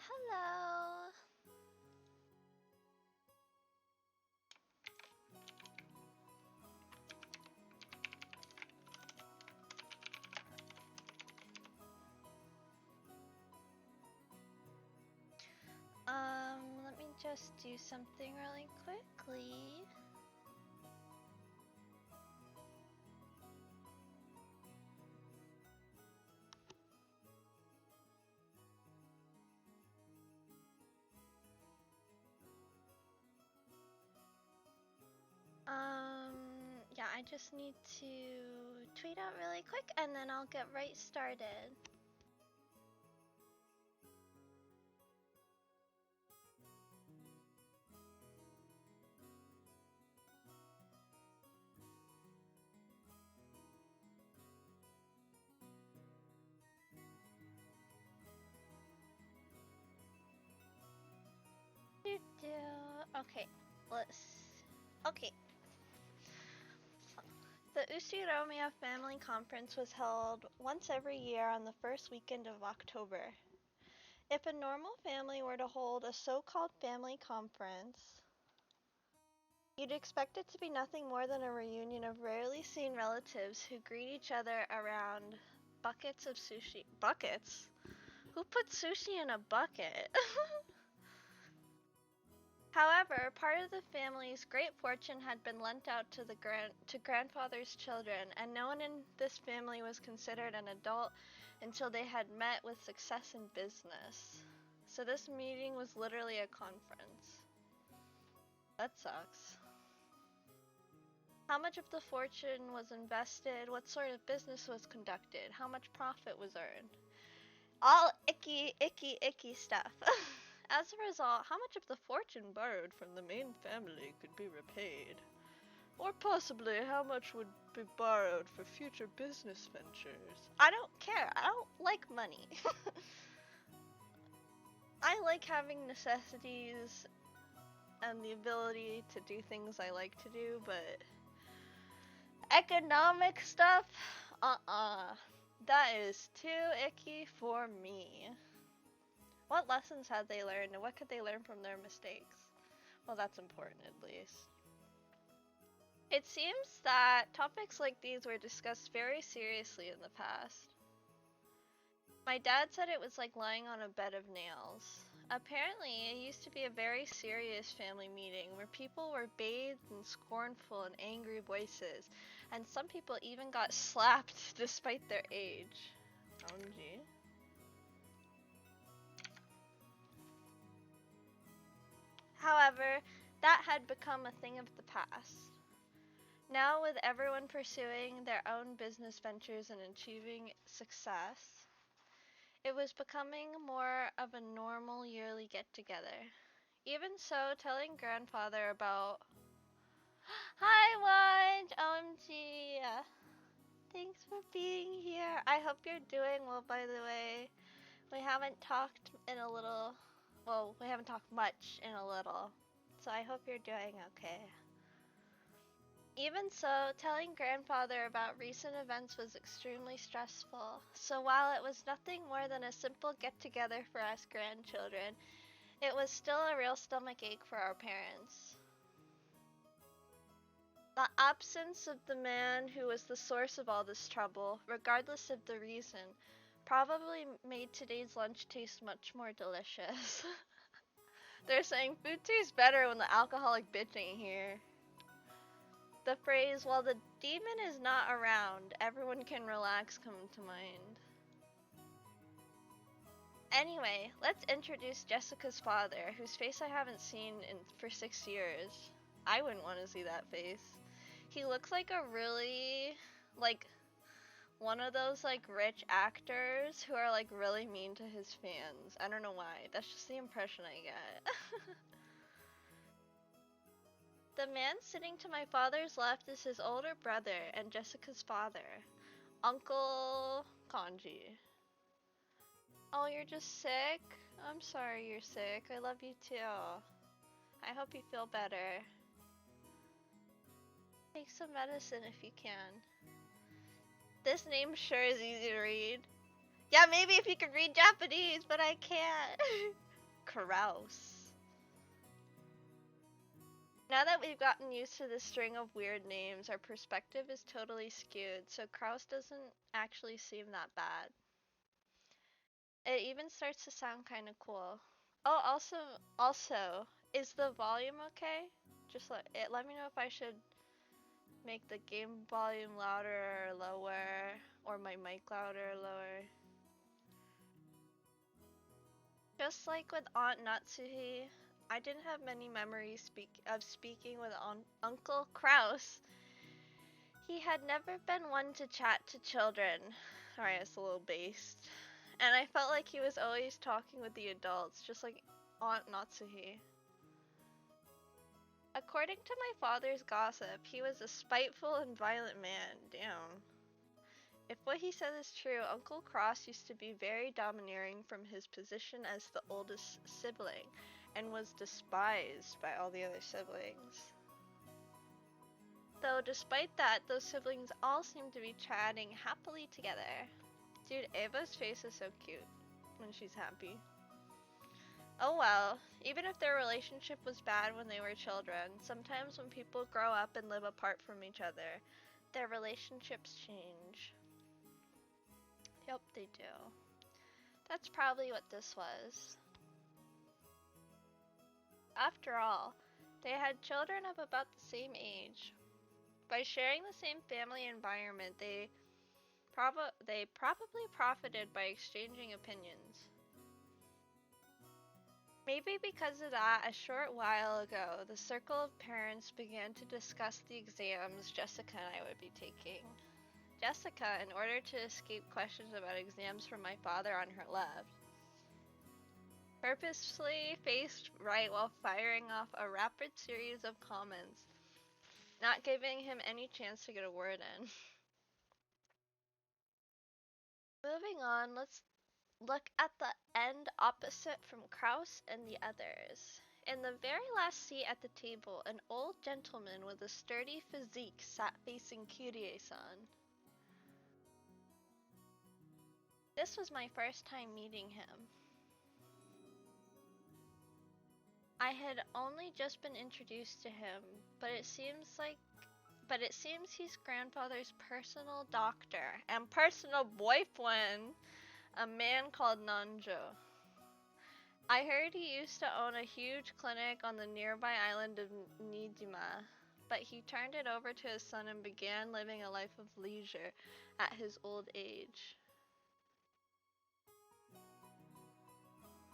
Hello. Let me just do something really quickly. Yeah, I just need to tweet out really quick and then I'll get right started. Okay, okay. The Ushiromiya Family Conference was held once every year on the first weekend of October. If a normal family were to hold a so-called family conference, you'd expect it to be nothing more than a reunion of rarely seen relatives who greet each other around buckets of sushi. Buckets? Who put sushi in a bucket? However, part of the family's great fortune had been lent out to grandfather's children, and no one in this family was considered an adult until they had met with success in business. So this meeting was literally a conference. That sucks. How much of the fortune was invested? What sort of business was conducted? How much profit was earned? All icky, icky, icky stuff. As a result, how much of the fortune borrowed from the main family could be repaid? Or possibly how much would be borrowed for future business ventures? I don't care. I don't like money. I like having necessities and the ability to do things I like to do, but economic stuff? That is too icky for me. What lessons had they learned, and what could they learn from their mistakes? Well, that's important at least. It seems that topics like these were discussed very seriously in the past. My dad said it was like lying on a bed of nails. Apparently, it used to be a very serious family meeting where people were bathed in scornful and angry voices, and some people even got slapped despite their age. OMG. However, that had become a thing of the past. Now, with everyone pursuing their own business ventures and achieving success, it was becoming more of a normal yearly get-together. Even so, telling grandfather about Hi, Wunj! OMG! Thanks for being here. I hope you're doing well, by the way. We haven't talked in a little... Well, we haven't talked much in a little. So I hope you're doing okay. Even so, telling grandfather about recent events was extremely stressful. So while it was nothing more than a simple get-together for us grandchildren, it was still a real stomachache for our parents. The absence of the man who was the source of all this trouble, regardless of the reason, probably made today's lunch taste much more delicious. They're saying food tastes better when the alcoholic bitch ain't here. The phrase, while the demon is not around, everyone can relax, come to mind. Anyway, let's introduce Jessica's father, whose face I haven't seen for 6 years. I wouldn't want to see that face. He looks like a really, one of those, rich actors who are, really mean to his fans. I don't know why. That's just the impression I get. The man sitting to my father's left is his older brother and Jessica's father, Uncle Kanji. Oh, you're just sick? I'm sorry you're sick. I love you too. I hope you feel better. Take some medicine if you can. This name sure is easy to read. Yeah, maybe if you could read Japanese, but I can't. Kraus. Now that we've gotten used to this string of weird names, our perspective is totally skewed, so Kraus doesn't actually seem that bad. It even starts to sound kind of cool. Oh, also, is the volume okay? Just let me know if I should make the game volume louder or lower, or my mic louder or lower. Just like with Aunt Natsuhi, I didn't have many memories of speaking with Uncle Kraus. He had never been one to chat to children. Sorry, it's a little based. And I felt like he was always talking with the adults, just like Aunt Natsuhi. According to my father's gossip, he was a spiteful and violent man. Damn. If what he said is true, Uncle Cross used to be very domineering from his position as the oldest sibling, and was despised by all the other siblings. Though despite that, those siblings all seem to be chatting happily together. Dude, Ava's face is so cute when she's happy. Oh well, even if their relationship was bad when they were children, sometimes when people grow up and live apart from each other, their relationships change. Yep, they do. That's probably what this was. After all, they had children of about the same age. By sharing the same family environment, they probably profited by exchanging opinions. Maybe because of that, a short while ago, the circle of parents began to discuss the exams Jessica and I would be taking. Jessica, in order to escape questions about exams from my father on her left, purposefully faced right while firing off a rapid series of comments, not giving him any chance to get a word in. Moving on, let's look at the end opposite from Kraus and the others. In the very last seat at the table, an old gentleman with a sturdy physique sat facing Kyrie-san. This was my first time meeting him. I had only just been introduced to him, but it seems he's grandfather's personal doctor and personal boyfriend, a man called Nanjo. I heard he used to own a huge clinic on the nearby island of Nijima, but he turned it over to his son and began living a life of leisure at his old age.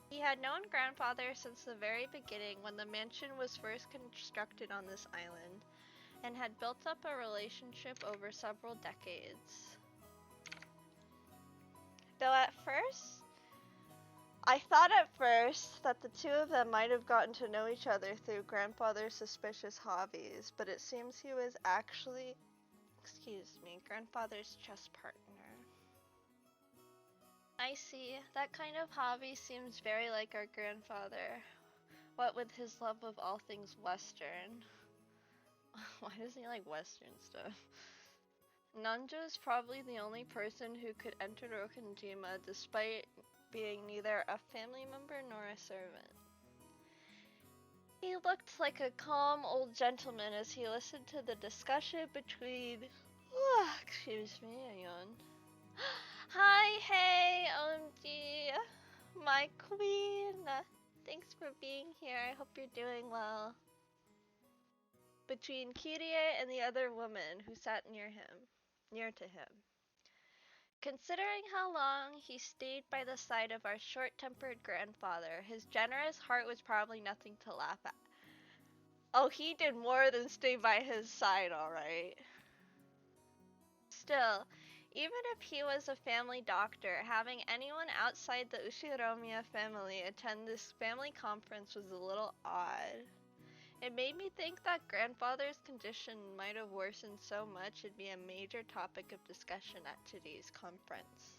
He had known grandfather since the very beginning when the mansion was first constructed on this island, and had built up a relationship over several decades. Though I thought at first that the two of them might have gotten to know each other through grandfather's suspicious hobbies, but it seems he was actually, grandfather's chess partner. I see. That kind of hobby seems very like our grandfather. What with his love of all things Western. Why does he like Western stuff? Nanjo is probably the only person who could enter Rokonjima despite being neither a family member nor a servant. He looked like a calm old gentleman as he listened to the discussion between... excuse me, I yawned. Hi, hey, OMG, my queen. Thanks for being here. I hope you're doing well. Between Kyrie and the other woman who sat near to him. Considering how long he stayed by the side of our short-tempered grandfather, his generous heart was probably nothing to laugh at. Oh, he did more than stay by his side, alright. Still, even if he was a family doctor, having anyone outside the Ushiromiya family attend this family conference was a little odd. It made me think that grandfather's condition might have worsened so much it'd be a major topic of discussion at today's conference.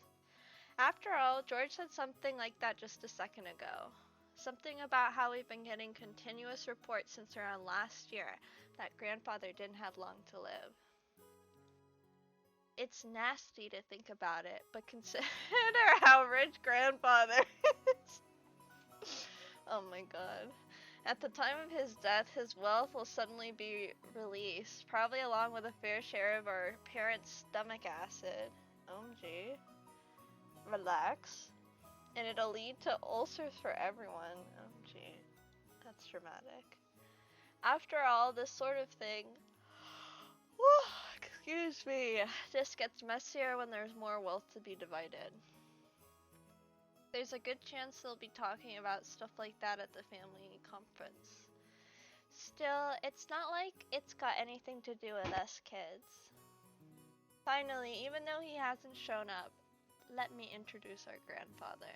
After all, George said something like that just a second ago. Something about how we've been getting continuous reports since around last year that grandfather didn't have long to live. It's nasty to think about it, but consider how rich grandfather is. At the time of his death, his wealth will suddenly be released, probably along with a fair share of our parents' stomach acid. OMG. Relax. And it'll lead to ulcers for everyone. OMG. That's dramatic. After all, this sort of thing, excuse me, just gets messier when there's more wealth to be divided. There's a good chance they'll be talking about stuff like that at the family conference. Still, it's not like it's got anything to do with us kids. Finally, even though he hasn't shown up, let me introduce our grandfather.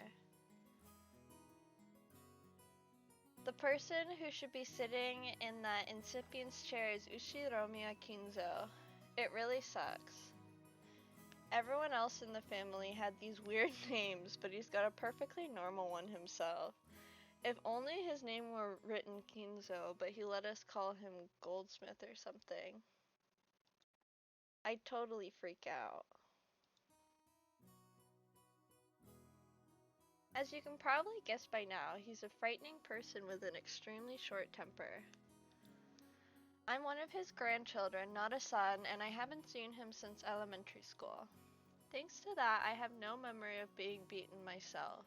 The person who should be sitting in that incipient's chair is Ushiromiya Kinzo. It really sucks. Everyone else in the family had these weird names, but he's got a perfectly normal one himself. If only his name were written Kinzo, but he let us call him Goldsmith or something. I'd totally freak out. As you can probably guess by now, he's a frightening person with an extremely short temper. I'm one of his grandchildren, not a son, and I haven't seen him since elementary school. Thanks to that, I have no memory of being beaten myself,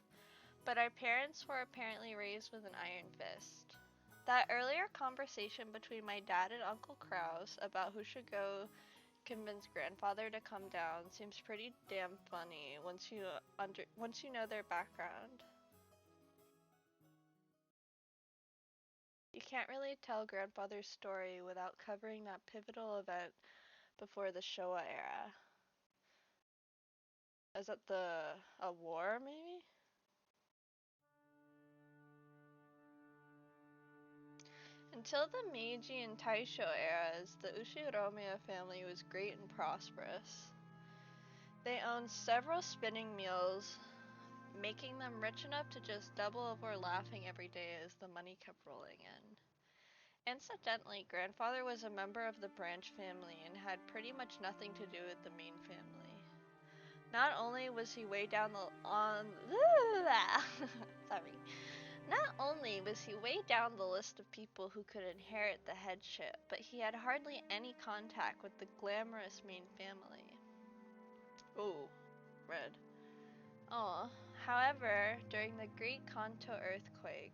but our parents were apparently raised with an iron fist. That earlier conversation between my dad and Uncle Krause about who should go convince grandfather to come down seems pretty damn funny once you know their background. You can't really tell grandfather's story without covering that pivotal event before the Showa era. Is that a war, maybe? Until the Meiji and Taisho eras, the Ushiromiya family was great and prosperous. They owned several spinning mills, making them rich enough to just double over laughing every day as the money kept rolling in. Incidentally, grandfather was a member of the branch family and had pretty much nothing to do with the main family. Not only was he way down the Not only was he way down the list of people who could inherit the headship, but he had hardly any contact with the glamorous main family. Ooh, red. Aw. However, during the Great Kanto earthquake,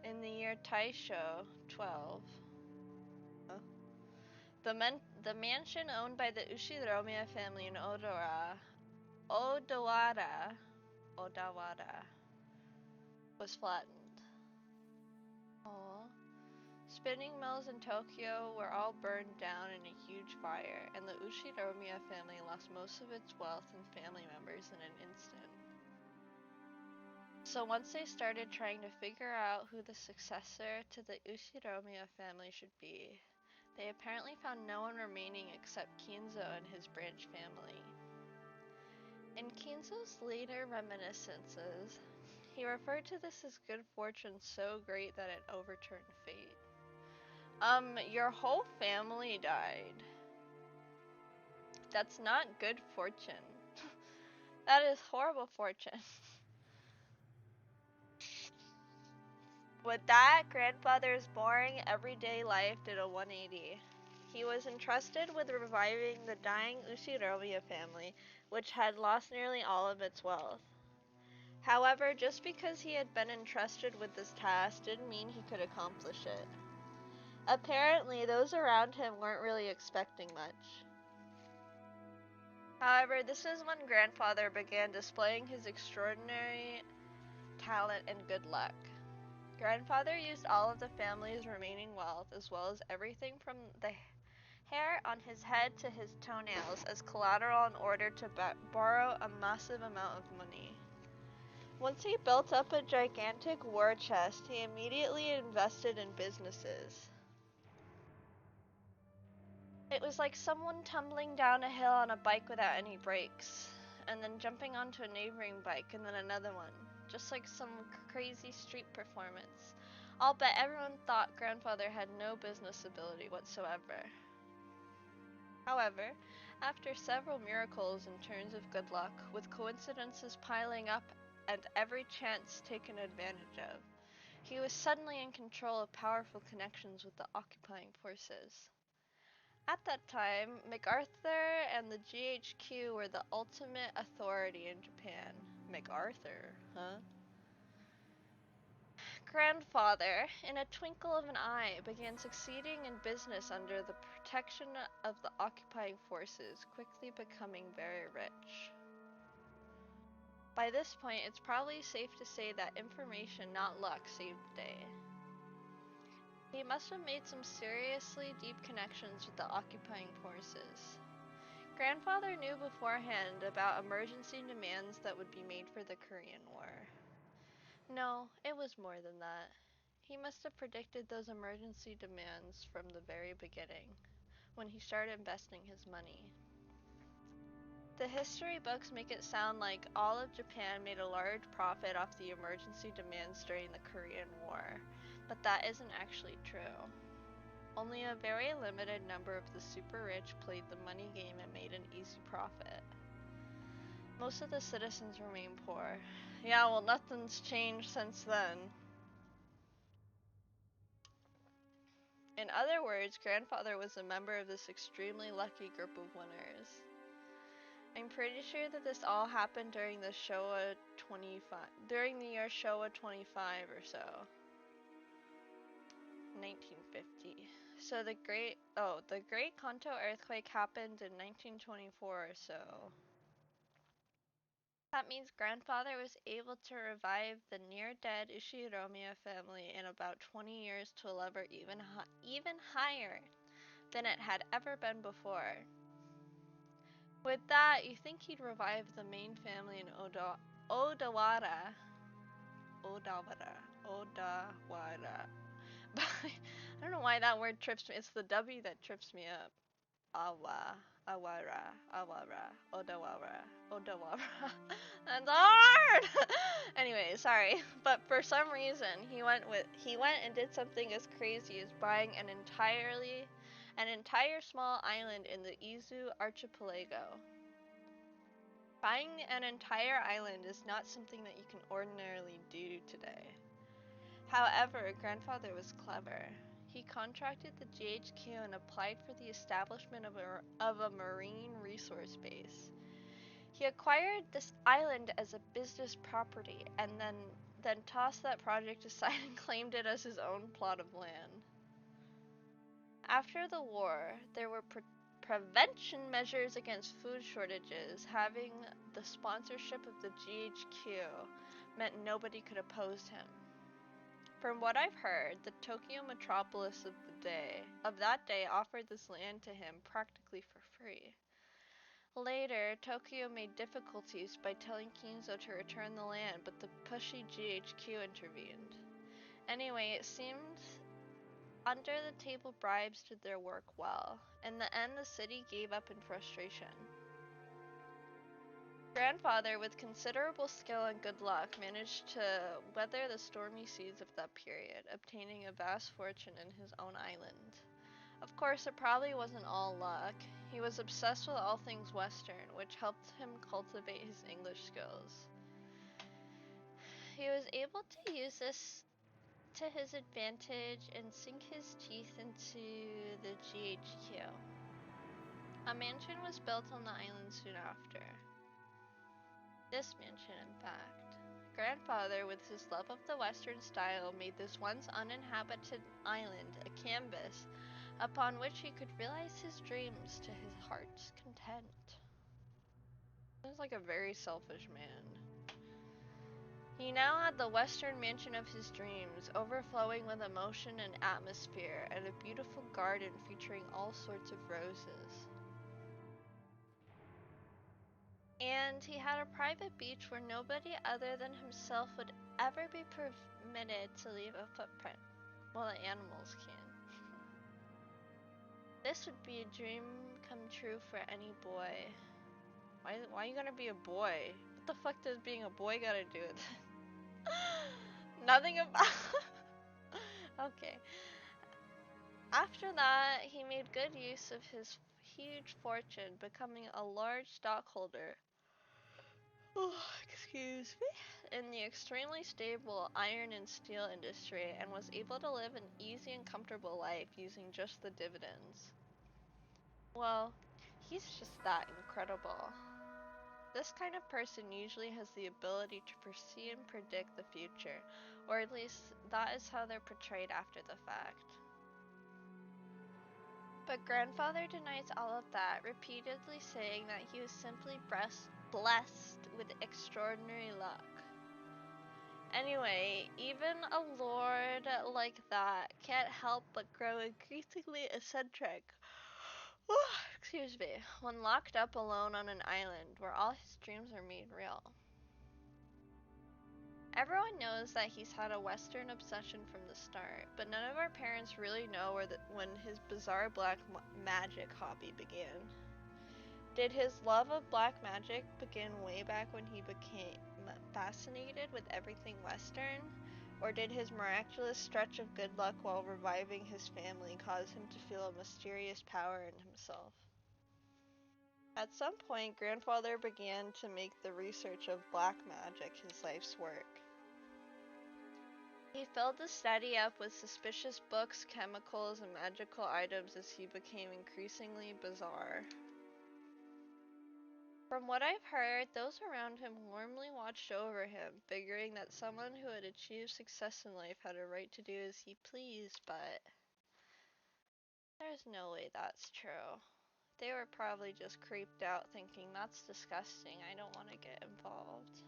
in the year Taisho 12, the mansion owned by the Ushiromiya family in Odawara, was flattened. Aww. Spinning mills in Tokyo were all burned down in a huge fire, and the Ushiromiya family lost most of its wealth and family members in an instant. So once they started trying to figure out who the successor to the Ushiromiya family should be, they apparently found no one remaining except Kinzo and his branch family. In Kinzo's later reminiscences, he referred to this as good fortune so great that it overturned fate. Your whole family died. That's not good fortune. That is horrible fortune. With that, grandfather's boring, everyday life did a 180. He was entrusted with reviving the dying Ushiromiya family, which had lost nearly all of its wealth. However, just because he had been entrusted with this task didn't mean he could accomplish it. Apparently, those around him weren't really expecting much. However, this is when grandfather began displaying his extraordinary talent and good luck. Grandfather used all of the family's remaining wealth, as well as everything from the hair on his head to his toenails, as collateral in order to borrow a massive amount of money. Once he built up a gigantic war chest, he immediately invested in businesses. It was like someone tumbling down a hill on a bike without any brakes, and then jumping onto a neighboring bike and then another one, just like some crazy street performance. I'll bet everyone thought grandfather had no business ability whatsoever. However, after several miracles in terms of good luck, with coincidences piling up and every chance taken advantage of, He was suddenly in control of powerful connections with the occupying forces. At that time, MacArthur and the GHQ were the ultimate authority in Japan. MacArthur, huh? Grandfather, in a twinkle of an eye, began succeeding in business under the protection of the occupying forces, quickly becoming very rich. By this point, it's probably safe to say that information, not luck, saved the day. He must have made some seriously deep connections with the occupying forces. Grandfather knew beforehand about emergency demands that would be made for the Korean War. No, it was more than that. He must have predicted those emergency demands from the very beginning, when he started investing his money. The history books make it sound like all of Japan made a large profit off the emergency demands during the Korean War, but that isn't actually true. Only a very limited number of the super rich played the money game and made an easy profit. Most of the citizens remain poor. Yeah, well, nothing's changed since then. In other words, Grandfather was a member of this extremely lucky group of winners. I'm pretty sure that this all happened during the Showa 25, during the year Showa 25 or so. 1950. So the Great Kanto earthquake happened in 1924 or so. That means Grandfather was able to revive the near-dead Ishinomiya family in about 20 years to a level even higher than it had ever been before. With that, you think he'd revive the main family in Odawara. I don't know why that word trips me. It's the W that trips me up. Awara, Odawara. That's hard! Anyway, sorry. But for some reason, he went and did something as crazy as buying an entire small island in the Izu archipelago. Buying an entire island is not something that you can ordinarily do today. However, Grandfather was clever. He contracted the GHQ and applied for the establishment of a marine resource base. He acquired this island as a business property and then tossed that project aside and claimed it as his own plot of land. After the war, there were prevention measures against food shortages. Having the sponsorship of the GHQ meant nobody could oppose him. From what I've heard, the Tokyo metropolis of that day offered this land to him practically for free. Later, Tokyo made difficulties by telling Kinzo to return the land, but the pushy GHQ intervened. Anyway, it seemed under-the-table bribes did their work well. In the end, the city gave up in frustration. Grandfather, with considerable skill and good luck, managed to weather the stormy seas of that period, obtaining a vast fortune in his own island. Of course, it probably wasn't all luck. He was obsessed with all things Western, which helped him cultivate his English skills. He was able to use this to his advantage and sink his teeth into the GHQ. A mansion was built on the island soon after. This mansion, in fact. Grandfather, with his love of the Western style, made this once uninhabited island a canvas upon which he could realize his dreams to his heart's content. Sounds like a very selfish man. He now had the Western mansion of his dreams, overflowing with emotion and atmosphere, and a beautiful garden featuring all sorts of roses. And he had a private beach where nobody other than himself would ever be permitted to leave a footprint. Well, the animals can. This would be a dream come true for any boy. Why are you gonna be a boy? What the fuck does being a boy gotta do with it? Nothing about... Okay. After that, he made good use of his huge fortune, becoming a large stockholder excuse me, in the extremely stable iron and steel industry and was able to live an easy and comfortable life using just the dividends. Well, he's just that incredible. This kind of person usually has the ability to foresee and predict the future, or at least that is how they're portrayed after the fact. But grandfather denies all of that, repeatedly saying that he was simply blessed with extraordinary luck. Anyway, even a lord like that can't help but grow increasingly eccentric. Excuse me, when locked up alone on an island where all his dreams are made real. Everyone knows that he's had a Western obsession from the start, but none of our parents really know when his bizarre black magic hobby began. Did his love of black magic begin way back when he became fascinated with everything Western? Or did his miraculous stretch of good luck while reviving his family cause him to feel a mysterious power in himself? At some point, grandfather began to make the research of black magic his life's work. He filled the study up with suspicious books, chemicals, and magical items as he became increasingly bizarre. From what I've heard, those around him warmly watched over him, figuring that someone who had achieved success in life had a right to do as he pleased, but there's no way that's true. They were probably just creeped out thinking, that's disgusting, I don't want to get involved.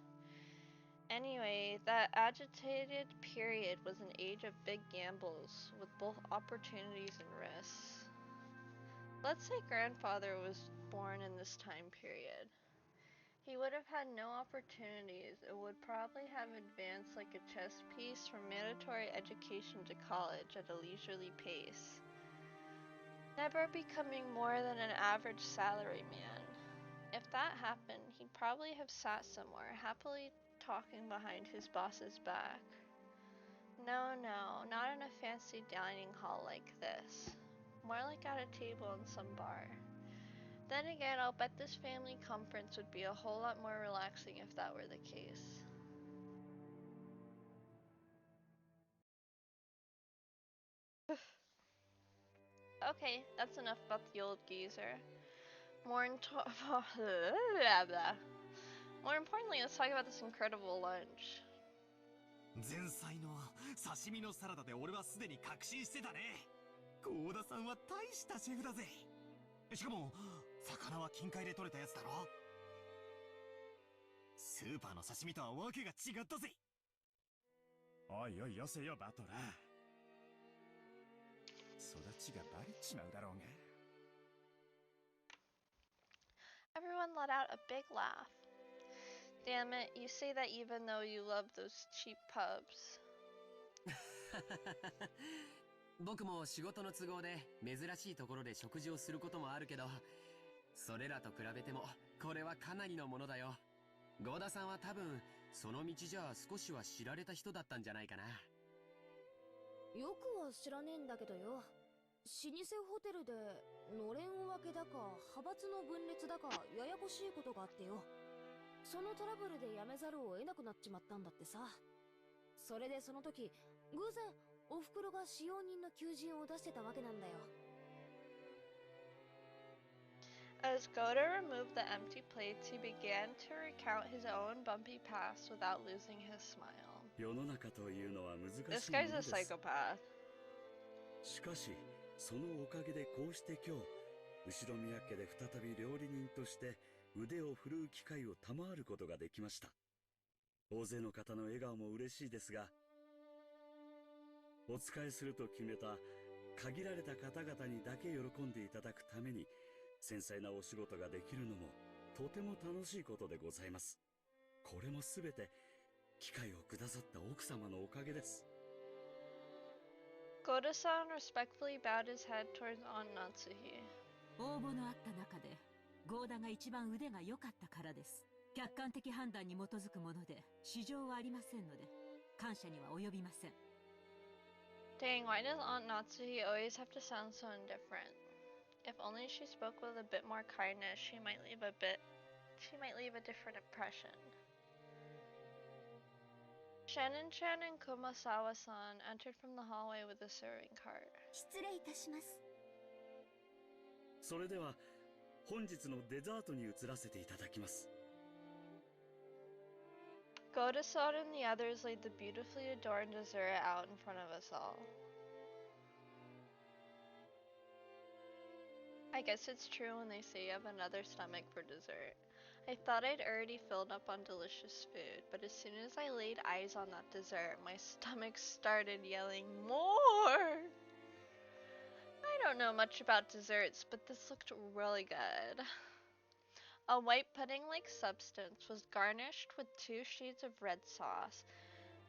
Anyway, that agitated period was an age of big gambles, with both opportunities and risks. Let's say grandfather was born in this time period. He would have had no opportunities and would probably have advanced like a chess piece from mandatory education to college at a leisurely pace, never becoming more than an average salaryman. If that happened, he'd probably have sat somewhere, happily talking behind his boss's back. No, not in a fancy dining hall like this. More like at a table in some bar. Then again, I'll bet this family conference would be a whole lot more relaxing if that were the case. Okay, that's enough about the old geezer. More importantly, let's talk about this incredible lunch. 前菜の刺身のサラダで俺はすでに確信してたね。幸田さんは大したシェフだぜ。しかも魚は近海で取れたやつだろ。スーパーの刺身とはわけが違ったぜ。おいおいよせよバトラー。育ちがバレちまうだろうが。Everyone let out a big laugh. Damn it, you say that even though you love those cheap pubs. 僕も仕事の都合で珍しいところで食事をすることもあるけど、それらと比べてもこれはかなりのものだよ。合田さんは多分その道じゃ少しは知られた人だったんじゃないかな。よくは知らねえんだけどよ。老舗ホテルでのれん分けだか派閥の分裂だかややこしいことがあってよ。そのトラブルで辞めざるを得なくなっちまったんだってさ。それでその時偶然おふくろが使用人の求人を出してたわけなんだよ。As Goda removed the empty plates, he began to recount his own bumpy past without losing his smile. 世の中というのは難しいもの This です。 guy's a psychopath. しかしそのおかげでこうして今日後宮家で再び料理人として腕を振るう機会を賜ることができました。大勢の方の笑顔も嬉しいですが、お仕えすると決めた限られた方々にだけ喜んでいただくために繊細なお仕事ができるのもとても楽しいことでございます。これもすべて機会をくださった奥様のおかげです。Goda-san respectfully bowed his head towards Aunt Natsuhi. 応募のあった中で合田が一番腕が良かったからです。客観的判断に基づくもので市場はありませんので感謝には及びません。 Dang, why does Aunt Natsuhi always have to sound so indifferent? If only she spoke with a bit more kindness, she might leave a different impression. Shannon-chan and Kumasawa-san entered from the hallway with a serving cart. 失礼いたします。それでは本日のデザートに移らせていただきます。Godasan and the others laid the beautifully adorned dessert out in front of us all. I guess it's true when they say you have another stomach for dessert. I thought I'd already filled up on delicious food, but as soon as I laid eyes on that dessert, my stomach started yelling, "More!" I don't know much about desserts, but this looked really good. A white pudding-like substance was garnished with 2 sheets of red sauce,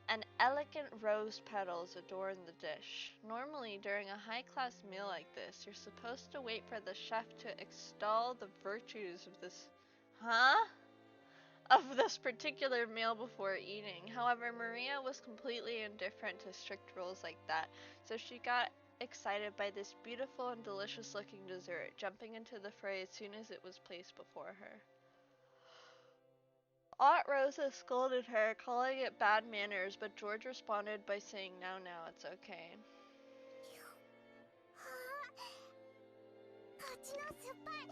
and elegant rose petals adorned the dish. Normally, during a high-class meal like this, you're supposed to wait for the chef to extol the virtues of this particular meal before eating. However, Maria was completely indifferent to strict rules like that, so she got excited by this beautiful and delicious looking dessert, jumping into the fray as soon as it was placed before her. Aunt Rosa scolded her, calling it bad manners, but George responded by saying, "No, it's okay." こっちの酸っぱい。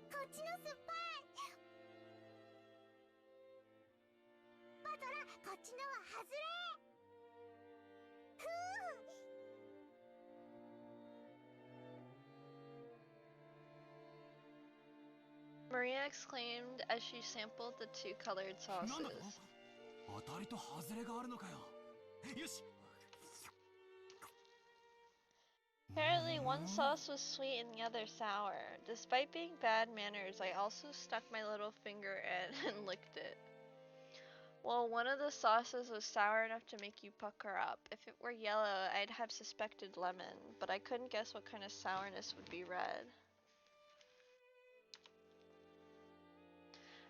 こっちの酸っぱい。バトラ、こっちのは外れ。ふう。Maria exclaimed as she sampled the 2 colored sauces. なんだと？当たりと外れがあるのかよ。よし。Apparently, one sauce was sweet and the other sour. Despite being bad manners, I also stuck my little finger in and licked it. Well, one of the sauces was sour enough to make you pucker up. If it were yellow, I'd have suspected lemon, but I couldn't guess what kind of sourness would be red.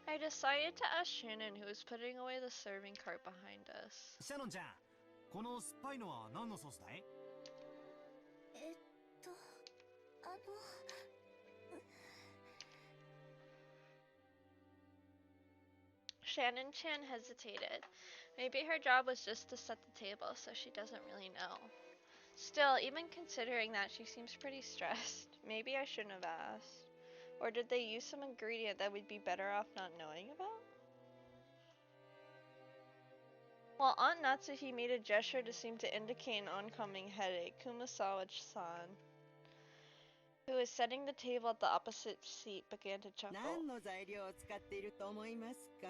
I decided to ask Shannon, who was putting away the serving cart behind us. シャノンちゃん、この酸っぱいのは何のソースだい？Shannon-chan hesitated. Maybe her job was just to set the table, so she doesn't really know. Still, even considering that, she seems pretty stressed. Maybe I shouldn't have asked. Or did they use some ingredient that we'd be better off not knowing about? While Aunt Natsuhi made a gesture to seem to indicate an oncoming headache, Kumasawa-san, who was setting the table at the opposite seat, began to chuckle. 何の材料を使っていると思いますか？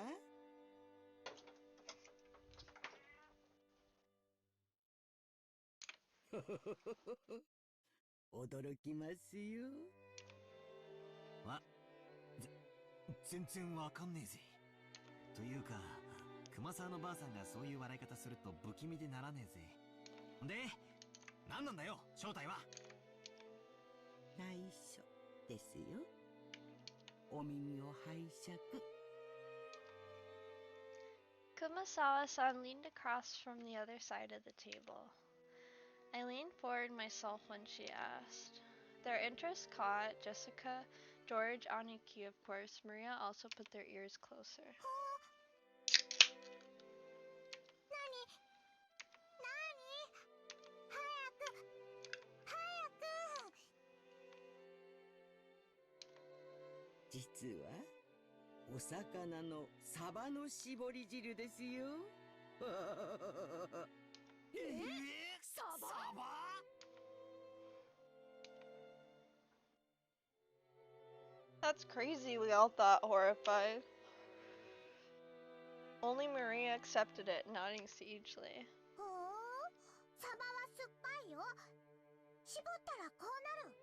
驚きますよ。全然わかんねえぜ。というか、熊沢のばあさんがそういう笑い方すると不気味でならねえぜ。で、何なんだよ、正体は。内緒ですよ。お耳を拝借。Kumasawa-san leaned across from the other side of the table. I leaned forward myself when she asked. Their interest caught Jessica, George, Aniki, of course. Maria also put their ears closer. 実はお魚のサバの絞り汁ですよ。サバThat's crazy, we all thought, horrified. Only Maria accepted it, nodding sagely. ほう、サバは酸っぱいよ。絞ったらこうなる。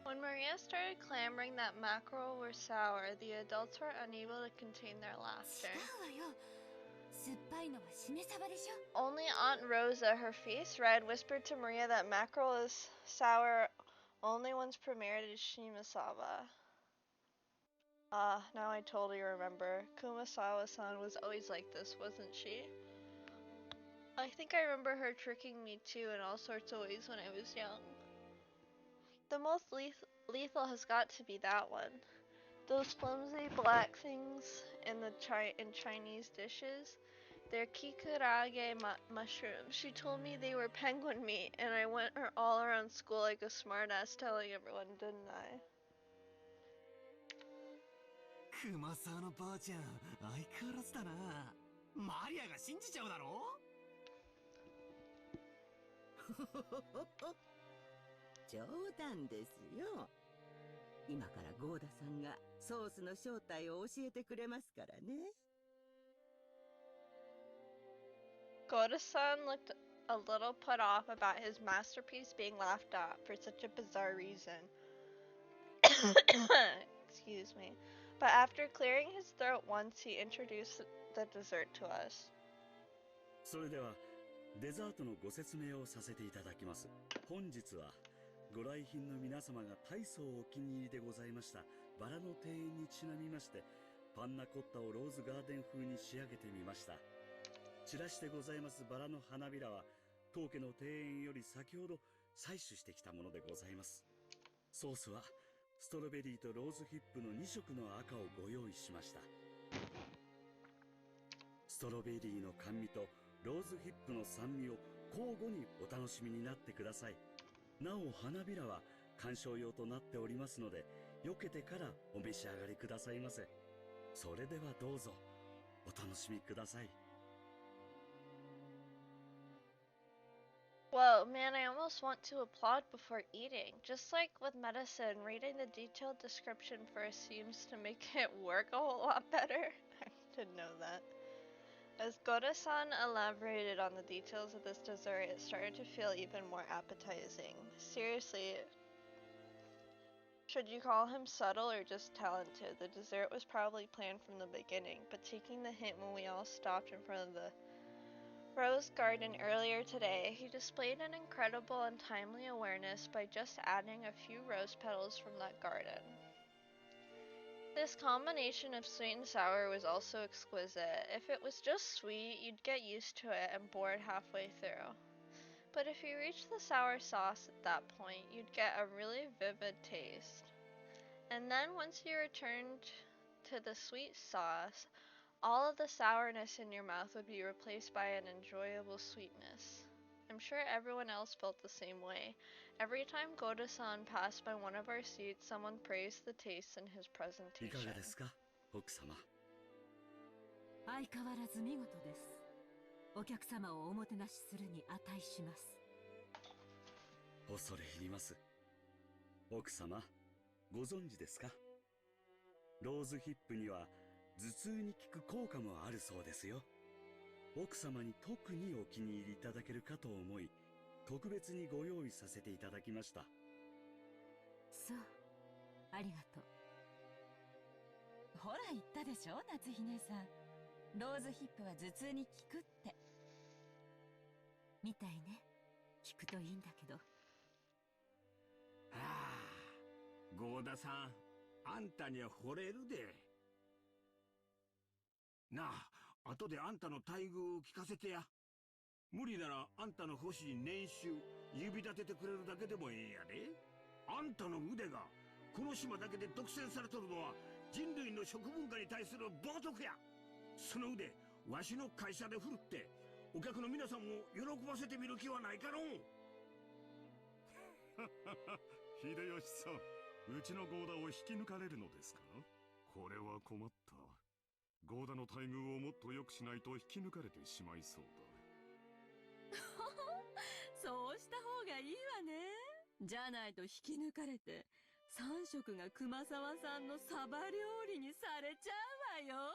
When Maria started clamoring that mackerel were sour, the adults were unable to contain their laughter. 違うわよ。酸っぱいのはしめ鯖でしょ。 Only Aunt Rosa, her face red, whispered to Maria that mackerel is sour only once prepared as shimasaba. Now I totally remember. Kumasawa-san was always like this, wasn't she? I think I remember her tricking me too in all sorts of ways when I was young. The most lethal has got to be that one. Those flimsy black things in Chinese dishes, they're kikurage mushrooms. She told me they were penguin meat, and I went all around school like a smartass telling everyone, didn't I? 熊沢のばあちゃん、相変わらずだな。マリアが信じちゃうだろ。冗談ですよ。今からゴーダさんがソースの正体を教えてくれますからね。Goda-san looked a little put off about his masterpiece being laughed at for such a bizarre reason. Excuse me. But after clearing his throat once, he introduced the dessert to us. それではデザートのご説明をさせていただきます。本日はご来賓の皆様が大層お気に入りでございましたバラの庭園にちなみまして、パンナコッタをローズガーデン風に仕上げてみました。散らしてございますバラの花びらは当家の庭園より先ほど採取してきたものでございます。ソースはストロベリーとローズヒップの2色の赤をご用意しました。ストロベリーの甘味とローズヒップの酸味を交互にお楽しみになってください。なお花びらは観賞用となっておりますので、避けてからお召し上がりくださいませ。それではどうぞお楽しみください。Whoa, man, I almost want to applaud before eating. Just like with medicine, reading the detailed description first seems to make it work a whole lot better. I didn't know that. As Goda-san elaborated on the details of this dessert, it started to feel even more appetizing. Seriously, should you call him subtle or just talented? The dessert was probably planned from the beginning, but taking the hint when we all stopped in front of the Rose Garden earlier today, he displayed an incredible and timely awareness by just adding a few rose petals from that garden. This combination of sweet and sour was also exquisite. If it was just sweet, you'd get used to it and bored halfway through. But if you reached the sour sauce at that point, you'd get a really vivid taste. And then once you returned to the sweet sauce, all of the sourness in your mouth would be replaced by an enjoyable sweetness. I'm sure everyone else felt the same way. Every time Goda-san passed by one of our seats, someone praised the taste in his いか presentation. がですか、奥様。相変わらず見事です。お客様をおもてなしするに値します。恐れ入ります。奥様、ご存知ですか？ローズヒップには頭痛に効く効果もあるそうですよ。奥様に特にお気に入りいただけるかと思い、特別にご用意させていただきました。そう、ありがとう。ほら言ったでしょ、夏日姉さん。ローズヒップは頭痛に効くって。みたいね。効くといいんだけど。ああ、ゴーダさん、あんたには惚れるで。なあ、後であんたの待遇を聞かせてや。無理ならあんたの欲しい年収、指立ててくれるだけでもええんやで。あんたの腕が、この島だけで独占されとるのは、人類の食文化に対する冒涜や。その腕、わしの会社で振るって、お客の皆さんを喜ばせてみる気はないかのう。秀吉さん、うちのゴーダを引き抜かれるのですか？これは困った。ゴーダの待遇をもっと良くしないと引き抜かれてしまいそうだ。そうした方がいいわね。じゃないと引き抜かれて、3食が熊沢さんのサバ料理にされちゃうわよ。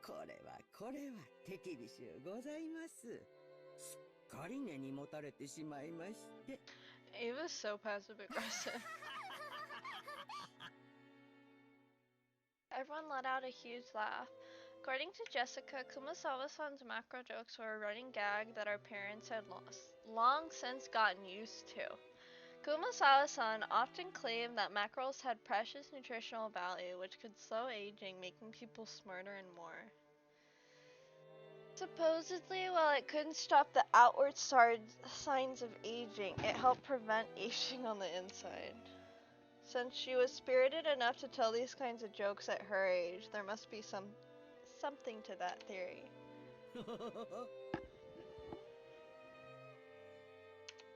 これは手厳しゅうございます。すっかり根に持たれてしまいまして。Ava's so passive aggressive. Everyone let out a huge laugh. According to Jessica, Kumasawa-san's macro jokes were a running gag that our parents had long since gotten used to. Kumasawa-san often claimed that mackerels had precious nutritional value which could slow aging, making people smarter and more. Supposedly, while it couldn't stop the outward signs of aging, it helped prevent aging on the inside. Since she was spirited enough to tell these kinds of jokes at her age, there must be something to that theory.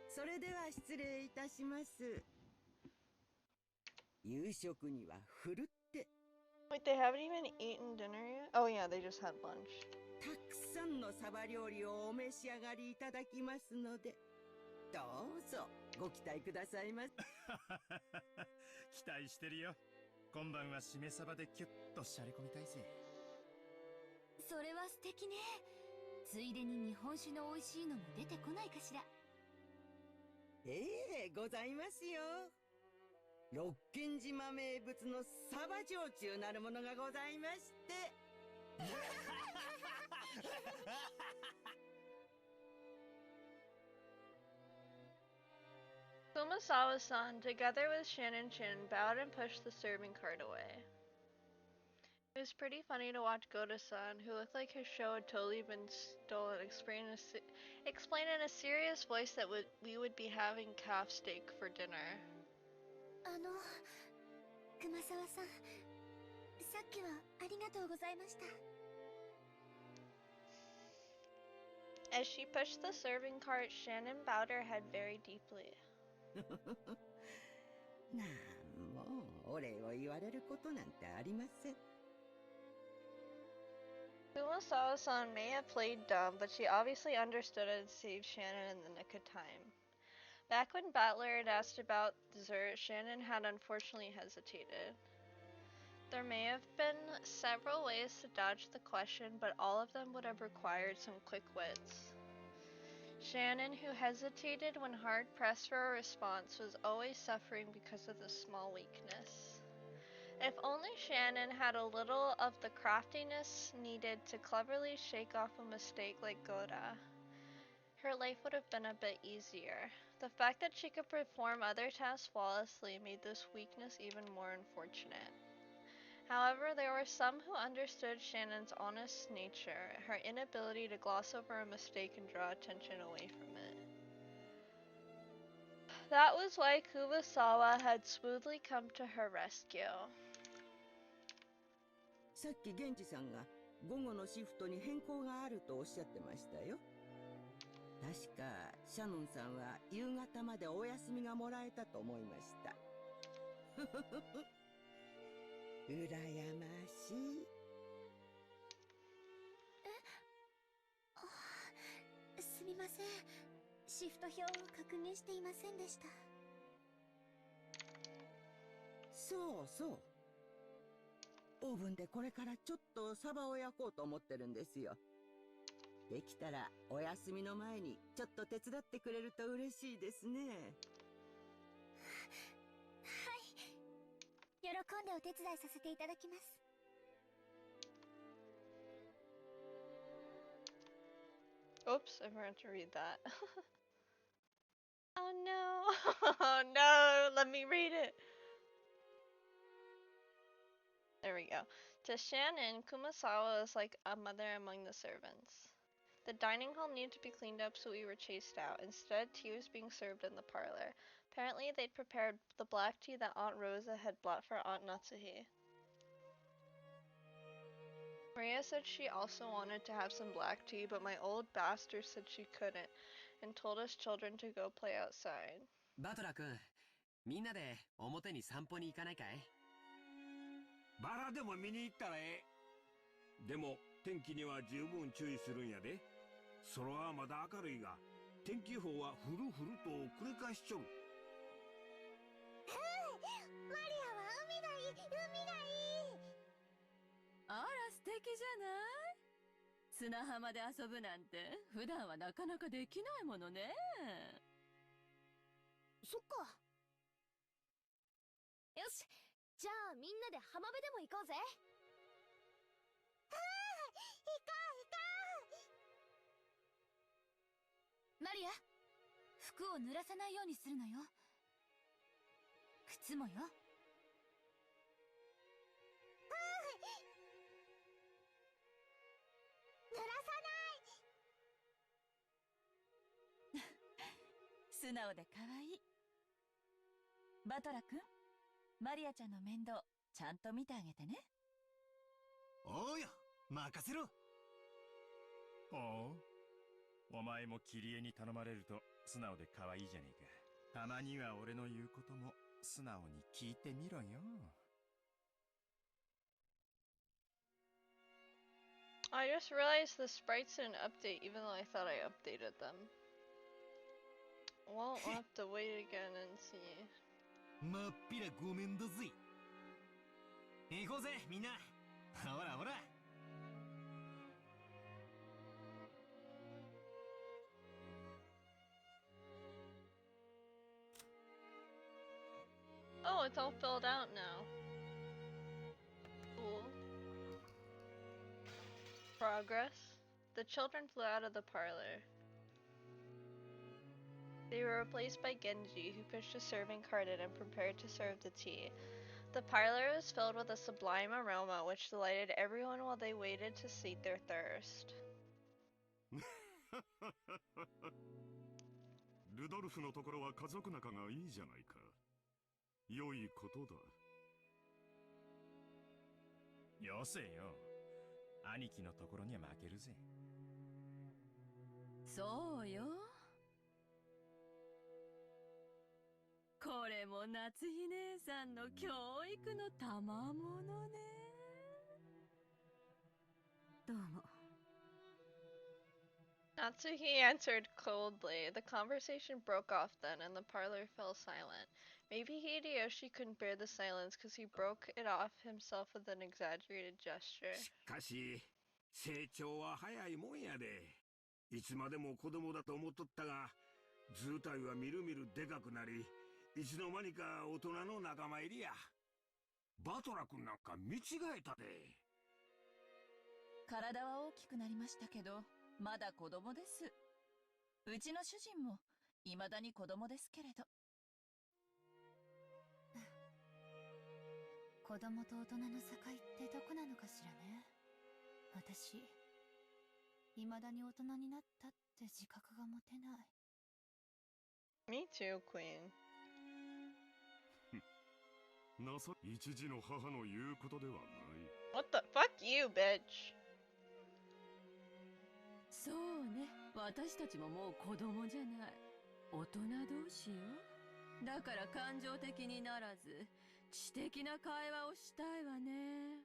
それでは失礼いたします。夕食にはふるって。 Wait, they haven't even eaten dinner yet? Oh yeah, they just had lunch. たくさんのサバ料理をお召し上がりいただきますので、どうぞご期待くださいませ。期待してるよ。今晩はしめ鯖でキュッとしゃれ込みたいぜ。それは素敵ね。ついでに日本酒の美味しいのも出てこないかしら。ええ、ございますよ。六軒島名物のサバ焼酎なるものがございまして。Kumasawa-san, together with Shannon-chin, bowed and pushed the serving cart away. It was pretty funny to watch Goda-san, who looked like his show had totally been stolen, explain in a serious voice that we would be having calf steak for dinner. 熊沢さん、さっきはありがとうございました。 As she pushed the serving cart, Shannon bowed her head very deeply. なんもお礼を言われることなんてありません。 Kumasawa-san may have played dumb, but she obviously understood and saved Shannon in the nick of time. Back when Battler had asked about dessert, Shannon had unfortunately hesitated. There may have been several ways to dodge the question, but all of them would have required some quick wits. Shannon, who hesitated when hard-pressed for a response, was always suffering because of this small weakness. If only Shannon had a little of the craftiness needed to cleverly shake off a mistake like Goda, her life would have been a bit easier. The fact that she could perform other tasks flawlessly made this weakness even more unfortunate. However, there were some who understood Shannon's honest nature, her inability to gloss over a mistake and draw attention away from it. That was why Kumasawa had smoothly come to her rescue. さっき源氏さんが午後のシフトに変更があるとおっしゃってましたよ。確かシャノンさんは夕方までお休みがもらえたと思いました。うらやましい。すみません。シフト表を確認していませんでした。そうそう。オーブンでこれからちょっとサバを焼こうと思ってるんですよ。できたらお休みの前にちょっと手伝ってくれると嬉しいですね。はい。喜んでお手伝いさせていただきます。Oops, I forgot to read that. Oh no! Oh no! Let me read it! There we go. To Shannon, Kumasawa was like a mother among the servants. The dining hall needed to be cleaned up, so we were chased out. Instead, tea was being served in the parlor. Apparently, they'd prepared the black tea that Aunt Rosa had bought for Aunt Natsuhi. Maria said she also wanted to have some black tea, but my old bastard said she couldn't, and told us children to go play outside. バトラ君、みんなで表に散歩に行かないかい？バラでも見に行ったらええ。でも天気には十分注意するんやで。空はまだ明るいが、天気予報はふるふると繰り返しちょる。マリアは海がいい、海がいい。あら素敵じゃない。砂浜で遊ぶなんて普段はなかなかできないものね。そっか。よし、じゃあみんなで浜辺でも行こうぜ。行こう。マリア、服を濡らさないようにするのよ。靴もよ。濡らさない。素直で可愛い。バトラ君、マリアちゃんの面倒、ちゃんと見てあげてね。おうよ、任せろ。ほう、お前もキリエに頼まれると素直で可愛いじゃねえか。たまには俺の言うことも素直に聞いてみろよ。I just realized the sprites didn't update even though I thought I updated them. Well, we'll have to wait again and see. まっぴらごめんだぜ。行こうぜみんな。ほらほら。Oh, it's all filled out now. Cool. Progress. The children flew out of the parlor. They were replaced by Genji, who pushed a serving cart in and prepared to serve the tea. The parlor was filled with a sublime aroma which delighted everyone while they waited to sate their thirst. ルドルフのところは家族仲がいいじゃないか。良いことだ。よせよ。兄貴のところには負けるぜ。そうよ。これも夏日姉さんの教育の賜物ね。どうも。Natsuhi answered coldly. The conversation broke off then, and the parlor fell silent. Maybe Hideyoshi couldn't bear the silence because he broke it off himself with an exaggerated gesture. しかし、成長は早いもんやで。いつまでも子供だと思っとったが、図体はみるみるでかくなり、いつの間にか大人の仲間入りや。バトラ君なんか見違えたで。体は大きくなりましたけど、まだ子供です。うちの主人も未だに子供ですけれど。子供と大人の境ってどこなのかしらね。私、未だに大人になったって自覚が持てない。Me too, Queen. 一児の母の言うことではない。What the fuck you, bitch? そうね、私たちももう子供じゃない。大人同士よ。だから感情的にならず、知的な会話をしたいわね。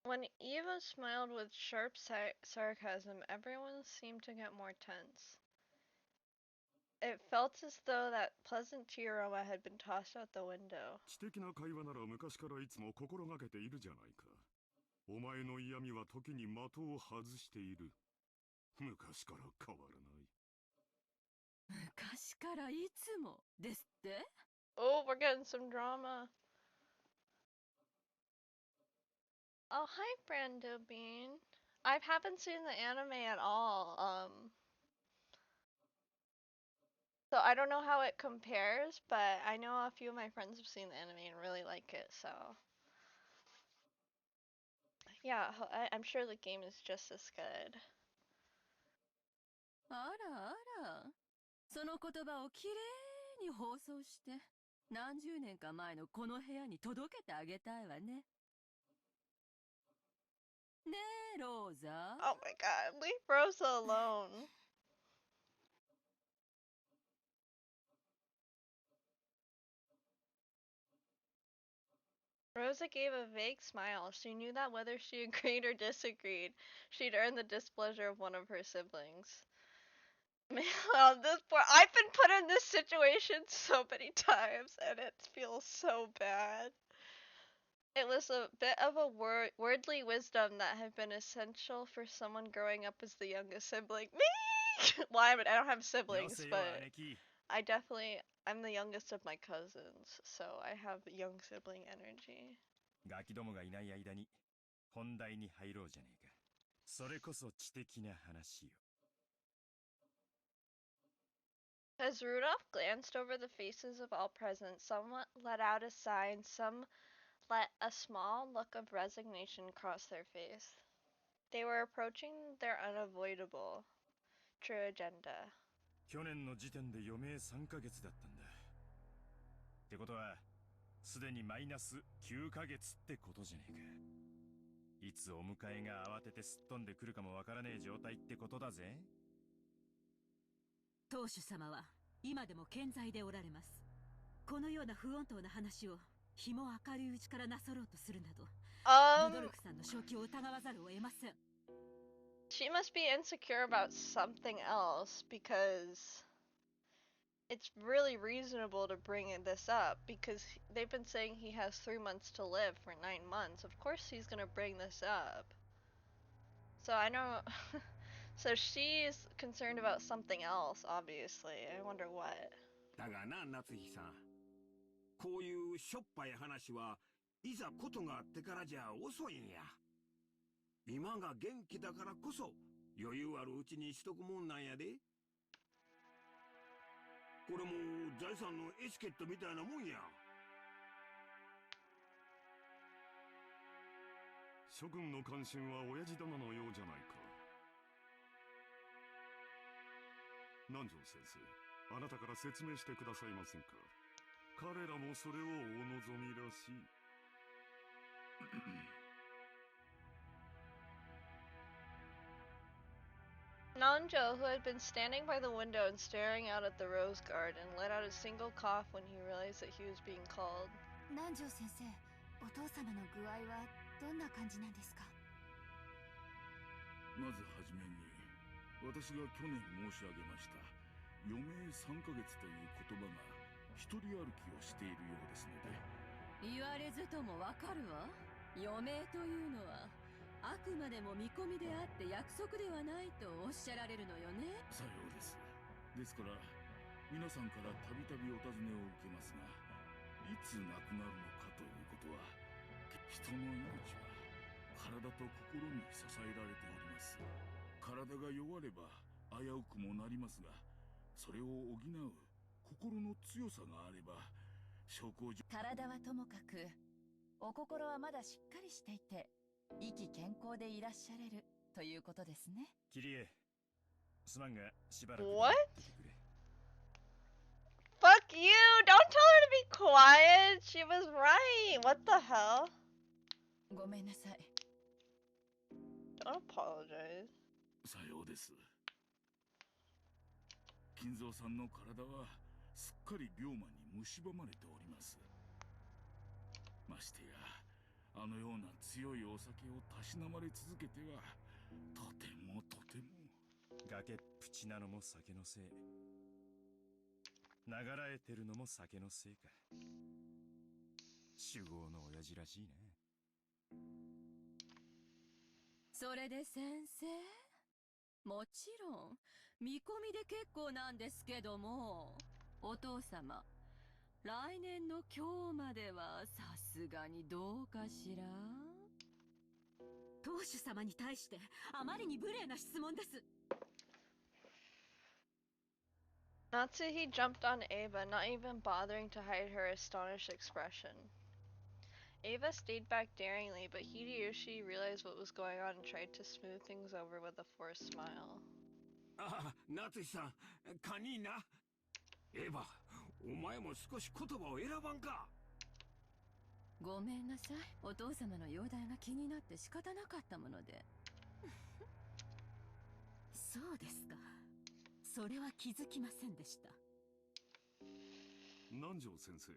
When Eva smiled with sharp sarcasm, everyone seemed to get more tense. It felt as though that pleasant tea aroma had been tossed out the window. 知的な会話なら昔からいつも心がけているじゃないか。お前の嫌味は時に的を外している。昔から変わらない。昔からいつもですって？ Oh, we're getting some drama. Oh, hi, Brando Bean. I haven't seen the anime at all. So I don't know how it compares, but I know a few of my friends have seen the anime and really like it, so. Yeah, I'm sure the game is just as good. あらあら。その言葉をきれいに放送して、何十年か前のこの部屋に届けてあげたいわね。ねえ、ローザ。Oh my god, leave Rosa alone. Rosa gave a vague smile. She knew that whether she agreed or disagreed, she'd earn the displeasure of one of her siblings. Man, this point, I've been put in this situation so many times, and it feels so bad. It was a bit of a worldly wisdom that had been essential for someone growing up as the youngest sibling. Me! Well, I don't have siblings, but I'm the youngest of my cousins, so I have young sibling energy. ガキどもがいない間に本題に入ろうじゃねえか。それこそ知的な話よ。As Rudolph glanced over the faces of all present, some let out a sigh and some let a small look of resignation cross their face. They were approaching their unavoidable true agenda. 去年の時点で余命3ヶ月だったんだ。ってことは、すでにマイナス9ヶ月ってことじゃねえか。いつお迎えが慌ててすっ飛んでくるかもわからねえ状態ってことだぜ。当主様は今でも健在でおられます。このような不穏当な話を日も明るいうちからなさろうとするなど、ルドルフさんの正気を疑わざるを得ません。She must be insecure about something else because it's really reasonable to bring this up because they've been saying he has 3 months to live for 9 months. Of course he's gonna bring this up. So I know so she's concerned about something else, obviously. I wonder what. だがな、夏日さん。こういうしょっぱい話はいざことがあってからじゃ遅いんや。今が元気だからこそ余裕あるうちにしとくもんなんやで。これも財産のエチケットみたいなもんや。諸君の関心は親父殿のようじゃないか。南條先生、あなたから説明してくださいませんか。彼らもそれをお望みらしい。Nanjo, who had been standing by the window and staring out at the rose garden, let out a single cough when he realized that he was being called. 南條先生、お父様の具合はどんな感じなんですか。まずはじめに、私が去年申し上げました余命3ヶ月という言葉が一人歩きをしているようですので。言われずともわかるわ。余命というのはあくまでも見込みであって約束ではないとおっしゃられるのよね。さようです。ですから皆さんからたびたびお尋ねを受けますが、いつ亡くなるのかということは、人の命は体と心に支えられております。体が弱れば危うくもなりますが、それを補う心の強さがあれば小康状。体はともかくお心はまだしっかりしていて意気健康でいらっしゃれるということですね。キリエ、すまんがしばらく。 What? Fuck you! Don't tell her to be quiet! She was right! What the hell? ごめんなさい。Don't apologize. さようです。金蔵さんの体はすっかり病魔に蝕まれております。ましてやあのような強いお酒をたしなまれ続けてはとても。崖っぷちなのも酒のせい、ながらえてるのも酒のせいか。酒豪の親父らしいね。それで先生、もちろん見込みで結構なんですけども、お父様来年の今日まではさすがにどうかしら。当主様に対してあまりに無礼な質問です。Natsuhi jumped on Ava, not even bothering to hide her astonished expression. Ava stayed back daringly, but Hideyoshi realized what was going on and tried to smooth things over with a forced smile. ああ、夏井さん、カニーナ。エヴァ、お前も少し言葉を選ばんか。ごめんなさい、お父様の容体が気になって仕方なかったもので。そうですか。それは気づきませんでした。南條先生、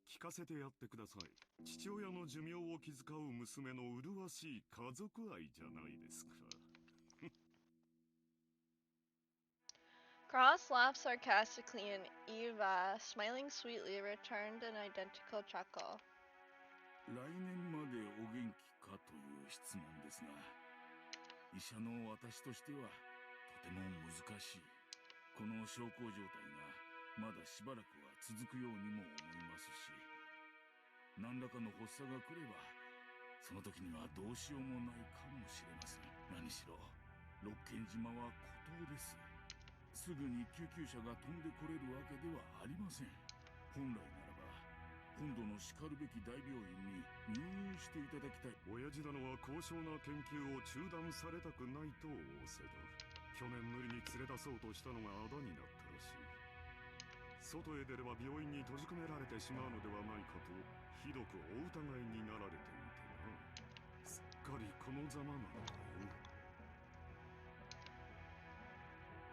聞かせてやってください。父親の寿命を気遣う娘の麗しい家族愛じゃないですか。Cross laughed sarcastically and Eva, smiling sweetly, returned an identical chuckle. 来年までお元気かという質問ですが、医者の私としてはとても難しい。この小康状態がまだしばらくは続くようにも思いますし、何らかの発作が来ればその時にはどうしようもないかもしれません。何しろ六軒島は孤島です。すぐに救急車が飛んでこれるわけではありません。本来ならば今度のしかるべき大病院に入院していただきたい。親父殿は高尚な研究を中断されたくないと仰せだ。去年無理に連れ出そうとしたのがあだになったらしい。外へ出れば病院に閉じ込められてしまうのではないかとひどくお疑いになられていてな。すっかりこのざまなのだよ。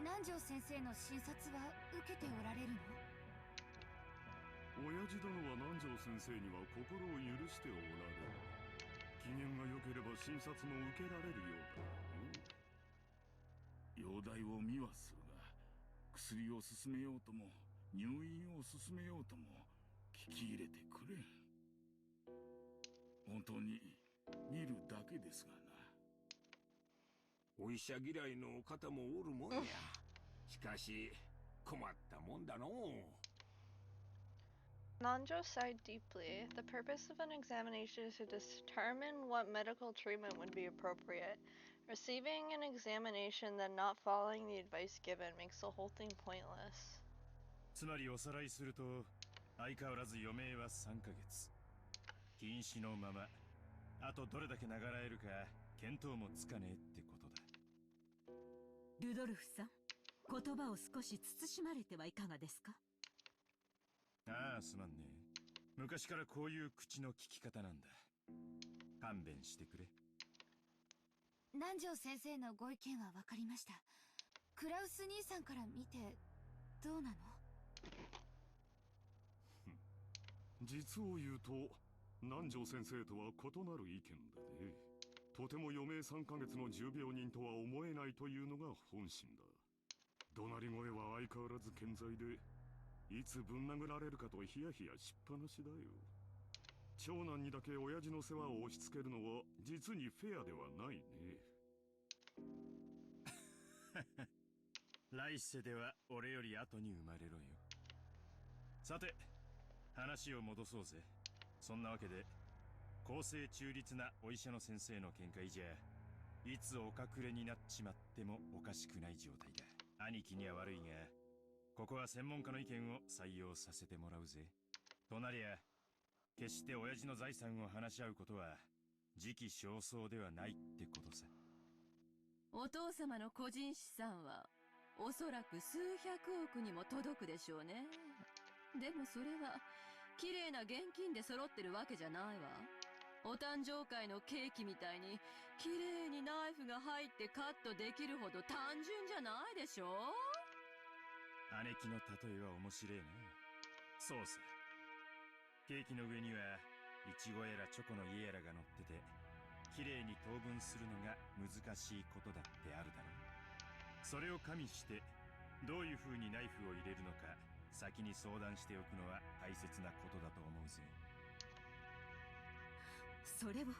南條先生の診察は受けておられるの？親父殿は南條先生には心を許しておられる。機嫌が良ければ診察も受けられるようだ容よ。体を見はするが、薬を勧めようとも入院を勧めようとも聞き入れてくれん。本当に見るだけですがな。お医者嫌いの方もおるもんや。しかし困ったもんだのう。Nanjo sighed deeply. The purpose of an examination is to determine what medical treatment would be appropriate. Receiving an examination then not following the advice given makes the whole thing pointless. つまりおさらいすると、相変わらず余命は3ヶ月。瀕死のまま。あとどれだけ長らえるか見当もつかねえってことだ。ルドルフさん、言葉を少し慎まれてはいかがですか？ああ、すまんね。昔からこういう口の利き方なんだ。勘弁してくれ。南條先生のご意見は分かりました。クラウス兄さんから見てどうなの？実を言うと南條先生とは異なる意見だね。とても余命3ヶ月の重病人とは思えないというのが本心だ。怒鳴り声は相変わらず健在で、いつぶん殴られるかとヒヤヒヤしっぱなしだよ。長男にだけ親父の世話を押し付けるのは実にフェアではないね。来世では俺より後に生まれろよ。さて、話を戻そうぜ。そんなわけで、公正中立なお医者の先生の見解じゃ、いつお隠れになっちまってもおかしくない状態だ。兄貴には悪いが、ここは専門家の意見を採用させてもらうぜ。となりゃ、決して親父の財産を話し合うことは、時期尚早ではないってことさ。お父様の個人資産は、おそらく数百億にも届くでしょうね。でもそれは、綺麗な現金で揃ってるわけじゃないわ。お誕生会のケーキみたいに、綺麗にナイフが入ってカットできるほど単純じゃないでしょ？姉貴の例えは面白いな。そうさ。ケーキの上には、イチゴやらチョコの家やらが乗ってて、綺麗に等分するのが難しいことだってあるだろう。それを加味して、どういう風にナイフを入れるのか、先に相談しておくのは大切なことだと思うぜ。それを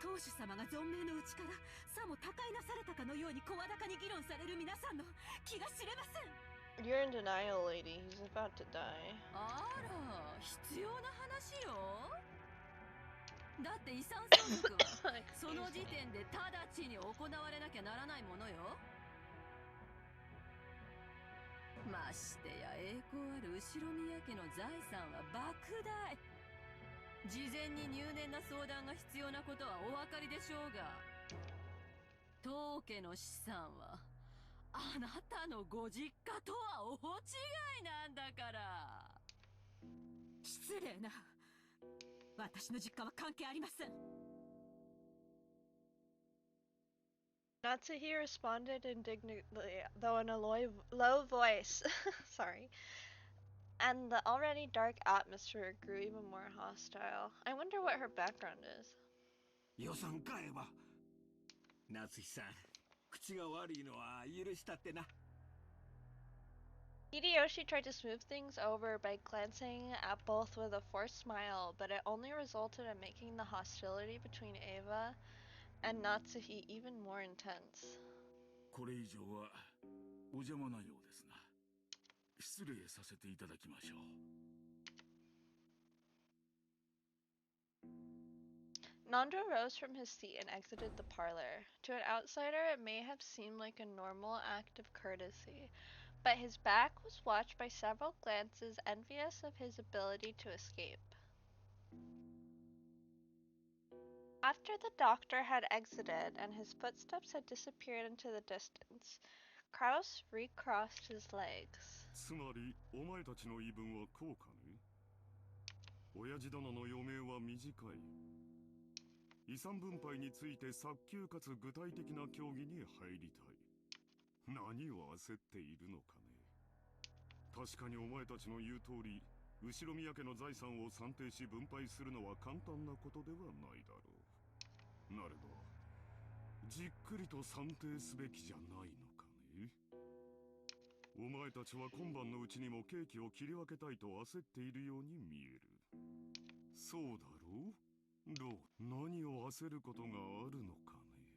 当主様が存命のうちからさも他界なされたかのように声高に議論される皆さんの気が知れません。 You're in denial, lady. He's about to die. あら、必要な話よ。だって遺産相続はその時点で直ちに行われなきゃならないものよ。ましてや栄光ある後宮家の財産は莫大。事前に入念な相談が必要なことはお分かりでしょうが、当家の資産はあなたのご実家とは大違いなんだから。失礼な。私の実家は関係ありません。Natsuhi responded indignantly, though in a low voice. Sorry. And the already dark atmosphere grew even more hostile. I wonder what her background is. 予算買えば。夏日さん、口が悪いのは許したってな。Hideyoshi tried to smooth things over by glancing at both with a forced smile, but it only resulted in making the hostility between Eva and Natsuhi even more intense. これ以上はお邪魔なようですな。失礼させていただきましょう。Nando rose from his seat and exited the parlor. To an outsider, it may have seemed like a normal act of courtesy, but his back was watched by several glances envious of his ability to escape. After the doctor had exited and his footsteps had disappeared into the distance, Kraus recrossed his legs. つまりお前たちの言い分はこうかね。親父殿の余命は短い。遺産分配について早急かつ具体的な協議に入りたい。何を焦っているのかね。確かにお前たちの言う通り、後宮家の財産を算定し分配するのは簡単なことではないだろう。なれど、じっくりと算定すべきじゃないのかね。お前たちは今晩のうちにもケーキを切り分けたいと焦っているように見える。そうだろう？何を焦ることがあるのかね。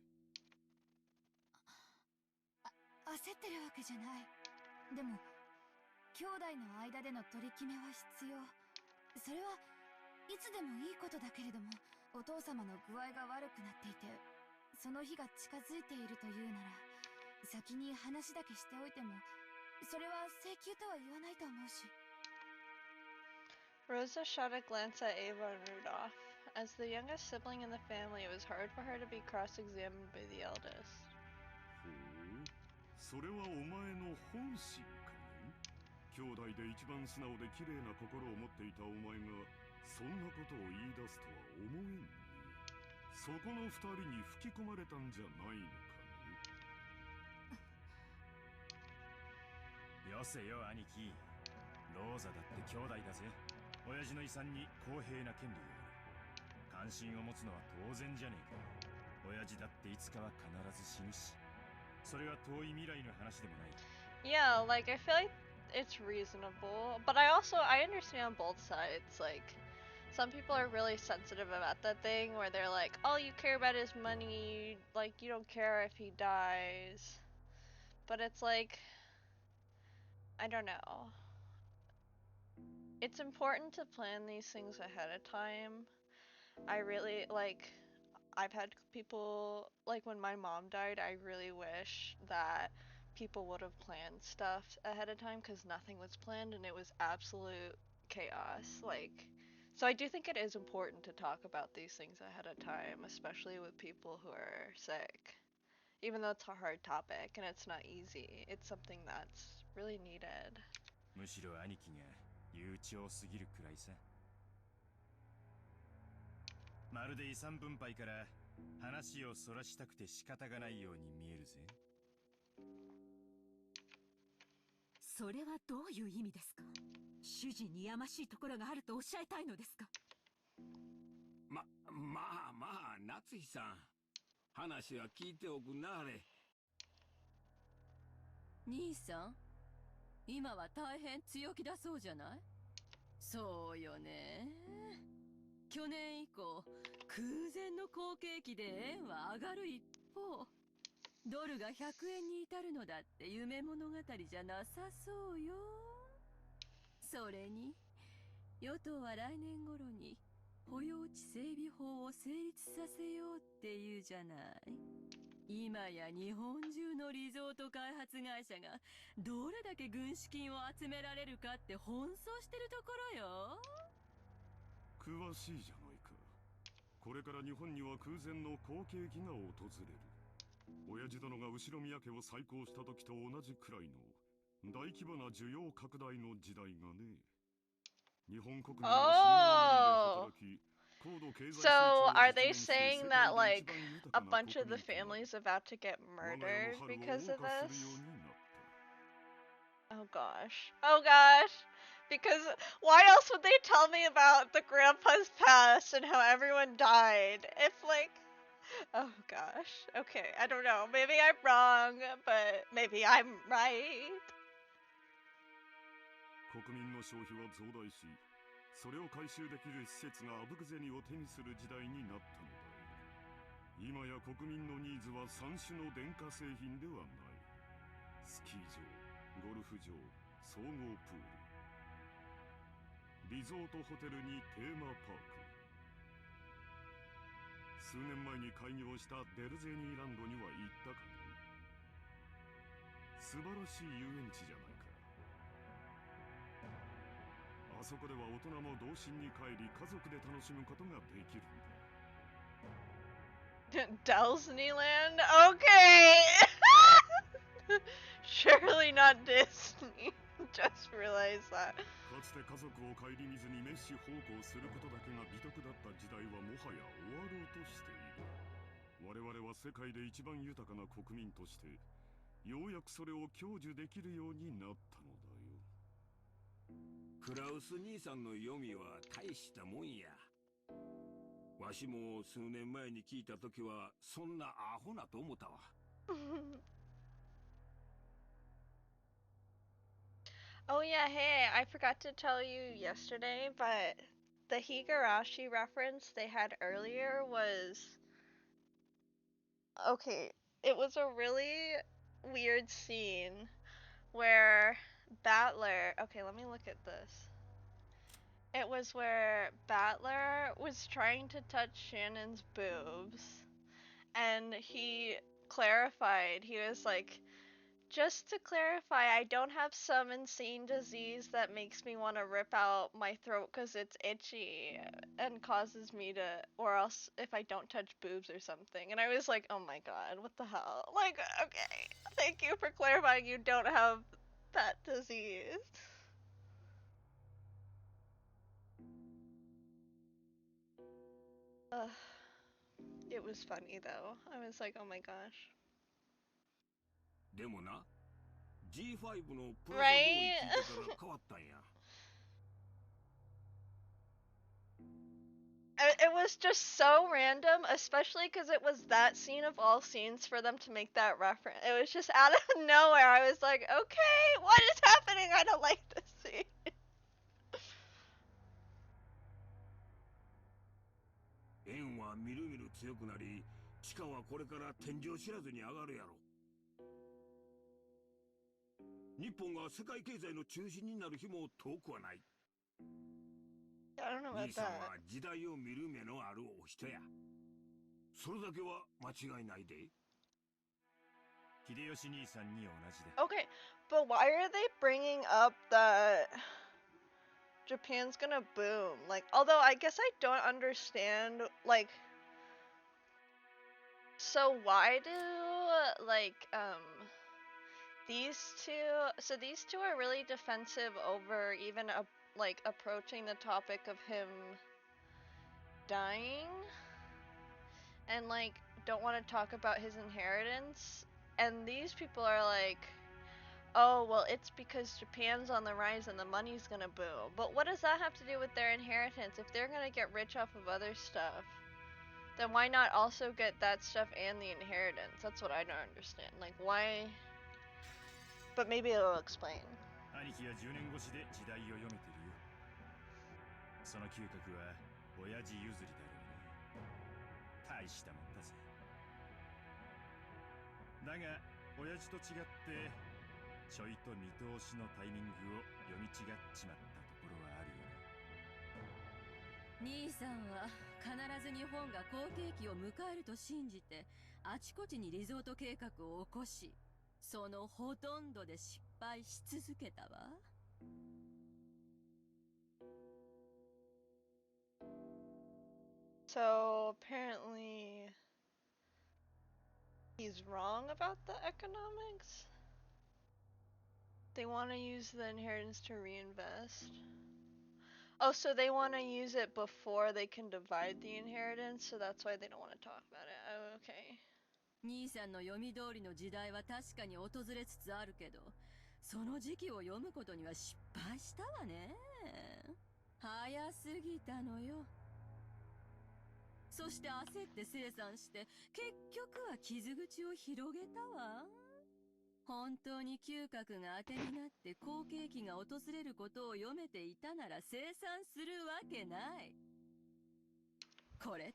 焦ってるわけじゃない。でも兄弟の間での取り決めは必要。それはいつでもいいことだけれども、お父様の具合が悪くなっていて、その日が近づいているというなら、先に話だけしておいても、それは請求とは言わないと思うし。Rosa shot a glance at Ava and Rudolph. As the youngest sibling in the family, it was hard for her to be cross-examined by the eldest. ほう、それはお前の本心かね。兄弟で一番素直で綺麗な心を持っていたお前がそんなことを言い出すとは思えんね。そこの二人に吹き込まれたんじゃないのかね。よせよ兄貴。ローザだって兄弟だぜ。親父の遺産に公平な権利がある。関心を持つのは当然じゃねえか。親父だっていつかは必ず死ぬし、それは遠い未来の話でもない。Yeah, like I feel like it's reasonable, but I understand both sides. Like some people are really sensitive about that thing where they're like, all you care about is money, like you don't care if he dies. But it's like, I don't know. It's important to plan these things ahead of time. I really like I've had people like when my mom died, I really wish that people would have planned stuff ahead of time because nothing was planned and it was absolute chaos. Like, so I do think it is important to talk about these things ahead of time, especially with people who are sick. Even though it's a hard topic and it's not easy, it's something that's really needed. むしろ兄貴が悠長すぎるくらいさ。まるで遺産分配から話をそらしたくて仕方がないように見えるぜ。それはどういう意味ですか？主人にやましいところがあるとおっしゃいたいのですか？まあ、夏日さん。話は聞いておくなあれ。兄さん、今は大変強気だそうじゃない？そうよね。去年以降、空前の好景気で円は上がる一方、ドルが100円に至るのだって夢物語じゃなさそうよ。それに、与党は来年頃に保養地整備法を成立させようって言うじゃない。今や日本中のリゾート開発会社がどれだけ軍資金を集められるかって奔走してるところよ。詳しいじゃないか。これから日本には空前の好景気が訪れる。親父殿が後宮家を再興した時と同じくらいの大規模な需要拡大の時代がね。日本国民は働き、高度経済成 So 長を are 実 they 現して saying 世 that 界で一 like 番 a 豊かな bunch of 国 the 民となり、 families about to get 我が家 murdered の春を because 謳 of 歌す this? るようになった。 Oh gosh. Oh gosh. Because why else would they tell me about the grandpa's past and how everyone died? If like, oh gosh. Okay, I don't know. Maybe I'm wrong, but maybe I'm right. 国民の消費は増大し、それを回収できる施設があぶく銭を手にする時代になったのだ。今や国民のニーズは3種の電化製品ではない。スキー場、ゴルフ場、総合プール、リゾートホテルにテーマパーク。数年前に開業したデルゼーニーランドには行ったかね。素晴らしい遊園地じゃないか。あそこでは大人も童心に帰り家族で楽しむことができるんだ。Disneyland? Okay! Surely not Disney. Just realized that. かつて家族を顧みずにメッシ奉公することだけが美徳だった時代はもはや終わろうとしている。我々は世界で一番豊かな国民としてようやくそれを享受できるようになったのだよ。クラウス兄さんの読みは大したもんや。わしも数年前に聞いた時はそんなアホなと思ったわ。Oh yeah, hey, I forgot to tell you yesterday, but the Higurashi reference they had earlier was... Okay, it was a really weird scene where Battler... Okay, let me look at this. It was where Battler was trying to touch Shannon's boobs, and he clarified, he was like, just to clarify, I don't have some insane disease that makes me want to rip out my throat because it's itchy and causes me to, or else if I don't touch boobs or something. And I was like, oh my god, what the hell? Like, okay, thank you for clarifying you don't have that disease. Ugh. It was funny though. I was like, oh my gosh. でもな、G5 のプラザボーイ Right? 聞いてから変わったんや。It was just so random, especially because it was that scene of all scenes for them to make that reference. It was just out of nowhere. I was like, okay, what is happening? I don't like this scene. 円はみるみる強くなり、地価はこれから天井知らずに上がるやろ。日本が世界経済の中心になる日も遠くはない。I don't know about 兄さん that. は時代を見る目のあるお人や。それだけは間違いないで。秀吉兄さんに同じで。Okay, but why are they bringing up that Japan's gonna boom? Like, although I guess I don't understand, like, so why do, like, these two are really defensive over even, like, approaching the topic of him dying, and, like, don't want to talk about his inheritance, and these people are like, oh, well, it's because Japan's on the rise and the money's gonna boom. But what does that have to do with their inheritance? If they're gonna get rich off of other stuff, then why not also get that stuff and the inheritance? That's what I don't understand. Like, why? But maybe it'll explain. 兄貴は10年越しで時代を読めてるよ。その嗅覚は親父譲りだろうな。大したもんだぜ。だが親父と違ってちょいと見通しのタイミングを読み違っちまったところはあるよな。兄さんは必ず日本が好景気を迎えると信じてあちこちにリゾート計画を起こし、そのほとんどで失敗し続けたわ。So apparently he's wrong about the economics. They want to use the inheritance to reinvest. Oh, so they want to use it before they can divide the inheritance, so that's why they don't want to talk about it. Oh, okay. 兄さんの読み通りの時代は確かに訪れつつあるけど、その時期を読むことには失敗したわね。早すぎたのよ。そして焦って清算して、結局は傷口を広げたわ。本当に嗅覚が当てになって好景気が訪れることを読めていたなら清算するわけない。これって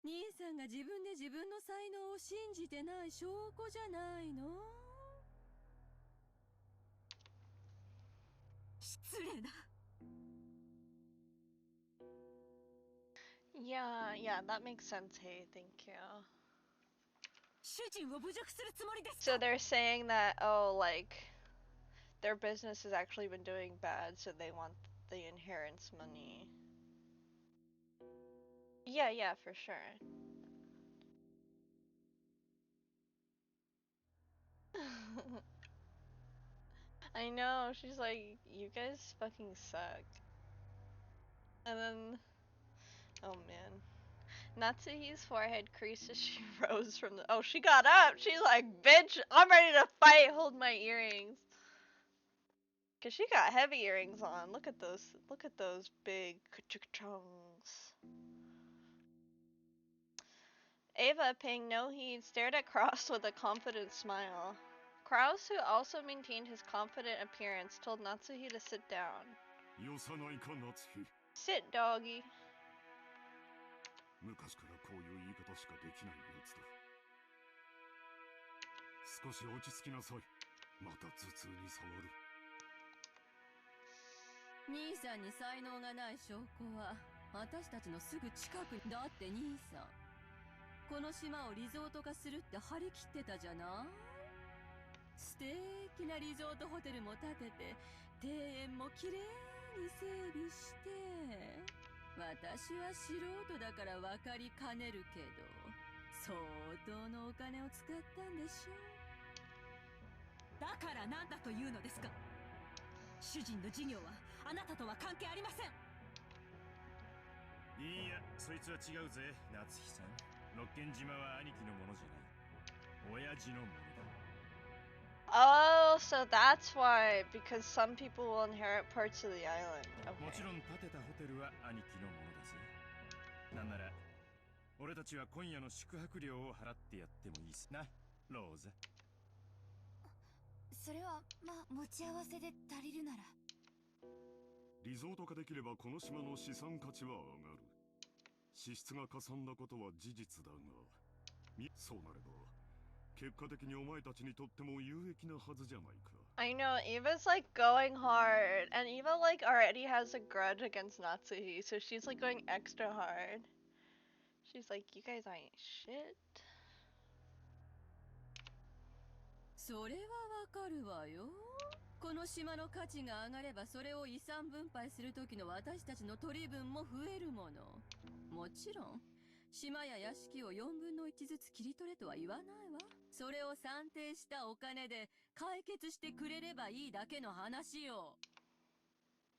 兄さんが自分で自分の才能を信じてない証拠じゃないの？失礼だ。Yeah, that makes sense. Hey, thank you. 主人を侮辱するつもりですか? So they're saying that, oh, like, their business has actually been doing bad, so they want the inheritance money. Yeah, for sure. I know, she's like, you guys fucking suck. And then, oh man. Natsuhi's forehead creased as she rose from the— oh, she got up! She's like, bitch, I'm ready to fight! Hold my earrings. Cause she got heavy earrings on. Look at those big chunks. Ava, paying no heed, stared at Kraus with a confident smile. Kraus, who also maintained his confident appearance, told Natsuhi to sit down. Sit, doggy. 昔からこういう言い方しかできないやつだ。少し落ち着きなさい。また頭痛に触る。兄さんに才能がない証拠は私たちのすぐ近くに。だって兄さん、この島をリゾート化するって張り切ってたじゃない。素敵なリゾートホテルも建てて、庭園もきれいに整備して。私は素人だから分かりかねるけど、相当のお金を使ったんでしょ。だから何だというのですか。主人の事業はあなたとは関係ありません。いや、そいつは違うぜ、夏日さん。六軒島は兄貴のものじゃない。親父のものだ。Oh, so that's why, because some people will inherit parts of the island. Okay. もちろん建てたホテルは兄貴のものだぜ。なんなら俺たちは今夜の宿泊料を払ってやってもいいすな、ローザ。それはまあ持ち合わせで足りるなら。リゾート化できればこの島の資産価値は上がる。支出がかさんだことは事実だが、そうなれば結果的にお前たちにとっても有益なはずじゃないか。I know, Eva's like going hard, and Eva like already has a grudge against Natsuhi, so she's like going extra hard. She's like, you guys ain't shit. それはわかるわよ。この島の価値が上がれば、それを遺産分配する時の私たちの取り分も増えるもの。もちろん島や屋敷を4分の1ずつ切り取れとは言わないわ。それを算定したお金で解決してくれればいいだけの話よ。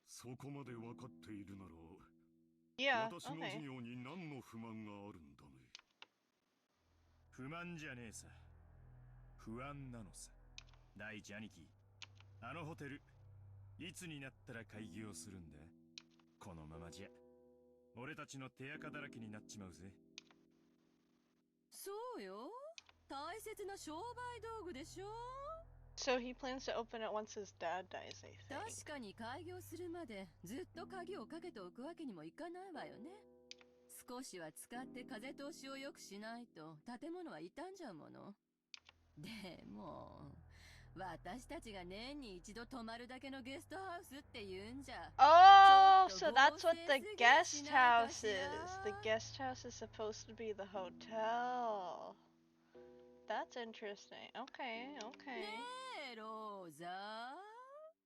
そこまで分かっているなら、私の okay. 事業に何の不満があるんだね。不満じゃねえさ。不安なのさ。第一兄貴、あのホテルいつになったら開業するんだ。このままじゃ俺たちの手垢だらけになっちまうぜ。そうよ、大切な商売道具でしょ。 So he plans to open it once his dad dies, I think. 確かに開業するまでずっと鍵をかけておくわけにもいかないわよね。少しは使って風通しを良くしないと建物は傷んじゃうもの。でも私たちが年に一度泊まるだけのゲストハウスって言うんじゃ。 Oh, so that's what the guest house is. The guest house is supposed to be the hotel. That's interesting. Okay, okay. ねえ、ローザ。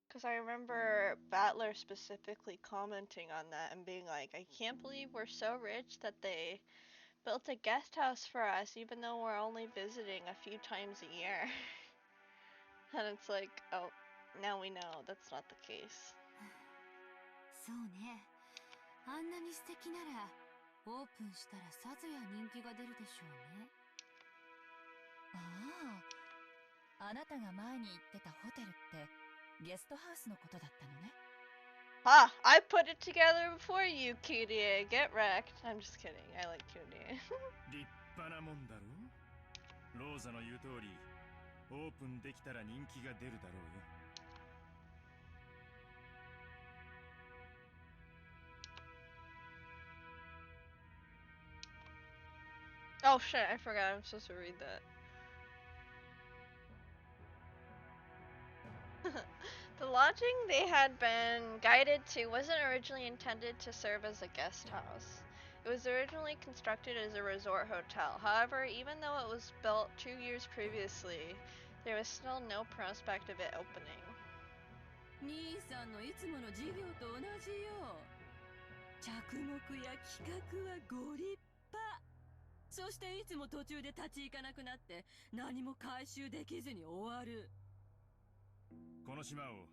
Because I remember Battler specifically commenting on that and being like, I can't believe we're so rich that they built a guest house for us even though we're only visiting a few times a year. And it's like, oh, now we know that's not the case. そうね。あんなに素敵ならオープンしたらさぞや人気が出るでしょうね。ああ、あなたが前に言ってたホテルってゲストハウスのことだったのね。Ah, I put it together before you, Kyrie. Get wrecked. I'm just kidding. I like Kyrie. 立派なもんだろ。ローザの言う通りオープンできたら人気が出るだろうよ。Oh shit, I forgot I'm supposed to read that. The lodging they had been guided to wasn't originally intended to serve as a guest house. It was originally constructed as a resort hotel. However, even though it was built 2 years previously, there was still no prospect of it opening. 兄さんのいつもの事業と同じよ。着目や企画はご立派。そしていつも途中で立ち行かなくなって何も回収できずに終わる。この島を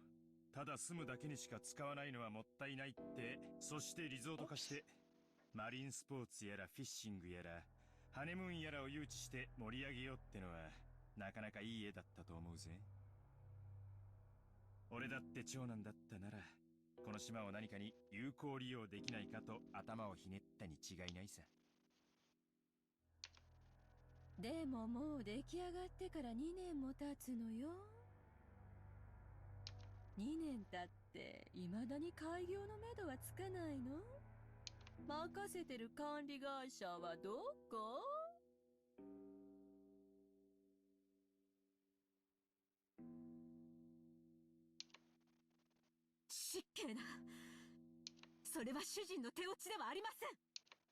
ただ住むだけにしか使わないのはもったいないって、そしてリゾート化してマリンスポーツやらフィッシングやらハネムーンやらを誘致して盛り上げようってのはなかなかいい絵だったと思うぜ。俺だって長男だったならこの島を何かに有効利用できないかと頭をひねったに違いないさ。でももう出来上がってから2年も経つのよ。2年経って未だに開業のめどはつかないの？任せてる管理会社はどこ？失敬な。それは主人の手落ちではありません。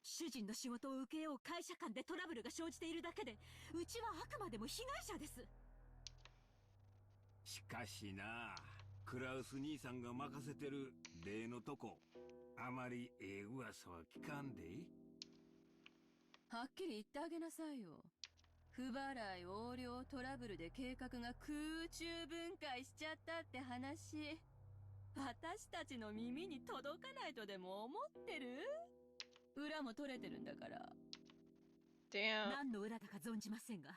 主人の仕事を請け負う会社間でトラブルが生じているだけで、うちはあくまでも被害者です。しかしな、クラウス兄さんが任せてる例のとこ、あまり噂は聞かんで。はっきり言ってあげなさいよ。不払い横領トラブルで計画が空中分解しちゃったって話、私たちの耳に届かないとでも思ってる？裏も取れてるんだから。何の裏だか存じませんが、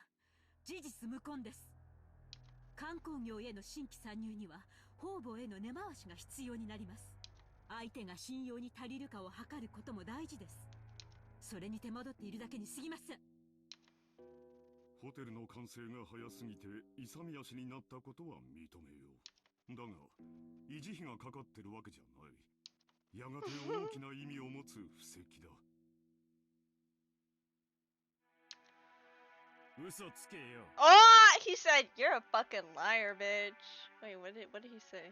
事実無根です。観光業への新規参入には方々への根回しが必要になります。相手が信用に足りるかを測ることも大事です。それに手間取っているだけに過ぎません。ホテルの完成が早すぎて勇み足になったことは認めよう。だが維持費がかかってるわけじゃない。やがて大きな意味を持つ布石だ。嘘つけよ。Oh, he said, "You're a fucking liar, bitch." Wait, what did he say?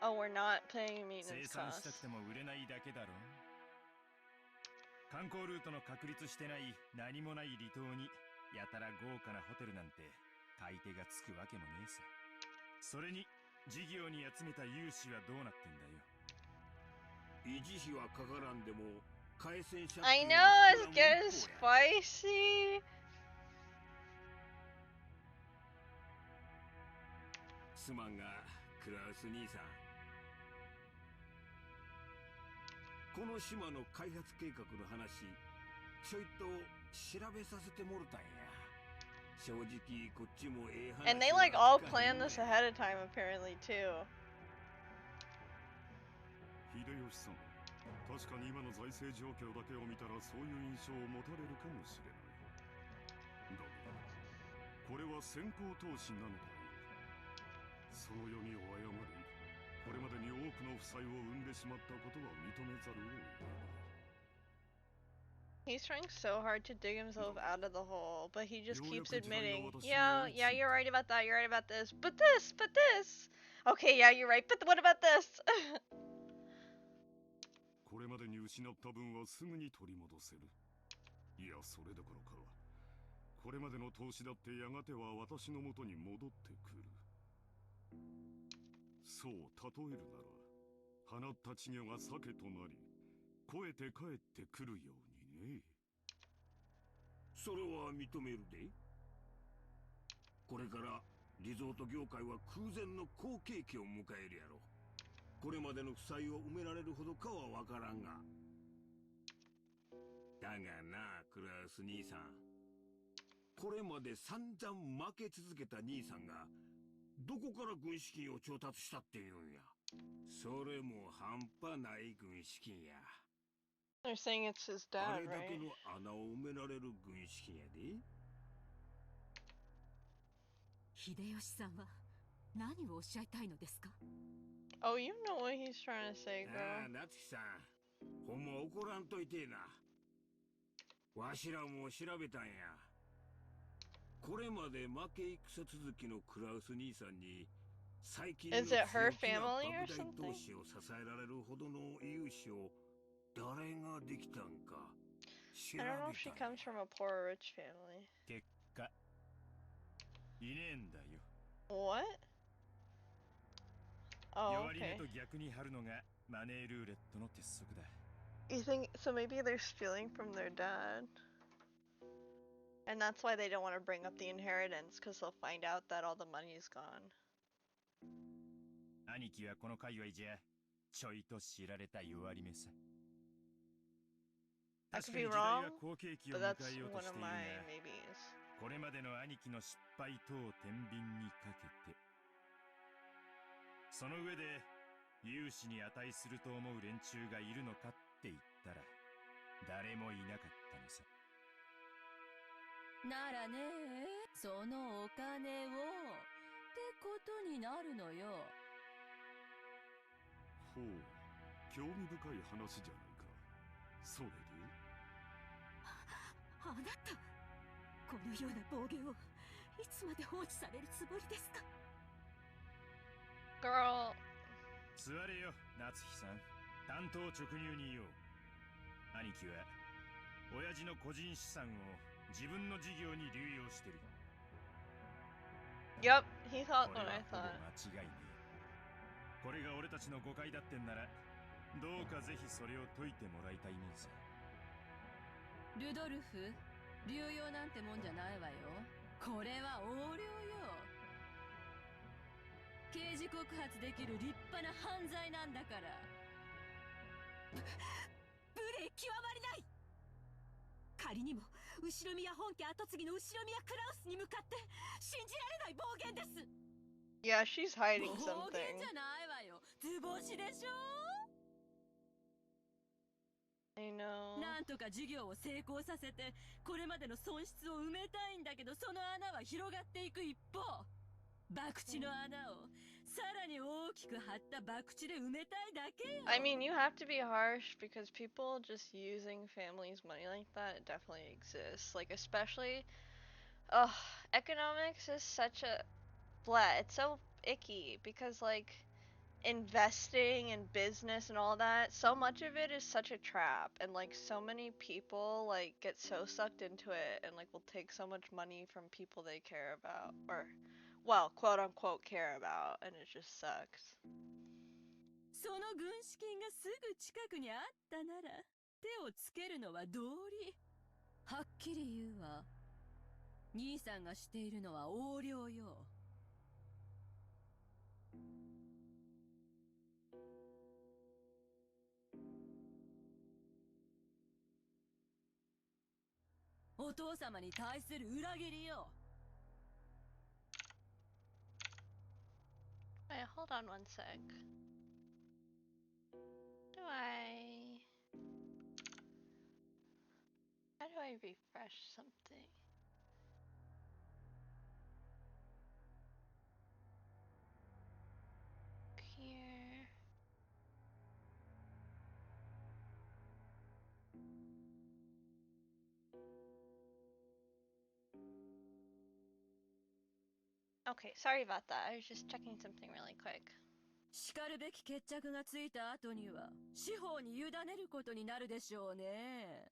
Oh, we're not paying 生 maintenance 産した costs. くても売れないだけだろ。観光ルートの確立してない何もない離島にやたら豪華なホテルなんて買い手がつくわけもねえさ。それに事業に集めた融資はどうなってんだよ。維持費はかからんでも回線借 I 金 know は it's getting spicy. すまんがクラウス兄さん、この島の開発計画の話ちょいと調べさせてもろたんや。正直こっちも話 And they like all planned this ahead of time apparently too. 秀吉さん、確かに今の財政状況だけを見たらそういう印象を持たれるかもしれない。だがこれは先行投資なのだよ。その読みを誤り、これまでに多くの負債を生んでしまったことは認めざるを得ない。He's trying so hard to dig himself out of the hole, but he just keeps admitting, yeah, you're right about that, you're right about this, but this. Okay, yeah, you're right, but what about this? これまでに失った分はすぐに取り戻せる。いや、それどころか、これまでの投資だってやがては私のもとに戻ってくる。そう例えるなら、放った稚魚が鮭となり、肥えて帰ってくるようにね。それは認めるで。これからリゾート業界は空前の好景気を迎えるやろ。これまでの負債を埋められるほどかはわからんが。だがな、クラウス兄さん、これまで散々負け続けた兄さんがどこから軍資金を調達したっていうんや。それも半端ない軍資金や。They're saying it's his あ dad, れだけ right? の穴を埋められる軍資金やで。秀吉さんは何をおっしゃいたいのですか？ Oh, you know what he's trying to say, ああ、 girl. 夏樹さん、ほんま怒らんといてえな。わしらも調べたんや。これまで負け戦続きのクラウス兄さんに最近の Is it her 強気な family or 莫大 something? 投資を支えられるほどの融資を誰ができたんか調べ I た don't know ん if she や。 comes from a poor or rich family. 結果いねえんだよ。 What? Oh, 弱り目 okay. と逆に張るのがマネールーレットの鉄則だ。 You think so? Maybe they're stealing from their dad. And that's why they don't want to bring up the inheritance, because they'll find out that all the money is gone. 兄貴はこの界隈じゃちょいと知られた弱り目さ。 I 確 could かに be 時代は wrong, 好景気を but 迎 that's えようと one し of ているが、 my maybes. これまでの兄貴の失敗等を天秤にかけて、その上で勇士に値すると思う連中がいるのかって言ったら誰もいなかったのさ。ならねえ、そのお金をってことになるのよ。ほう、興味深い話じゃないか。それであなた、このような暴言をいつまで放置されるつもりですか。 Girl. 座れよ、夏日さん。担当直入に言おう。兄貴は親父の個人資産を自分の事業に流用してる。 Yep, he thought これ what は I ほぼ thought. 間違いねえ。これが俺たちの誤解だってんなら、どうかぜひそれを解いてもらいたいもんさ。ルドルフ、流用なんてもんじゃないわよ。これは横領よ。刑事告発できる立派な犯罪なんだから。無礼極まりない。仮にも後宮本家跡継ぎの後宮クラウスに向かって信じられない暴言です。 Yeah, she's hiding 暴言 something. じゃないわよ。図星でしょ。 I know. なんとか事業を成功させてこれまでの損失を埋めたいんだけど、その穴は広がっていく一方、博打の穴をさらに大きく張った博打で埋めたいだけよ。 I mean, you have to be harsh because people just using families' money like that, it definitely exists. Like, especially, ugh, economics is such a blah. It's so icky because, like, investing and business and all that, so much of it is such a trap, and like so many people like get so sucked into it and like will take so much money from people they care about, or well, quote unquote care about, and it just sucks. その軍資金がすぐ近くにあったなら手をつけるのは道理。はっきり言うわ。兄さんがしているのは横領よ。お父様に対する裏切りよ。 Wait, hold on one sec. How do I refresh something? Here. Okay, sorry about that. I was just checking something really quick. しかるべき決着がついた後には司法に委ねることになるでしょうね。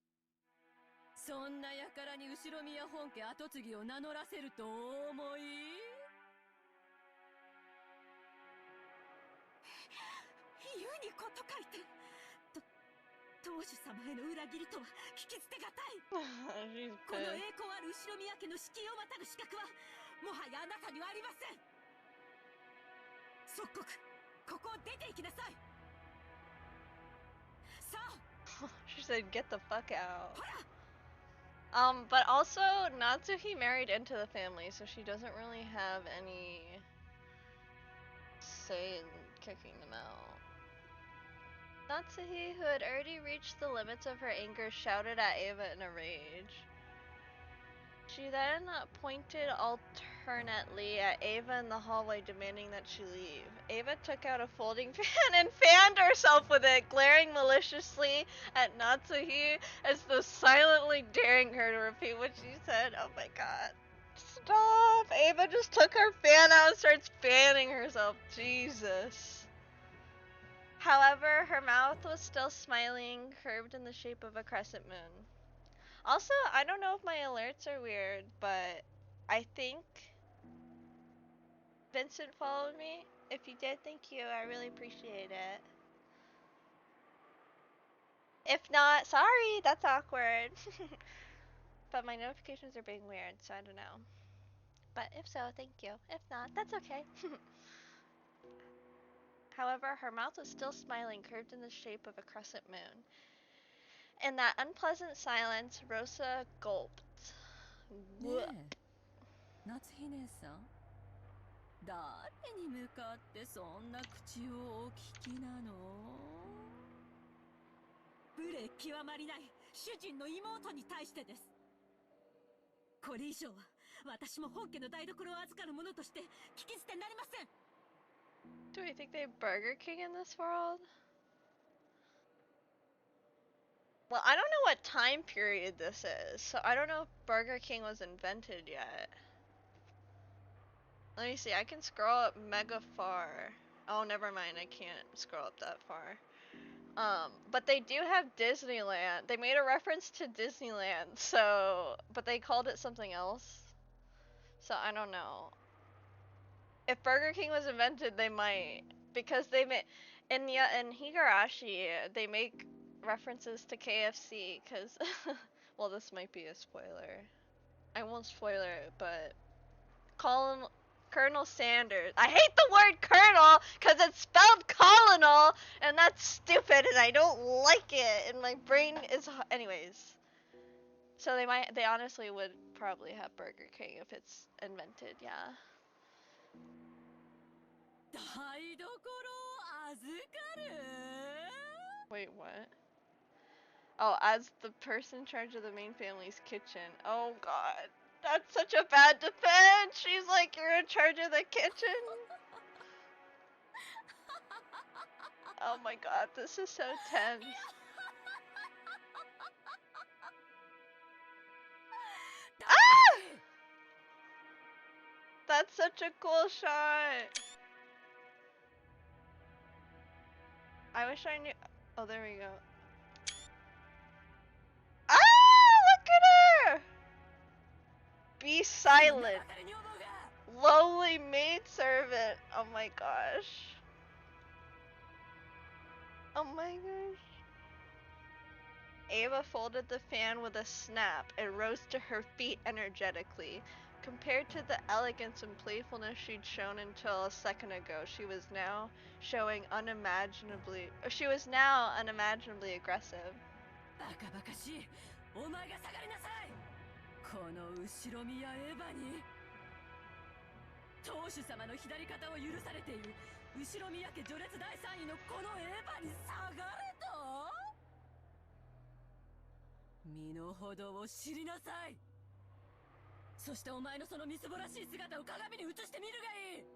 そんな輩に後宮本家跡継ぎを名乗らせるとお思い？言うにこと書いて、当主様への裏切りとは聞き捨てがたい。この栄光ある後宮家の敷居をまたぐ資格はもはやあなたにはありません。即刻ここを出て行きなさい。さあ。 She said, "Get the fuck out." But also Natsuhi married into the family, so she doesn't really have any say in kicking them out. Natsuhi, who had already reached the limits of her anger, shouted at Ava in a rage. She then pointed alternately at Ava in the hallway, demanding that she leave. Ava took out a folding fan and fanned herself with it, glaring maliciously at Natsuhi as though silently daring her to repeat what she said. Oh my god. Stop! Ava just took her fan out and starts fanning herself. Jesus. However, her mouth was still smiling, curved in the shape of a crescent moon. Also, I don't know if my alerts are weird, but I think Vincent followed me. If you did, thank you. I really appreciate it. If not, sorry, that's awkward. But my notifications are being weird, so I don't know. But if so, thank you. If not, that's okay. However, her mouth was still smiling, curved in the shape of a crescent moon. In that unpleasant silence, Rosa gulped. ねえ夏日姉さん誰に向かってそんな口をお聞きなの無礼極まりない主人の妹に対してです。これ以上は私も本家の台所を預かる者として聞き捨てなりません。 Do we think they have Burger King in this world? Well, I don't know what time period this is, so I don't know if Burger King was invented yet. Let me see, I can scroll up mega far. Oh, never mind, I can't scroll up that far. But they do have Disneyland. They made a reference to Disneyland, so, but they called it something else. So I don't know. If Burger King was invented, they might, because they made in Higurashi they make references to KFC. Cause well, this might be a spoiler. I won't spoil it, but Colonel Sanders. I hate the word Colonel because it's spelled colonel, and that's stupid, and I don't like it. And my brain is, anyways. So they honestly would probably have Burger King if it's invented. Yeah. 台所を預かる Wait, what? Oh, as the person in charge of the main family's kitchen. Oh god. That's such a bad defense! She's like, you're in charge of the kitchen? Oh my god, this is so tense. Ah! That's such a cool shot. I wish I knew. Oh, there we go. Ah! Look at her! Be silent. Lowly maidservant. Oh my gosh. Oh my gosh. Ava folded the fan with a snap and rose to her feet energetically. Compared to the elegance and playfulness she'd shown until a second ago, she was now unimaginably aggressive. バカバカしいお前が下がりなさいこの後ろ宮エヴァに当主様の左肩を許されている後ろ宮家序列第3位のこのエヴァに下がれと身の程を知りなさいそしてお前のそのみすぼらしい姿を鏡に映してみるがいい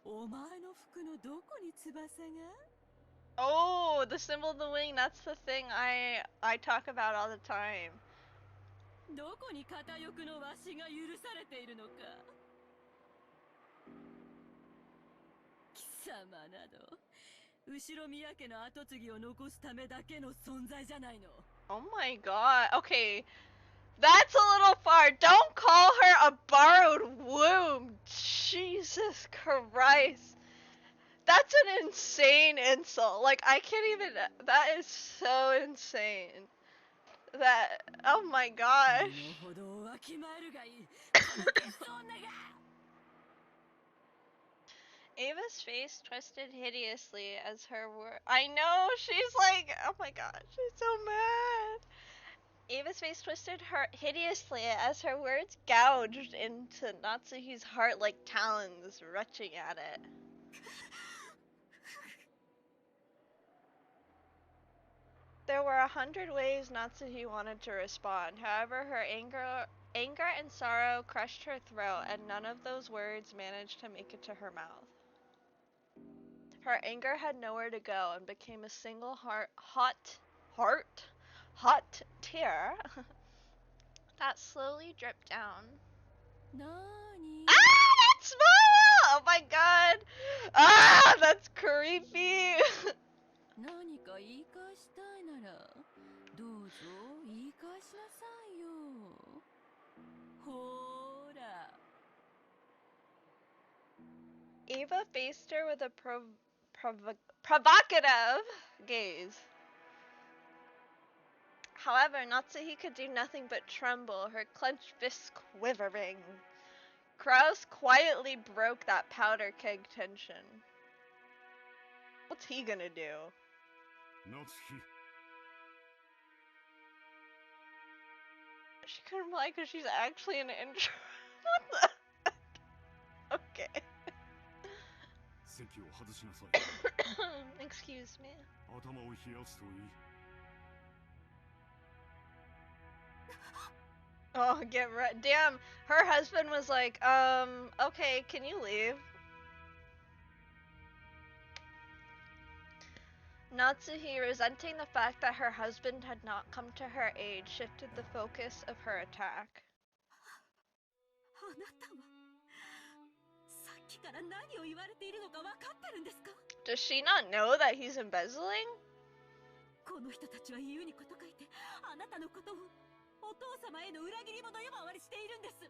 お前の服のどこに翼が Oh, the symbol of the wing, that's the thing I talk about all the time. どこに片翼のわしが許されているのか貴様など後ろ宮家の跡継ぎを残すためだけの存在じゃないの Oh my god. Okay. That's a little far. Don't call her a borrowed womb. Jesus Christ. That's an insane insult. Like, I can't even. That is so insane. That. Oh my gosh. Ava's face twisted hideously as her word. I know, she's like. Oh my god, she's so mad. Ava's face twisted hideously as her words gouged into Natsuhi's heart like talons retching at it. There were 100 ways Natsuhi wanted to respond. However, her anger and sorrow crushed her throat, and none of those words managed to make it to her mouth. Her anger had nowhere to go and became a single hot tear that slowly dripped down. Nani? Ah, that smile! Oh my god! Ah, that's creepy! 何か言い返したいならどうぞ言い返しなさいよほーら Ava faced her with a provocative gaze. However, Natsuhi could do nothing but tremble, her clenched fists quivering. Kraus quietly broke that powder keg tension. What's he gonna do? Natsuhi. She couldn't lie because she's actually an intro. What the? Okay. Excuse me. Oh, get right. Damn, her husband was like, okay, can you leave? Natsuhi, resenting the fact that her husband had not come to her aid, shifted the focus of her attack. Does she not know that he's embezzling? この人たちは言うにこと書いて、あなたのことをお父様への裏切り者呼ばわりしているんです。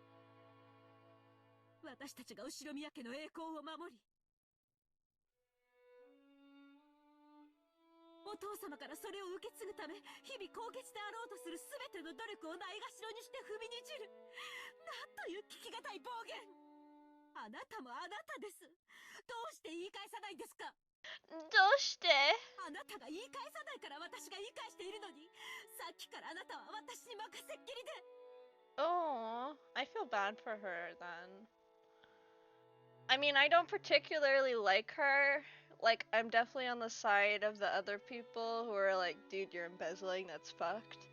私たちが後宮家の栄光を守り、お父様からそれを受け継ぐため、日々高潔であろうとする全ての努力をないがしろにして踏みにじる。なんという聞きがたい暴言。あなたもあなたです。どうして言い返さないんですか？どうして？あなたが言い返さないから私が言い返しているのに、さっきからあなたは私に任せっきりで。Oh, I feel bad for her then. I mean, I don't particularly like her. Like, I'm definitely on the side of the other people who are like, dude, you're embezzling, that's fucked.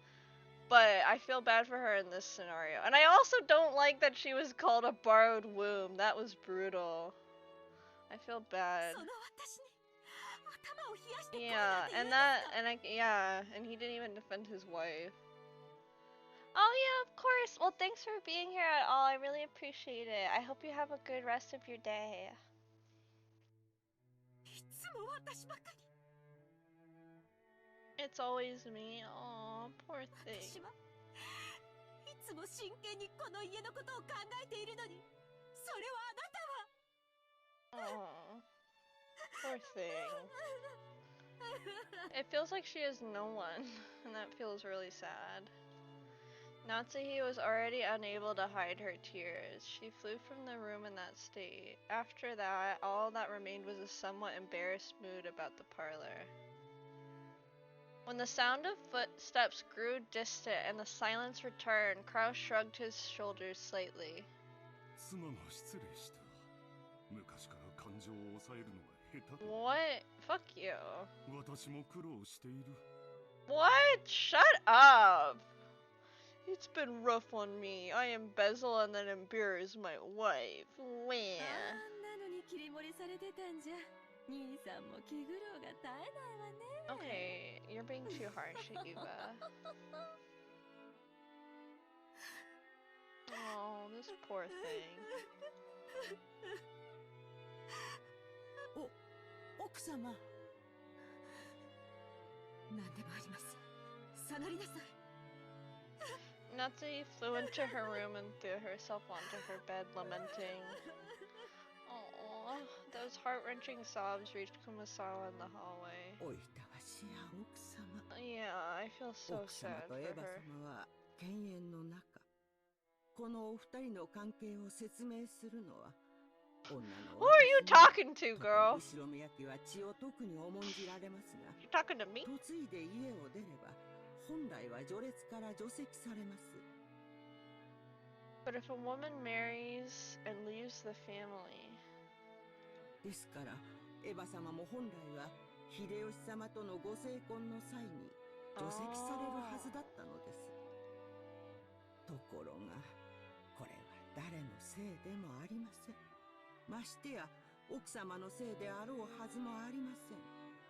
But I feel bad for her in this scenario. And I also don't like that she was called a borrowed womb. That was brutal. I feel bad. Yeah, and he didn't even defend his wife. Oh yeah, of course. Well, thanks for being here at all. I really appreciate it. I hope you have a good rest of your day. It's always me. Aw, poor thing. Aw, poor thing. It feels like she has no one, and that feels really sad. Natsuhi was already unable to hide her tears. She flew from the room in that state. After that, all that remained was a somewhat embarrassed mood about the parlor. When the sound of footsteps grew distant and the silence returned, Kraus shrugged his shoulders slightly. What? Fuck you. What? Shut up! It's been rough on me. I embezzle and then embarrass my wife. Wah. Okay, you're being too harsh, Eva. Oh, this poor thing. 奥様。何でもありません。下がりなさい。Natsui flew into her room and threw herself onto her bed, lamenting. Aww, those heart-wrenching sobs reached Kumasawa in the hallway. Yeah, I feel so sad for her. 犬猿の中、このお二人の関係を説明するのは、女の Who are you talking to, girl? 後ろ宮家は血を特に重んじられますが、 You talking to me? 嫁いで家を出れば、本来は序列から除籍されます。 But if a woman marries and leaves the family. ですから、エヴァ様も本来は秀吉様とのご成婚の際に除籍されるはずだったのです。ところが、これは誰のせいでもありません。ましてや、奥様のせいであろうはずもありません。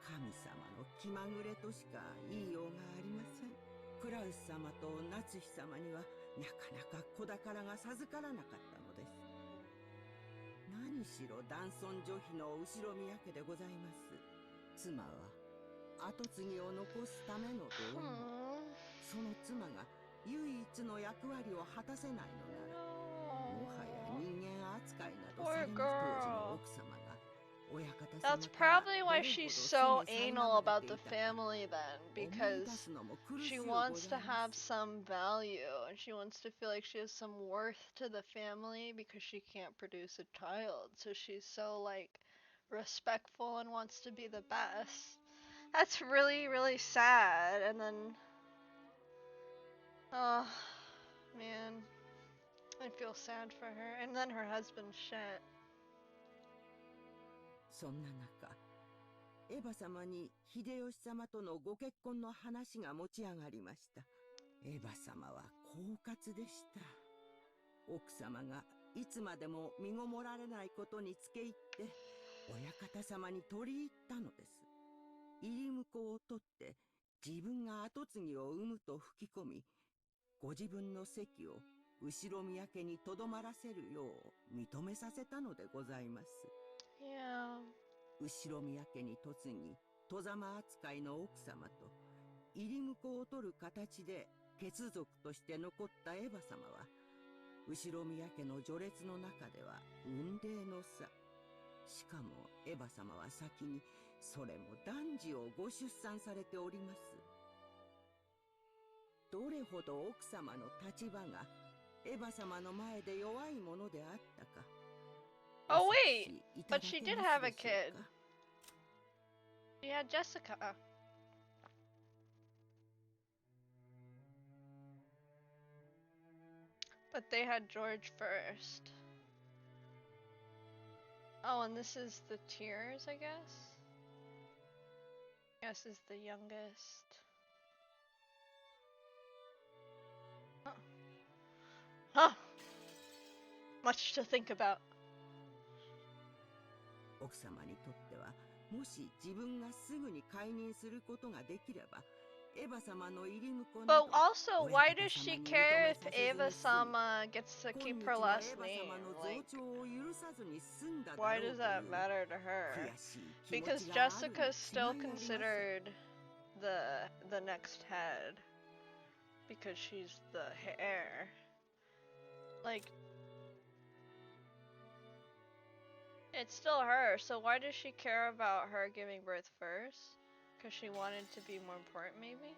神様の気まぐれとしか言いようがありません。クラウス様と夏日様にはなかなか子宝が授からなかったのです。何しろ男尊女卑の後ろ宮家でございます。妻は跡継ぎを残すための道具。その妻が唯一の役割を果たせないのなら、もはや人間扱いなどされぬ当時の奥様が親方様から That's probably why she's so anal about the family then. because she wants to have some value and she wants to feel like she has some worth to the family because she can't produce a child. So she's so like respectful and wants to be the best. That's really, really sad. And then, oh man, I feel sad for her. And then her husband's shit. そんな中、エヴァ様に秀吉様とのご結婚の話が持ち上がりました。エヴァ様は狡猾でした。奥様がいつまでも身ごもられないことにつけ入って親方様に取り入ったのです。入り婿を取って自分が跡継ぎを産むと吹き込み、ご自分の席を後ろ宮家にとどまらせるよう認めさせたのでございます。Yeah. 後ろ宮家に嫁ぎ、外様扱いの奥様と入り婿を取る形で血族として残ったエヴァ様は、後ろ宮家の序列の中では雲泥の差。しかもエヴァ様は先にそれも男児をご出産されております。どれほど奥様の立場がエヴァ様の前で弱いものであったか。Oh wait, but she did have a kid. She had Jessica. But they had George first. Oh, and this is the Tears, I guess? This is the youngest. Huh. Huh. Much to think about. 奥様にとっては、もし自分がすぐに解任することができれば、エヴァ様の入り婿など But also, why does she care if Eva-sama gets to keep her last name? Like, why does that matter to her? Because Jessica's still considered the next head because she's the heir. Like, it's still her, so why does she care about her giving birth first? Because she wanted to be more important, maybe?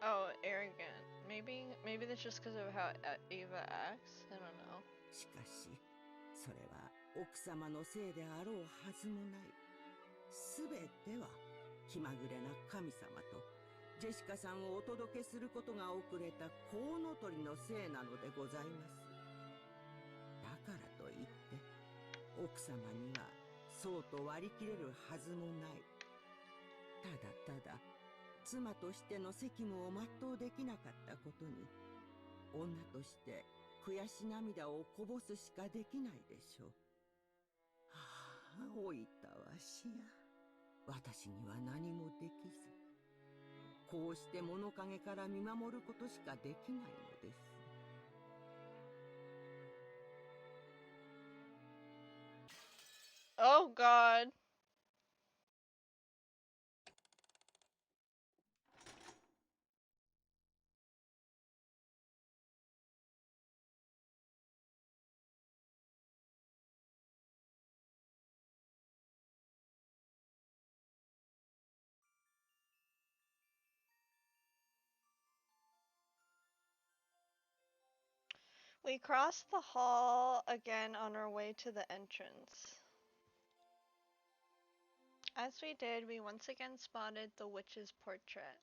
Oh, arrogant. Maybe that's just because of how Eva acts? I don't know. しかし、それは奥様のせいであろうはずもない。すべては気まぐれな神様とジェシカさんをお届けすることが遅れたコウノトリのせいなのでございます。だからといって奥様にはそうと割り切れるはずもない。ただただ妻としての責務を全うできなかったことに、女として悔し涙をこぼすしかできないでしょう。はあ、おいたわしや。私には何もできず、こうして物陰から見守ることしかできないのです。Oh God. We crossed the hall again on our way to the entrance. As we did, we once again spotted the witch's portrait.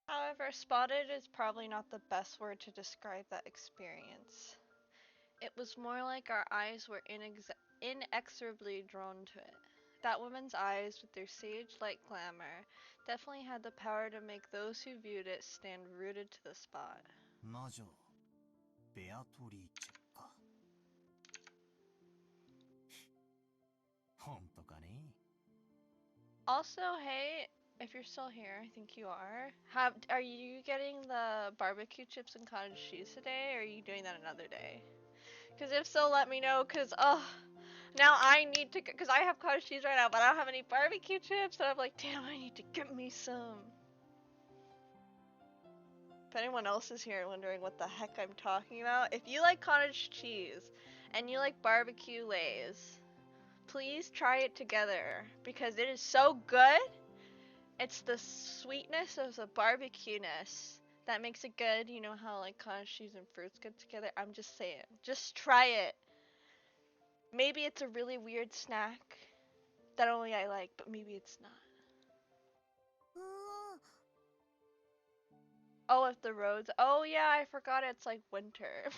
However, spotted is probably not the best word to describe that experience. It was more like our eyes were inexorably drawn to it. That woman's eyes, with their sage-like glamour, definitely had the power to make those who viewed it stand rooted to the spot. 魔女ベアトリーチェか。本当かね。Also, hey, if you're still here, I think you are. Are you getting the barbecue chips and cottage cheese today, or are you doing that another day? Because if so, let me know. Because now I need to. Because I have cottage cheese right now, but I don't have any barbecue chips, and I'm like, damn, I need to get me some. If anyone else is here wondering what the heck I'm talking about, if you like cottage cheese and you like barbecue lays, please try it together because it is so good. It's the sweetness of the barbecue-ness that makes it good. You know how like cottage cheese and fruits get together? I'm just saying. Just try it. Maybe it's a really weird snack that only I like, but maybe it's not. Oh, if the roads. Oh yeah, I forgot it's like winter.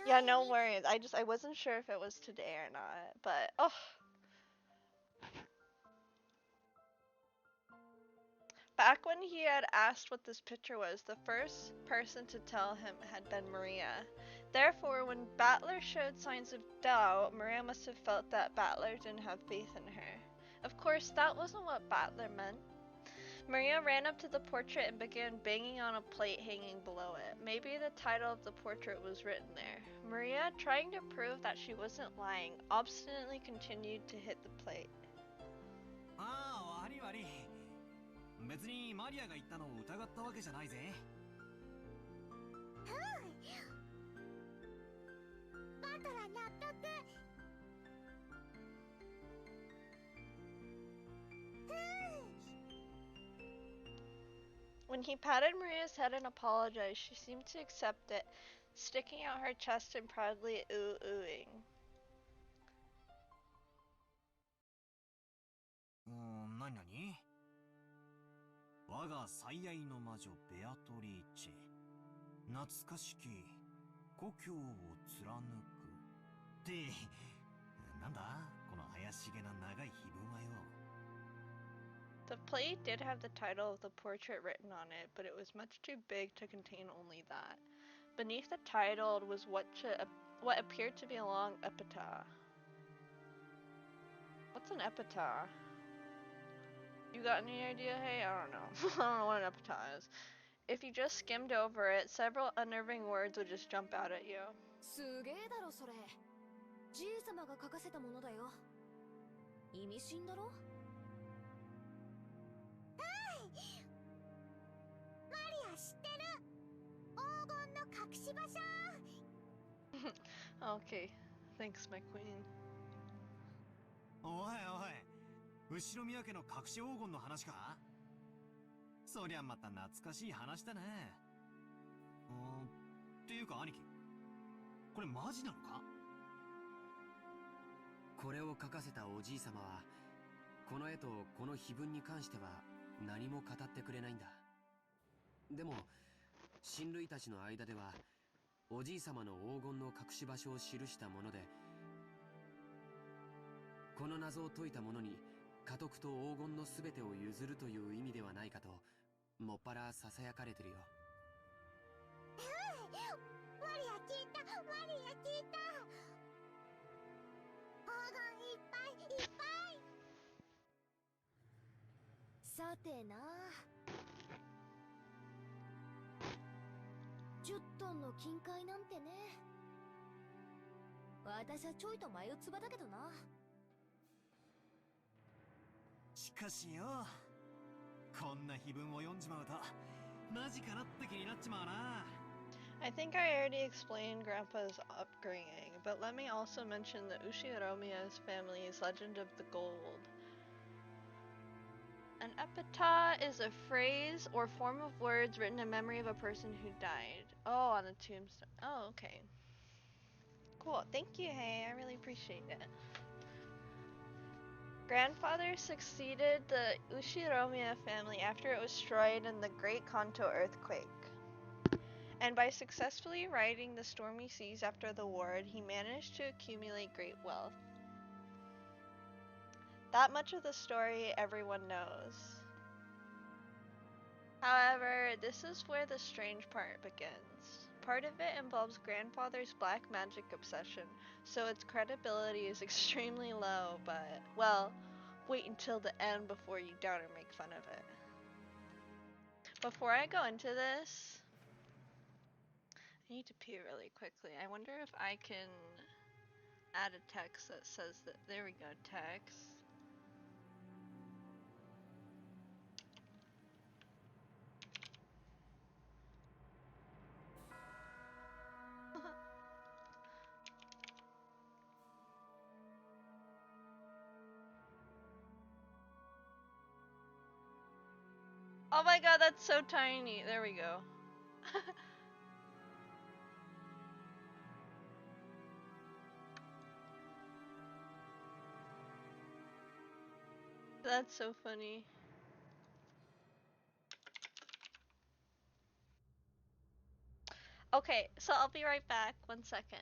Yeah, no worries. I wasn't sure if it was today or not, but oh. Back when he had asked what this picture was, the first person to tell him had been Maria. Therefore, when Battler showed signs of doubt, Maria must have felt that Battler didn't have faith in her. Of course, that wasn't what Battler meant. Maria ran up to the portrait and began banging on a plate hanging below it. Maybe the title of the portrait was written there. Maria, trying to prove that she wasn't lying, obstinately continued to hit the plate. ああ、悪い悪い。別にマリアが言ったのを疑ったわけじゃないぜ。バトラ納得。When he patted Maria's head and apologized, she seemed to accept it, sticking out her chest and proudly ooh-oohing. 何々？我が最愛の魔女ベアトリーチェ。懐かしき故郷を貫く。って、なんだこの怪しげな長い碑文はよ。The plate did have the title of the portrait written on it, but it was much too big to contain only that. Beneath the title was what appeared to be a long epitaph. What's an epitaph? You got any idea? Hey, I don't know. I don't know what an epitaph is. If you just skimmed over it, several unnerving words would just jump out at you. すげえだろそれ。じい様が書かせたものだよ。意味深だろ？マリア知ってる。黄金の隠し場所。Okay, thanks, my queen. おいおい、後ろ宮家の隠し黄金の話か？そりゃまた懐かしい話だね。っていうか兄貴、これマジなのか？これを書かせたおじい様は、この絵とこの碑文に関しては何も語ってくれないんだ。でも、親類たちの間では、おじい様の黄金の隠し場所を記したもので、この謎を解いた者に家督と黄金のすべてを譲るという意味ではないかと、もっぱらささやかれてるよ。マリア聞いた、マリア聞いた。黄金いっぱいいっぱい。さてな。10トンの金塊なんてね。私はちょいと眉唾だけどな。しかしよ、こんな碑文を読んじまうとマジかなって気になっちまうな。I think I already explained Grandpa's upbringing, but let me also mention the Ushiromiya's family's legend of the gold. An epitaph is a phrase or form of words written in memory of a person who died. Oh, on a tombstone. Oh, okay. Cool. Thank you, hey. I really appreciate it. Grandfather succeeded the Ushiromiya family after it was destroyed in the Great Kanto earthquake. And by successfully riding the stormy seas after the war, he managed to accumulate great wealth. That much of the story everyone knows. However, this is where the strange part begins. Part of it involves grandfather's black magic obsession, so its credibility is extremely low, but, well, wait until the end before you doubt or make fun of it. Before I go into this, I need to pee really quickly. I wonder if I can add a text that says that. There we go, text. Oh my god, that's so tiny. There we go. That's so funny. Okay, so I'll be right back. 1 second.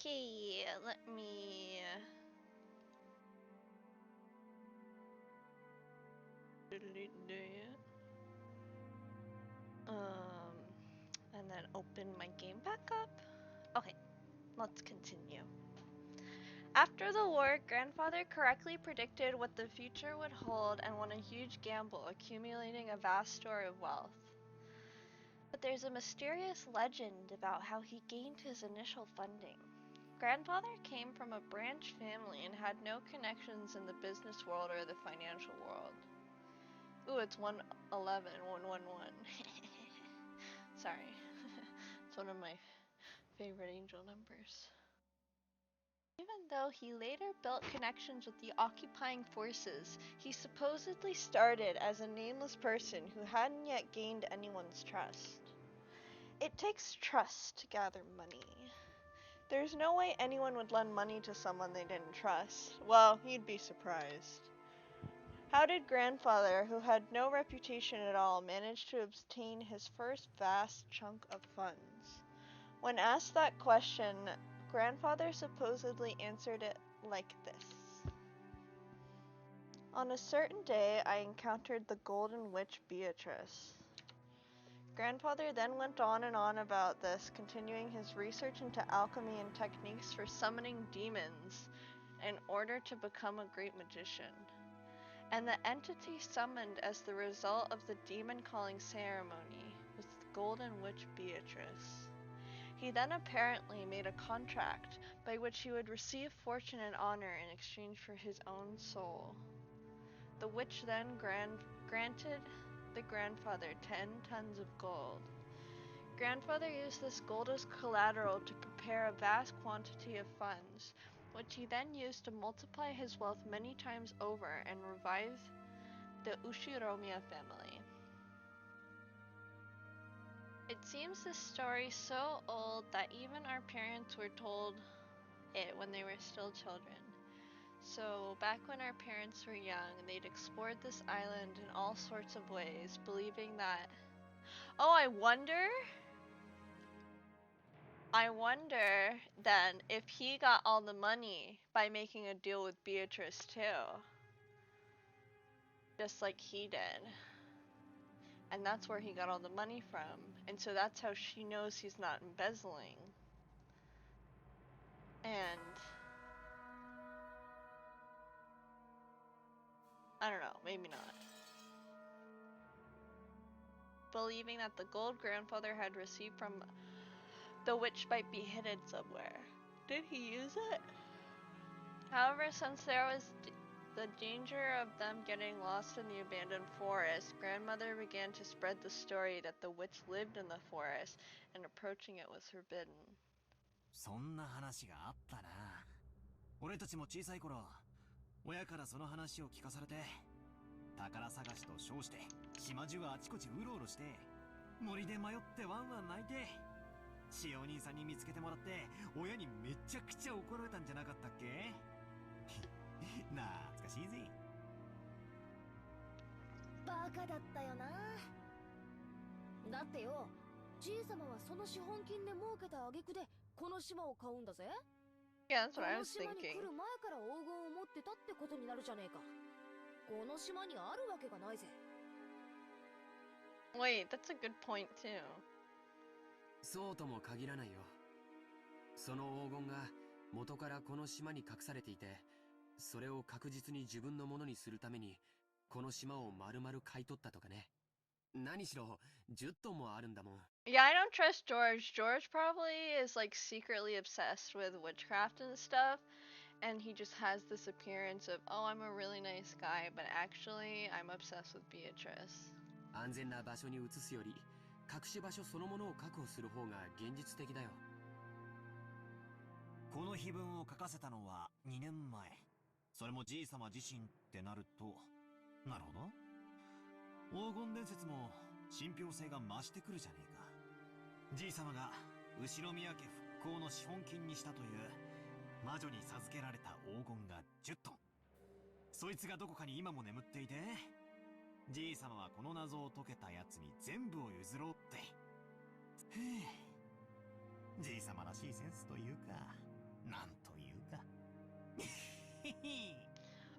Okay, let me and then open my game back up. Okay, let's continue. After the war, grandfather correctly predicted what the future would hold and won a huge gamble, accumulating a vast store of wealth. But there's a mysterious legend about how he gained his initial funding. Grandfather came from a branch family and had no connections in the business world or the financial world. Ooh, it's 111, 111. Sorry. It's one of my favorite angel numbers. Even though he later built connections with the occupying forces, he supposedly started as a nameless person who hadn't yet gained anyone's trust. It takes trust to gather money. There's no way anyone would lend money to someone they didn't trust. Well, you'd be surprised. How did grandfather, who had no reputation at all, manage to obtain his first vast chunk of funds? When asked that question, grandfather supposedly answered it like this. On a certain day, I encountered the golden witch Beatrice. Grandfather then went on and on about this, continuing his research into alchemy and techniques for summoning demons in order to become a great magician. And the entity summoned as the result of the demon calling ceremony was the golden witch Beatrice. He then apparently made a contract by which he would receive fortune and honor in exchange for his own soul. The witch then granted the grandfather 10 tons of gold. Grandfather used this gold as collateral to prepare a vast quantity of funds, which he then used to multiply his wealth many times over and revive the Ushiromiya family. It seems this story so old that even our parents were told it when they were still children. So back when our parents were young, they'd explored this island in all sorts of ways, believing that, oh, I wonder then if he got all the money by making a deal with Beatrice too. Just like he did. And that's where he got all the money from. And so that's how she knows he's not embezzling. And I don't know, maybe not. Believing that the gold grandfather had received from the witch might be hidden somewhere. Did he use it? However, since there was the danger of them getting lost in the abandoned forest, grandmother began to spread the story that the witch lived in the forest and approaching it was forbidden. そんな話があったな。俺たちも小さい頃、親からその話を聞かされて、宝探しと称して島中あちこちうろうろして、森で迷ってワンワン泣いて、しお兄さんに見つけてもらって親にめちゃくちゃ怒られたんじゃなかったっけ？懐かしいぜ。バカだったよな。だってよ、じいさまはその資本金で儲けた挙句でこの島を買うんだぜ。Yeah, that's what I was この島に thinking. 来る前から黄金を持ってたってことになるじゃねえか。この島にあるわけがないぜ。Wait, that's a good point too. そうとも限らないよ。その黄金が元からこの島に隠されていて、それを確実に自分のものにするためにこの島を丸々買い取ったとかね。何しろ10トンもあるんだもん。Yeah, I don't trust George. George probably is like secretly obsessed with witchcraft and stuff, and he just has this appearance of, oh, I'm a really nice guy, but actually I'm obsessed with Beatrice. 安全な場所に移すより隠し場所そのものを確保する方が現実的だよ。この碑文を書かせたのは2年前。それもじいさま自身ってなると、なるほど。黄金伝説も信憑性が増してくるじゃねえか。じいさまが後宮家復興の資本金にしたという魔女に授けられた黄金が10トン。そいつがどこかに今も眠っていて、じいさまはこの謎を解けたやつに全部を譲ろうって。へえ、じいさまらしいセンスというか、なんというか。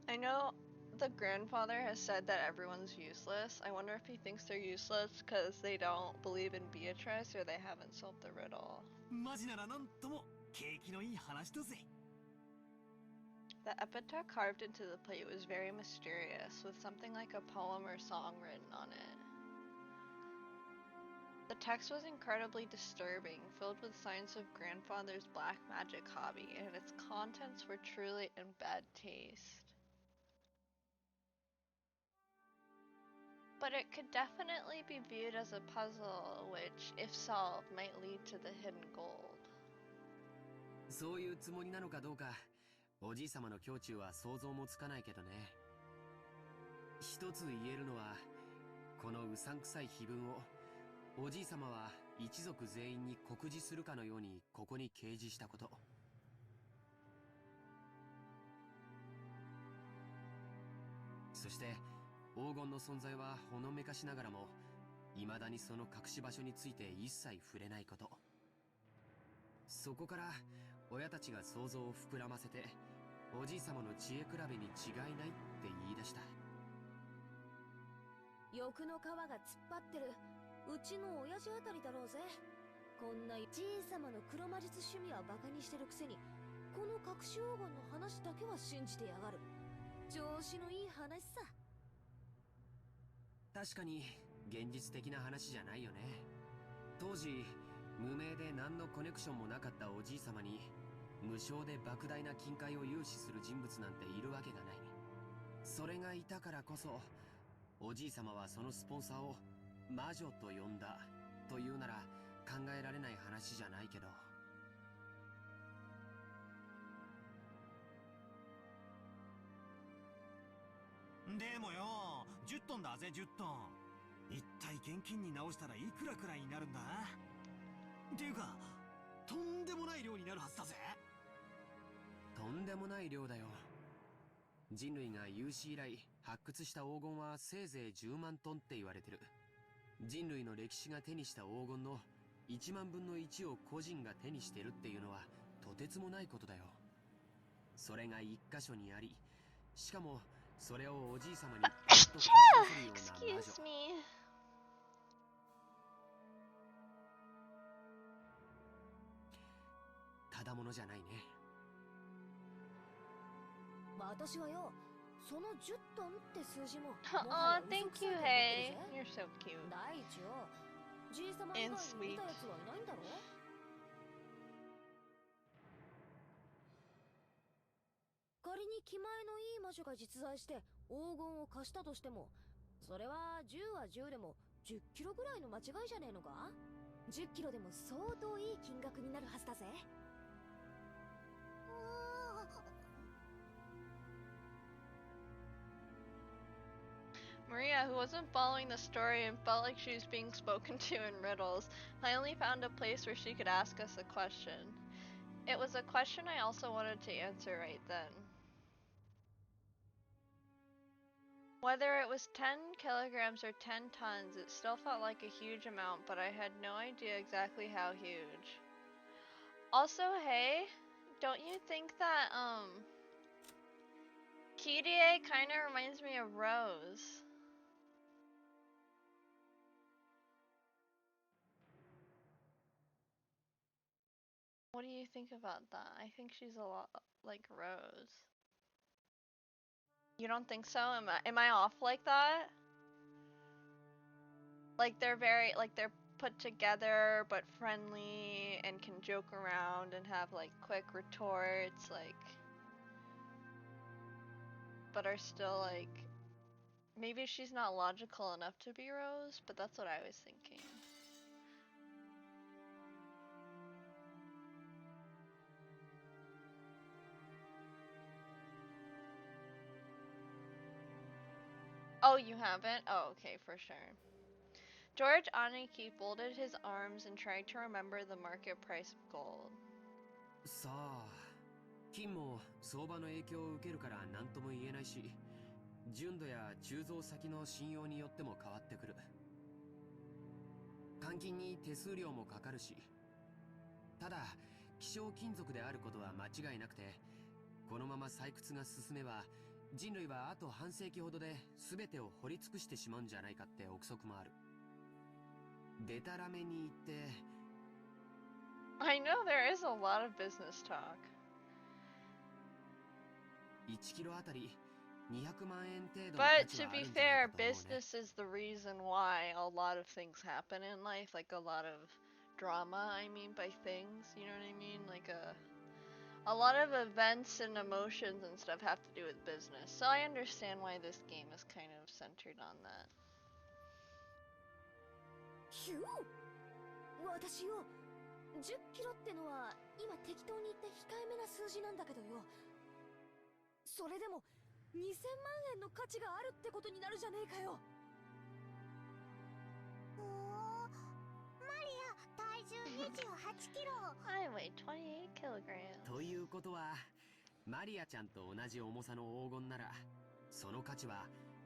I know the grandfather has said that everyone's useless. I wonder if he thinks they're useless because they don't believe in Beatrice or they haven't solved the riddle. マジならなんとも景気のいい話だぜ。The epitaph carved into the plate was very mysterious, with something like a poem or song written on it. The text was incredibly disturbing, filled with signs of grandfather's black magic hobby, and its contents were truly in bad taste. But it could definitely be viewed as a puzzle, which, if solved, might lead to the hidden gold. そういうつもりなのかどうか、おじいさまの胸中は想像もつかないけどね。一つ言えるのは、このうさんくさい碑文をおじいさまは一族全員に告示するかのようにここに掲示したこと。そして黄金の存在はほのめかしながらも、未だにその隠し場所について一切触れないこと。そこから親たちが想像を膨らませて、おじいさまの知恵比べに違いないって言い出した。欲の皮が突っ張ってるうちの親父あたりだろうぜ。こんなじいさまの黒魔術趣味はバカにしてるくせに、この隠し黄金の話だけは信じてやがる。調子のいい話さ。確かに現実的な話じゃないよね。当時無名で何のコネクションもなかったおじいさまに無償で莫大な金塊を融資する人物なんているわけがない。それがいたからこそ、おじいさまはそのスポンサーを魔女と呼んだというなら考えられない話じゃないけど。でもよ、10トンだぜ10トン。一体現金に直したらいくらくらいになるんだ？っていうか、とんでもない量になるはずだぜ。とんでもない量だよ。人類が有史以来発掘した黄金はせいぜい10万トンって言われてる。人類の歴史が手にした黄金の1万分の1を個人が手にしてるっていうのはとてつもないことだよ。それが一箇所にあり、しかもそれをおじいさまにパッと貸し出せるような魔女。Excuse me. ただものじゃないね。私はよ、その10トンって数字も Oh, thank you, hey. You're so cute. 第一よ、じいさま以外に見たやつはいないんだろ。仮に気前のいい魔女が実在して黄金を貸したとしても、それは10は10でも10キロぐらいの間違いじゃねえのか。10キロでも相当いい金額になるはずだぜ。Maria, who wasn't following the story and felt like she was being spoken to in riddles, finally found a place where she could ask us a question. It was a question I also wanted to answer right then. Whether it was 10 kilograms or 10 tons, it still felt like a huge amount, but I had no idea exactly how huge. Also, hey, don't you think that, Kirie kinda reminds me of Rose? What do you think about that? I think she's a lot like Rose. You don't think so? Am I off like that? Like they're put together but friendly and can joke around and have like quick retorts, like, but are still like, maybe she's not logical enough to be Rose, but that's what I was thinking. Oh, you haven't? Oh, okay, for sure. George Aniki folded his arms and tried to remember the market price of gold. さあ、金も相場の影響を受けるから何とも言えないし、純度や鋳造先の信用によっても変わってくる。換金に手数料もかかるし、ただ希少金属であることは間違いなくて、このまま採掘が進めば人類はあと半世紀ほどで全てを掘り尽くしてしまうんじゃないかって憶測もある。デタラメに言って、I know there is a lot of business talk. 1キロあたり200万円程度の But 価値 to はあ be るんじゃないか fair, と思うね。 business is the reason why a lot of things happen in life, like a lot of drama, I mean by things, you know what I mean? Like a lot of events and emotions and stuff have to do with business. So I understand why this game is kind of centered on that. ひゅ私よ、10キロってのは今適当に言って控えめな数字なんだけどよ。それでも2000万円の価値があるってことになるじゃねえかよ。マリア、体重28キロ。I weigh 28 kilograms. ということは、マリアちゃんと同じ重さの黄金なら、その価値は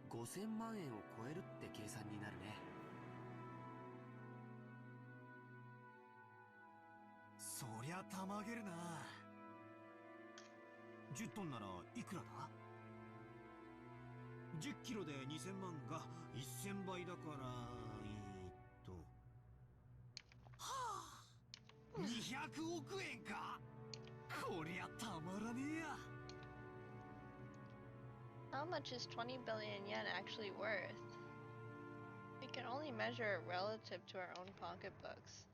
5000万円を超えるって計算になるね。そりゃたまげるな。10トンならいくらだ？10キロで2000万が1000倍だから、はあ、200億円か。こりゃたまらねえや。How much is 20 billion yen actually worth? We can only measure it relative to our own pocketbooks.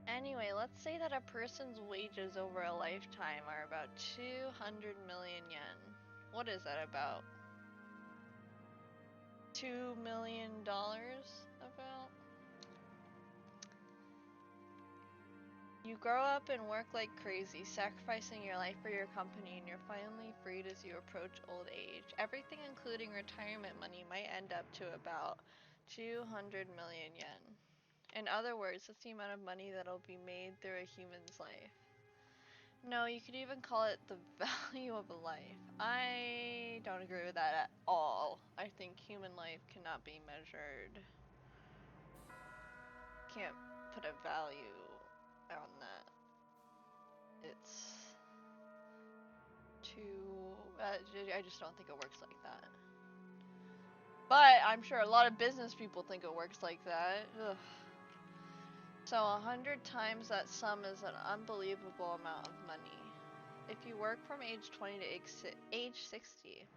Anyway, let's say that a person's wages over a lifetime are about 200 million yen. What is that about? $2 million about? You grow up and work like crazy, sacrificing your life for your company, and you're finally freed as you approach old age. Everything, including retirement money, might end up to about 200 million yen. In other words, that's the amount of money that'll be made through a human's life. No, you could even call it the value of a life. I don't agree with that at all. I think human life cannot be measured. Can't put a value on that. It's too... I just don't think it works like that. But I'm sure a lot of business people think it works like that. Ugh. So 100 times that sum is an unbelievable amount of money. If you work from age 20 to age 60,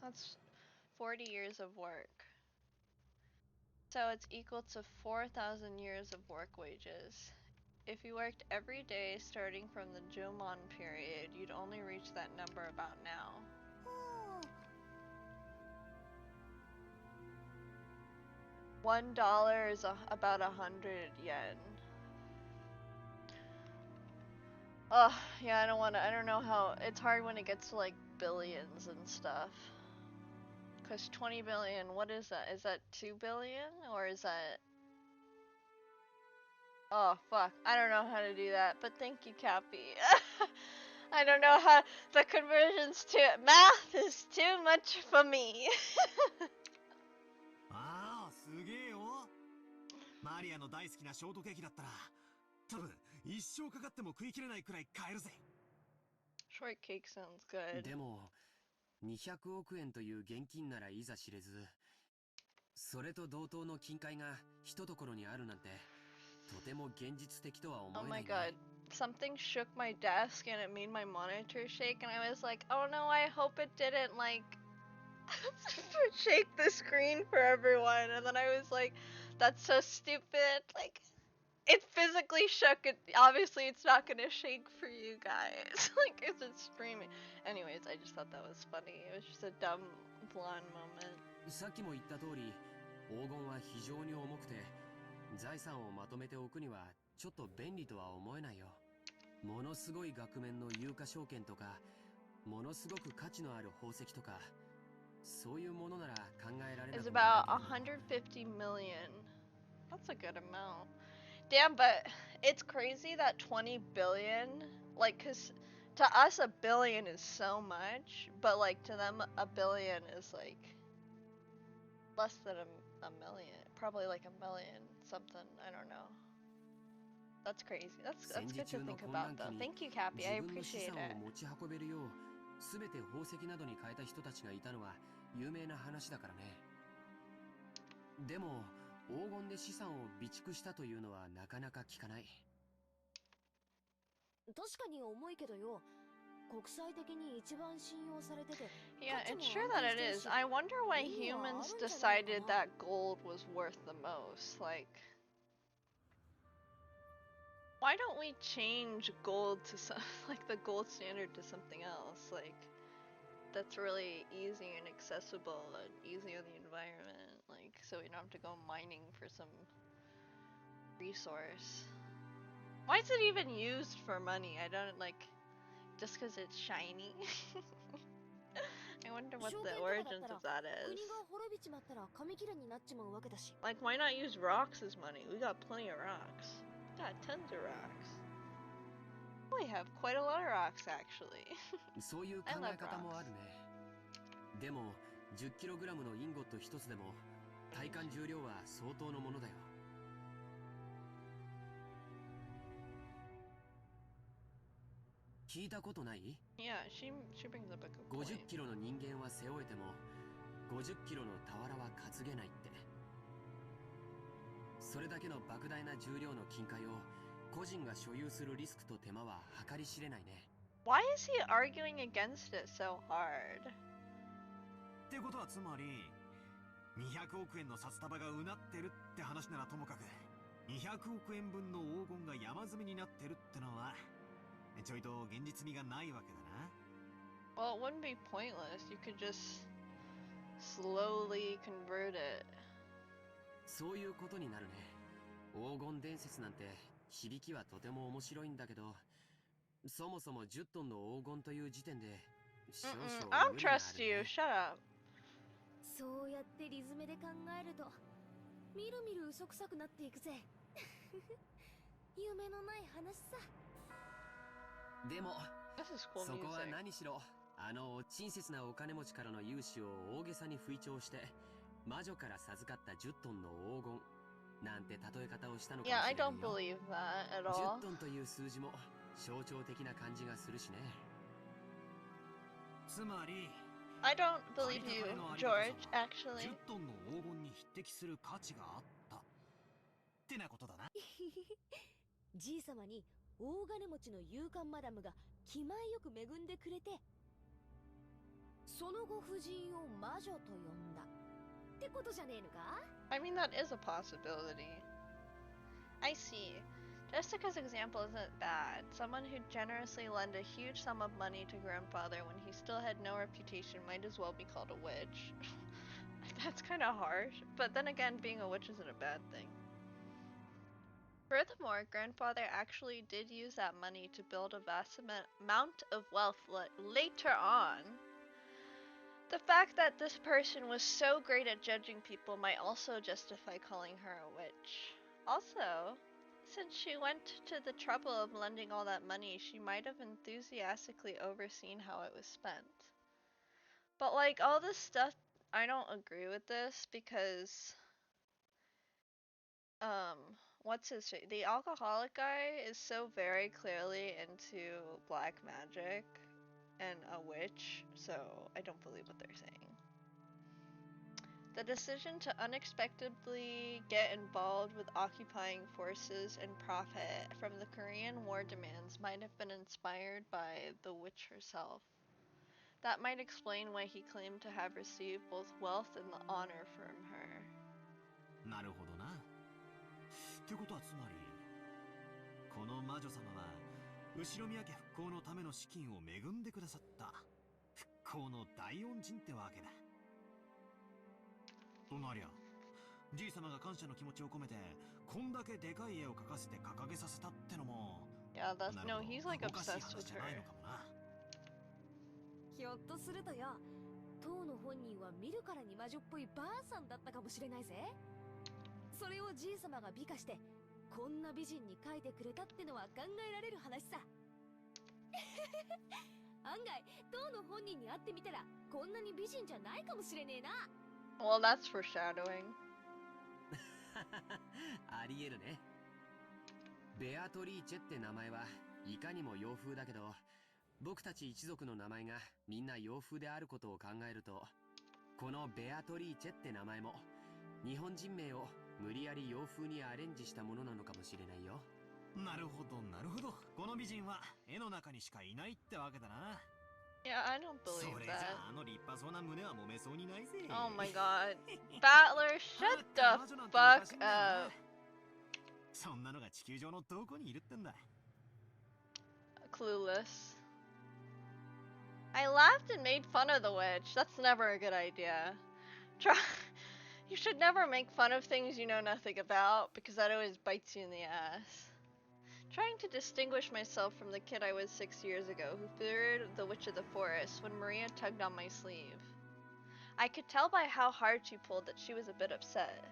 that's 40 years of work. So it's equal to 4,000 years of work wages. if you worked every day starting from the Jomon period, you'd only reach that number about now. $1 is about 100 yen. Oh, yeah, I don't know how, it's hard when it gets to like billions and stuff. Cause 20 billion, what is that? Is that 2 billion? Or is that... Oh, fuck, I don't know how to do that, but thank you, Cappy. I don't know how, the conversions to math is too much for me. ああ、すげえよ。マリアの大好きなショートケーキだったら、多分一生かかっても食い切れないくらい買えるぜ。Shortcake sounds good. でも、200億円という現金ならいざ知れず、それと同等の金塊が一ところにあるなんて、とても現実的とは思えないね。Oh my god. Something shook my desk and it made my monitor shake and I was like, oh no, I hope it didn't like shake the screen for everyone. And then I was like, that's so stupid. Like, it physically shook. It obviously it's not gonna shake for you guys. Like, it's just screaming. Anyways, I just thought that was funny. It was just a dumb blonde moment. さっきも言った通り、黄金は非常に重くて、財産をまとめておくにはちょっと便利とは思えないよ。ものすごい額面の有価証券とか、ものすごく価値のある宝石とか、そういうものなら考えられなくもないけど。 It's about 150 million. That's a good amount. Damn, but it's crazy that 20 billion, like, cause to us a billion is so much, but like to them a billion is like less than a million, probably like a million something, I don't know. That's crazy. That's good to think about though. Thank you, Cappy. I appreciate it. 持ち運べるよう、すべて宝石などに変えた人たちがいたのは有名な話だからね。でも黄金で資産を備蓄したというのはなかなか聞かない。確かに重いけどよ。国際的に一番信用されてて。Yeah, it's true that it is. I wonder why humans decided that gold was worth the most. Like, why don't we change gold to some, like the gold standard to something else? Like, that's really easy and accessible and easy on the environment. Like, so we don't have to go mining for some resource. Why is it even used for money? I don't like, just because it's shiny. I wonder what the origins of that is. Like, why not use rocks as money? We got plenty of rocks. We got tons of rocks. We have quite a lot of rocks, actually. そういう考え方もあるね。でも 10kg のインゴット一つでも体感重量は相当のものだよ。聞いたことない？ Yeah, she brings up a good point. 50kg の人間は背負えても 50kg の俵は担げないって。それだけの莫大な重量の金塊を個人が所有するリスクと手間は計り知れないね。Why is he arguing against it so hard? ってことはつまり200億円の札束がうなってるって話ならともかく200億円分の黄金が山積みになってるってのはちょいと現実味がないわけだな。Well, it wouldn't be pointless. You could just slowly convert it. そういうことになるね。黄金伝説なんて響きはとても面白いんだけど、そもそも10トンの黄金という時点で少々無理があるね。I don't trust you. Shut up. そうやってリズムで考えるとみるみる嘘くさくなっていくぜ。夢のない話さ。でもそこは何しろ親切なお金持ちからの融資を大げさに吹聴して魔女から授かった10トンの黄金なんて例え方をしたのかもしれないよ。 Yeah, I don't believe that at all. 10トンという数字も象徴的な感じがするしね。つまりI don't believe you, George, actually. 10トンの黄金に匹敵する価値があったってなことだな。じいさまに大金持ちの勇敢マダムが気前よく恵んでくれて、そのご婦人を魔女と呼んだってことじゃねえのか？ I mean, that is a possibility. I see. Jessica's example isn't bad. Someone who generously lent a huge sum of money to grandfather when he still had no reputation might as well be called a witch. That's kind of harsh, but then again, being a witch isn't a bad thing. Furthermore, grandfather actually did use that money to build a vast amount of wealth later on. The fact that this person was so great at judging people might also justify calling her a witch. Also, since she went to the trouble of lending all that money, she might have enthusiastically overseen how it was spent. But like all this stuff, I don't agree with this because what's his face? The alcoholic guy is so very clearly into black magic and a witch, so I don't believe what they're saying. The decision to unexpectedly get involved with occupying forces and profit from the Korean War demands might have been inspired by the witch herself. That might explain why he claimed to have received both wealth and the honor from her. なるほどな。ってことはつまり、この魔女様は後宮家復興のための資金を恵んでくださった復興の大恩人ってわけだ。となりゃ、じい様が感謝の気持ちを込めてこんだけでかい絵を描かせて掲げさせたってのも、Yeah, that's no, he's like おかしい obsessed 話 with じゃないの her. かもな。ひょっとするとよ、当の本人は見るからに魔女っぽいばあさんだったかもしれないぜ。それをじい様が美化してこんな美人に描いてくれたってのは考えられる話さ。案外当の本人に会ってみたらこんなに美人じゃないかもしれねえな。Well, that's foreshadowing. ありえるね。ベアトリーチェって名前はいかにも洋風だけど、僕たち一族の名前がみんな洋風であることを考えると、このベアトリーチェって名前も日本人名を無理やり洋風にアレンジしたものなのかもしれないよ。なるほどなるほど。この美人は絵の中にしかいないってわけだな。Yeah, I don't believe それじゃ that. あの立派そうな胸は揉めそうにないぜ。 Oh my god. Battler, shut the fuck up. そんなのが地球上のどこにいるってんだ。 Clueless. I laughed and made fun of the witch. That's never a good idea. You should never make fun of things you know nothing about, because that always bites you in the ass. Trying to distinguish myself from the kid I was 6 years ago who feared the Witch of the Forest when Maria tugged on my sleeve. I could tell by how hard she pulled that she was a bit upset.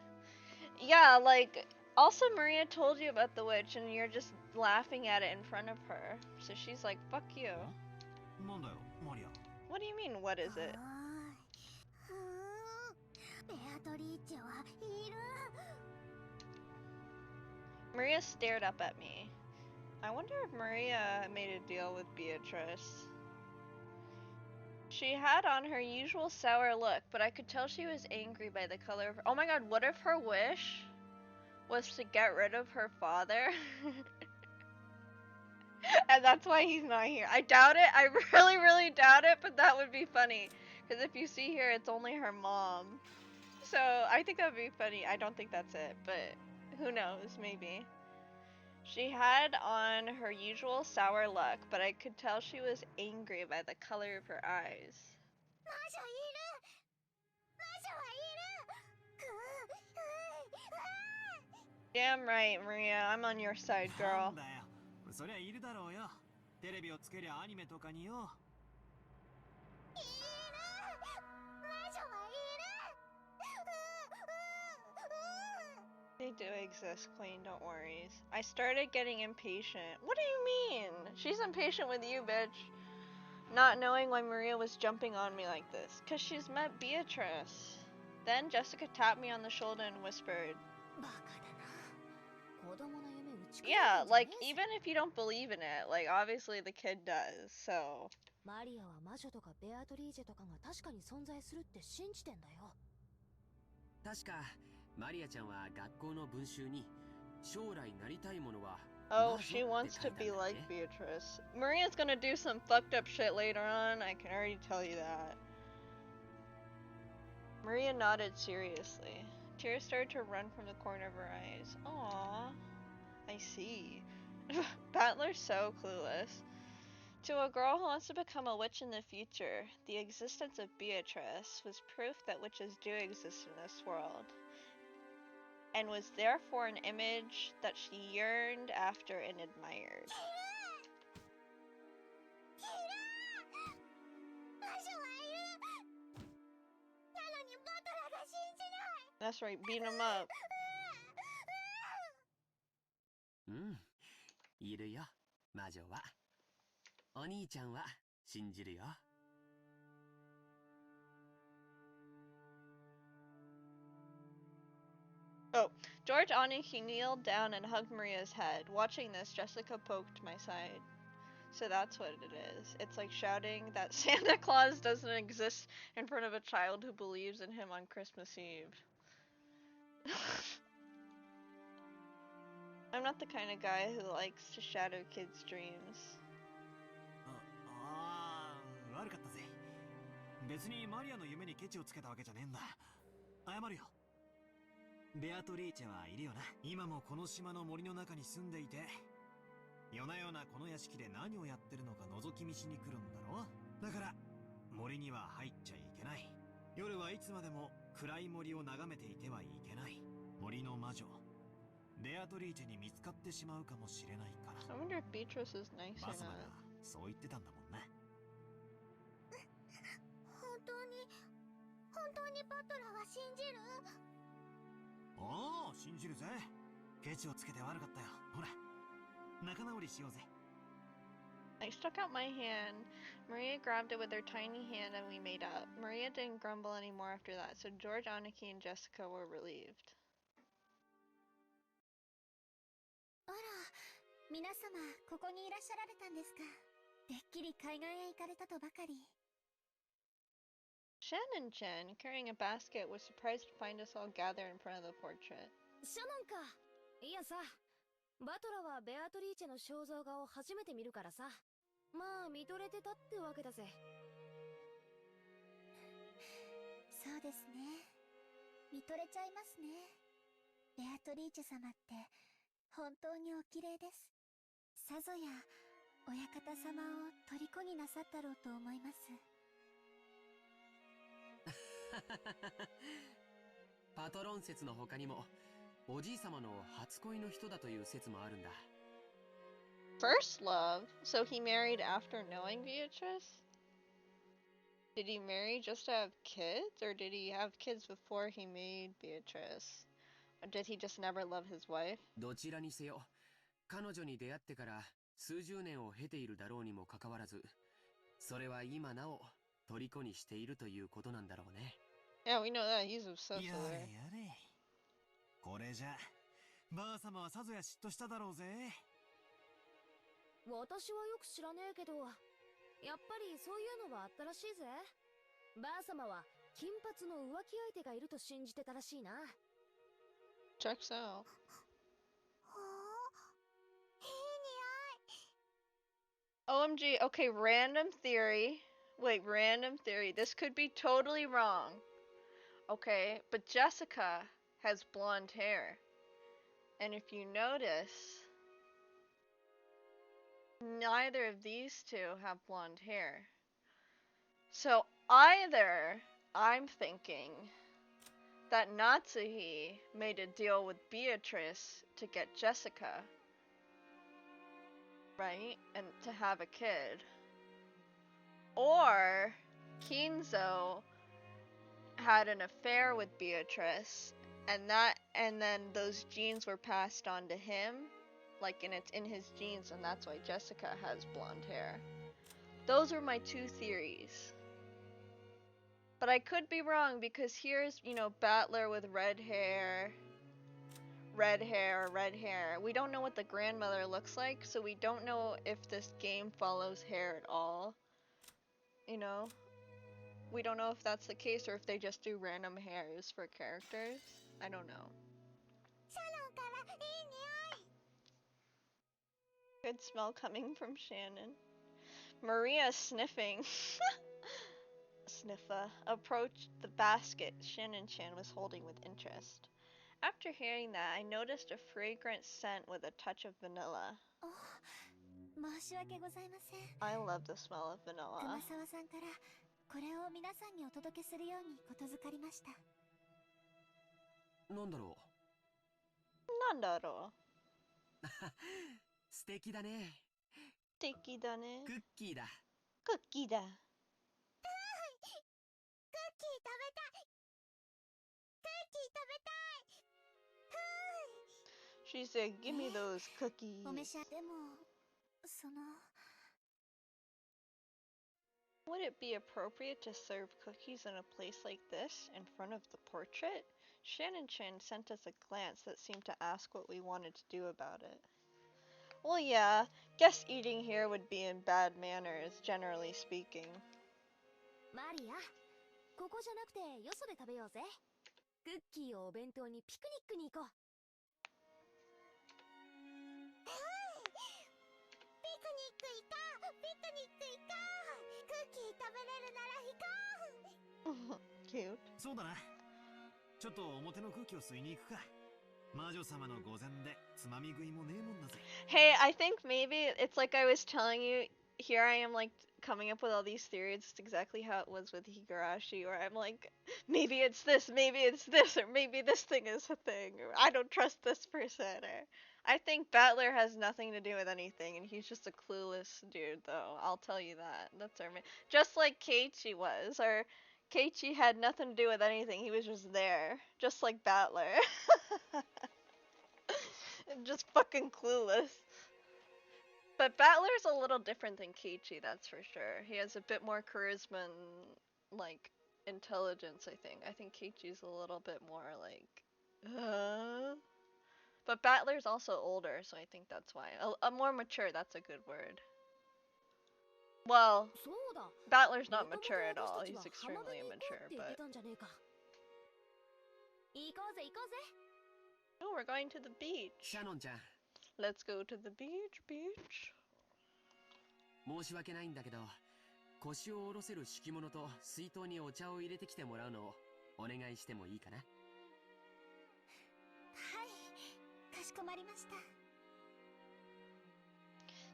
Yeah, like, also Maria told you about the witch and you're just laughing at it in front of her. So she's like, fuck you. なんだよ、マリア。 What do you mean, what is it? ベアトリーチェはいる。 Maria stared up at me. I wonder if Maria made a deal with Beatrice. She had on her usual sour look, but I could tell she was angry by the color of her. Oh my god, what if her wish was to get rid of her father? And that's why he's not here. I doubt it. I really, really doubt it, but that would be funny. Because if you see here, it's only her mom. So I think that would be funny. I don't think that's it, but who knows, maybe. She had on her usual sour look, but I could tell she was angry by the color of her eyes. 魔女いる。魔女はいる。 Damn right, Maria. I'm on your side, な girl. んだよ。そりゃいるだろうよ。テレビをつけりゃアニメとかによ。いる。魔女はいる。 They do exist, Queen, don't worry. I started getting impatient. What do you mean? She's impatient with you, bitch. Not knowing why Maria was jumping on me like this. 'Cause she's met Beatrice. Then Jessica tapped me on the shoulder and whispered, バカだな。子供の夢打ち砕いてんじ yeah, ゃね like, えぜ。 even if you don't believe in it, like, obviously the kid does, so. マリアは魔女とかベアトリーチェとかが確かに存在するって信じてんだよ。確かマリアちゃんは学校の文集に将来なりたいものは Oh, she wants to be like Beatrice. Maria's gonna do some fucked up shit later on, I can already tell you that. Maria nodded seriously. Tears started to run from the corner of her eyes. Aww. I see. Battler's so clueless. To a girl who wants to become a witch in the future, the existence of Beatrice was proof that witches do exist in this world, and was therefore an image that she yearned after and admired. That's right, beat him up. うん、いるよ、魔女は。お兄ちゃんは信じるよ。Oh, George Aniki kneeled down and hugged Maria's head. Watching this, Jessica poked my side. So that's what it is. It's like shouting that Santa Claus doesn't exist in front of a child who believes in him on Christmas Eve. I'm not the kind of guy who likes to shadow kids' dreams. 悪かったぜ。別にマリアの夢にケチをつけたわけじゃねえんだ。謝るよ。ベアトリーチェはいるよな。今もこの島の森の中に住んでいて、夜な夜なこの屋敷で何をやってるのか覗き見しに来るんだろ。だから森には入っちゃいけない。夜はいつまでも暗い森を眺めていてはいけない。森の魔女ベアトリーチェに見つかってしまうかもしれないから。I wonder if Beatrice is nice or バサマが not. そう言ってたんだもんな。本当にバトラーは信じる？おお、信じるぜ。ケチをつけて悪かったよ。ほら、仲直りしようぜ。I stuck out my hand. Maria grabbed it with her tiny hand and we made up. Maria didn't grumble anymore after that, so George, Aniki, and Jessica were relieved. あら、皆様、ここにいらっしゃられたんですか。てっきり海岸へ行かれたとばかり。Shannon Chen, carrying a basket, was surprised to find us all gathered in front of the portrait. シャノンか。いやさ、バトラはベアトリーチェの肖像画を初めて見るからさ。まあ、見とれてたってわけだぜ。そうですね。見とれちゃいますね。ベアトリーチェ様って本当にお綺麗です。さぞや親方様を虜になさったろうと思います。パトロン説の他にも、おじい様の初恋の人だという説もあるんだ。First love? So he married after knowing Beatrice? Did he marry just to have kids? Or did he have kids before he made Beatrice? Or did he just never love his wife? どちらにせよ、彼女に出会ってから数十年を経ているだろうにもかかわらず、それは今なお虜にしているということなんだろうね。Yeah, we know that. He's obsessed with や her. れやれ。これじゃ、ばあ様はさぞや嫉妬しただろうぜ。私はよく知らねえけど、やっぱりそういうのはあったらしいぜ。ばあ様は金髪の浮気相手がいると信じてたらしいな。Checks out. OMG, okay, random theory. Wait, random theory. This could be totally wrong. Okay, but Jessica has blonde hair. And if you notice, neither of these two have blonde hair. So either I'm thinking that Natsuhi made a deal with Beatrice to get Jessica, right? And to have a kid. Or Kinzo had an affair with Beatrice, and then those genes were passed on to him, like, and it's in his genes, and that's why Jessica has blonde hair. Those are my two theories. But I could be wrong, because here's, Battler with red hair. We don't know what the grandmother looks like, so we don't know if this game follows hair at all. We don't know if that's the case or if they just do random hairs for characters. I don't know. Good smell coming from Shannon. Maria sniffing. Sniffa approached the basket Shannon Chan was holding with interest. After hearing that, I noticed a fragrant scent with a touch of vanilla. 申し訳ございません。 I love the smell of vanilla. 熊沢さんからこれを皆さんにお届けするようにことづかりました。なんだろなんだろう。素敵だね。素敵だね。クッキーだ。クッキーだ。クッキー食べたい。クッキー食べたい。She said, "Give me those cookies." お召し上がりでもその Would it be appropriate to serve cookies in a place like this, in front of the portrait? Shannon Chan sent us a glance that seemed to ask what we wanted to do about it. Well, yeah, guess eating here would be in bad manners, generally speaking. マリア、ここじゃなくてよそで食べようぜ。クッキーをお弁当にピクニックに行こう。ピクニック行こう。ピクニック行こう。クッキー食べれるなら行こう。Cute. そうだな。ちょっと表の空気を吸いに行くか。魔女様の御前でつまみ食いもねえもんだぜ。 Hey, I think maybe it's like I was telling you, here I am like coming up with all these theories. It's exactly how it was with Higurashi, where I'm like, maybe it's this, or maybe this thing is a thing, or I don't trust this person, or I think Battler has nothing to do with anything, and he's just a clueless dude, though. I'll tell you that. That's our just like Keiichi was, or Keiichi had nothing to do with anything. He was just there, just like Battler. Just fucking clueless. But Battler's a little different than Keiichi, that's for sure. He has a bit more charisma and, like, intelligence, I think. I think Keiichi's a little bit more, like, But Battler's also older, so I think that's why. A more mature, that's a good word. Well, Battler's not mature at all. He's extremely immature, but... Oh, we're going to the beach. Shannon-chan. Let's go to the beach. 申し訳ないんだけど、腰を下ろせる敷物と水筒にお茶を入れてきてもらうのをお願いしてもいいかな。はい、かしこまりました。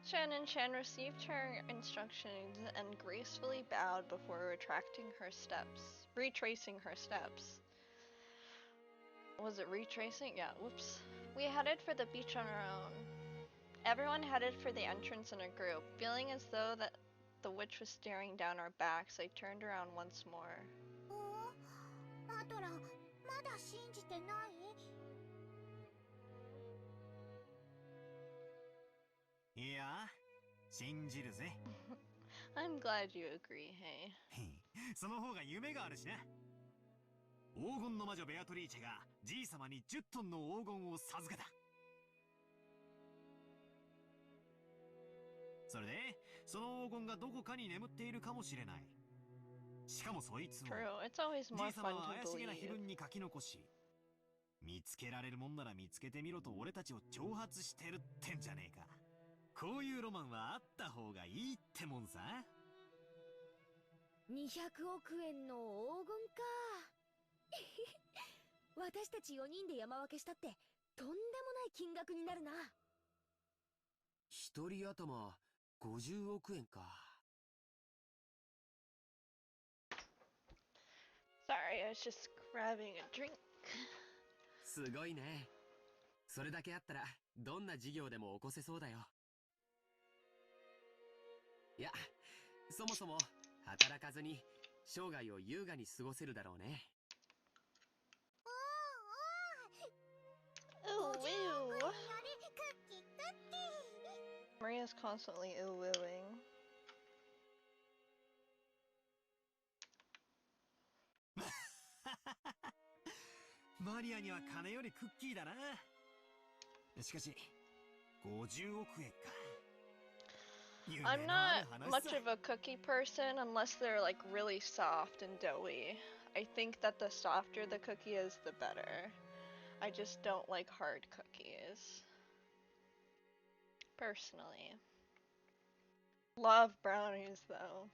Shannon Chan received her instructions and gracefully bowed before retracing her steps. Was it retracing? Yeah, whoops. We headed for the beach on our own. Everyone headed for the entrance in a group. Feeling as though that the witch was staring down our backs, I turned around once more. アトラ、まだ信じてない？いや、信じるぜ。I'm glad you agree, hey. その方が夢があるしな。黄金の魔女ベアトリーチェがじい様に10トンの黄金を授けた。それで、その黄金がどこかに眠っているかもしれない。しかもそいつをじい様は怪しげな碑文に書き残し、見つけられるもんなら見つけてみろと俺たちを挑発してるってんじゃねえか。こういうロマンはあった方がいいってもんさ。200億円の黄金か。私たち4人で山分けしたってとんでもない金額になるな。一人頭50億円か。Sorry, I was just grabbing a drink. すごいね。それだけあったらどんな事業でも起こせそうだよ。いや、そもそも働かずに生涯を優雅に過ごせるだろうね。Ooh, ew. Maria's constantly ooh-wooing. Maria には金よりクッキーだな。しかし、50億円か。I'm not much of a cookie person unless they're like really soft and doughy. I think that the softer the cookie is, the better. I just don't like hard cookies. Personally. Love brownies though.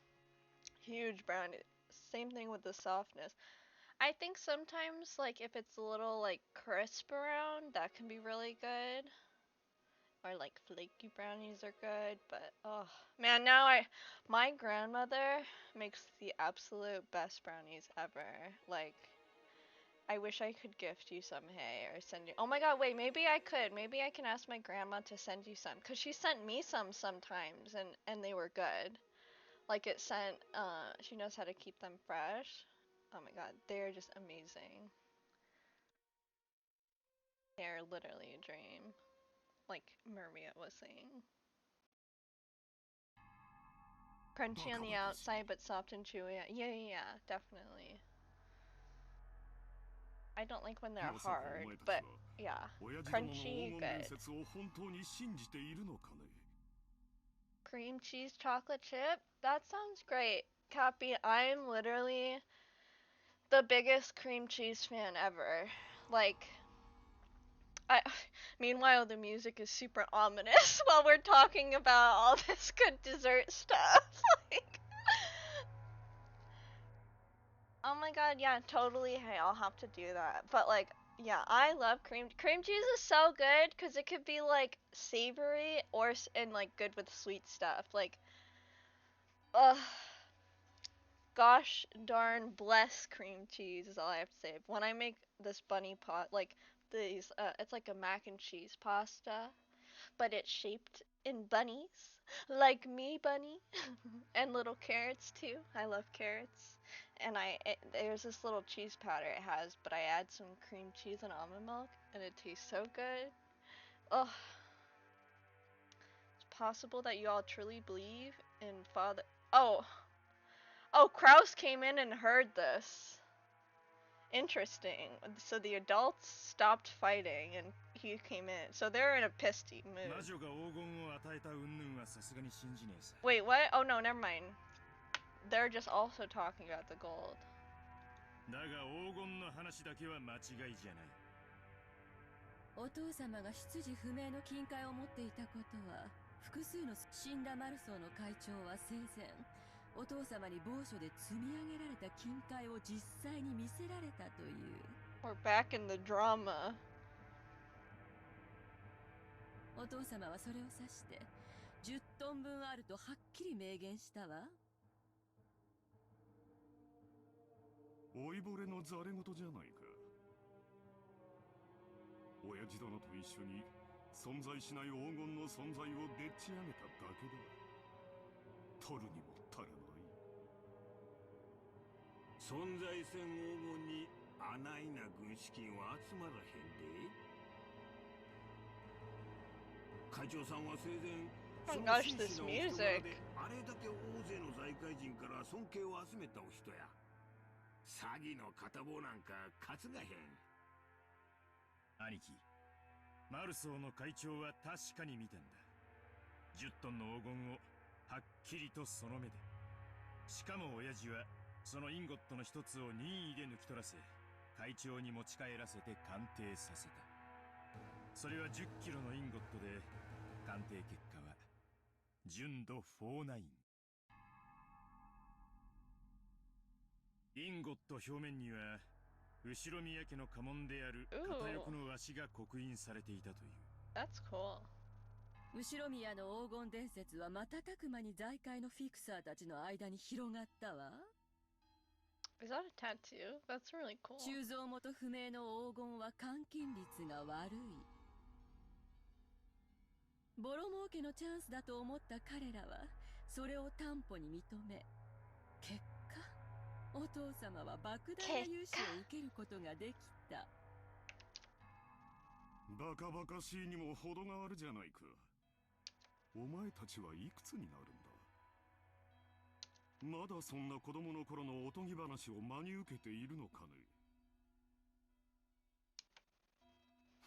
Huge brownies. Same thing with the softness. I think sometimes, like, if it's a little, like, crisp around, that can be really good. Or, like, flaky brownies are good, but, oh, man, my grandmother makes the absolute best brownies ever. Like, I wish I could gift you some, hey, or send you. Oh my god, wait, maybe I could. Maybe I can ask my grandma to send you some, cause she sent me some sometimes, and they were good. Like it sent. She knows how to keep them fresh. Oh my god, they're just amazing. They're literally a dream, like Maria was saying. Crunchy on the outside, but soft and chewy. Yeah, definitely. I don't like when they're hard, but yeah, crunchy, good. Cream cheese chocolate chip? That sounds great. Cappy, I'm literally the biggest cream cheese fan ever. Like, I meanwhile the music is super ominous while we're talking about all this good dessert stuff. Like, oh my god, yeah, totally. Hey, I'll have to do that. But like, yeah, I love cream cheese is so good because it could be like savory or and like good with sweet stuff. Like, ugh, gosh darn bless cream cheese is all I have to say. When I make this bunny pot, like these, it's like a mac and cheese pasta, but it's shaped in bunnies, like me bunny, and little carrots too. I love carrots. And there's this little cheese powder it has, but I add some cream cheese and almond milk, and it tastes so good. Oh, it's possible that you all truly believe in Father. Oh, Kraus came in and heard this. Interesting. So the adults stopped fighting and he came in. So they're in a pissed mood. Wait, what? Oh no, never mind. They're just also talking about the gold. だが黄金の話だけは間違いじゃない。お父様が出自不明の金塊を持っていたことは、複数の死んだマルソーの会長は生前、お父様に某所で積み上げられた金塊を実際に見せられたという。We're back in the drama. お父様はそれを指して10トン分あるとはっきり明言したわ。老いぼれのざれ言じゃないか。親父殿と一緒に存在しない黄金の存在をでっち上げただけだ。取るにも足らない。存在せん黄金にあないな軍資金は集まらへんで。会長さんは生前、その紳士のお人柄であれだけ大勢の財界人から尊敬を集めたお人や。詐欺の片棒なんか担がへん。兄貴、マルソーの会長は確かに見たんだ。10トンの黄金をはっきりとその目で。しかも親父はそのインゴットの一つを任意で抜き取らせ、会長に持ち帰らせて鑑定させた。それは10キロのインゴットで、鑑定結果は純度49。インゴット表面には後ろ宮家の家紋である片翼の鷲が刻印されていたという。That's cool. 後ろ宮の黄金伝説は瞬く間に財界のフィクサーたちの間に広がったわ。Is that a tattoo? That's really cool. 鋳造元不明の黄金は換金率が悪い。ボロ儲けのチャンスだと思った彼らはそれを担保に認め、結果お父様は莫大な融資を受けることができた。バカバカしいにも程があるじゃないか。お前たちはいくつになるんだ。まだそんな子供の頃のおとぎ話を真に受けているのかね。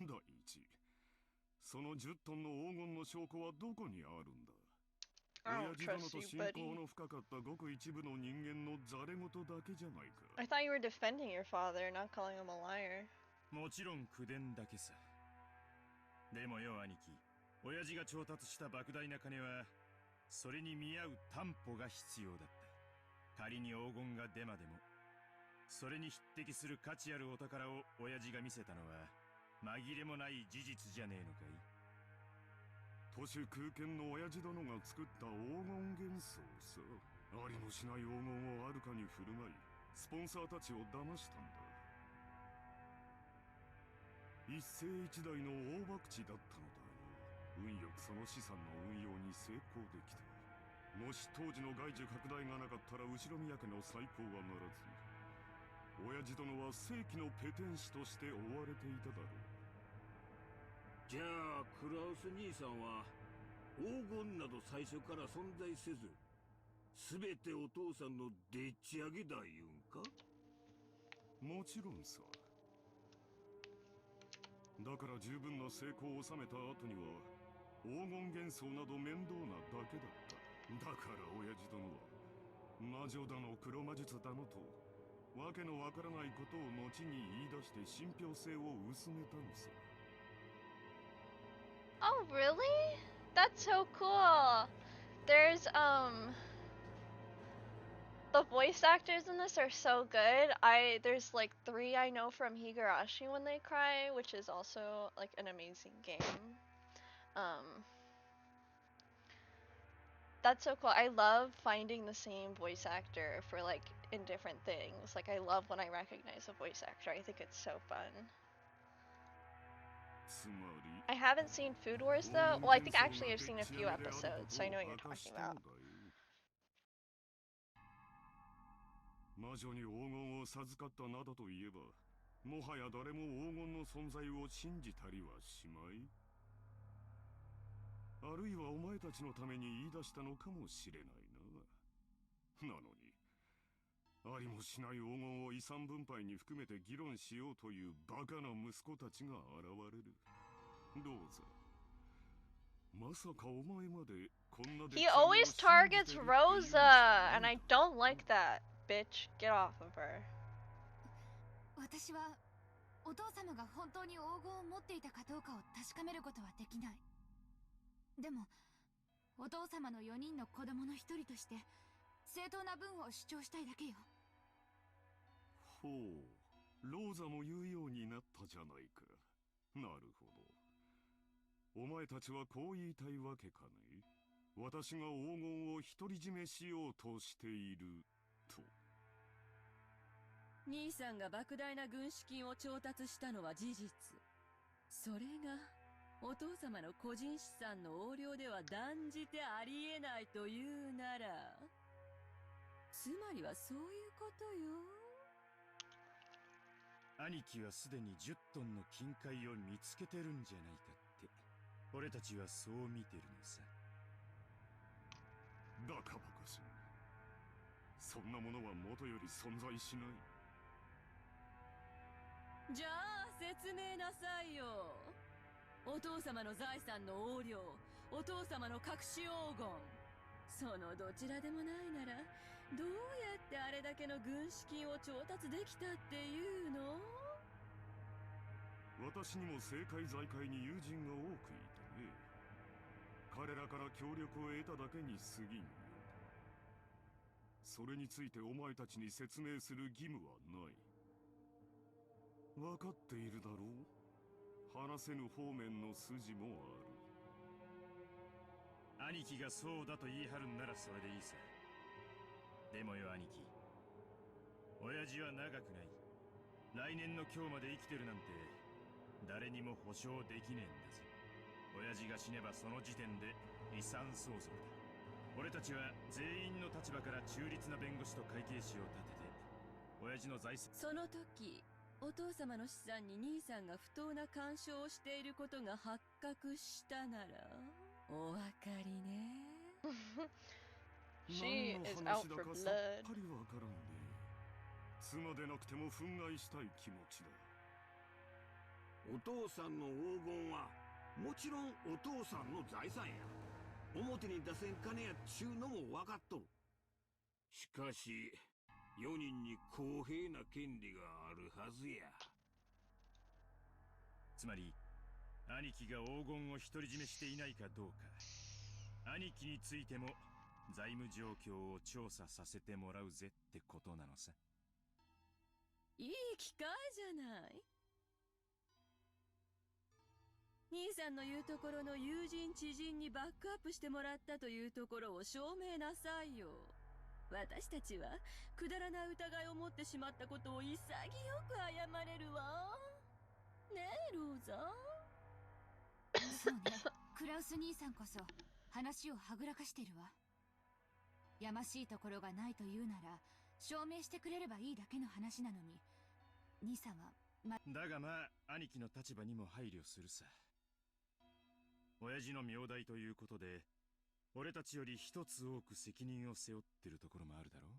第一、その10トンの黄金の証拠はどこにあるんだ。親父殿と親交の深かったごく一部の人間のざれ言だけじゃないか。I thought you were defending your father, not calling him a liar. もちろん口伝だけさ。でもよ兄貴、親父が調達した莫大な金はそれに見合う担保が必要だった。仮に黄金がデマでもそれに匹敵する価値あるお宝を親父が見せたのは紛れもない事実じゃねえのかい。都市空間の親父殿が作った黄金幻想さ。ありもしない黄金をあるかに振る舞い、スポンサーたちを騙したんだ。一世一代の大博打だったのだよ。運よくその資産の運用に成功できた。もし当時の外需拡大がなかったら後宮家の再興はならず、親父殿は世紀のペテン師として追われていただろう。じゃあクラウス兄さんは黄金など最初から存在せず、全てお父さんのでっち上げだ言うんか？もちろんさ。だから十分な成功を収めた後には黄金幻想など面倒なだけだった。だから親父殿は魔女だの黒魔術だのとわけのわからないことを後に言い出して信憑性を薄めたのさ。Oh, really? That's so cool. There's the voice actors in this are so good. There's like 3 I know from Higurashi When They Cry, which is also like an amazing game. That's so cool. I love finding the same voice actor for like in different things. Like I love when I recognize a voice actor. I think it's so fun. I haven't seen Food Wars though. Well, I think actually I've seen a few episodes, so I know what you're talking about. 魔女に黄金を授かったなどといえば、もはや誰も黄金の存在を信じたりはしまい。あるいはお前たちのために言い出したのかもしれないな。なのに、ありもしない黄金を遺産分配に含めて議論しようというバカな息子たちが現れる。どうぞ。まさかお前までこんなで He always targets Rosa, and I don't like that. Bitch, get off of her. 私はお父様が本当に黄金を持っていたかどうかを確かめることはできない。でもお父様の4人の子供の一人として正当な分を主張したいだけよ。ほう、ローザも言うようになったじゃないか。なるほど。お前たちはこう言いたいわけかね。私が黄金を独り占めしようとしていると。兄さんが莫大な軍資金を調達したのは事実。それがお父様の個人資産の横領では断じてありえないというなら、つまりはそういうことよ。兄貴はすでに10トンの金塊を見つけてるんじゃないかって、俺たちはそう見てるのさ。バカバカしい。そんなものは元より存在しない。じゃあ説明なさいよ。お父様の財産の横領、お父様の隠し黄金、そのどちらでもないならどうやってあれだけの軍資金を調達できたっていうの？私にも政界財界に友人が多くいてね。彼らから協力を得ただけに過ぎんよ。それについてお前たちに説明する義務はない。分かっているだろう。話せぬ方面の筋もある。兄貴がそうだと言い張るんならそれでいいさ。でもよ兄貴、親父は長くない。来年の今日まで生きてるなんて誰にも保証できねえんだぜ。親父が死ねばその時点で遺産相続だ。俺たちは全員の立場から中立な弁護士と会計士を立てて親父の財産。その時お父様の資産に兄さんが不当な干渉をしていることが発覚したならお分かりね。She is out for blood. さっぱりわからんね。妻でなくても憤慨したい気持ちだ。お父さんの黄金はもちろんお父さんの財産や。表に出せん金やっちゅうのも分かっとる。しかし4人に公平な権利があるはずや。つまり兄貴が黄金を独り占めしていないかどうか、兄貴についても財務状況を調査させてもらうぜってことなのさ。いい機会じゃない。兄さんの言うところの友人知人にバックアップしてもらったというところを証明なさいよ。私たちはくだらない疑いを持ってしまったことを潔く謝れるわ。ねえローザ。そうね、クラウス兄さんこそ話をはぐらかしてるわ。やましいところがないというなら証明してくれればいいだけの話なのに、兄さんはだがまあ兄貴の立場にも配慮するさ。親父の名代ということで俺たちより一つ多く責任を背負ってるところもあるだろう。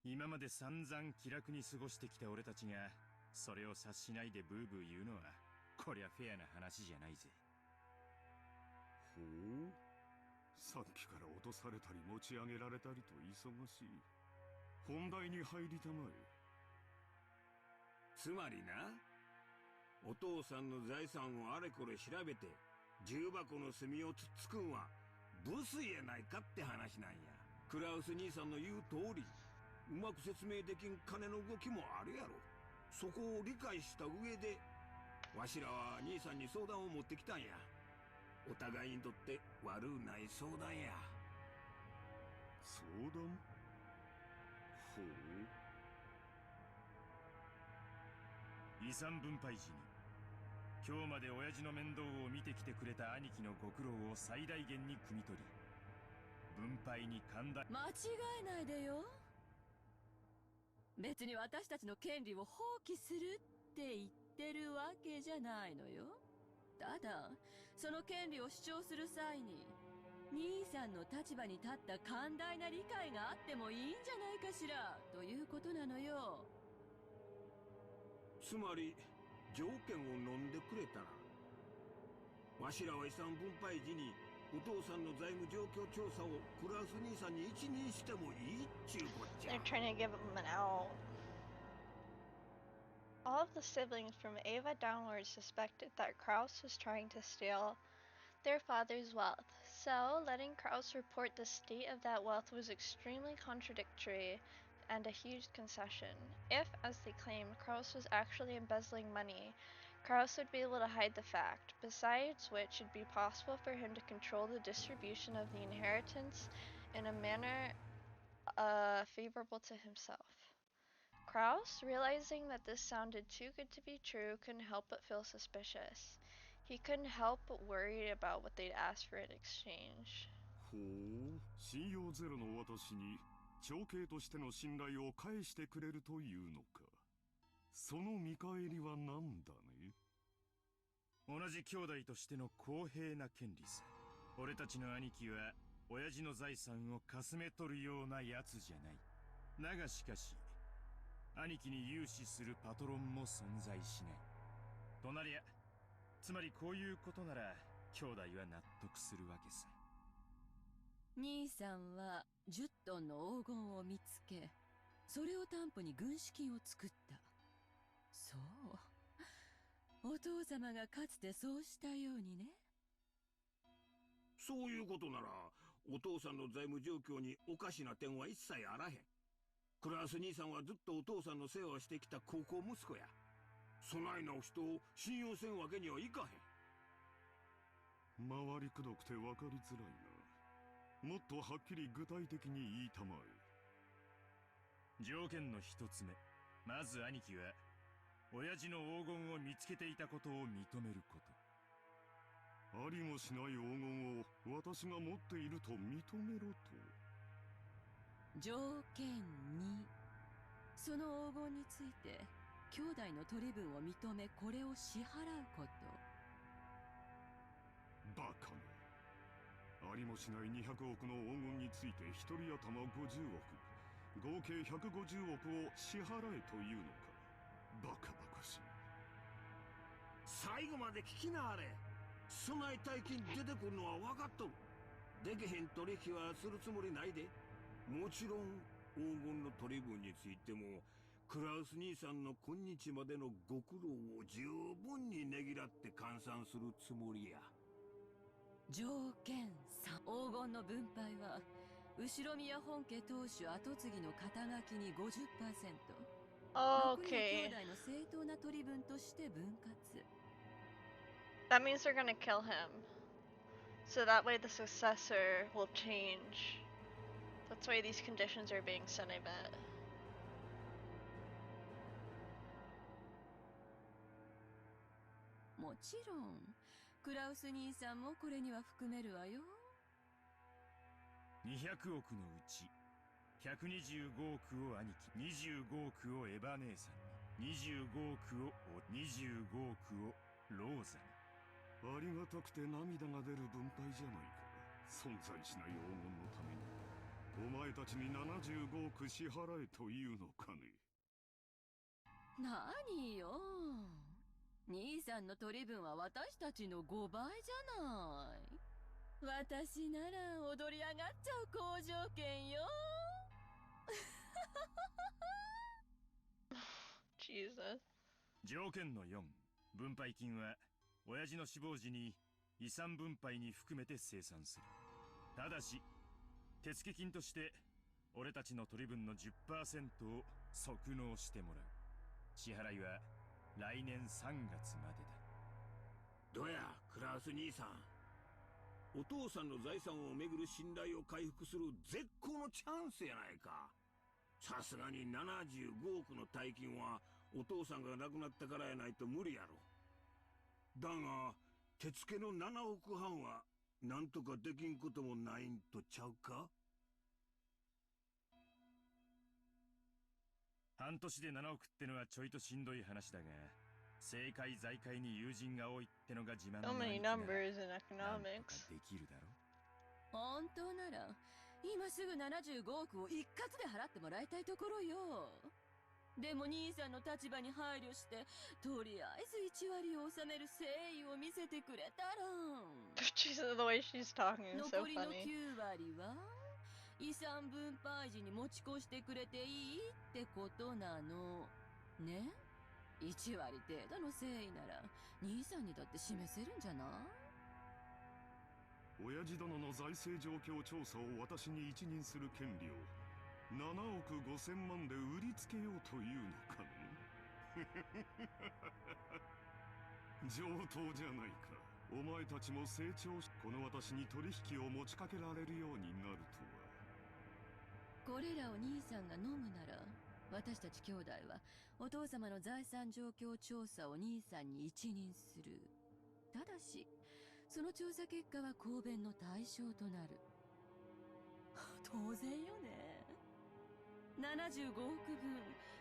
今まで散々気楽に過ごしてきた俺たちがそれを察しないでブーブー言うのはこりゃフェアな話じゃないぜ。ほう、さっきから落とされたり持ち上げられたりと忙しい。本題に入りたまえ。つまりな、お父さんの財産をあれこれ調べて重箱の隅をつっつくんはブスやないかって話なんや。クラウス兄さんの言う通り、うまく説明できん金の動きもあるやろ。そこを理解した上でわしらは兄さんに相談を持ってきたんや。お互いにとって悪うない相談や。相談？ほう。遺産分配時に今日まで親父の面倒を見てきてくれた兄貴のご苦労を最大限に汲み取り、分配に寛大。間違えないでよ。別に私たちの権利を放棄するって言ってるわけじゃないのよ。ただその権利を主張する際に兄さんの立場に立った寛大な理解があってもいいんじゃないかしらということなのよ。つまり条件を飲んでくれたら、わしらは遺産分配時にお父さんの財務状況調査をクラウス兄さんに一任してもいいっちゅうこっちゃ。 They're trying to give him an out. All of the siblings from Ava downward suspected that Kraus was trying to steal their father's wealth, so letting Kraus report the state of that wealth was extremely contradictory and a huge concession. If, as they claimed, Kraus was actually embezzling money, Kraus would be able to hide the fact, besides which it'd be possible for him to control the distribution of the inheritance in a manner favorable to himself. Kraus, realizing that this sounded too good to be true, couldn't help but feel suspicious. He couldn't help but worry about what they'd ask for in exchange. ほう、信用ゼロの私に長兄としての信頼を返してくれるというのか。その見返りは何だね。同じ兄弟としての公平な権利さ。俺たちの兄貴は親父の財産をかすめ取るようなやつじゃない。だがしかし兄貴に融資するパトロンも存在しない。となりゃ、つまりこういうことなら兄弟は納得するわけさ。兄さんは10トンの黄金を見つけ、それを担保に軍資金を作った。そう、お父様がかつてそうしたようにね。そういうことならお父さんの財務状況におかしな点は一切あらへん。クラウス兄さんはずっとお父さんの世話をしてきた高校息子や。そないなお人を信用せんわけにはいかへん。回りくどくて分かりづらいな。もっとはっきり具体的に言いたまえ。条件の一つ目、まず兄貴は親父の黄金を見つけていたことを認めること。ありもしない黄金を私が持っていると認めろと。条件2、その黄金について兄弟の取り分を認めこれを支払うこと。バカな。ありもしない200億の黄金について一人頭50億、合計150億を支払えというのか。バカバカしい。最後まで聞きなあれ。そない大金出てくるのは分かっとる。でけへん取引はするつもりないで。もちろん黄金の取り分についてもクラウス兄さんの今日までのご苦労を十分にねぎらって換算するつもりや。条件3、黄金の分配は後宮本家当主跡継ぎの肩書きに 50%、残りは兄 Okay. 弟の正当な取り分として分割。 That means they're gonna kill him. So that way the successor will change. That's why these conditions are being set, I bet. もちろんクラウス兄さんもこれには含めるわよ。200億のうち125億を兄貴、25億をエヴァ姉さんに、25億を25億をローザに。ありがたくて涙が出る分配じゃないか。存在しない黄金のためにお前たちに75億支払えというのかね。何よ、兄さんの取り分は私たちの5倍じゃない。私なら踊り上がっちゃう好条件よ。Jesus. 条件の4、分配金は親父の死亡時に遺産分配に含めて清算する。ただし手付金として俺たちの取り分の 10% を即納してもらう。支払いは来年3月までだ。どやクラウス兄さん、お父さんの財産をめぐる信頼を回復する絶好のチャンスやないか。さすがに75億の大金はお父さんが亡くなったからやないと無理やろ。だが手付けの7億半はなんとかできんこともないんとちゃうか。半年で7億ってのはちょいとしんどい話だが、政界財界に友人が多いってのが自慢の So 兄 many 貴なら numbers in なんとか economics. できるだろ。本当なら今すぐ75億を一括で払ってもらいたいところよ。でも兄さんの立場に配慮してとりあえず1割を納める誠意を見せてくれたら。Jesus, the way she's talking is so 残りの funny. 9割は遺産分配時に持ち越してくれていいってことなのね。1割程度の誠意なら兄さんにだって示せるんじゃない？親父殿の財政状況調査を私に一任する権利を7億5千万で売りつけようというのかね。上等じゃないか。お前たちも成長し、この私に取引を持ちかけられるようになるとは。これらを兄さんが飲むなら私たち兄弟はお父様の財産状況調査を兄さんに一任する。ただしその調査結果は公弁の対象となる。当然よね。75億分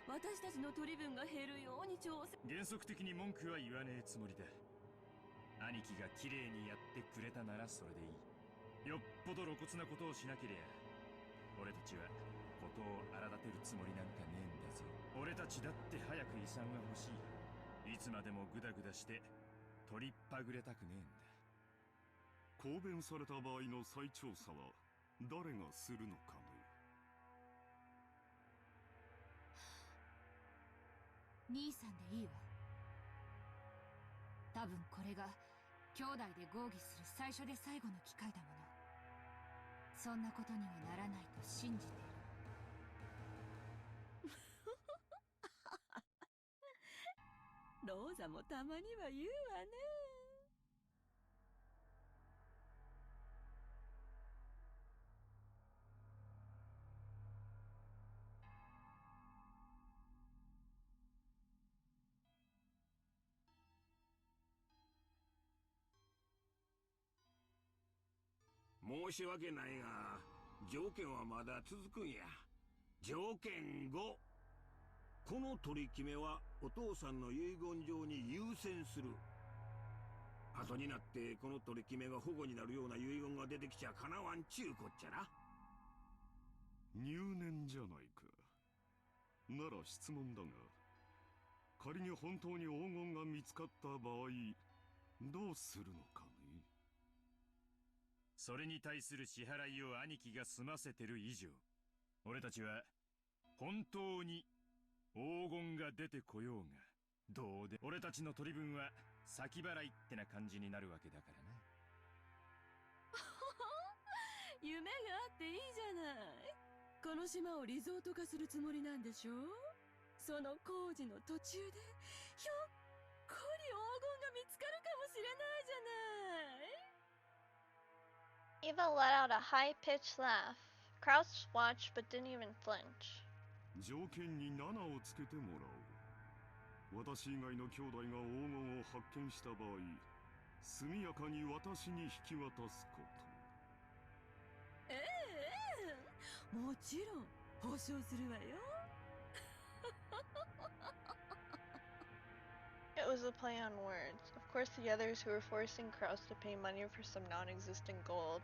私たちの取り分が減るように調整。原則的に文句は言わねえつもりだ。兄貴が綺麗にやってくれたならそれでいい。よっぽど露骨なことをしなけりゃ俺たちはことを荒立てるつもりなんかねえんだぞ。俺たちだって早く遺産が欲しい。いつまでもグダグダして取りっぱぐれたくねえんだ。公弁された場合の再調査は誰がするのかね。兄さんでいいわ。多分これが兄弟で合議する最初で最後の機会だもの。そんなことにはならないと信じてる。ローザもたまには言うわね。申し訳ないが条件はまだ続くんや。条件5、この取り決めはお父さんの遺言状に優先する。後になってこの取り決めが保護になるような遺言が出てきちゃかなわんちゅうこっちゃな。入念じゃないか。なら質問だが、仮に本当に黄金が見つかった場合どうするのかね。それに対する支払いを兄貴が済ませてる以上、俺たちは本当に黄金が出てこようがどうで俺たちの取り分は先払いってな感じになるわけだからな。夢があっていいじゃない。この島をリゾート化するつもりなんでしょ。その工事の途中でひょっこり黄金が見つかるかもしれないじゃない。 Eva let out a high-pitched laugh. Kraus watched but didn't even flinch. 条件に7をつけてもらおう。私以外の兄弟が黄金を発見した場合、速やかに私に引き渡すこと。ええ、もちろん保証するわよ。It was a play on words. Of course, the others who were forcing Kraus to pay money for some non-existent gold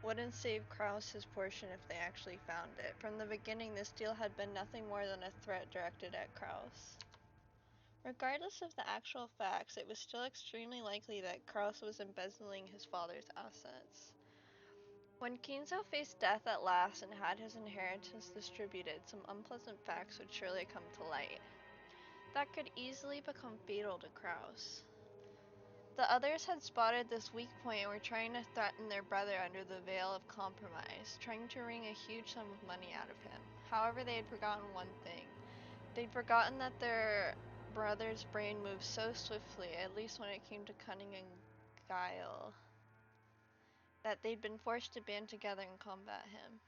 wouldn't save Kraus his portion if they actually found it. From the beginning, this deal had been nothing more than a threat directed at Kraus. Regardless of the actual facts, it was still extremely likely that Kraus was embezzling his father's assets. When Kinzo faced death at last and had his inheritance distributed, some unpleasant facts would surely come to light. That could easily become fatal to Kraus. The others had spotted this weak point and were trying to threaten their brother under the veil of compromise, trying to wring a huge sum of money out of him. However, they had forgotten one thing. They'd forgotten that their brother's brain moved so swiftly, at least when it came to cunning and guile, that they'd been forced to band together and combat him.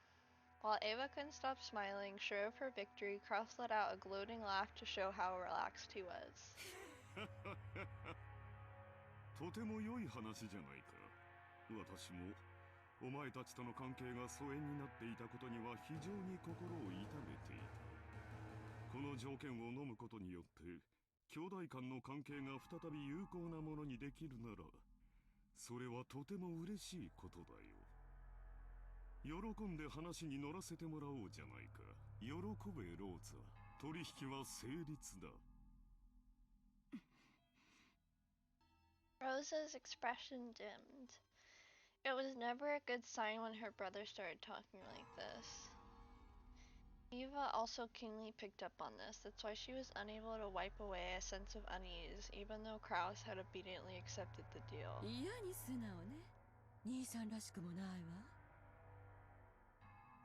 While Eva couldn't stop smiling, sure of her victory, Kraus let out a gloating laugh to show how relaxed he was. とても良い話じゃないか。私もお前たちとの関係が疎遠になっていたことには非常に心を痛めていた。この条件を飲むことによって兄弟間の関係が再び有効なものにできるなら、それはとても嬉しいことだよ。喜んで話に乗らせてもらおうじゃないか。喜べローザ。取引は成立だ。Rosa's expression dimmed. It was never a good sign when her brother started talking like this. Eva also keenly picked up on this. That's why she was unable to wipe away a sense of unease, even though Kraus had obediently accepted the deal. 嫌に素直ね。兄さんらしくもないわ。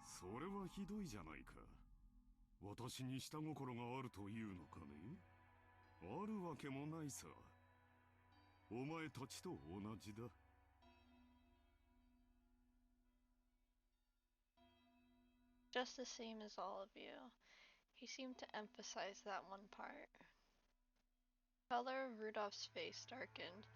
それはひどいじゃないか。私に下心があるというのかね。あるわけもないさ。お前たちと同じだ。Just the same as all of you. He seemed to emphasize that one part. The color of Rudolph's face darkened.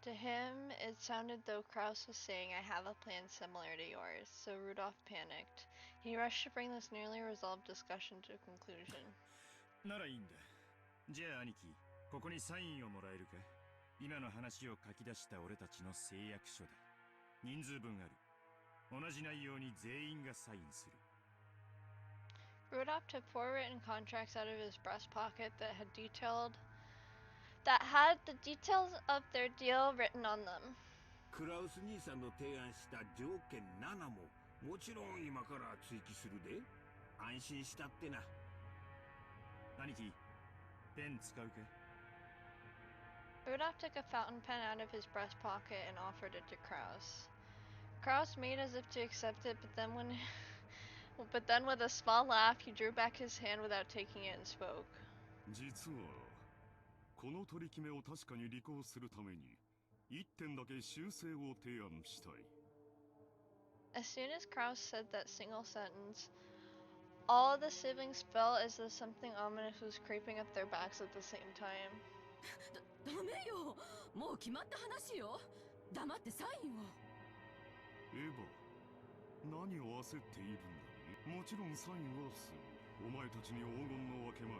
To him, it sounded though Kraus was saying, I have a plan similar to yours, so Rudolph panicked. He rushed to bring this nearly resolved discussion to a conclusion. ならいいんだ。じゃあ兄貴、ここにサインをもらえるか。今の話を書き出した俺たちの誓約書だ。人数分ある。同じ内容に全員がサインする。Rudolph took 4 written contracts out of his breast pocket that had the details of their deal written on them. クラウス兄さんの提案した条件7ももちろん今から追記するで。安心したってな。兄貴、ペン使うか。Rudolph took a fountain pen out of his breast pocket and offered it to Kraus. Kraus made as if to accept it, but then with a small laugh, he drew back his hand without taking it and spoke. 実はこの取り決めを確かに履行するために1点だけ修正を提案したい。 As soon as Kraus said that single sentence, all the siblings felt as though something ominous was creeping up their backs at the same time. ダメよ。もう決まった話よ。黙ってサインを。エヴァ、何を焦っているんだ。もちろんサインはする。お前たちに黄金の分け前、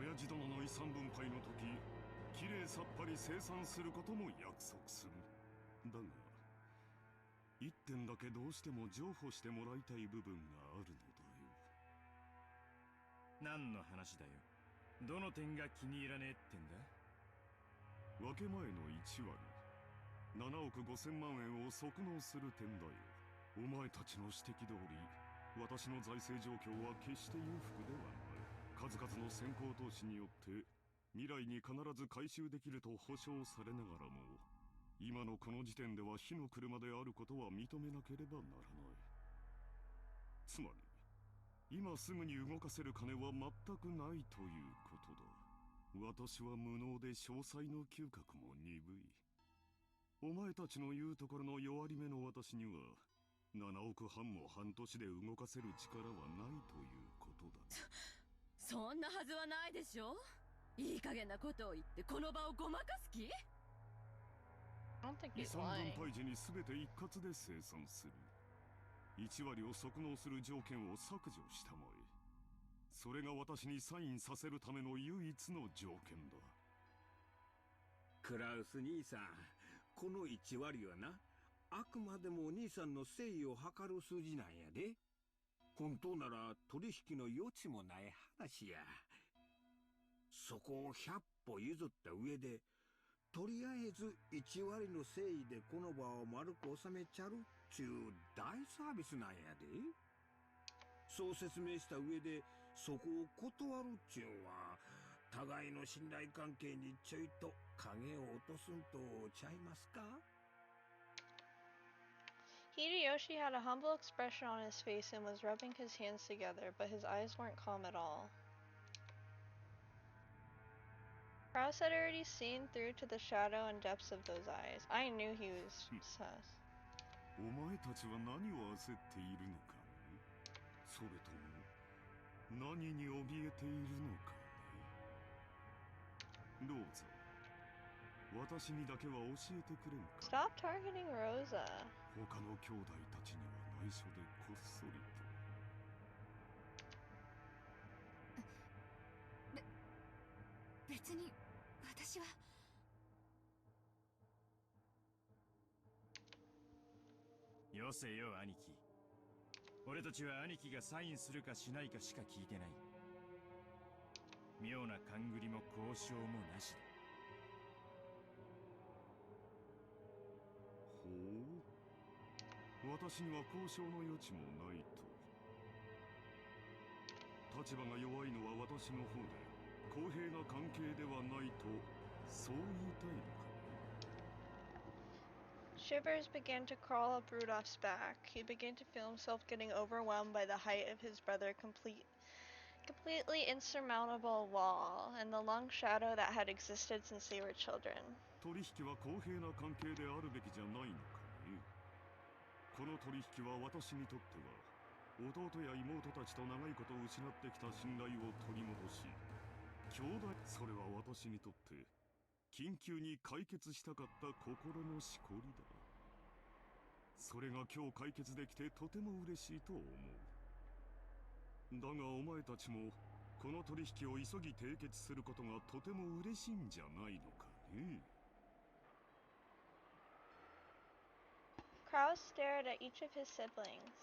親父殿の遺産分配の時、きれいさっぱり清算することも約束する。だが一点だけどうしても譲歩してもらいたい部分があるのだよ。何の話だよ。どの点が気に入らねえってんだ。分け前の1割、7億5000万円を即納する点だよ。お前たちの指摘通り、私の財政状況は決して裕福ではない。数々の先行投資によって未来に必ず回収できると保証されながらも、今のこの時点では火の車であることは認めなければならない。つまり今すぐに動かせる金は全くないということだ。私は無能で詳細の嗅覚も鈍い。お前たちの言うところの弱り目の私には7億半も半年で動かせる力はないということだ。そんなはずはないでしょ。いい加減なことを言ってこの場をごまかす気？遺産分配時に全て一括で生産する。1割を即納する条件を削除したまえ。それが私にサインさせるための唯一の条件だ。クラウス兄さん、この1割はな、あくまでも兄さんの誠意を測る数字なんやで。本当なら取引の余地もない話や。そこを100歩譲った上で、とりあえず1割の誠意でこの場を丸く収めちゃるっちゅう大サービスなんやで。そう説明した上でそこを断るっちゅうんは、互いの信頼関係にちょいと影を落とすんとちゃいますか？ Hideyoshi had a humble expression on his face and was rubbing his hands together, but his eyes weren't calm at all. Krause had already seen through to the shadow and depths of those eyes. I knew he was sus. お前たちは何を焦っているのかね。それとも何に怯えているのかね。どうぞ、私にだけは教えてくれんか。 Stop targeting Rosa. 他の兄弟たちには内緒でこっそりと。別に私は。よせよ兄貴。俺たちは兄貴がサインするかしないかしか聞いてない。妙な勘繰りも交渉もなしだ。ほう、私には交渉の余地もないと。立場が弱いのは私の方で、公平な関係ではないと、そう言いたいのかね。Shivers began to crawl up Rudolph's back. He began to feel himself getting overwhelmed by the height of his brother's completely insurmountable wall and the long shadow that had existed since they were children. 取引は公平な関係であるべきじゃないのかね。この取引は私にとっては、弟や妹たちと長いことを失ってきた信頼を取り戻し、兄弟、それは私にとって緊急に解決したかった心のしこりだ。それが今日解決できてとても嬉しいと思う。だがお前たちもこの取引を急ぎ締結することがとても嬉しいんじゃないのかね。Krause stared at each of his siblings.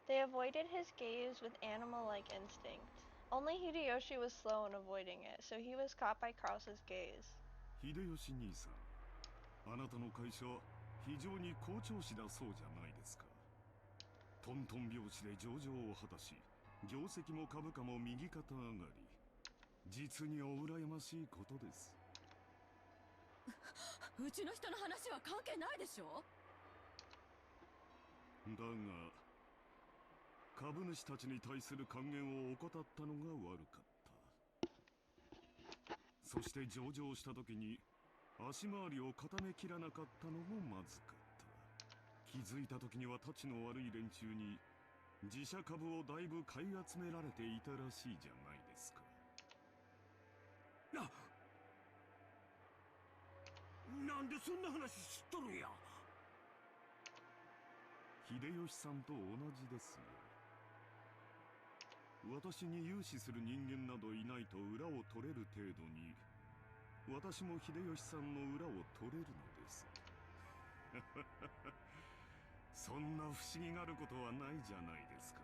They avoided his gaze with animal-like instinct. Only Hideyoshi was slow in avoiding it, so he was caught by Krause's gaze. 秀吉兄さん、あなたの会社非常に好調子だそうじゃないですか。トントン拍子で上場を果たし、業績も株価も右肩上がり。実にお羨ましいことです。うちの人の話は関係ないでしょ。だが株主たちに対する還元を怠ったのが悪かった。そして上場した時に足回りを固めきらなかったのもまずかった。気づいた時にはたちの悪い連中に自社株をだいぶ買い集められていたらしいじゃないですか。なんでそんな話知っとるんや。秀吉さんと同じですよ。私に融資する人間などいないと裏を取れる程度に、私も秀吉さんの裏を取れるのです。そんな不思議がることはないじゃないですか。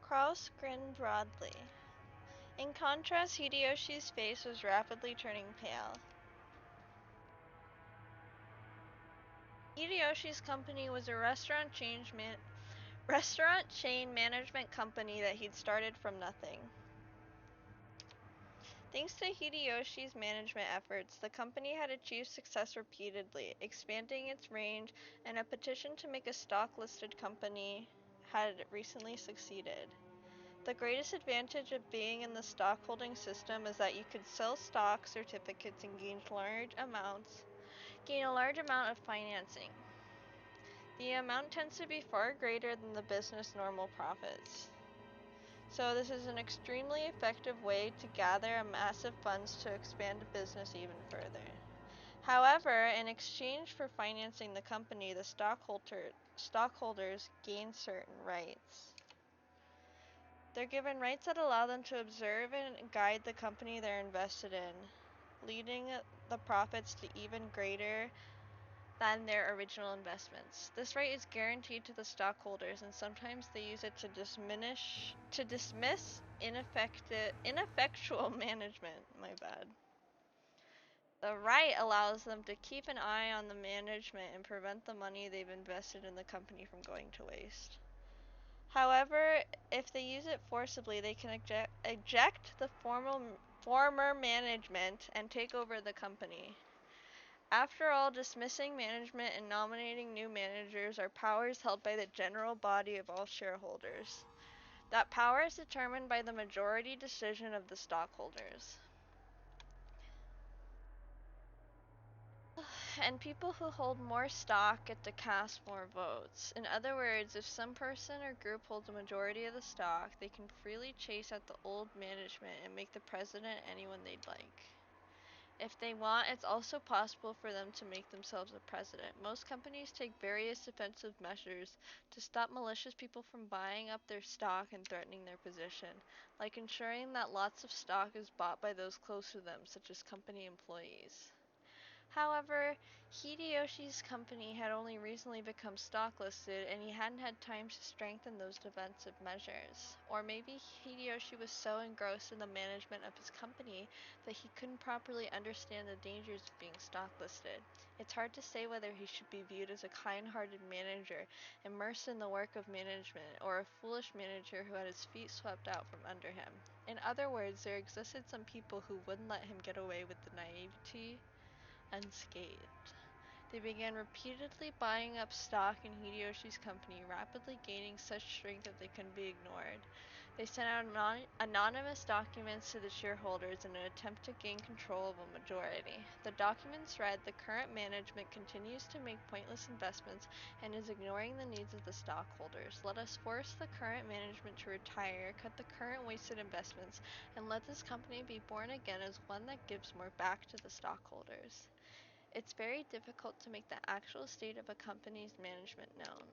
Krause grinned broadly. In contrast, Hideyoshi's face was rapidly turning pale. Hideyoshi's company was a restaurant chain management company that he'd started from nothing. Thanks to Hideyoshi's management efforts, the company had achieved success repeatedly, expanding its range, and a petition to make a stock-listed company had recently succeeded. The greatest advantage of being in the stockholding system is that you could sell stock certificates and gain a large amount of financing. The amount tends to be far greater than the business normal profits. So this is an extremely effective way to gather massive funds to expand a business even further. However, in exchange for financing the company, the stockholders gain certain rights. They're given rights that allow them to observe and guide the company they're invested in, leading the profits to even greater than their original investments. This right is guaranteed to the stockholders, and sometimes they use it to dismiss ineffectual management. My bad. The right allows them to keep an eye on the management and prevent the money they've invested in the company from going to waste. However, if they use it forcibly, they can eject the former management and take over the company. After all, dismissing management and nominating new managers are powers held by the general body of all shareholders. That power is determined by the majority decision of the stockholders. And people who hold more stock get to cast more votes. In other words, if some person or group holds a majority of the stock, they can freely chase out the old management and make the president anyone they'd like. If they want, it's also possible for them to make themselves the president. Most companies take various defensive measures to stop malicious people from buying up their stock and threatening their position, like ensuring that lots of stock is bought by those close to them, such as company employees. However, Hideyoshi's company had only recently become stock listed, and he hadn't had time to strengthen those defensive measures. Or maybe Hideyoshi was so engrossed in the management of his company that he couldn't properly understand the dangers of being stock listed. It's hard to say whether he should be viewed as a kind-hearted manager immersed in the work of management, or a foolish manager who had his feet swept out from under him. In other words, there existed some people who wouldn't let him get away with the naivety unscathed. They began repeatedly buying up stock in Hideyoshi's company, rapidly gaining such strength that they couldn't be ignored. They sent out anonymous documents to the shareholders in an attempt to gain control of a majority. The documents read, "The current management continues to make pointless investments and is ignoring the needs of the stockholders. Let us force the current management to retire, cut the current wasted investments, and let this company be born again as one that gives more back to the stockholders." It's very difficult to make the actual state of a company's management known.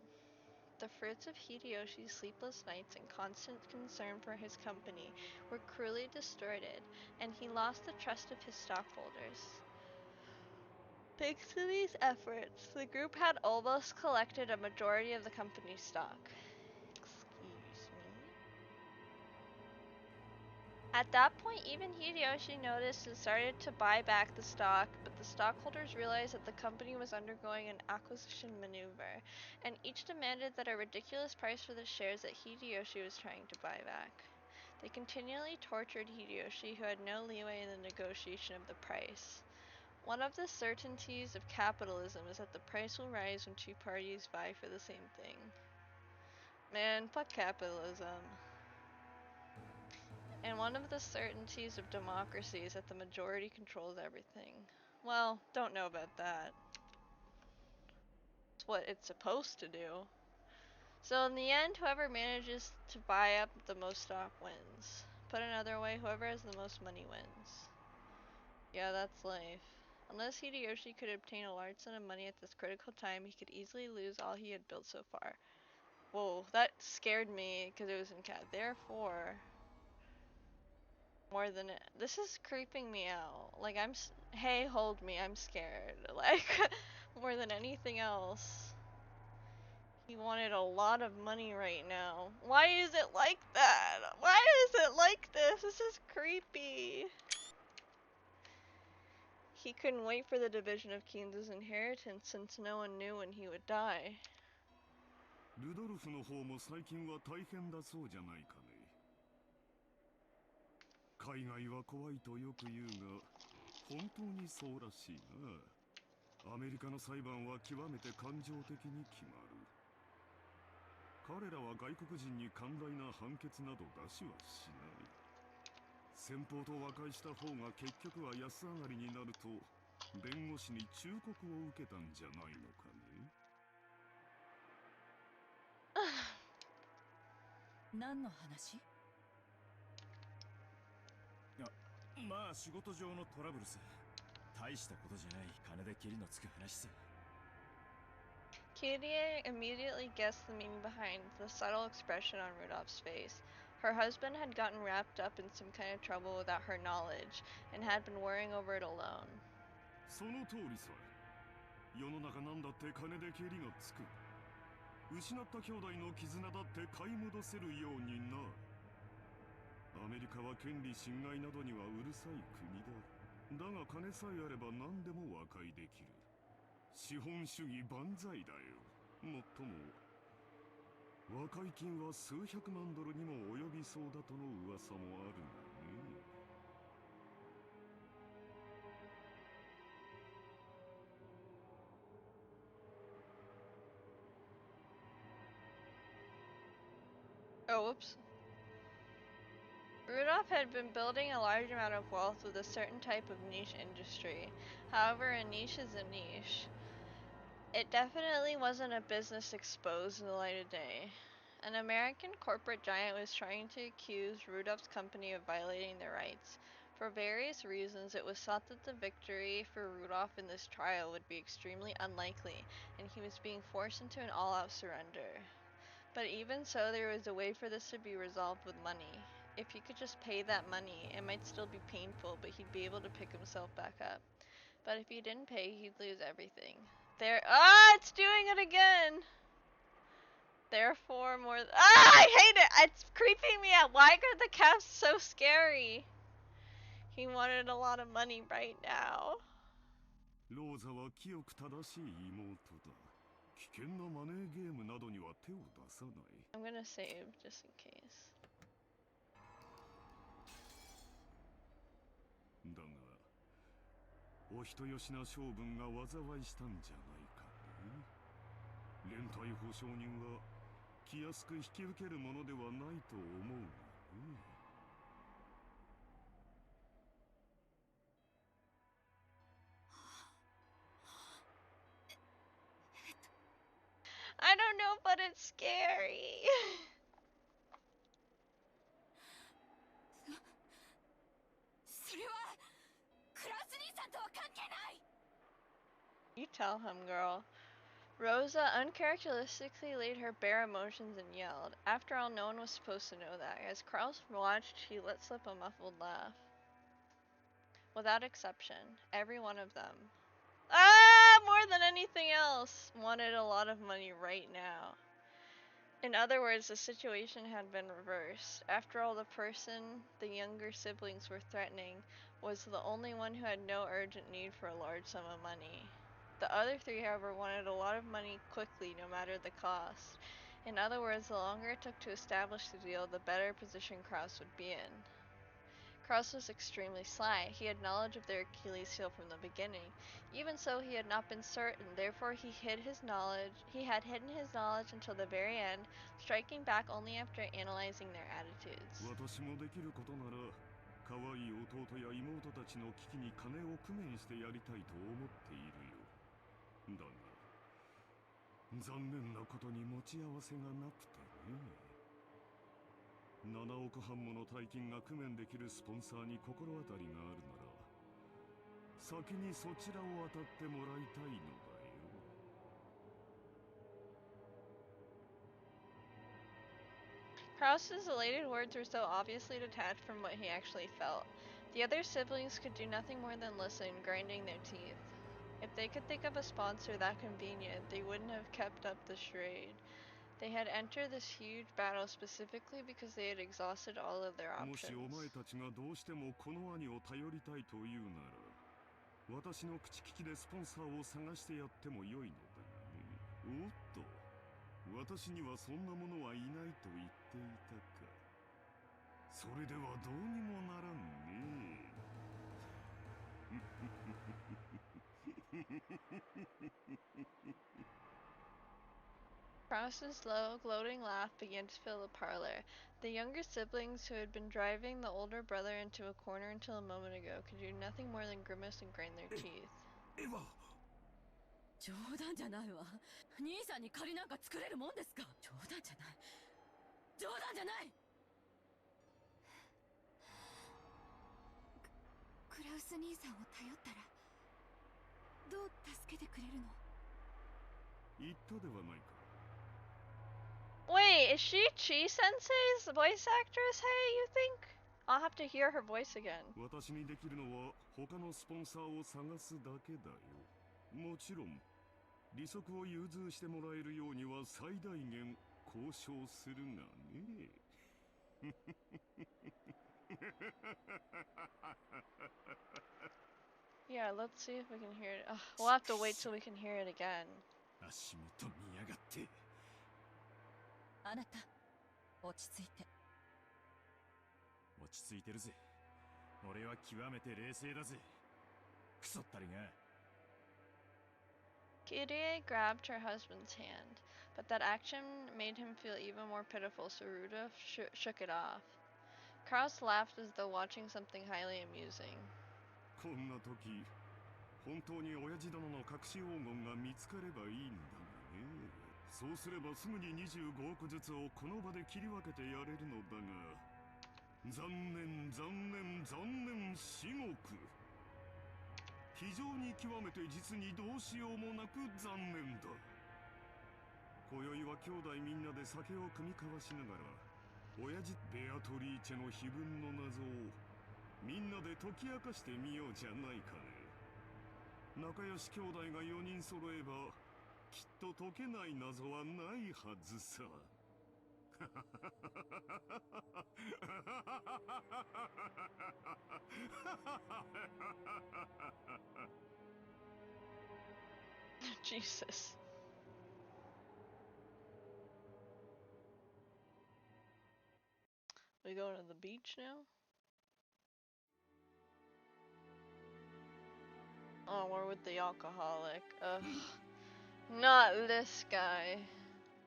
The fruits of Hideyoshi's sleepless nights and constant concern for his company were cruelly distorted, and he lost the trust of his stockholders. Thanks to these efforts, the group had almost collected a majority of the company's stock. At that point, even Hideyoshi noticed and started to buy back the stock, but the stockholders realized that the company was undergoing an acquisition maneuver, and each demanded that a ridiculous price for the shares that Hideyoshi was trying to buy back. They continually tortured Hideyoshi, who had no leeway in the negotiation of the price. One of the certainties of capitalism is that the price will rise when two parties vie for the same thing. Man, fuck capitalism. And one of the certainties of democracy is that the majority controls everything. Well, don't know about that. It's what it's supposed to do. So in the end, whoever manages to buy up the most stock wins. Put another way, whoever has the most money wins. Yeah, that's life. Unless Hideyoshi could obtain a large sum of money at this critical time, he could easily lose all he had built so far. Whoa, that scared me because it was in cat. Therefore, more than it. This is creeping me out. Like, hey, hold me, I'm scared. Like, more than anything else. He wanted a lot of money right now. Why is it like that? Why is it like this? This is creepy. He couldn't wait for the division of Keen's inheritance since no one knew when he would die. ルドルフの方も最近は大変だそうじゃないかね。海外は怖いとよく言うが、本当にそうらしいな。アメリカの裁判は極めて感情的に決まる。彼らは外国人に寛大な判決など出しはしない。先方と和解した方が結局は安上がりになると、弁護士に忠告を受けたんじゃないのかね。何の話？まあ仕事上のトラブルさ。大したことじゃない金でケリのつく話さ。Kirie immediately guessed the meaning behind the subtle expression on Rudolph's face. Her husband had gotten wrapped up in some kind of trouble without her knowledge, and had been worrying over it alone. その通りさ。世の中なんだって金でケリがつく。失った兄弟の絆だって買い戻せるようにな。アメリカは権利侵害などにはうるさい国だ。だが金さえあれば何でも和解できる。資本主義万歳だよ。もっとも和解金は数百万ドルにも及びそうだとの噂もあるがね。Oh, whoops. Rudolph had been building a large amount of wealth with a certain type of niche industry. However, a niche is a niche. It definitely wasn't a business exposed in the light of day. An American corporate giant was trying to accuse Rudolph's company of violating their rights. For various reasons, it was thought that the victory for Rudolph in this trial would be extremely unlikely, and he was being forced into an all-out surrender. But even so, there was a way for this to be resolved with money. If he could just pay that money, it might still be painful, but he'd be able to pick himself back up. But if he didn't pay, he'd lose everything. It's doing it again! Therefore, I hate it! It's creeping me out. Why are the cats so scary? He wanted a lot of money right now. ローザは清く正しい妹だ。危険なマネーゲームなどには手を出さない。I'm gonna save just in case. だが、お人よしな性分が災いしたんじゃないかね。連帯保証人は気安く引き受けるものではないと思うがね。I don't know, but it's scary. それはクラウス兄さんとは関係ない。 You tell him, girl. Rosa uncharacteristically laid her bare emotions and yelled. After all, no one was supposed to know that. As Kraus watched, she let slip a muffled laugh. Without exception, every one of them, more than anything else, wanted a lot of money right now. In other words, the situation had been reversed. After all, the person the younger siblings were threatening was the only one who had no urgent need for a large sum of money. The other three, however, wanted a lot of money quickly, no matter the cost. In other words, the longer it took to establish the deal, the better position Kraus would be in. Kraus was extremely sly. He had knowledge of their Achilles heel from the beginning. Even so, he had not been certain. Therefore, he had hidden his knowledge until the very end, striking back only after analyzing their attitudes. 私もできることなら、可愛い弟や妹たちの危機に金を工面してやりたいと思っているよ。だが、残念なことに持ち合わせがなくてね。7億半もの大金が工面できるスポンサーに心当たりがあるなら、先にそちらを当たってもらいたいのだよ。Kraus's elated words were so obviously detached from what he actually felt. The other siblings could do nothing more than listen, grinding their teeth. If they could think of a sponsor that convenient, they wouldn't have kept up the charade. They had entered this huge battle specifically because they had exhausted all of their もし options. お前たちがどうしてもこの兄を頼りたいというなら、私の口利きでスポンサーを探してやってもよいのだがね。おっと、私にはそんなものはいないと言っていたか。それではどうにもならんね。Krause's low, gloating laugh began to fill the parlor. The younger siblings, who had been driving the older brother into a corner until a moment ago, could do nothing more than grimace and grind their teeth. 冗談じゃないわ。兄さんに借りなんか作れるもんですか。冗談じゃない。冗談じゃない。クラウス兄さんを頼ったらどう助けてくれるの？言ったではないか。Wait, is she Chi Sensei's voice actress? Hey, you think? I'll have to hear her voice again. 私にできるのは他のスポンサーを探すだけだよ。もちろん利息を融通してもらえるようには最大限交渉するがね。Yeah, let's see if we can hear it. We'll have to wait till we can hear it again. 足元見やがって。あなた、落ち着いて。落ち着いてるぜ。俺は極めて冷静だぜ。クソったりが。Kirie grabbed her husband's hand, but that action made him feel even more pitiful, so Rudolph shook it off. Krause laughed as though watching something highly amusing. こんな時、本当に親父殿の隠し黄金が見つかればいいんだがね。そうすればすぐに25億ずつをこの場で切り分けてやれるのだが、残念残念残念至極。非常に極めて実にどうしようもなく残念だ。今宵は兄弟みんなで酒を酌み交わしながら、親父ベアトリーチェの碑文の謎をみんなで解き明かしてみようじゃないかね。仲良し兄弟が4人揃えばきっと解けない謎はないはずさ。Jesus. We going to the beach now? Oh, we're with the alcoholic. Ugh. Not this guy.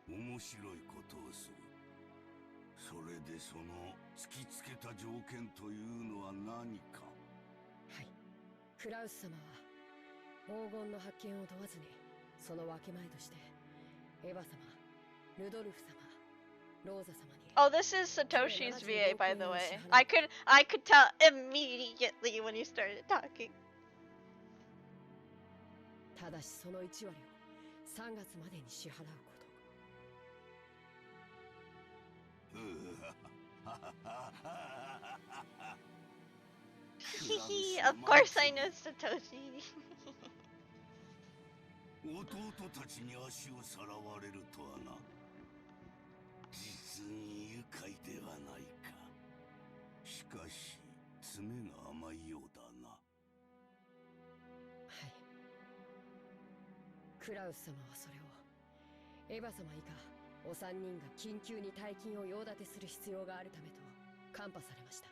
面白いことをする。それでその突きつけた条件というのは何か。はい。クラウス様は黄金の発見を問わずにその分け前としてエヴァ様、ルドルフ様、ローザ様に。Oh, this is Satoshi's VA, by the way. I could tell immediately when you started talking. ただしその1割を3月までに支払うこと。Of course I know Satoshi. 弟たちに足をさらわれるとはな。実に愉快ではないか。しかし詰めが甘いようだな。はい。クラウス様はそれをエヴァ様以下お三人が緊急に大金を用立てする必要があるためとカンパされました。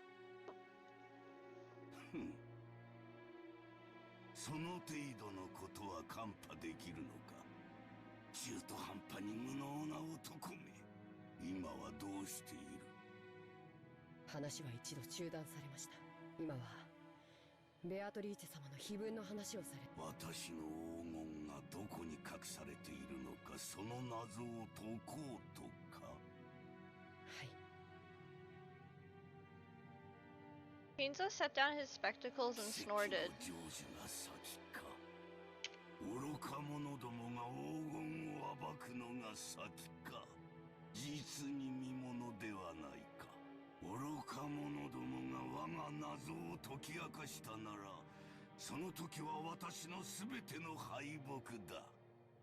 その程度のことはカンパできるのか。中途半端に無能な男め。今はどうしている。話は一度中断されました。今はベアトリーチェ様の碑文の話をされ。私の黄金がどこに隠されているのか、その謎を解こうとか。はい。Kinzo set down his spectacles and snorted. 成就が先か。愚か者どもが黄金を暴くのが先か。実に見ものではないか。愚か者どもが我が謎を解き明かしたなら、その時は私の全ての敗北だ。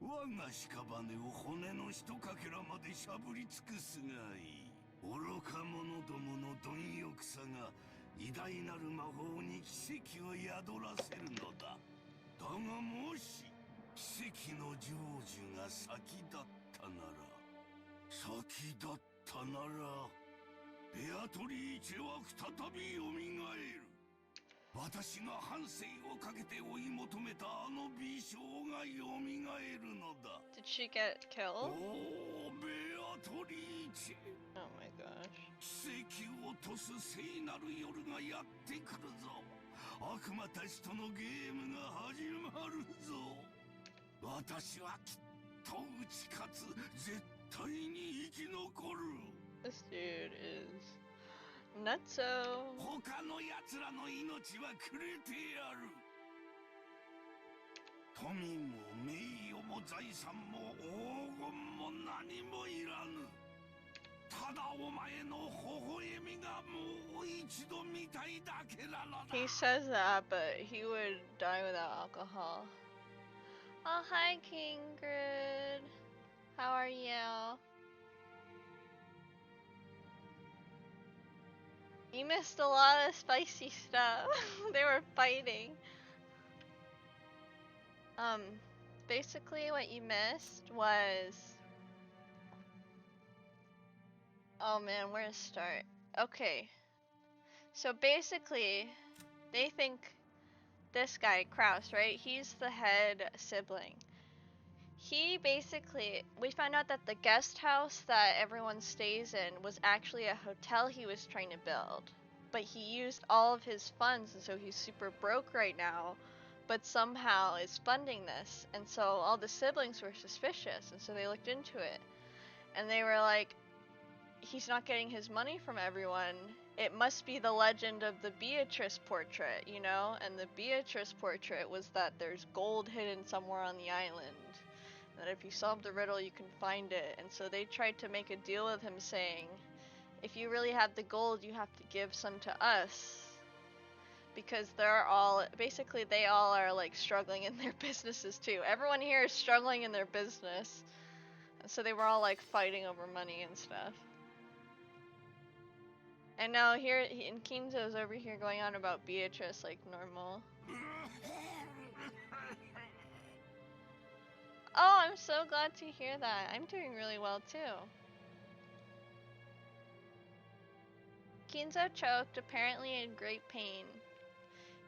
我が屍を骨のひとかけらまでしゃぶり尽くすがいい。愚か者どもの貪欲さが偉大なる魔法に奇跡を宿らせるのだ。だがもし奇跡の成就が先だったなら、先だったなら、ベアトリーチェは再び蘇る。私が半生をかけて追い求めたあの美少が蘇るのだ。 Did she get killed? おお、ベアトリーチェ。 Oh my gosh. 奇跡を落とす聖なる夜がやってくるぞ。悪魔たちとのゲームが始まるぞ。私はきっと打ち勝つ。絶対に生き残る。 This dude is nutso. 他の奴らの命はくれてやる。富も名誉も財産も黄金も何もいらぬ。ただお前の微笑みがもう一度見たいだけなのだ。 He says that, but he would die without alcohol. Oh, hi, Kingrid. How are you? You missed a lot of spicy stuff. They were fighting. Basically what you missed was... Oh man, where to start? Okay. So basically, they think this guy, Kraus, right? He's the head sibling. He basically, we found out that the guest house that everyone stays in was actually a hotel he was trying to build. But he used all of his funds, and so he's super broke right now, but somehow is funding this. And so all the siblings were suspicious, and so they looked into it. And they were like, he's not getting his money from everyone. It must be the legend of the Beatrice portrait, you know? And the Beatrice portrait was that there's gold hidden somewhere on the island. That if you solve the riddle, you can find it. And so they tried to make a deal with him saying, if you really have the gold, you have to give some to us. Because they're all, basically they all are like struggling in their businesses too. Everyone here is struggling in their business. And so they were all like fighting over money and stuff. And now here, and Kinzo's over here going on about Beatrice like normal. Oh, I'm so glad to hear that. I'm doing really well too. Kinzo choked, apparently in great pain.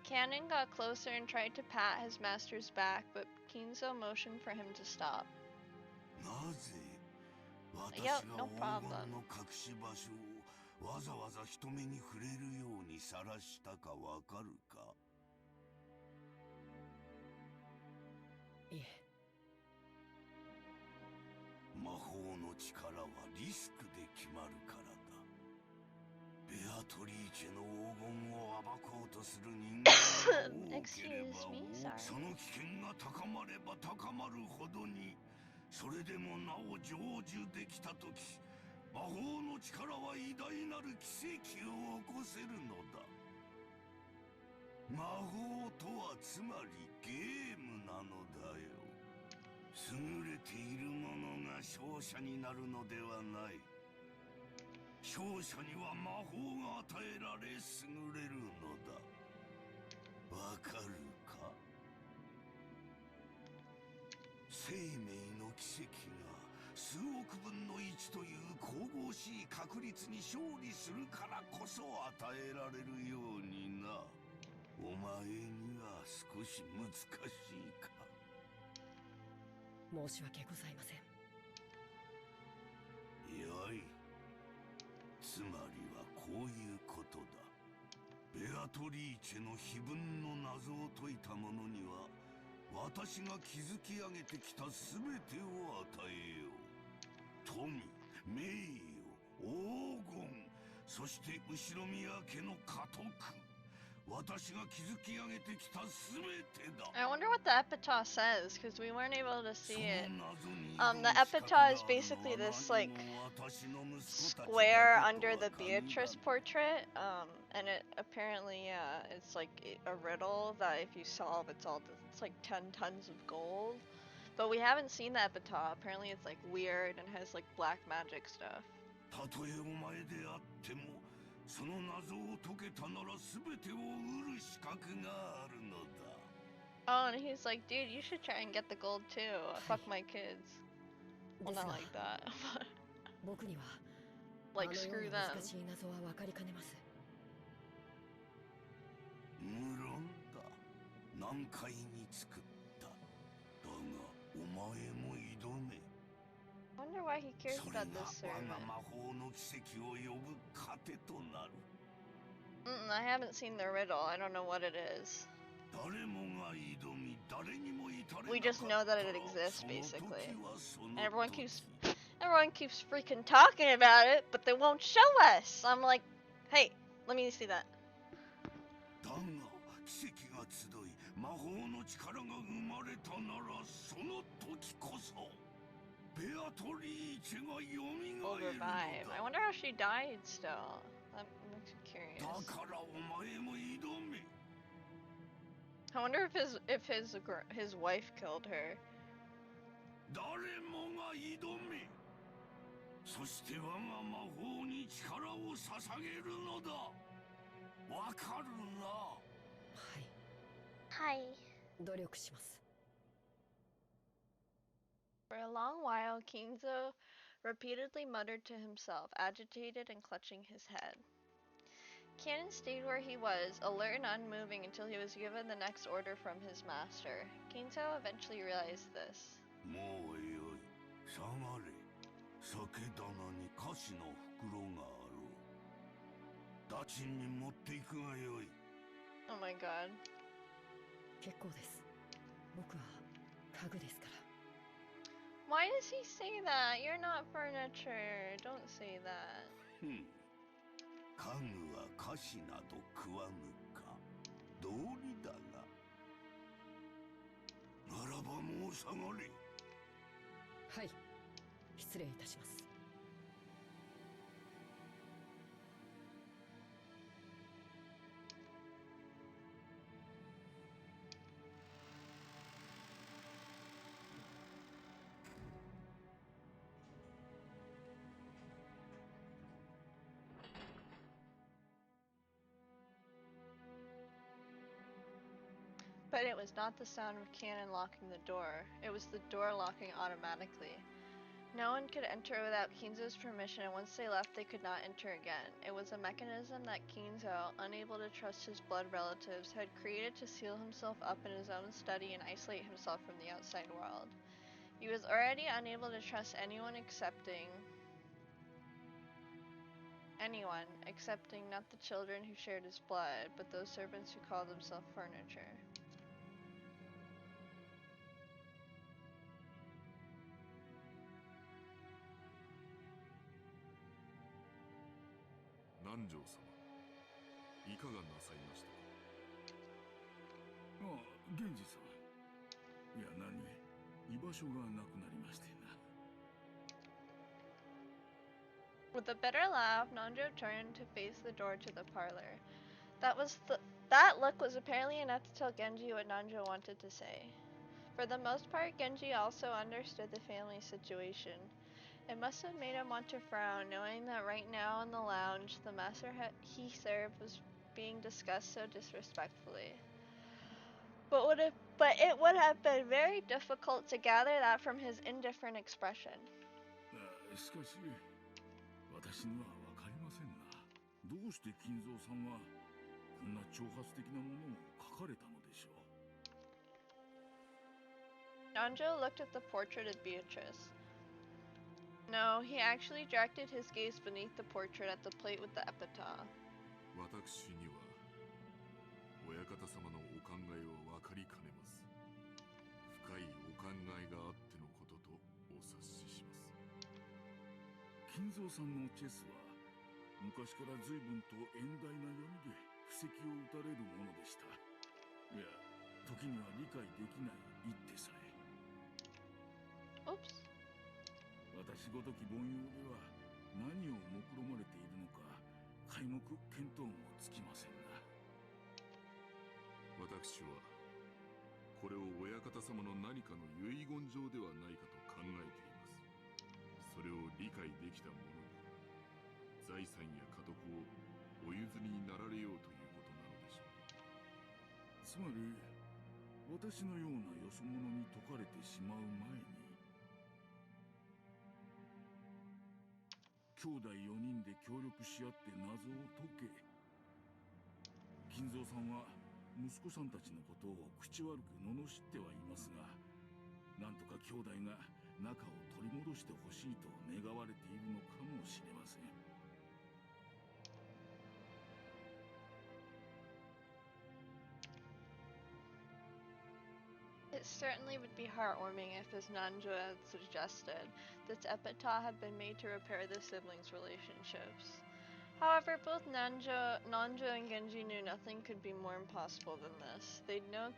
Cannon got closer and tried to pat his master's back, but Kinzo motioned for him to stop. Yep, no problem. わざわざ人目に触れるようにさらしたかわかるか？いえ。魔法の力はリスクで決まるからだ。ベアトリーチェの黄金を暴こうとする人間が多ければその危険が高まれば高まるほどに、それでもなお成就できたとき、魔法の力は偉大なる奇跡を起こせるのだ。魔法とはつまりゲームなのだよ。優れている者が勝者になるのではない。勝者には魔法が与えられ優れるのだ。わかるか？生命の奇跡が数億分の1という神々しい確率に勝利するからこそ与えられるようにな。お前には少し難しいか。申し訳ございません。よい。つまりはこういうことだ。ベアトリーチェの碑文の謎を解いた者には、私が築き上げてきた全てを与えよう。富、名誉、黄金、そして後宮家の家督。私が築き上げてきた全てだ。I wonder what the epitaph says, because we weren't able to see it. The epitaph is basically this like square under the Beatrice portrait, and it apparently it's like a riddle that if you solve, it's like 10 tons of gold. But we haven't seen the epitaph. Apparently it's like weird and has like black magic stuff. たとえお前であっても、その謎を解けたなら全てを売る資格があるのだ。Oh, and he's like, dude, you should try and get the gold too. Fuck my kids. Well, not like that. 僕には Like, screw them. 難しい謎は分かりかねます。無論だ。難解に作った。だがお前も挑め。 I wonder why he cares それが about this 我 servant. が魔法の奇跡を呼ぶ糧となる。 I haven't seen the riddle. I don't know what it is. 誰もが挑み、誰にも至れなかったら We just know that it exists, その basically. 時はその And everyone 時。 keeps freaking talking about it, but they won't show us. I'm like, hey, let me see that. だが奇跡が集い、魔法の力が生まれたならその時こそベアトリーチェが蘇るの Revive. だ。 I wonder how she died still. That makes me curious. だからお前も挑め。 I wonder if his wife killed her. 誰もが挑め。そして我が魔法に力を捧げるのだ。わかるな。はい。Hi. 努力します。 For a long while, Kinzo repeatedly muttered to himself, agitated and clutching his head. Cannon stayed where he was, alert and unmoving until he was given the next order from his master. Kinzo eventually realized this. もうよい。下がれ。酒棚に菓子の袋があろう。ダチンに持っていくがよい。 Oh my god. 結構です。僕は家具ですから。 Why does he say that? You're not furniture. Don't say that. 家具は菓子など食わぬか。道理だが。ならばもう下がれ。はい。失礼いたします。 But it was not the sound of cannon locking the door. It was the door locking automatically. No one could enter without Kinzo's permission, and once they left, they could not enter again. It was a mechanism that Kinzo, unable to trust his blood relatives, had created to seal himself up in his own study and isolate himself from the outside world. He was already unable to trust anyone excepting not the children who shared his blood, but those servants who called themselves furniture. 南條様、いかがなさいましたか。ああ、源氏さん。いや、何居場所がなくなりましてな。 With a bitter laugh, Nanjo turned to face the door to the parlor. That look was apparently enough to tell Genji what Nanjo wanted to say. For the most part, Genji also understood the family situation. It must have made him want to frown, knowing that right now in the lounge, the master he served was being discussed so disrespectfully. But it would have been very difficult to gather that from his indifferent expression. しかし、私にはわかりませんな。どうして金蔵さんはこんな挑発的なものを書かれたのでしょう。 Nanjo looked at the portrait of Beatrice. No, he actually directed his gaze beneath the portrait at the plate with the epitaph. 私には親方様のお考えは分かりかねます。深いお考えがあってのこととお察しします。金蔵さんのチェスは昔から随分と遠大な読みで布石を打たれるものでした。いや、時には理解できない一手さえ。 Oops. 私ごとき凡庸では何を目論まれているのか皆目見当もつきませんな。私はこれを親方様の何かの遺言状ではないかと考えています。それを理解できた者に財産や家督をお譲りになられようということなのでしょう。つまり私のようなよそ者に解かれてしまう前に兄弟4人で協力し合って謎を解け。金蔵さんは息子さんたちのことを口悪く罵ってはいますが、なんとか兄弟が仲を取り戻してほしいと願われているのかもしれません。It certainly would be heartwarming if, as Nanjo had suggested, this epitaph had been made to repair the siblings' relationships. However, both Nanjo and Genji knew nothing could be more impossible than this. They'd known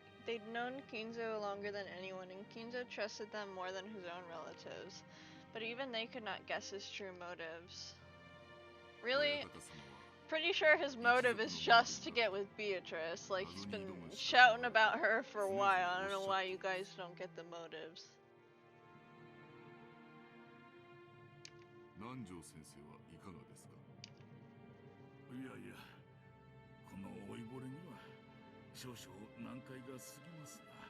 Kinzo longer than anyone, and Kinzo trusted them more than his own relatives. But even they could not guess his true motives. Really? Pretty sure his motive is just to get with Beatrice. Like, he's been shouting about her for a while. I don't know why you guys don't get the motives. 南條先生はいかがですか。いやいや、この老いぼれには少々難解が過ぎますが、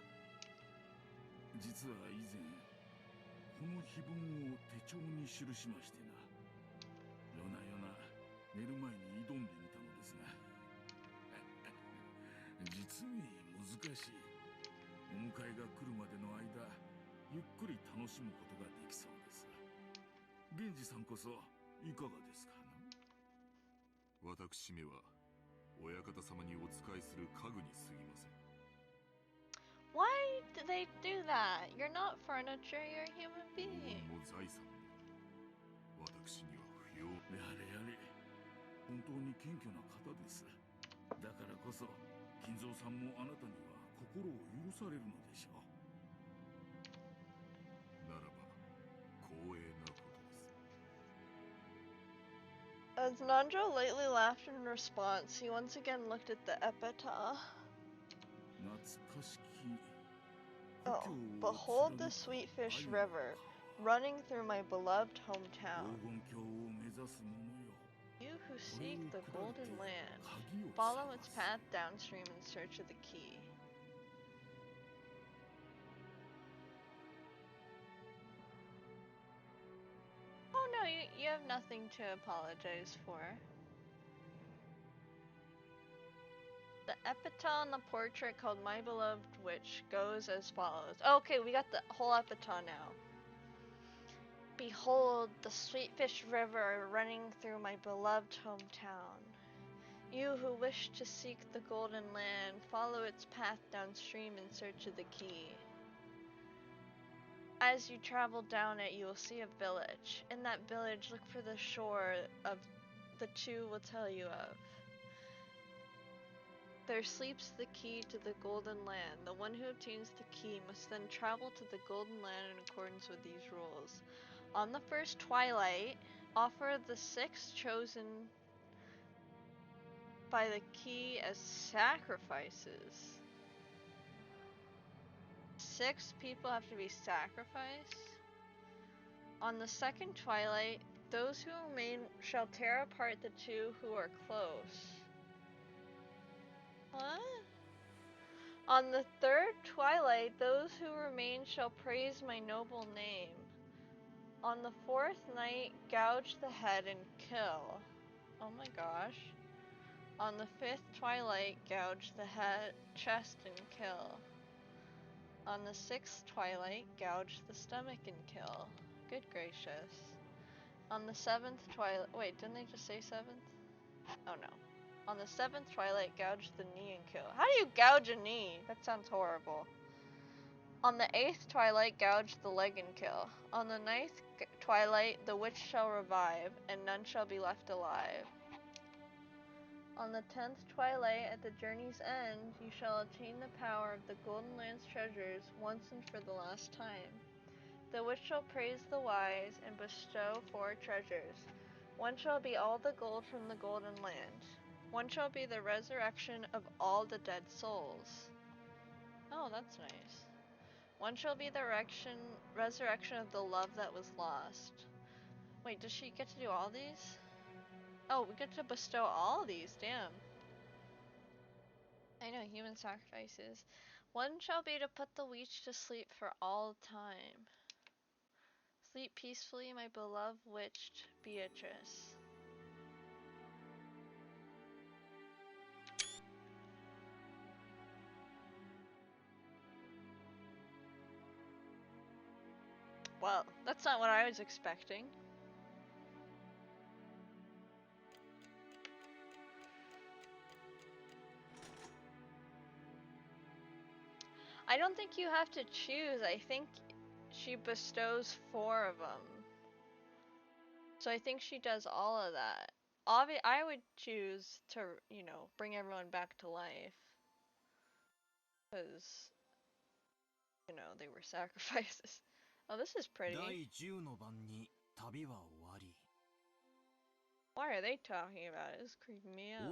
実は以前この碑文を手帳に記しましてな、夜な夜な寝る前に挑んでみたのですが実に難しい。お迎えが来るまでの間、ゆっくり楽しむことができそうです。源氏さんこそいかがですかな。私めは親方様にお仕えする家具に過ぎません。 Why do they do that? You're not furniture, you're a human being. も財産も私には不要。やれやれ、本当に謙虚な方です。だからこそ金蔵さんもあなたには心を許されるのでしょう。ならば光栄なことです。 As Nanjo lightly laughed in response, he once again looked at the epitaph. Oh, behold the sweet fish river, running through my beloved hometown. You who seek the golden land, follow its path downstream in search of the key. Oh no, you have nothing to apologize for. The epitaph on the portrait called My Beloved Witch goes as follows. Okay, we got the whole epitaph now. Behold the sweet fish river running through my beloved hometown. You who wish to seek the golden land, follow its path downstream in search of the key. As you travel down it, you will see a village. In that village, look for the shore of the two will tell you of. There sleeps the key to the golden land. The one who obtains the key must then travel to the golden land in accordance with these rules. On the first twilight, offer the 6 chosen by the key as sacrifices. 6 people have to be sacrificed. On the second twilight, those who remain shall tear apart the 2 who are close. What? On the third twilight, those who remain shall praise my noble name. On the 4th night, gouge the head and kill. Oh my gosh. On the 5th twilight, gouge the head, chest and kill. On the 6th twilight, gouge the stomach and kill. Good gracious. On the 7th twilight, wait, didn't they just say 7th? Oh no. On the 7th twilight, gouge the knee and kill. How do you gouge a knee? That sounds horrible. On the 8th twilight, gouge the leg and kill. On the 9th twilight, the witch shall revive, and none shall be left alive. On the 10th twilight, at the journey's end, you shall attain the power of the Golden Land's treasures once and for the last time. The witch shall praise the wise and bestow 4 treasures. One shall be all the gold from the Golden Land. One shall be the resurrection of all the dead souls. Oh, that's nice. One shall be the resurrection of the love that was lost. Wait, does she get to do all these? Oh, we get to bestow all these, damn. I know, human sacrifices. One shall be to put the leech to sleep for all time. Sleep peacefully, my beloved witch Beatrice. Well, that's not what I was expecting. I don't think you have to choose. I think she bestows 4 of them. So I think she does all of that. I would choose to, you know, bring everyone back to life. Because, you know, they were sacrifices. Oh, this is pretty. Why are they talking about it? It's creeping me out.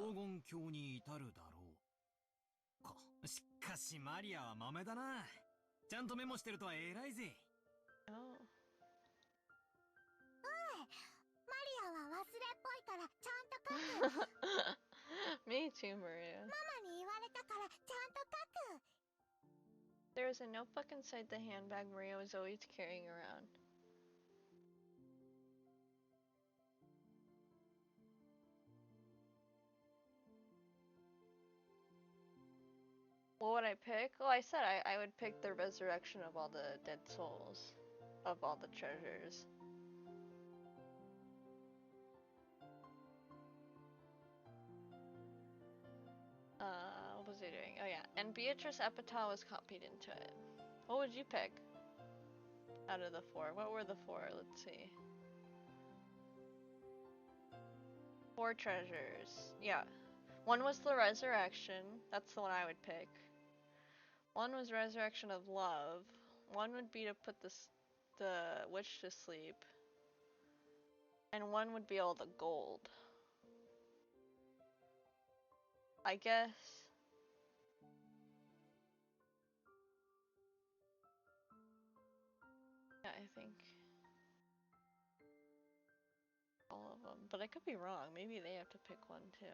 しかしマリアは豆だな。ちゃんとメモしてるとは偉いぜ。おい、マリアは忘れっぽいからちゃんと書く。Me too, Maria. ママに言われたからちゃんと書く。There was a notebook inside the handbag Maria was always carrying around. What would I pick? Oh, I said I would pick the resurrection of all the dead souls. Of all the treasures. What was I doing? Oh yeah, and Beatrice Epitaph was copied into it. What would you pick? Out of the 4. What were the 4? Let's see. 4 treasures. Yeah. One was the resurrection. That's the one I would pick. One was resurrection of love. One would be to put the witch to sleep. And one would be all the gold. I guess. Yeah, I think all of them. But I could be wrong. Maybe they have to pick one too.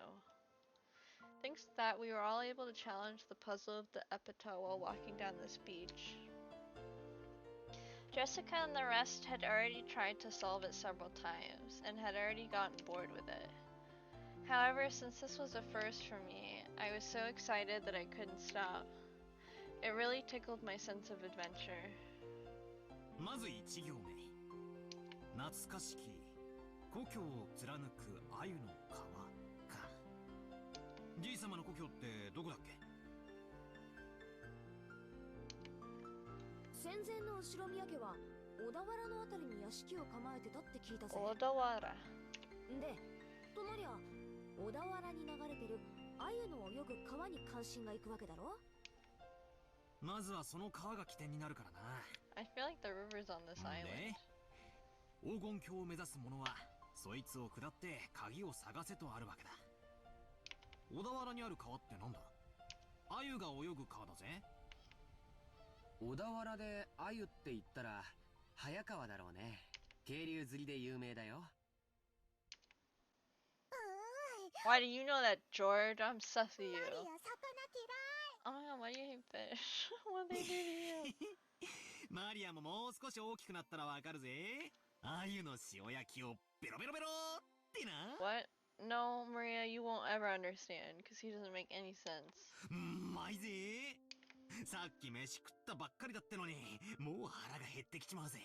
Thanks to that, we were all able to challenge the puzzle of the epitaph while walking down this beach. Jessica and the rest had already tried to solve it several times, and had already gotten bored with it. However, since this was a first for me, I was so excited that I couldn't stop. It really tickled my sense of adventure. まず1行目。懐かしき故郷を貫く鮎の川か。じい様の故郷ってどこだっけ？戦前の後宮家は小田原のあたりに屋敷を構えてたって聞いたぜ。小田原。で、となりゃ小田原に流れてる鮎の泳ぐ川に関心がいくわけだろ。まずはその川が起点になるからな。I feel like the river's on this island. 黄金鏡を目指す者はそいつを下って鍵を探せとあるわけだ。小田原にある川ってなんだ？鮎が泳ぐ川だぜ。小田原で鮎って言ったら早川だろうね。渓流釣りで有名だよ。Why do you know that, George? I'm sus of you. Oh my god, why do you hate fish? What did they do to you? マリアももう少し大きくなったらわかるぜ。鮎の塩焼きをベロベロベロってな。What? No, Maria, you won't ever understand, because he doesn't make any sense. うまいぜ。さっき飯食ったばっかりだってのに、もう腹が減ってきちまうぜ。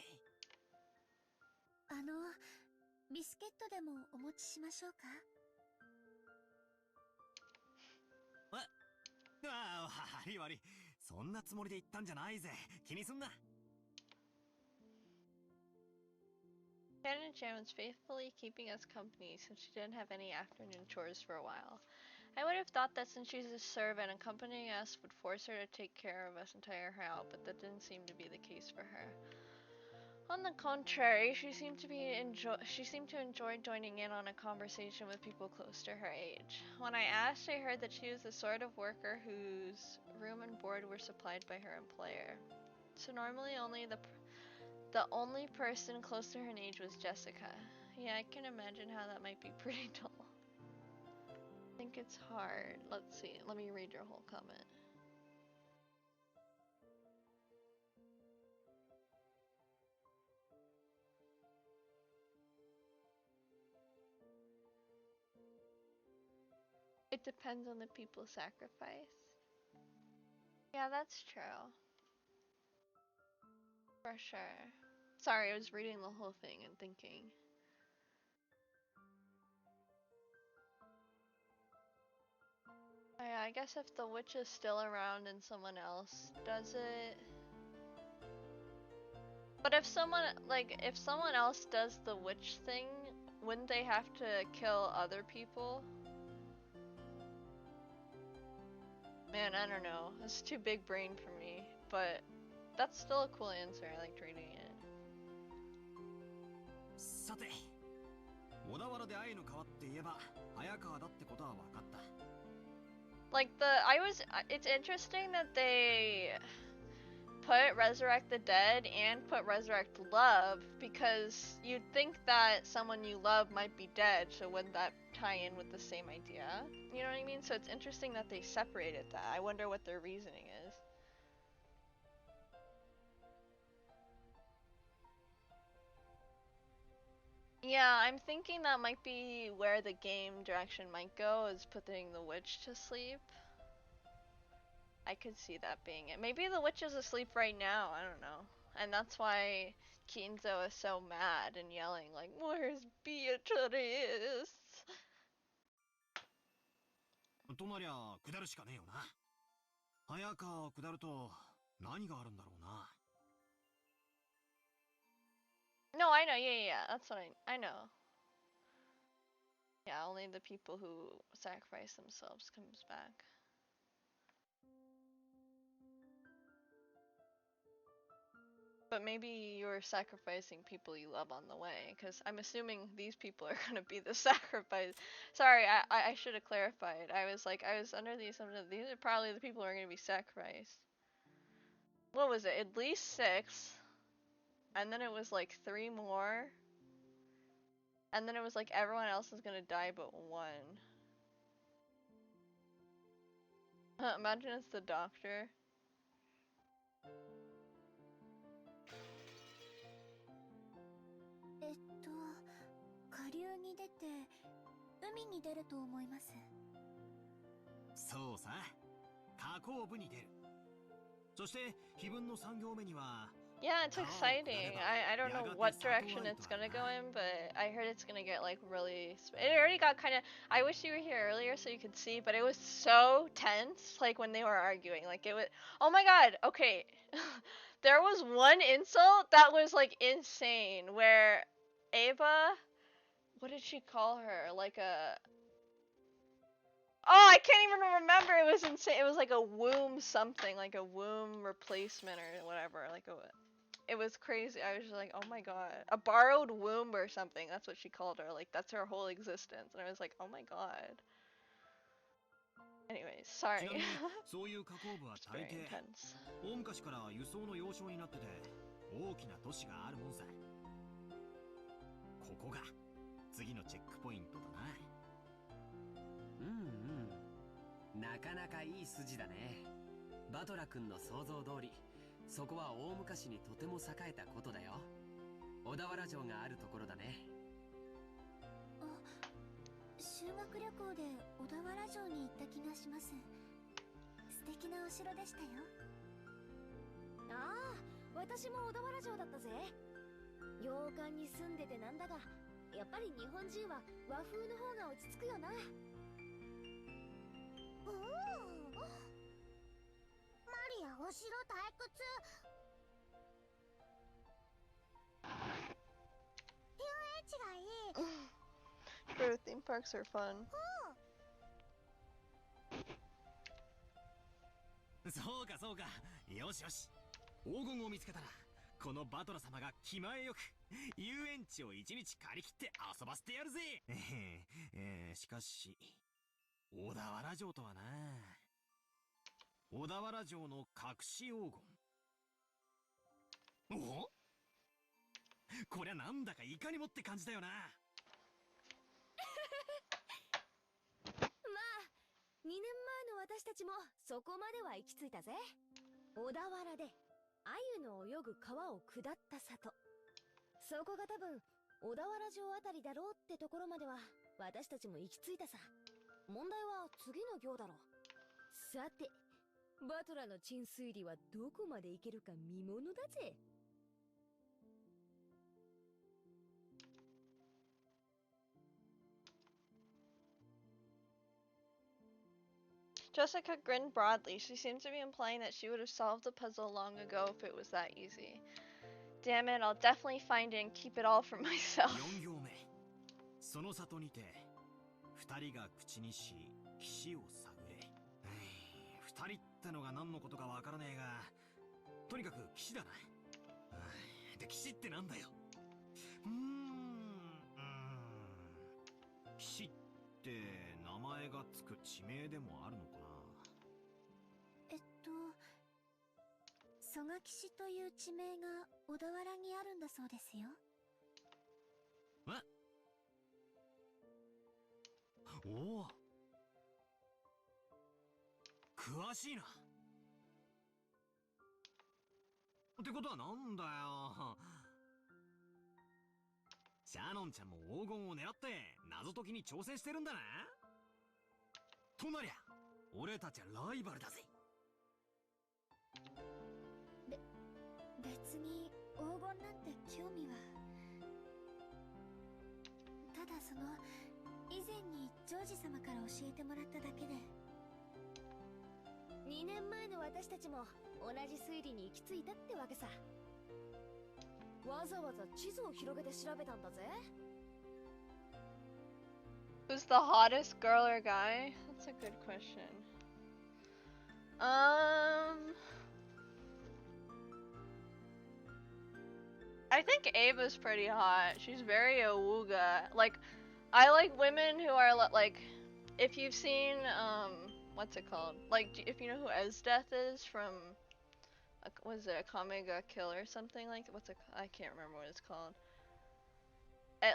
ビスケットでもお持ちしましょうか？ああ、悪い悪い。そんなつもりで言ったんじゃないぜ。気にすんな。Shannon Chan was faithfully keeping us company since she didn't have any afternoon chores for a while. I would have thought that since she's a servant, accompanying us would force her to take care of us and tire her out, but that didn't seem to be the case for her. On the contrary, she seemed to enjoy joining in on a conversation with people close to her age. When I asked, I heard that she was the sort of worker whose room and board were supplied by her employer. So normally the only person close to her age was Jessica. Yeah, I can imagine how that might be pretty dull. I think it's hard. Let's see. Let me read your whole comment. It depends on the people sacrifice. Yeah, that's true. For sure. Sorry, I was reading the whole thing and thinking. Oh, yeah, I guess if the witch is still around and someone else does it. But if someone else does the witch thing, wouldn't they have to kill other people? Man, I don't know. It's too big brain for me, but that's still a cool answer. I liked reading it. さて、小田原で愛の川って言えば早川だってことは分かった。It's interesting that they put resurrect the dead and put resurrect love, because you'd think that someone you love might be dead, so wouldn't that tie in with the same idea? You know what I mean? So it's interesting that they separated that. I wonder what their reasoning is. Yeah, I'm thinking that might be where the game direction might go, is putting the witch to sleep. I could see that being it. Maybe the witch is asleep right now, I don't know. And that's why Kinzo is so mad and yelling like, "Where's Beatrice?" となりゃ下るしかねえよな。早川を下ると何があるんだろうな。No, I know, yeah, that's what I know. Yeah, only the people who sacrifice themselves comes back. But maybe you're sacrificing people you love on the way, because I'm assuming these people are gonna be the sacrifice. Sorry, I should have clarified. I was under the assumption these are probably the people who are gonna be sacrificed. What was it? At least 6, and then it was like 3 more, and then it was like everyone else is gonna die but 1. Imagine it's the doctor. 下流に出て海に出ると思います。そうさ、河口部に出る。そして碑文の3行目には Yeah, it's exciting. I don't know what direction it's gonna go in, but I heard it's gonna get like really. It already got kind of. I wish you were here earlier so you could see, but it was so tense. Like when they were arguing, like it was. Oh my god. Okay, there was one insult that was like insane. Where Ava, what did she call her? Like a. Oh, I can't even remember. It was insane. It was like a womb something, like a womb replacement or whatever. Like a. It was crazy. I was just like, oh my god. A borrowed womb or something. That's what she called her. Like, that's her whole existence. And I was like, oh my god. Anyways, sorry. ちなみにそういう河口部は It's 大 very 抵 intense. 大昔から輸送の要衝になってて大きな都市があるもんさ。ここが次のチェックポイントだな。なかなかいい筋だね。バトラ君の想像通り、そこは大昔にとても栄えたことだよ。小田原城があるところだね。修学旅行で小田原城に行った気がします。素敵なお城でしたよ。ああ、私も小田原城だったぜ。洋館に住んでてなんだが、やっぱり日本人は和風の方が落ち着くよな。おお、マリアお城退屈。遊園地がいい。True, theme parks are fun. そうかそうか。よしよし。黄金を見つけたらこのバトラ様が気前よく遊園地を1日借り切って遊ばせてやるぜ。しかし小田原城とはな。小田原城の隠し黄金。お？こりゃなんだかいかにもって感じだよな。まあ、2年前の私たちもそこまでは行き着いたぜ。小田原で鮎の泳ぐ川を下った里。そこが多分小田原城あたりだろうってところまでは私たちも行き着いたさ。問題は次の行だろ。さて、バトラの鎮推理はどこまでいけるか見ものだぜ。Jessica grinned broadly. She seemed to be implying that she would have solved the puzzle long ago if it was that easy. Damn it, I'll definitely find it and keep it all for myself. 4行目。その里にて、二人が口にし、岸を探れ。二人ってのが何のことかわからねえが、とにかく岸だな。で、岸ってなんだよ。岸って名前がつく地名でもあるのかな。蘇我岸という地名が小田原にあるんだそうですよ。え？おお、詳しいな。ってことはなんだよ。シャノンちゃんも黄金を狙って謎解きに挑戦してるんだな。となりゃ俺たちはライバルだぜ。別に黄金なんて興味は。ただ以前にジョージ様から教えてもらっただけで。2年前の私たちも同じ推理に行き着いたってわけさ。わざわざ地図を広げて調べたんだぜ。Who's the hottest girl or guy? That's a good question. I think Ava's pretty hot. She's very awooga. Like, I like women who are like, if you've seen, what's it called? Like, if you know who Esdeath is from, was it Akame ga Kill or something like, I can't remember what it's called.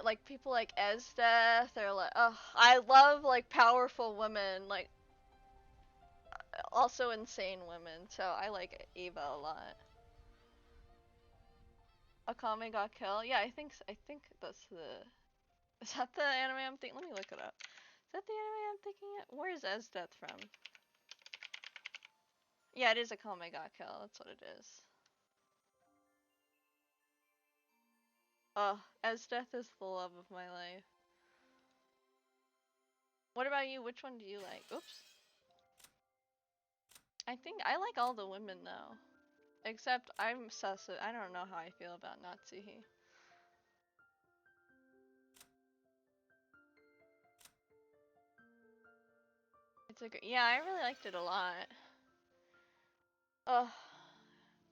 Like, people like Esdeath, or like, I love, like, powerful women, like, also insane women, so I like Ava a lot. Akame ga Kill? Yeah, I think that's the... Is that the anime I'm thinking? Let me look it up. Is that the anime I'm thinking of? Where is Esdeath from? Yeah, it is Akame ga Kill. That's what it is. Esdeath is the love of my life. What about you? Which one do you like? Oops. I think I like all the women though. Except I'm obsessed with, I don't know how I feel about Natsuhi. It's a good, yeah, I really liked it a lot. Oh,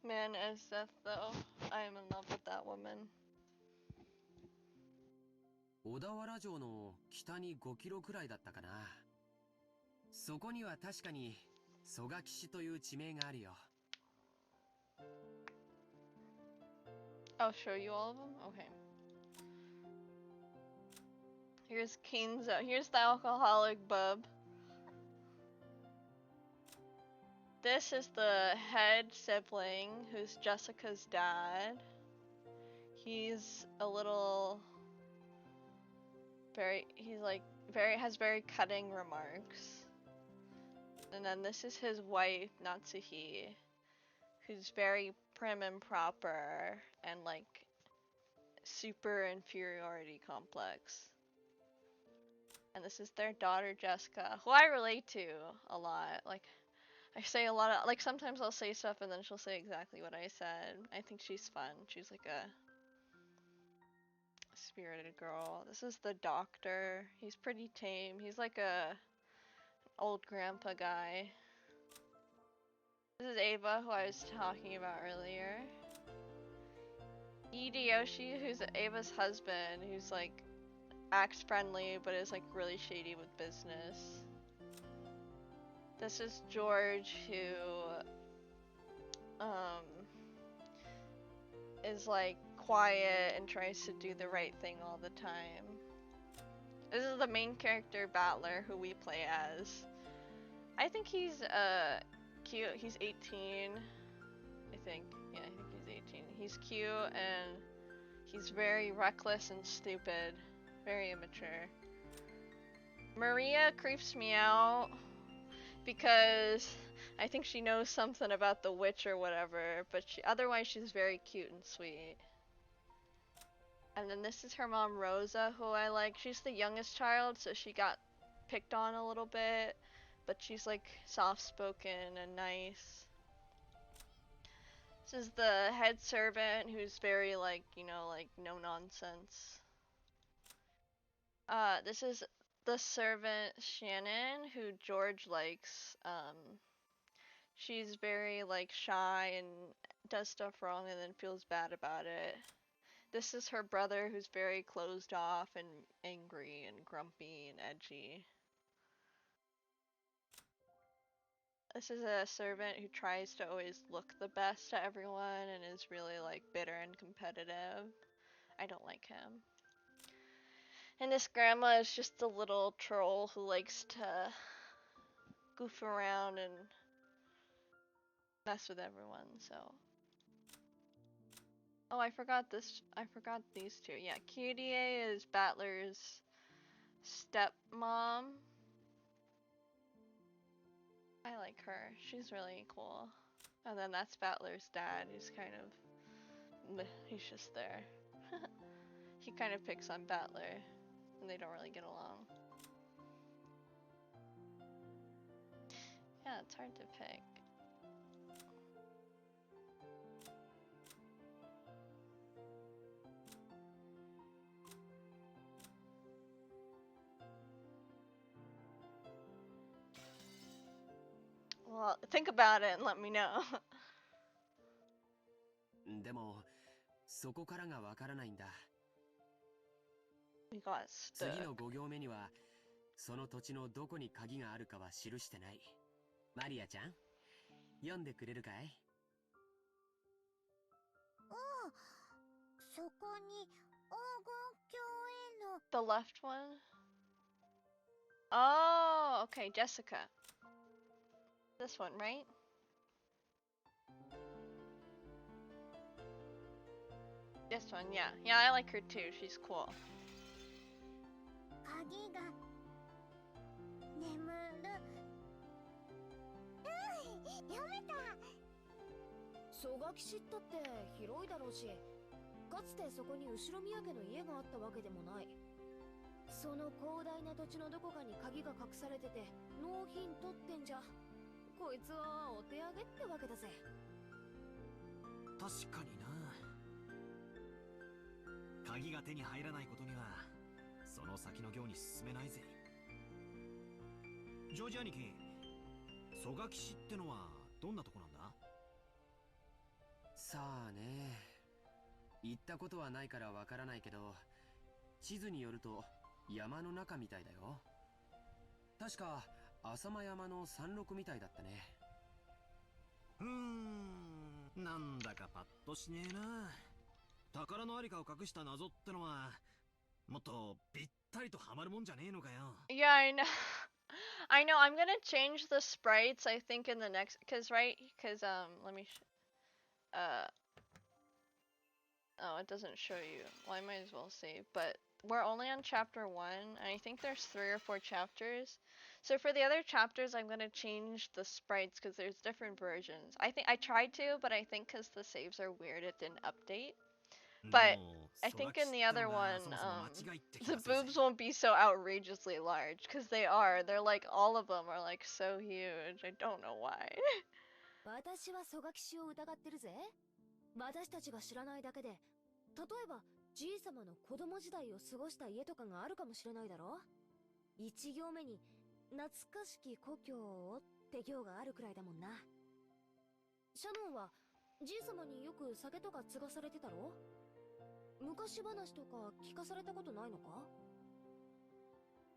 man, Esdeath though. I am in love with that woman. 小田原城の北に5キロくらいだったかな。そこには確かに蘇我岸という地名があるよ。I'll show you all of them? Okay. Here's Kenzo. Here's the alcoholic bub. This is the head sibling, who's Jessica's dad. He's a little... has very cutting remarks. And then this is his wife, Natsuhi, who's very prim and proper and like super inferiority complex. And this is their daughter, Jessica, who I relate to a lot. Like, I say a lot of, like, sometimes I'll say stuff and then she'll say exactly what I said. I think she's fun. She's like a spirited girl. This is the doctor. He's pretty tame. He's like a old grandpa guy. This is Ava, who I was talking about earlier. Hideyoshi, who's Ava's husband, who's like acts friendly but is like really shady with business. This is George, who is like quiet and tries to do the right thing all the time. This is the main character, Battler, who we play as. I think he's cute. He's 18, I think. Yeah, I think he's 18. He's cute and he's very reckless and stupid, very immature. Maria creeps me out because I think she knows something about the witch or whatever, but otherwise she's very cute and sweet. And then this is her mom Rosa, who I like. She's the youngest child, so she got picked on a little bit, but she's like soft-spoken and nice. This is the head servant who's very like, you know, like no nonsense. This is the servant Shannon, who George likes. She's very like shy and does stuff wrong and then feels bad about it. This is her brother, who's very closed off and angry and grumpy and edgy. This is a servant who tries to always look the best to everyone and is really like bitter and competitive. I don't like him. And this grandma is just a little troll who likes to goof around and mess with everyone, so. Oh, I forgot this. I forgot these two. Yeah, Kyrie is Battler's stepmom. I like her. She's really cool. And then that's Battler's dad. He's kind of... he's just there. He kind of picks on Battler, and they don't really get along. Yeah, it's hard to pick. Well, think about it and let me know. でも、そこからがわからないんだ。次の5行目には、その土地のどこに鍵があるかは記してない。マリアちゃん、読んでくれるかい？そこに黄金鏡への The left one? Oh, okay, Jessica. This one, right? This one, yeah. Yeah, I like her too. She's cool. 鍵が眠る。読めた。蘇我市ったって広いだろうし、かつてそこに後宮家の家があったわけでもない。その広大な土地のどこかに鍵が隠されててノーヒントってんじゃ、こいつはお手上げってわけだぜ。確かにな。鍵が手に入らないことにはその先の行に進めないぜ。ジョージ兄貴、蘇我市ってのはどんなとこなんだ？さあね、行ったことはないからわからないけど、地図によると山の中みたいだよ。確か浅間山の山麓みたいだったね。なんだかパッとしねえな。宝のありかを隠した謎ってのはもっとぴったりとハマるもんじゃねえのかよ。Yeah, I know. I know. I'm gonna change the sprites, I think, in the next, cause let me. Oh, it doesn't show you. Well, I might as well save. But we're only on chapter 1, and I think there's 3 or 4 chapters. So for the other chapters, I'm gonna change the sprites because there's different versions. I think I tried to, but I think because the saves are weird, it didn't update. But I think in the other one, the boobs won't be so outrageously large, because they are. They're like, all of them are like so huge. I don't know why. 私は蘇我市を疑ってるぜ。私たちが知らないだけで、例えばじい様の子供時代を過ごした家とかがあるかもしれないだろ。1行目に懐かしき故郷をって行があるくらいだもんな。シャノンはじい様によく酒とか継がされてたろ？昔話とか聞かされたことないのか？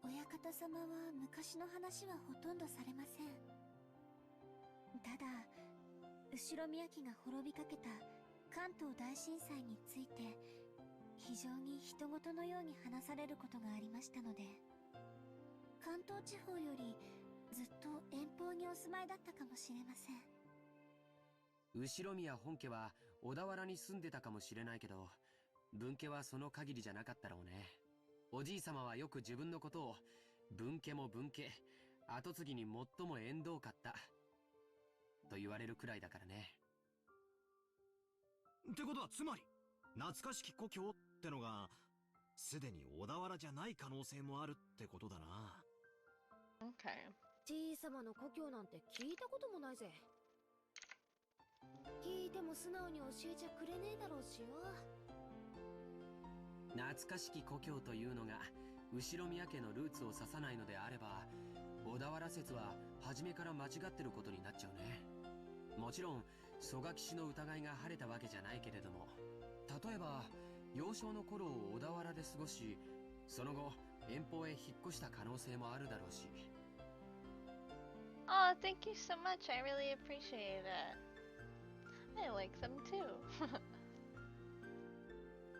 親方様は昔の話はほとんどされません。ただ、後宮家が滅びかけた関東大震災について非常に人事のように話されることがありましたので、関東地方よりずっと遠方にお住まいだったかもしれません。後宮本家は小田原に住んでたかもしれないけど、分家はその限りじゃなかったろうね。おじい様はよく自分のことを分家も分家、後継ぎに最も縁遠かったと言われるくらいだからね。ってことはつまり懐かしき故郷ってのがすでに小田原じゃない可能性もあるってことだな。Okay. じいさまの故郷なんて聞いたこともないぜ。聞いても素直に教えちゃくれねえだろうしよ。懐かしき故郷というのが後宮家のルーツを指さないのであれば、小田原説は初めから間違ってることになっちゃうね。もちろん曽我騎士の疑いが晴れたわけじゃないけれども、例えば幼少の頃を小田原で過ごし、その後遠方へ引っ越した可能性もあるだろうし。Oh, thank you so much. I really appreciate it. I like them too.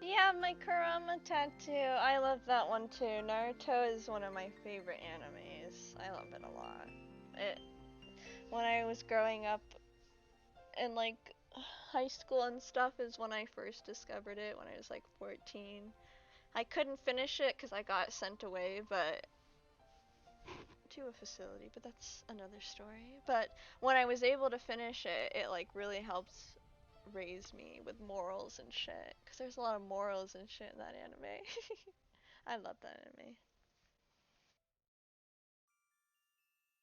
Yeah, my Kurama tattoo. I love that one too. Naruto is one of my favorite animes. I love it a lot. When I was growing up in like high school and stuff is when I first discovered it, when I was like 14. I couldn't finish it because I got sent away, but to a facility, but that's another story. But when I was able to finish it, it like really helps raise me with morals and shit, because there's a lot of morals and shit in that anime. I love that anime.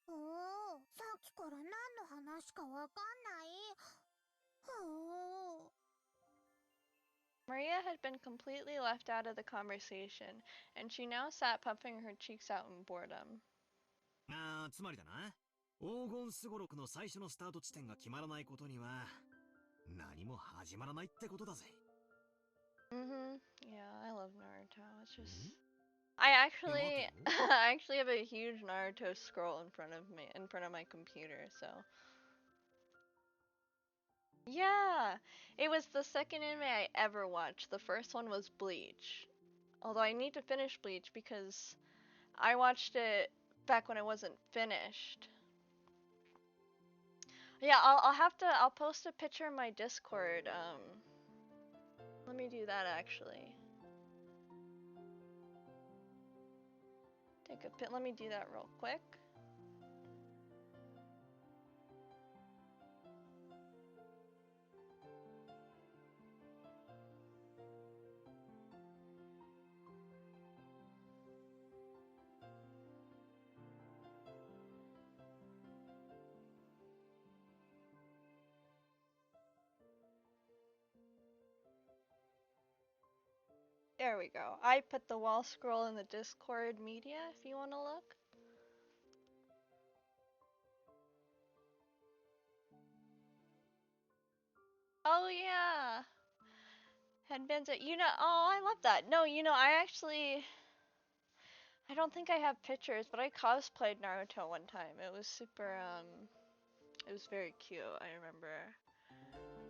さっきから何の話かわかんない。Maria had been completely left out of the conversation, and she now sat puffing her cheeks out in boredom. つまりだな。黄金すごろくの最初のスタート地点が決まらないことには何も始まらないってことだぜ。Yeah, I love Naruto. It's just I actually have a huge Naruto scroll in front of me, in front of my computer, so yeah, it was the second anime I ever watched. The first one was Bleach. Although I need to finish Bleach because I watched it back when it wasn't finished. Yeah, I'll post a picture in my Discord. Let me do that actually. Let me do that real quick. There we go. I put the wall scroll in the Discord media if you want to look. Oh yeah. Headbands are, oh, I love that. No, I don't think I have pictures, but I cosplayed Naruto one time. It was super, it was very cute, I remember.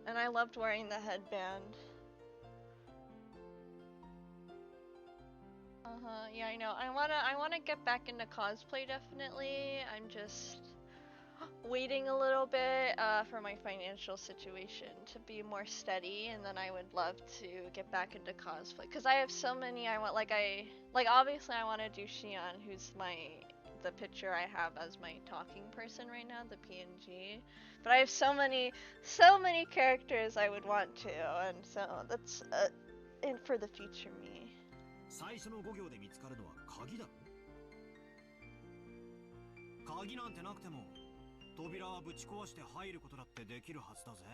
And I loved wearing the headband. Yeah, I know. I wanna get back into cosplay definitely. I'm just waiting a little bit for my financial situation to be more steady, and then I would love to get back into cosplay because I have so many. Obviously I want to do Shion, who's the picture I have as my talking person right now, the PNG. But I have so many characters I would want to, and so that's in for the future me. 最初の5行で見つかるのは鍵だろ。鍵なんてなくても扉はぶち壊して入ることだってできるはずだぜ。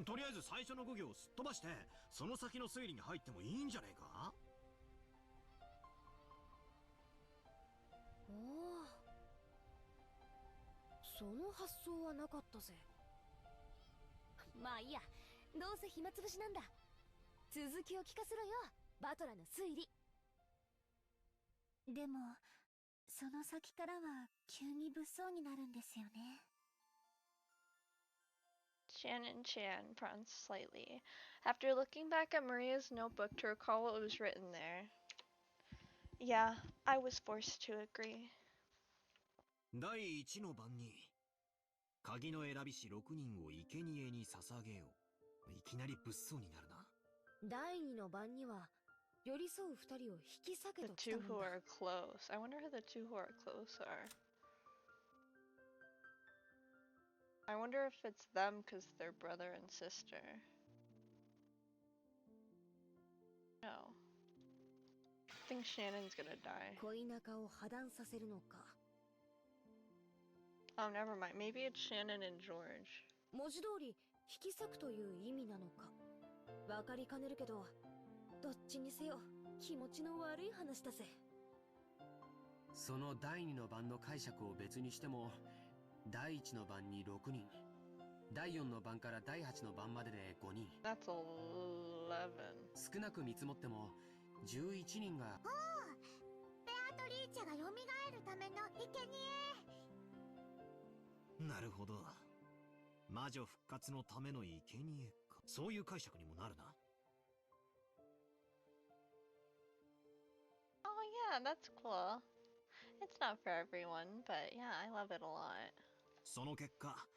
とりあえず最初の5行をすっ飛ばしてその先の推理に入ってもいいんじゃねえか。おお、その発想はなかったぜ。まあいいや、どうせ暇つぶしなんだ。続きを聞かせろよ、バトラの推理。でもその先からは急に物騒になるんですよね。Shannon Chan frowned slightly, after looking back at Maria's notebook to recall what was written there. Yeah, I was forced to agree. 第1の番に鍵の選びし6人を生贄に捧げよう。いきなり物騒になるな。第2の番には寄り添う二人を引き裂け The と来た two も who んだ。 are close. I wonder who the two who are close are. I wonder if it's them because they're brother and sister. No. I think Shannon's gonna die. 恋仲を破談させるのか。 Oh, never mind. Maybe it's Shannon and George. 文字通り引き裂くという意味なのか。わかりかねるけど、どっちにせよ気持ちの悪い話だぜ。その第2の番の解釈を別にしても、第1の番に6人、第4の番から第8の番までで5人。 That's 11. 少なく見積もっても11人が。おお、ベアトリーチェが蘇るための生贄。なるほど。魔女復活のための生贄か。そういう解釈にもなるな。Oh yeah, that's cool. It's not for everyone, but yeah, I love it a lot. その結果、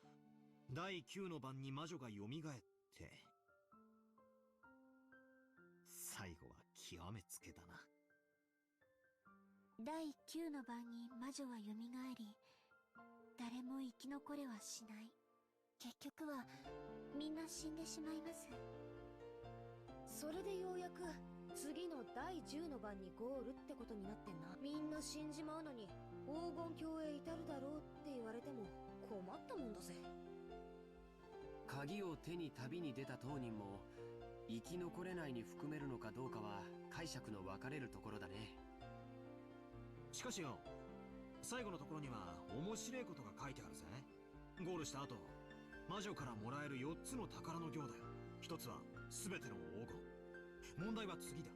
第9の番に魔女が蘇って、最後は極めつけだな。第9の晩に魔女は蘇り、誰も生き残れはしない。結局はみんな死んでしまいます。それでようやく次の第10の番にゴールってことになってんな。みんな死んじまうのに黄金鏡へ至るだろうって言われても困ったもんだぜ。鍵を手に旅に出た当人も生き残れないに含めるのかどうかは解釈の分かれるところだね。しかしよ、最後のところには面白いことが書いてあるぜ。ゴールした後、魔女からもらえる4つの宝の行だよ。1つは全ての黄金。問題は次だ。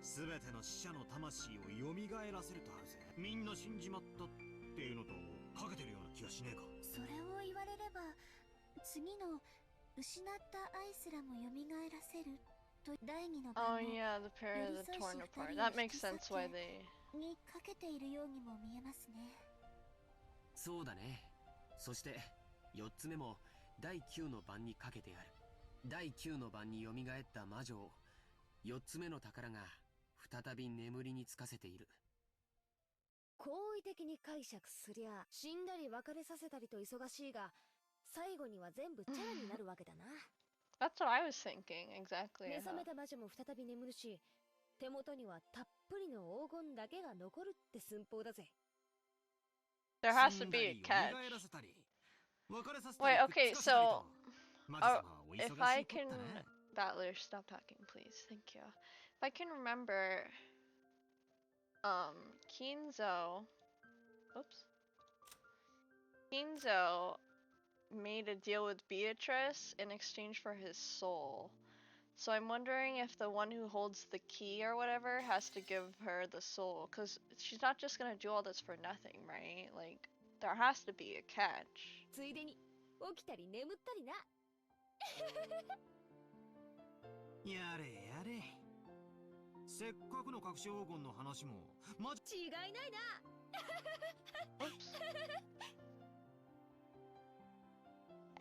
全ての死者の魂を蘇らせるとあるぜ。みんな死んじまったっていうのとかけてるような気がしねえか。それを言われれば、次の失った愛すらも蘇らせると第2の Oh 番の yeah, the pair of the torn apart. That makes sense why they... にかけているようにも見えますね。そうだね。そして4つ目も第9の番にかけてある。第9の番に蘇った魔女を4つ目の宝が再び眠りにつかせている。好意的に解釈すりゃ死んだり別れさせたりと忙しいが、最後には全部チャラになるわけだな。 That's what I was thinking, exactly. 目覚めた魔女も再び眠るし、手元にはたっぷりの黄金だけが残るって寸法だぜ。 There has to be a catch. Wait, okay, so if I can... Battler, stop talking, please. Thank you. If I can remember, Kinzo... Oops. Kinzo made a deal with Beatrice in exchange for his soul. So I'm wondering if the one who holds the key or whatever has to give her the soul, because she's not just gonna do all this for nothing, right? Like, there has to be a catch. ついでに起きたり眠ったりな。やれやれ。せっかくの隠し黄金の話も違いないな。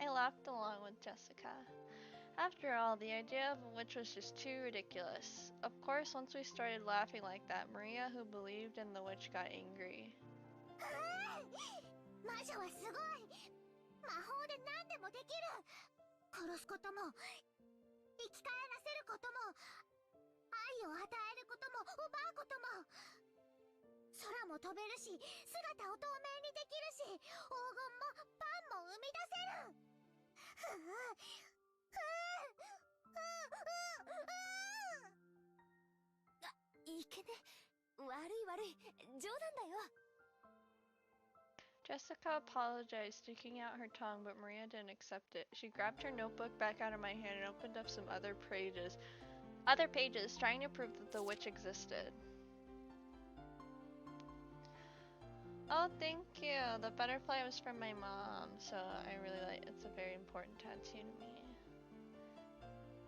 I laughed along with Jessica. After all, the idea of a witch was just too ridiculous. Of course, once we started laughing like that, Maria, who believed in the witch, got angry. 魔女はすごい。魔法で何でもできる。殺すことも生き返らせることも愛を与えることも奪うことも。空も飛べるし、姿を透明にできるし、黄金もパンも生み出せる。いけね。悪い悪い。冗談だよ。 Jessica apologized, sticking out her tongue, but Maria didn't accept it. She grabbed her notebook back out of my hand and opened up some other pages, trying to prove that the witch existed. Oh, thank you. The butterfly was from my mom, so I really like it. It's a very important tattoo to me.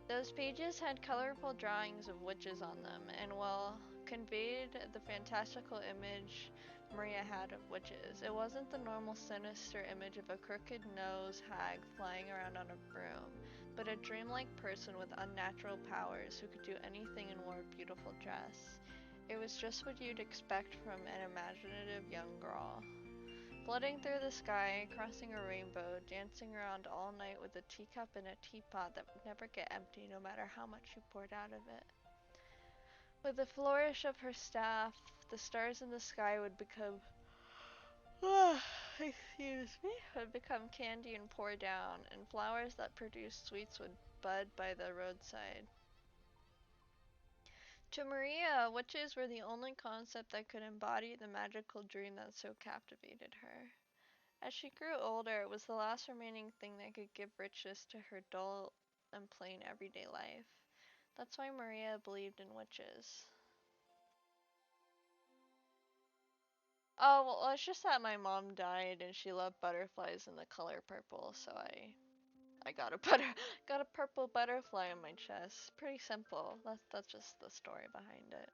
Those pages had colorful drawings of witches on them, and well, conveyed the fantastical image Maria had of witches. It wasn't the normal sinister image of a crooked-nosed hag flying around on a broom, but a dreamlike person with unnatural powers who could do anything and wore a beautiful dress. It was just what you'd expect from an imaginative young girl. Floating through the sky, crossing a rainbow, dancing around all night with a teacup and a teapot that would never get empty no matter how much you poured out of it. With a flourish of her staff, the stars in the sky would become would become candy and pour down, and flowers that produced sweets would bud by the roadside. To Maria, witches were the only concept that could embody the magical dream that so captivated her. As she grew older, it was the last remaining thing that could give richness to her dull and plain everyday life. That's why Maria believed in witches. Oh, well, it's just that my mom died and she loved butterflies in the color purple, so I got a got a purple butterfly on my chest. Pretty simple. That's just the story behind it.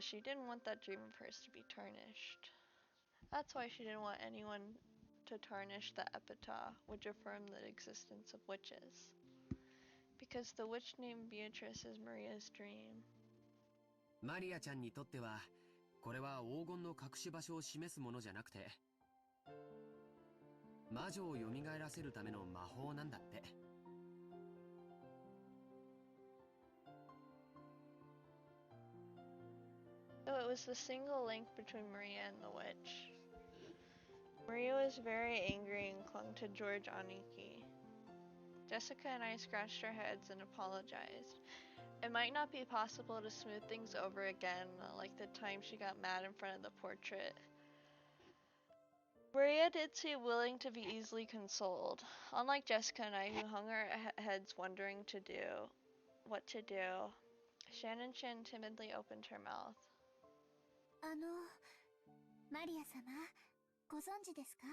She didn't want that dream of hers to be tarnished. That's why she didn't want anyone to tarnish the epitaph, which affirmed the existence of witches. Because the witch named Beatrice is Maria's dream. マリアちゃんにとっては、これは黄金の隠し場所を示すものじゃなくて、魔女を蘇らせるための魔法なんだって。So it was the single link between Maria and the witch. Maria was very angry and clung to George Aniki. Jessica and I scratched our heads and apologized. It might not be possible to smooth things over again, like the time she got mad in front of the portrait. Maria did seem willing to be easily consoled, unlike Jessica and I, who hung our heads wondering what to do. Shannon Shin timidly opened her mouth. マリア様、ご存知ですか？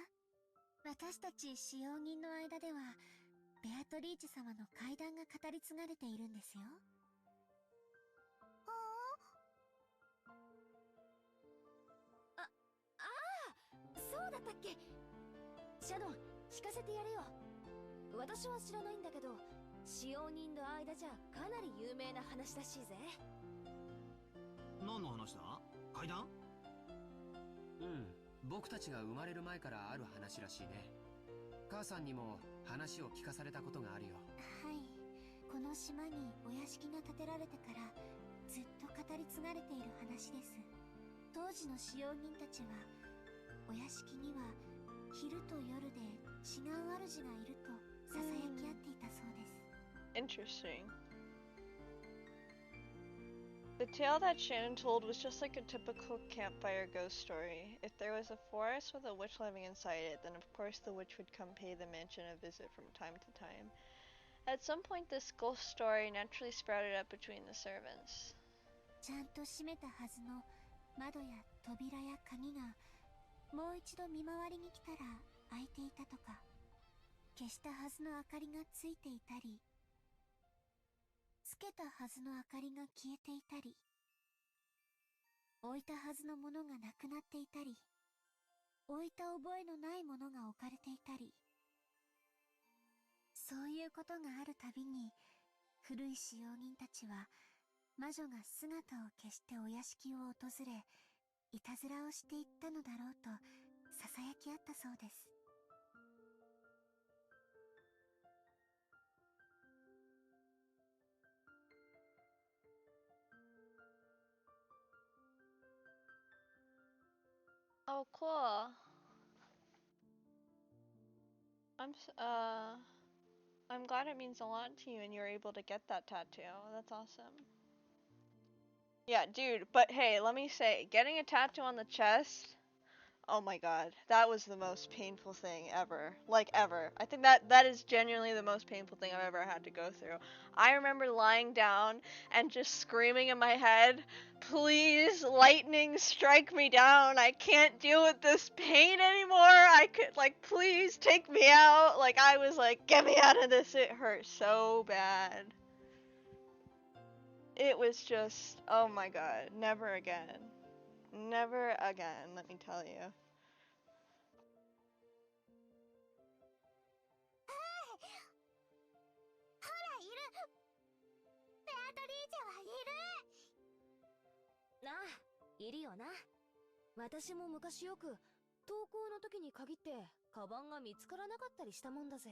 私たち使用人の間では、ベアトリーチェ様の怪談が語り継がれているんですよ。そうだったっけ？シャドン、聞かせてやれよ。私は知らないんだけど、使用人の間じゃかなり有名な話らしいぜ。何の話だ？怪談？うん、僕たちが生まれる前からある話らしいね。母さんにも話を聞かされたことがあるよ。はい、この島にお屋敷が建てられてからずっと語り継がれている話です。当時の使用人たちはお屋敷には昼と夜で違う主がいるとささやき合っていたそうです。Interesting. The tale that Shannon told was just like a typical campfire ghost story. If there was a forest with a witch living inside it, then of course the witch would come pay the mansion a visit from time to time. At some point, this ghost story naturally sprouted up between the servants. ちゃんと閉めたはずの窓や扉や鍵がもう一度見回りに来たら開いていたとか、消したはずの明かりがついていたり、つけたはずの明かりが消えていたり、置いたはずのものがなくなっていたり、置いた覚えのないものが置かれていたり、そういうことがあるたびに古い使用人たちは魔女が姿を消してお屋敷を訪れ、いたずらをしていったのだろうとささやき合ったそうです。Oh, cool. I'm glad it means a lot to you and you're able to get that tattoo. That's awesome. Yeah, dude, but hey, let me say, getting a tattoo on the chest, oh my god, that was the most painful thing ever. Like, ever. I think that is genuinely the most painful thing I've ever had to go through. I remember lying down and just screaming in my head, please, lightning, strike me down. I can't deal with this pain anymore. I could, like, please take me out. Like, I was like, get me out of this. It hurt so bad. It was just, oh my god, never again. Never again, let me tell you. トリーチェはいる。ああ、いるよな。私も昔よく登校の時に限ってカバンが見つからなかったりしたもんだぜ。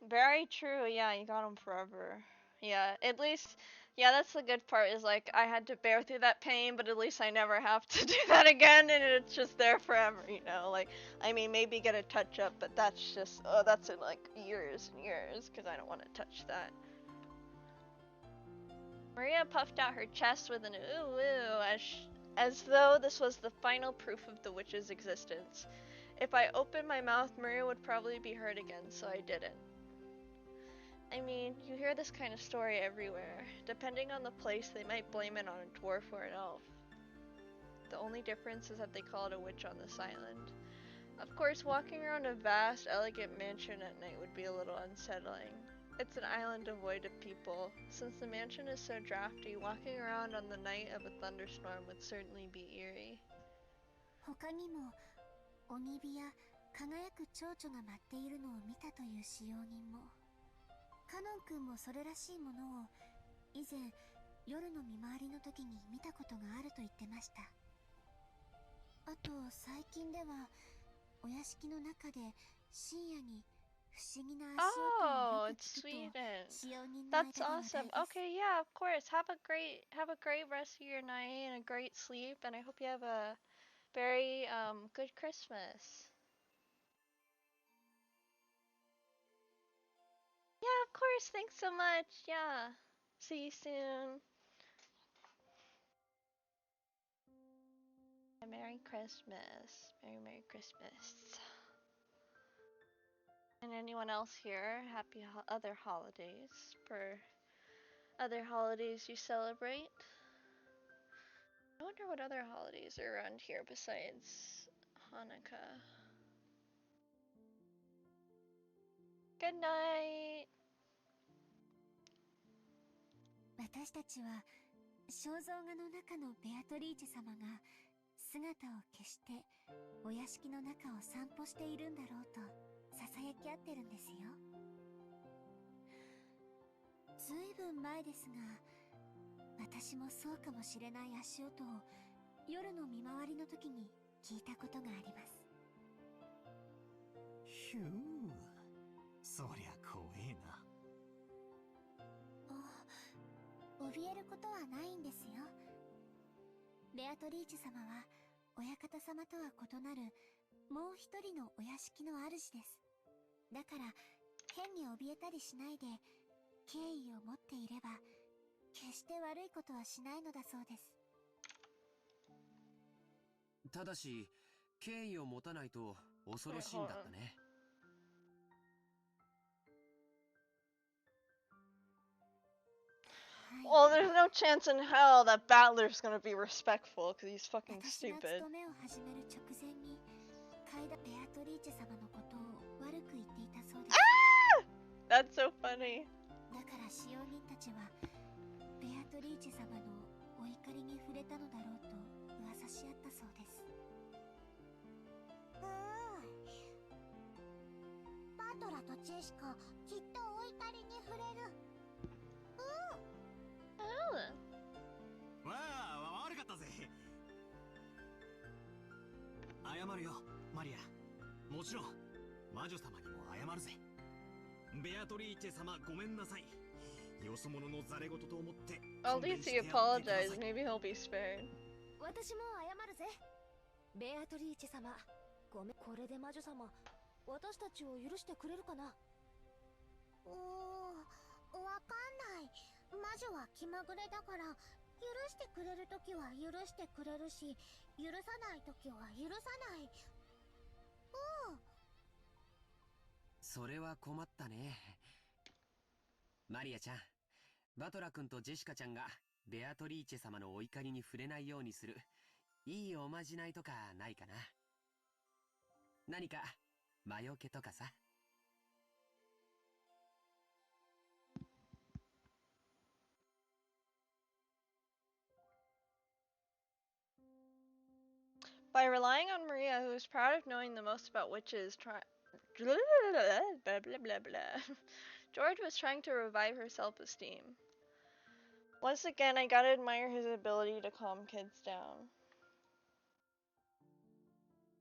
Very true. Yeah, you got them forever. Yeah, at least, yeah, that's the good part is like I had to bear through that pain, but at least I never have to do that again and it's just there forever, you know? Like, I mean, maybe get a touch up, but that's just, oh, that's in like years and years because I don't want to touch that. Maria puffed out her chest with an ooh ooh as though this was the final proof of the witch's existence. If I opened my mouth, Maria would probably be hurt again, so I didn't. I mean, you hear this kind of story everywhere. Depending on the place, they might blame it on a dwarf or an elf. The only difference is that they call it a witch on this island. Of course, walking around a vast, elegant mansion at night would be a little unsettling. It's an island devoid of people. Since the mansion is so drafty, walking around on the night of a thunderstorm would certainly be eerie. 他にも鬼火や輝く蝶々が舞っているのを見たという使用人も。カノン君もそれらしいものを以前夜の見回りの時に見たことがあると言ってました。あと最近ではお屋敷の中で深夜に不思議な足音をよく聞くと使用人の間で話題です。 That's awesome. Okay, yeah, of course. Have a great rest of your night and a great sleep, and I hope you have a very good Christmas. Yeah, of course. Thanks so much. Yeah. See you soon. Merry Christmas. Merry Christmas. And anyone else here, happy other holidays for other holidays you celebrate. I wonder what other holidays are around here besides Hanukkah. Good night. 私たちは肖像画の中のベアトリーチェ様が姿を消してお屋敷の中を散歩しているんだろうとささやき合ってるんですよ。ずいぶん前ですが、私もそうかもしれない足音を夜の見回りの時に聞いたことがあります。ひゅー、そりゃ怖えな。怯えることはないんですよ。ベアトリーチェ様は親方様とは異なるもう一人のお屋敷の主です。だから変に怯えたりしないで敬意を持っていれば決して悪いことはしないのだそうです。ただし敬意を持たないと恐ろしいんだったね。Well, there's no chance in hell that Battler's gonna be respectful because he's fucking 私が stupid. 務めを始める直前に階段ベアトリーチェ様のことを悪く言っていたそうです。That's so funny. だから使用人たちはベアトリーチェ様のお怒りに触れたのだろうと噂し合ったそうです。バトラとチェシカきっとお怒りに触れる。わあ、悪かったぜ。謝るよ、マリア。もちろん魔女様にも謝るぜ。ベアトリーチェ様、ごめんなさい。よそ者のザレ言と思って。At least he apologized. Maybe he'll be spared. 私も謝るぜ。ベアトリーチェ様、ごめん。これで魔女様、私たちを許してくれるかな。わかんない。魔女は気まぐれだから許してくれるときは許してくれるし、許さないときは許さない。それは困ったね。マリアちゃん、バトラ君とジェシカちゃんがベアトリーチェ様のお怒りに触れないようにするいいおまじないとかないかな。何か魔除けとかさ。By relying on Maria, who is proud of knowing the most about witches, George was trying to revive her self-esteem. Once again, I gotta admire his ability to calm kids down.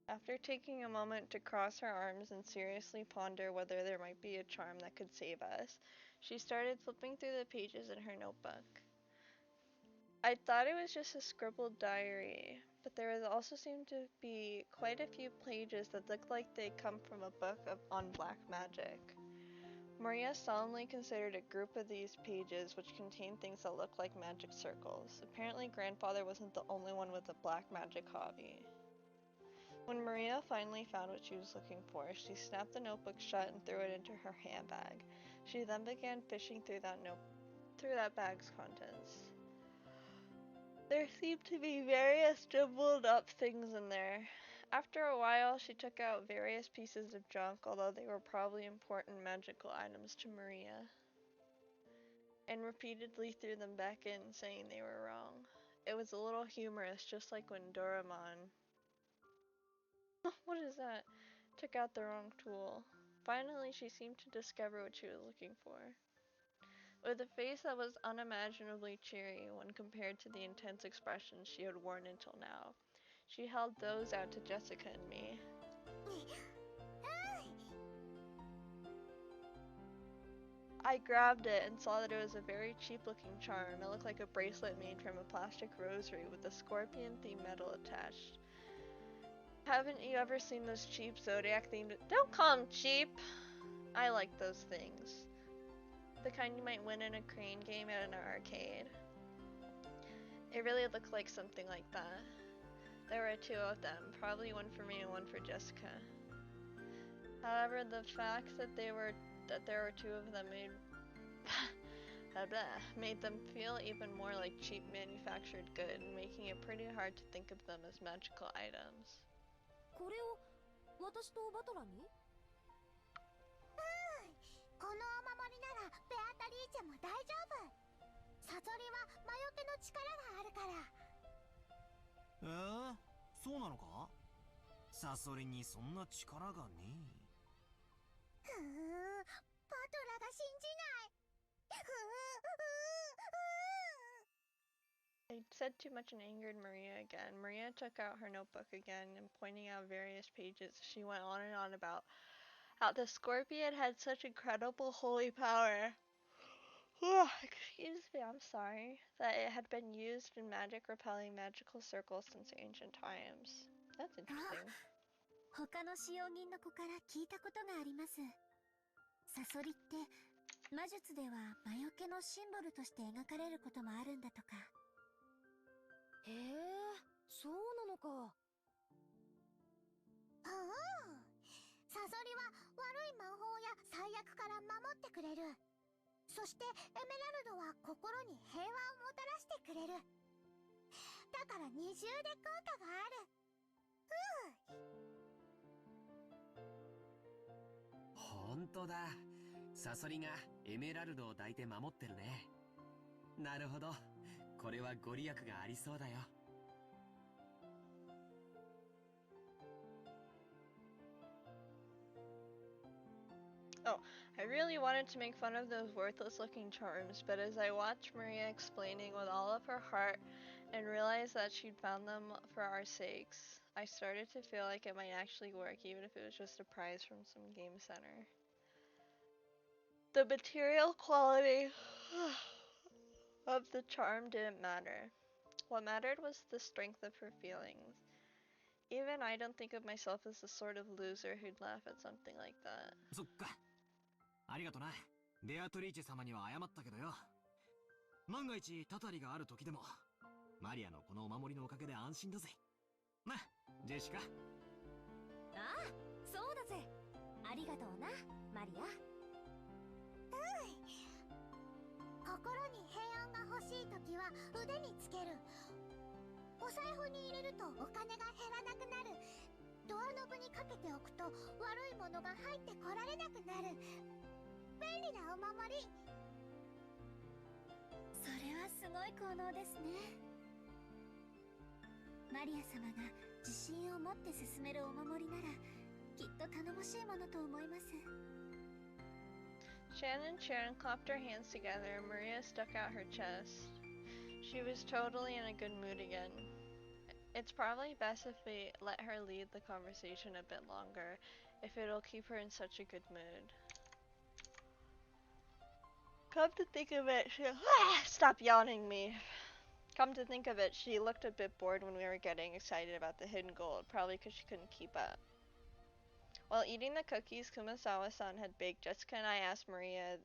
After taking a moment to cross her arms and seriously ponder whether there might be a charm that could save us, she started flipping through the pages in her notebook. I thought it was just a scribbled diary, but there also seemed to be quite a few pages that looked like they come from a book on black magic. Maria solemnly considered a group of these pages which contained things that looked like magic circles. Apparently, grandfather wasn't the only one with a black magic hobby. When Maria finally found what she was looking for, she snapped the notebook shut and threw it into her handbag. She then began fishing through that bag's contents. There seemed to be various jumbled up things in there. After a while, she took out various pieces of junk, although they were probably important magical items to Maria, and repeatedly threw them back in, saying they were wrong. It was a little humorous, just like when Doraemon what is that? Took out the wrong tool. Finally, she seemed to discover what she was looking for. With a face that was unimaginably cheery when compared to the intense expressions she had worn until now, she held those out to Jessica and me. I grabbed it and saw that it was a very cheap-looking charm. It looked like a bracelet made from a plastic rosary with a scorpion-themed medal attached. Haven't you ever seen those cheap Zodiac-themed— Don't call them cheap! I like those things. The kind you might win in a crane game at an arcade. It really looked like something like that. There were two of them, probably one for me and one for Jessica. However, the fact that there were two of them made them feel even more like cheap manufactured good, making it pretty hard to think of them as magical items. これを私とバトラに？このお守りならベアタリーチェも大丈夫。サソリは魔除けの力があるから。そうなのか？サソリにそんな力がねえ。バトラが信じない。I said too much and angered Maria again. Maria took out her notebook again and pointing out various pages, she went on and on about how the scorpion had such incredible holy power. Excuse me, I'm sorry. That it had been used in magic repelling magical circles since ancient times. That's interesting. 他の使用人の子から聞いたことがあります。サソリって魔術では魔除けのシンボルとして描かれることもあるんだとか。へえ、そうなのか。サソリは悪い魔法や災厄から守ってくれる。そしてエメラルドは心に平和をもたらしてくれる。だから二重で効果がある。ほんとだ。サソリがエメラルドを抱いて守ってるね。なるほど。これはご利益がありそうだよ。Oh, I really wanted to make fun of those worthless-looking charms, but as I watched Maria explaining with all of her heart and realized that she'd found them for our sakes, I started to feel like it might actually work, even if it was just a prize from some game center. The material quality of the charm didn't matter. What mattered was the strength of her feelings. Even I don't think of myself as the sort of loser who'd laugh at something like that. そっか。ありがとな。ベアトリーチェ様には謝ったけどよ。万が一タタリがある時でも、マリアのこのお守りのおかげで安心だぜ。な、ジェシカ。ああ、そうだぜ。ありがとうな、マリア。心に平安が欲しいときは腕につける。お財布に入れるとお金が減らなくなる。ドアノブにかけておくと悪いものが入ってこられなくなる。便利なお守り。それはすごい効能ですね。マリア様が自信を持って進めるお守りならきっと頼もしいものと思います。Shannon and Sharon clapped her hands together and Maria stuck out her chest. She was totally in a good mood again. It's probably best if we let her lead the conversation a bit longer, if it'll keep her in such a good mood. Come to think of it, stop yawning me. Come to think of it, she looked a bit bored when we were getting excited about the hidden gold, probably because she couldn't keep up. While eating the cookies Kumasawa-san had baked, Jessica and I asked Maria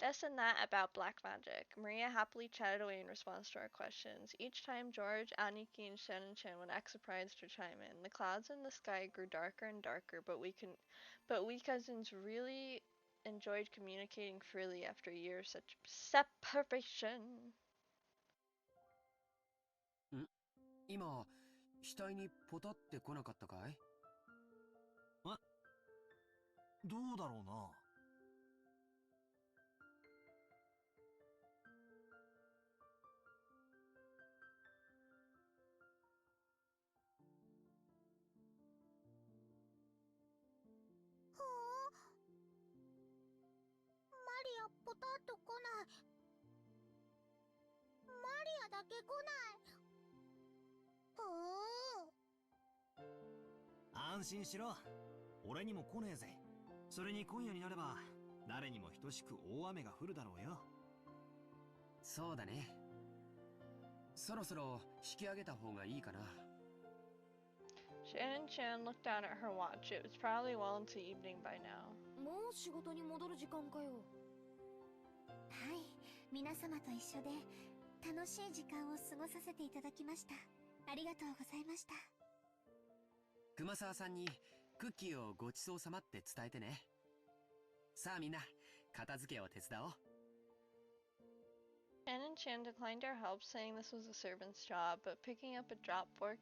this and that about black magic. Maria happily chatted away in response to our questions. Each time George, Aniki, and Shannon would act surprised or chime in. The clouds in the sky grew darker and darker, but we cousins really enjoyed communicating freely after years of such separation. 今、額にポタって来なかったかい？どうだろうな。マリアポタッと来ない。マリアだけ来ない。安心しろ。俺にも来ねえぜ。それに今夜になれば誰にも等しく大雨が降るだろうよ。そうだね。そろそろ引き上げた方がいいかな。Shannon looked down at her watch. It was probably well into evening by now. もう仕事に戻る時間かよ。はい、皆様と一緒で楽しい時間を過ごさせていただきました。ありがとうございました。熊沢さんにクッキーをごちそうさまって伝えてね。さあみんな、片付けを手伝おう。Shannon declined our help, saying this was a servant's job, but picking up a drop fork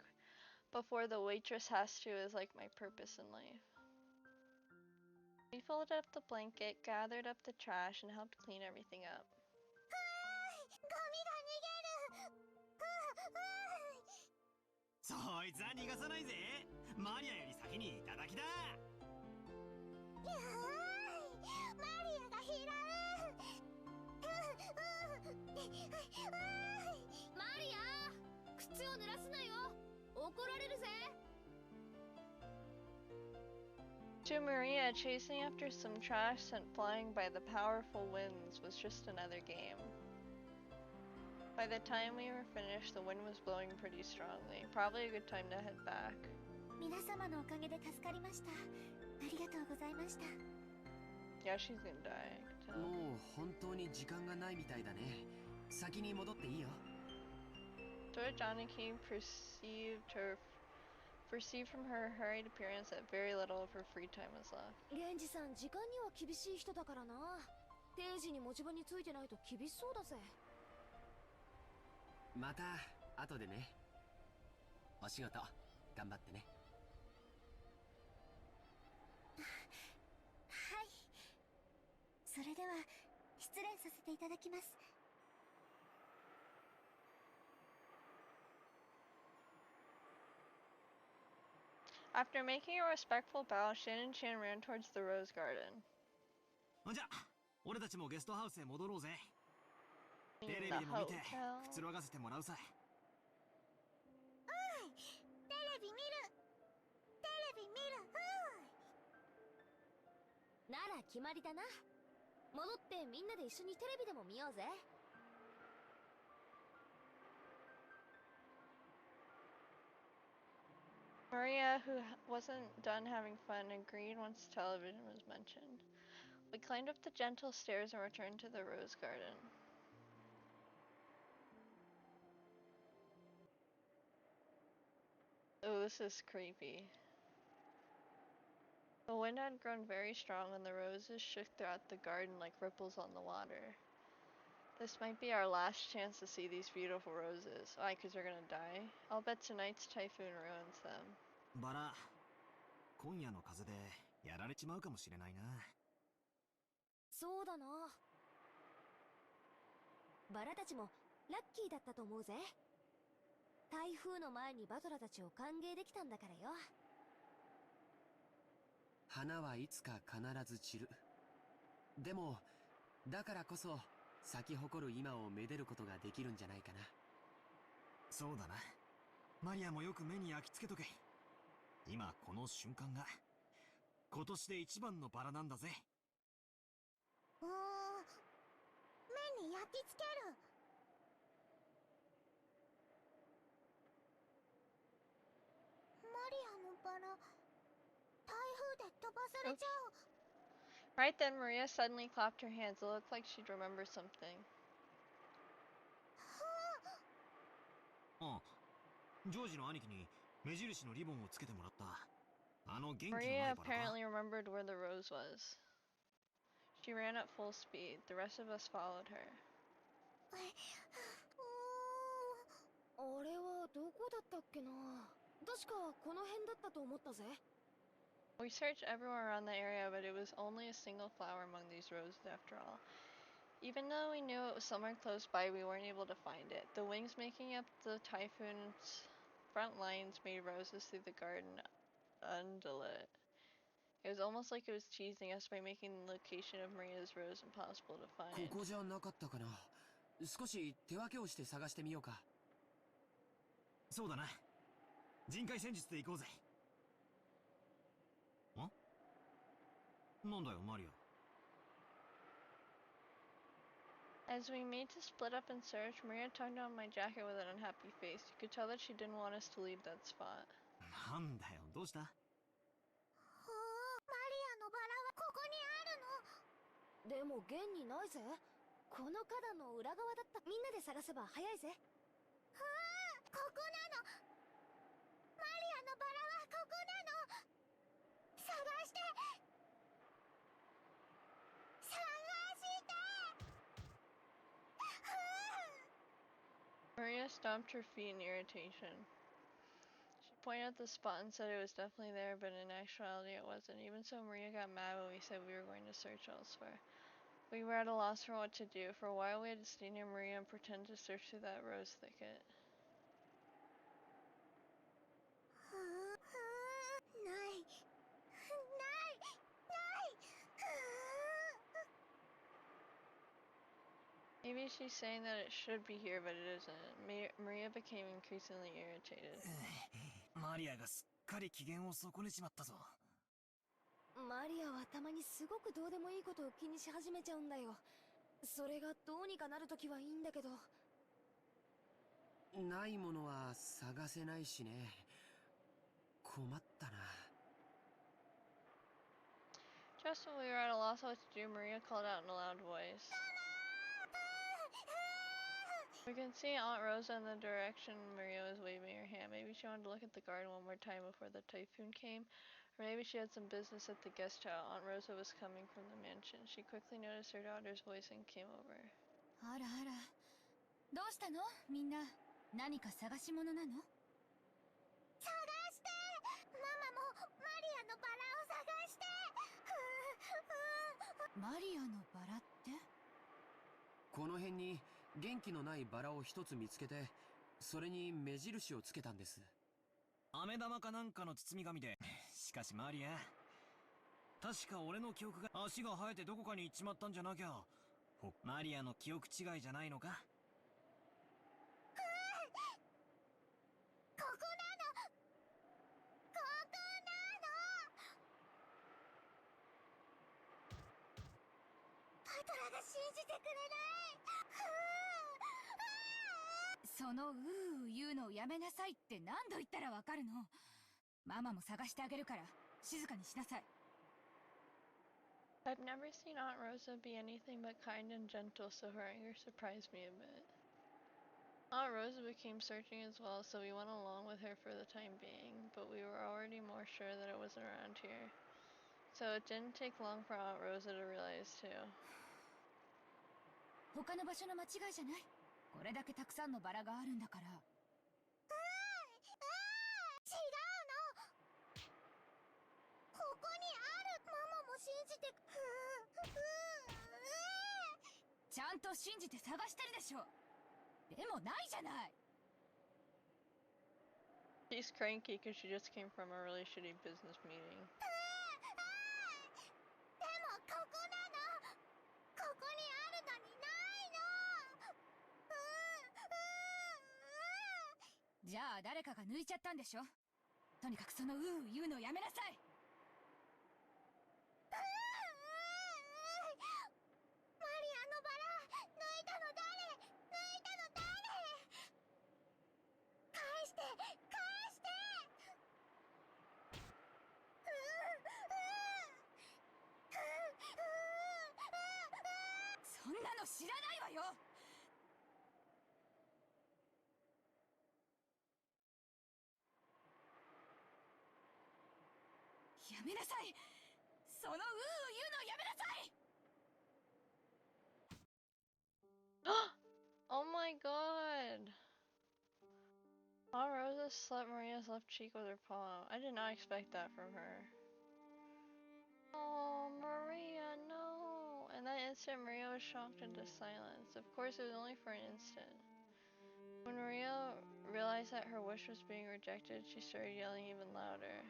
before the waitress has to is like my purpose in life. We folded up the blanket, gathered up the trash, and helped clean everything up. そいつは逃がさないぜ。マリアより先にいただきだ。やーい、マリアが拾う。マリア、靴を濡らすなよ。怒られるぜ。To Maria, chasing after some trash sent flying by the powerful winds was just another game. By the time we were finished, the wind was blowing pretty strongly. Probably a good time to head back. 皆様のおかげで助かりました。ありがとうございました。Yeah, she's gonna die. もう本当に時間がないみたいだね。先に戻っていいよ。George Aniki perceived from her hurried appearance that very little of her free time was left. 源氏さん、時間には厳しい人だからな。定時に持ち場についてないと厳しそうだぜ。また後でね。お仕事頑張ってね。はい。それでは失礼させていただきます。After making a respectful bow, Shannon ran towards the rose garden. じゃあ、俺たちもゲストハウスへ戻ろうぜ。テレビでも見て、くつろがせてもらうさ。テレビ見る。テレビ見る。なら決まりだな。戻ってみんなで一緒にテレビでも見ようぜ。Maria, who wasn't done having fun, agreed once television was mentioned. We climbed up the gentle stairs and returned to the rose garden. Oh, this is creepy. The wind had grown very strong and the roses shook throughout the garden like ripples on the water. This might be our last chance to see these beautiful roses. Why, because they're gonna die? I'll bet tonight's typhoon ruins them. バラ、今夜の風でやられちまうかもしれないな。そうだな。バラたちもラッキーだったと思うぜ。台風の前にバトラたちを歓迎できたんだからよ。花はいつか必ず散る。でもだからこそ咲き誇る今をめでることができるんじゃないかな。そうだな。マリアもよく目に焼き付けとけ。今この瞬間が今年で一番のバラなんだぜ。目に焼き付ける。マリアのバラ、台風で飛ばされちゃう。Right then, Maria suddenly clapped her hands. It looked like she'd remember something. ああ、ジョージの兄貴に目印のリボンをつけてもらった。あの元気のない Maria バラか。 apparently remembered where the rose was. She ran at full speed. The rest of us followed her. あれはどこだったっけな。確かこの辺だったと思ったぜ。We searched everywhere around the area, but it was only a single flower among these roses after all. Even though we knew it was somewhere close by, we weren't able to find it. The wings making up the typhoon's front lines made roses through the garden undulate. It was almost like it was teasing us by making the location of Maria's rose impossible to こ find. こじゃなかったかな。少し手分けをして探してみようか。そうだな。人海戦術で行こうぜ。なんだよマリア。 As we made to split up and search, Maria tugged on my jacket with an unhappy face. You could tell that she didn't want us to leave that spot. なんだよ、どうした？マリアのバラはここにあるの。でも現にないぜ。この花壇の裏側だった。みんなで探せば早いぜ。ここなの。マリアのバラはここなの。探して。Maria stomped her feet in irritation. She pointed at the spot and said it was definitely there, but in actuality it wasn't. Even so, Maria got mad when we said we were going to search elsewhere. We were at a loss for what to do. For a while we had to stay near Maria and pretend to search through that rose thicket. ない。Maybe she's saying that it should be here, but it isn't. Maria became increasingly irritated. マリアがすっかり機嫌を損ねちまったぞ。マリアはたまにすごくどうでもいいことを気にし始めちゃうんだよ。それがどうにかなるときはいいんだけど。ないものは探せないしね。困ったな。Just when we were at a loss what to do, Maria called out in a loud voice. We could see Aunt Rosa in the direction Maria was waving her hand. Maybe she wanted to look at the garden one more time before the typhoon came. Or maybe she had some business at the guest house. Aunt Rosa was coming from the mansion. She quickly noticed her daughter's voice and came over. あらあら。どうしたのみんな。何か探し物なの？探して。ママもマリアのバラを探して。マリアのバラって？この辺に元気のないバラを一つ見つけて、それに目印をつけたんです。飴玉かなんかの包み紙で。しかしマリア、確か俺の記憶が足が生えてどこかに行っちまったんじゃなきゃ。マリアの記憶違いじゃないのか？ここなの。ここなの。パトラが信じてくれない。そのうー言うのをやめなさいって何度言ったらわかるの。ママも探してあげるから静かにしなさい。I've never seen Aunt Rosa be anything but kind and gentle, so her anger surprised me a bit. Aunt Rosa became searching as well, so we went along with her for the time being, but we were already more sure that it wasn't around here. So it didn't take long for Aunt Rosa to realize too. 他の場所の間違いじゃない。これだけたくさんのバラがあるんだから。違うの。ここにある。ママも信じて。ちゃんと信じて探してるでしょ。でもないじゃない。She's cranky because she just came from a really shitty business meeting. でもここなの。じゃあ誰かが抜いちゃったんでしょ。とにかくその言うのやめなさい。マリアのバラ抜いたの誰？抜いたの誰？返して返して。そんなの知らないわよ。やめなさい。その言うのやめなさい。Oh my god! Aunt Rosa slapped Maria's left cheek with her palm. I did not expect that from her. Oh, Maria, no! In that instant, Maria was shocked into silence. Of course, it was only for an instant. When Maria realized that her wish was being rejected, she started yelling even louder.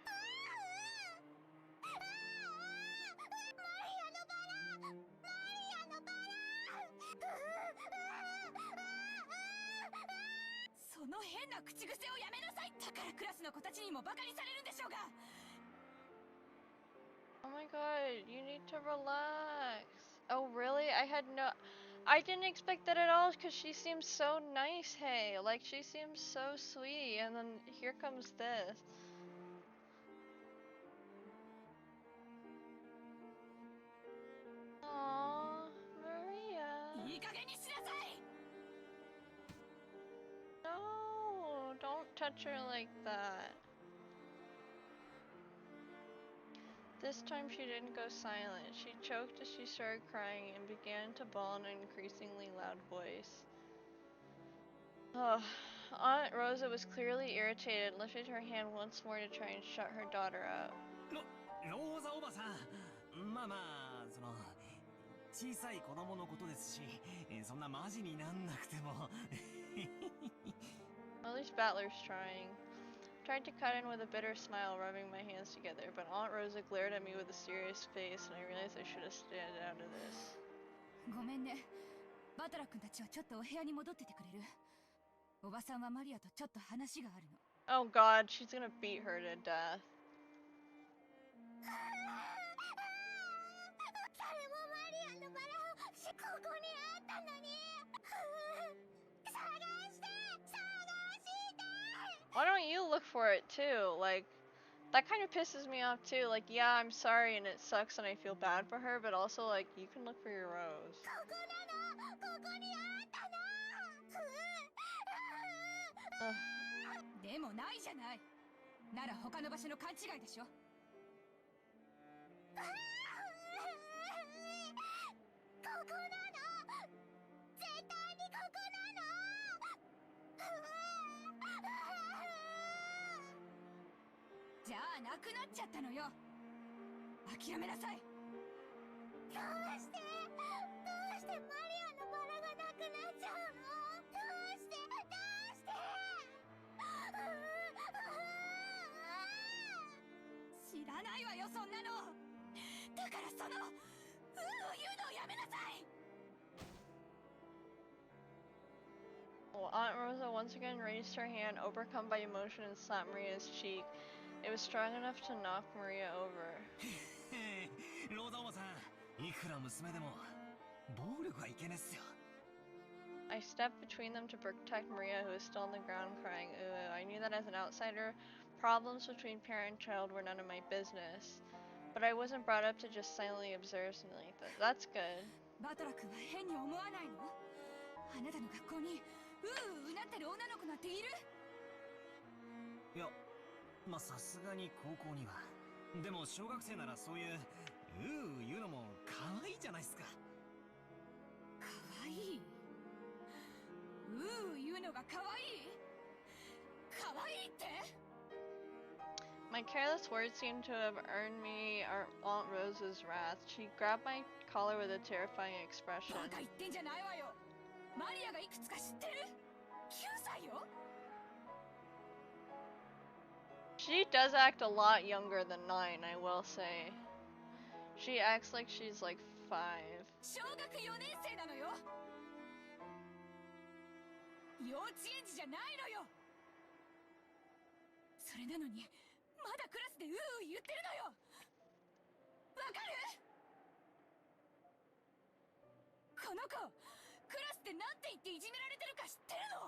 Oh my god, you need to relax. Oh really? I didn't expect that at all because she seems so nice, hey. Like, she seems so sweet, and then here comes this. Aww, Maria. No, don't touch her like that. This time she didn't go silent. She choked as she started crying and began to bawl in an increasingly loud voice. Oh, Aunt Rosa was clearly irritated and lifted her hand once more to try and shut her daughter up. ローザおばさん、まあまあその小さい子供のことですし、そんなマジになんなくても。At least Battler's trying. Tried to cut in with a bitter smile, rubbing my hands together, but Aunt Rosa glared at me with a serious face, and I realized I should have stayed out of this. ごめんね。バトラ君たちはちょっとお部屋に戻っててくれる？おばさんはマリアとちょっと話があるの。Oh god, she's gonna beat her to death. 誰もマリアのバラをここにあったのに。探して探して。 Why don't you look for it too? Like, that kind of pisses me off too. Like, yeah, I'm sorry and it sucks and I feel bad for her, but also, like, you can look for your rose. ここなの。ここにあったの。でもないじゃない。なら他の場所の勘違いでしょ。ここなの。絶対にここなの。じゃあなくなっちゃったのよ。諦めなさい。どうしてマリアのバラがなくなっちゃうの？どうして知らないわよ、そんなの。だからその言うのをやめなさい。 Well, Aunt Rosa once again raised her hand, overcome by emotion, and slapped Maria's cheek. It was strong enough to knock Maria over. ローザおばさん、いくら娘でも暴力はいけねっすよ。I stepped between them to protect Maria, who was still on the ground crying. I knew that as an outsider, problems between parent and child were none of my business. But I wasn't brought up to just silently observe something like that. That's good. バトラ君は変に思わないの？あなたの学校になってる女の子なんている？いや、まあさすがに高校には。でも小学生ならそういう言うのも可愛いじゃないっすか。可愛い？言うのが可愛い？可愛いって？ My careless words seemed to have earned me Aunt Rosa's wrath. She grabbed my collar with a terrifying expression. バカ言ってんじゃないわよ。マリアがいくつか知ってる？9歳よ。 She does act a lot younger than 9, I will say. She acts like she's like 5. 小学4年生なのよ。 幼稚園児じゃないのよ。 マリアのバラをそれなのにまだクラスでうう言ってるのよ。わかる？この子クラスでなんて言っていじめられてるか知ってるの？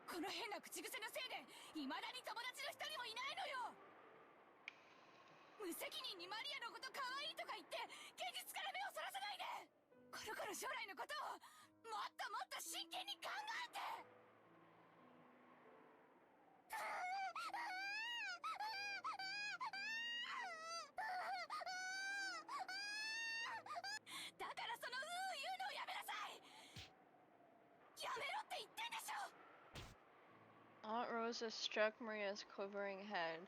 この変な口癖のせいで未だに友達の一人もいないのよ。無責任にマリアのこと可愛いとか言って現実から目をそらさないで。この子の将来のことをもっともっと真剣に考えて。だからそのうう言うのをやめなさい。やめろって言ってんでしょ。Aunt Rosa struck Maria's quivering head,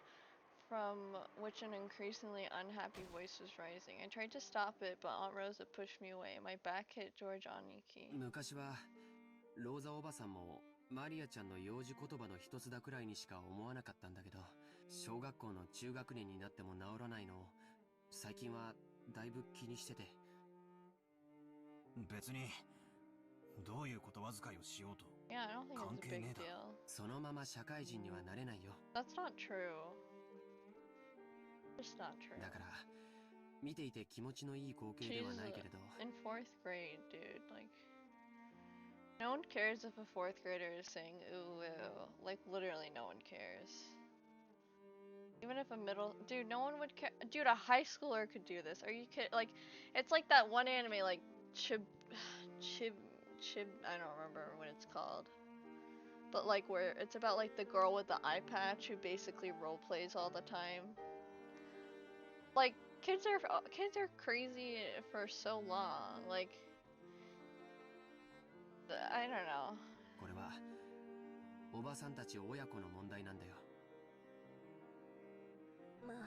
from which an increasingly unhappy voice was rising. I tried to stop it, but Aunt Rosa pushed me away. My back hit George Aniki. 昔はローザおばさんもマリアちゃんの幼児言葉の一つだくらいにしか思わなかったんだけど、小学校の中学年になっても治らないのを最近はだいぶ気にしてて。別にどういう言葉遣いをしようと Yeah, I don't think 関 it's a 係 big ねえだ。 deal. そのまま社会人にはなれないよ。 That's not true. Just not true. だから見ていて気持ちのいい光景ではないけれど。 in 4th grade, dude. Like, no one cares if a 4th grader is saying ooh ooh. Like, literally no one cares. Even if a dude, no one would care. Dude, a high schooler could do this. Are you kidding? Like, it's like that one anime, like Chib, I don't remember what it's called. But like where it's about like the girl with the eye patch who basically role plays all the time. Like, kids are crazy for so long. Like, I don't know. これはおばさんたち親子の問題なんだよ。まあ、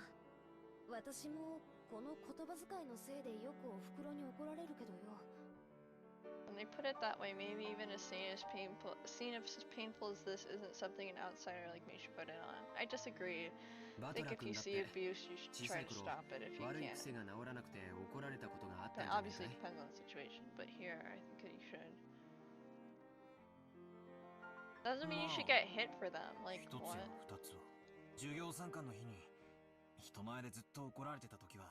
私もこの言葉遣いのせいでよくお袋に怒られるけどよ。When they put it that way, maybe even a scene as painful as this isn't something an outsider like me should put it on. I disagree. I think if you see abuse, you should try to stop it if you can. 悪い癖が治らなくて怒られたことがあったん But じゃないか obviously い？ it depends on the situation. But here, I think that you should. Doesn't mean you should get hit for them. Like, 一つ what? や二つは授業参観の日に人前でずっと怒られてた時は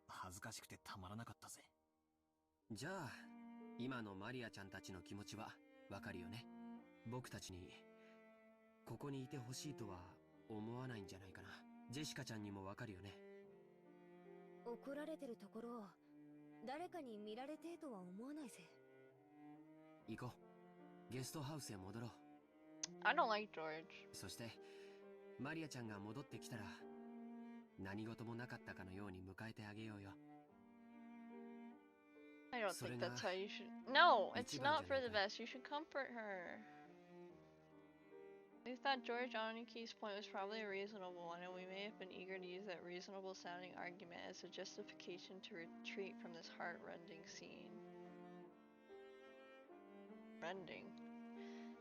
恥ずかしくてたまらなかったぜ。じゃあ今のマリアちゃんたちの気持ちはわかるよね。僕たちにここにいてほしいとは思わないんじゃないかな。ジェシカちゃんにもわかるよね。怒られてるところを誰かに見られてえとは思わないぜ。行こう。ゲストハウスへ戻ろう。 I don't like George. そしてマリアちゃんが戻ってきたら何事もなかったかのように迎えてあげようよ。 I don't think that's how you should. No, it's not for the best. You should comfort her. I thought George Oniki's point was probably a reasonable one, and we may have been eager to use that reasonable sounding argument as a justification to retreat from this heart-rending scene. Rending.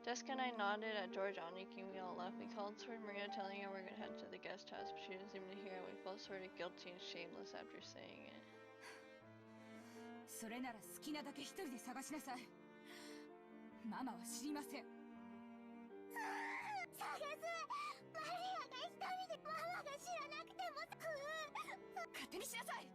Jessica and I nodded at George Oniki and we all left. We called toward Maria, telling her we were going to head to the guest house, but she didn't seem to hear, and we felt sort of guilty and shameless after saying it. それなら好きなだけ一人で探しなさい。ママは知りません。探す。マリアが一人でママが知らなくても勝手にしなさい。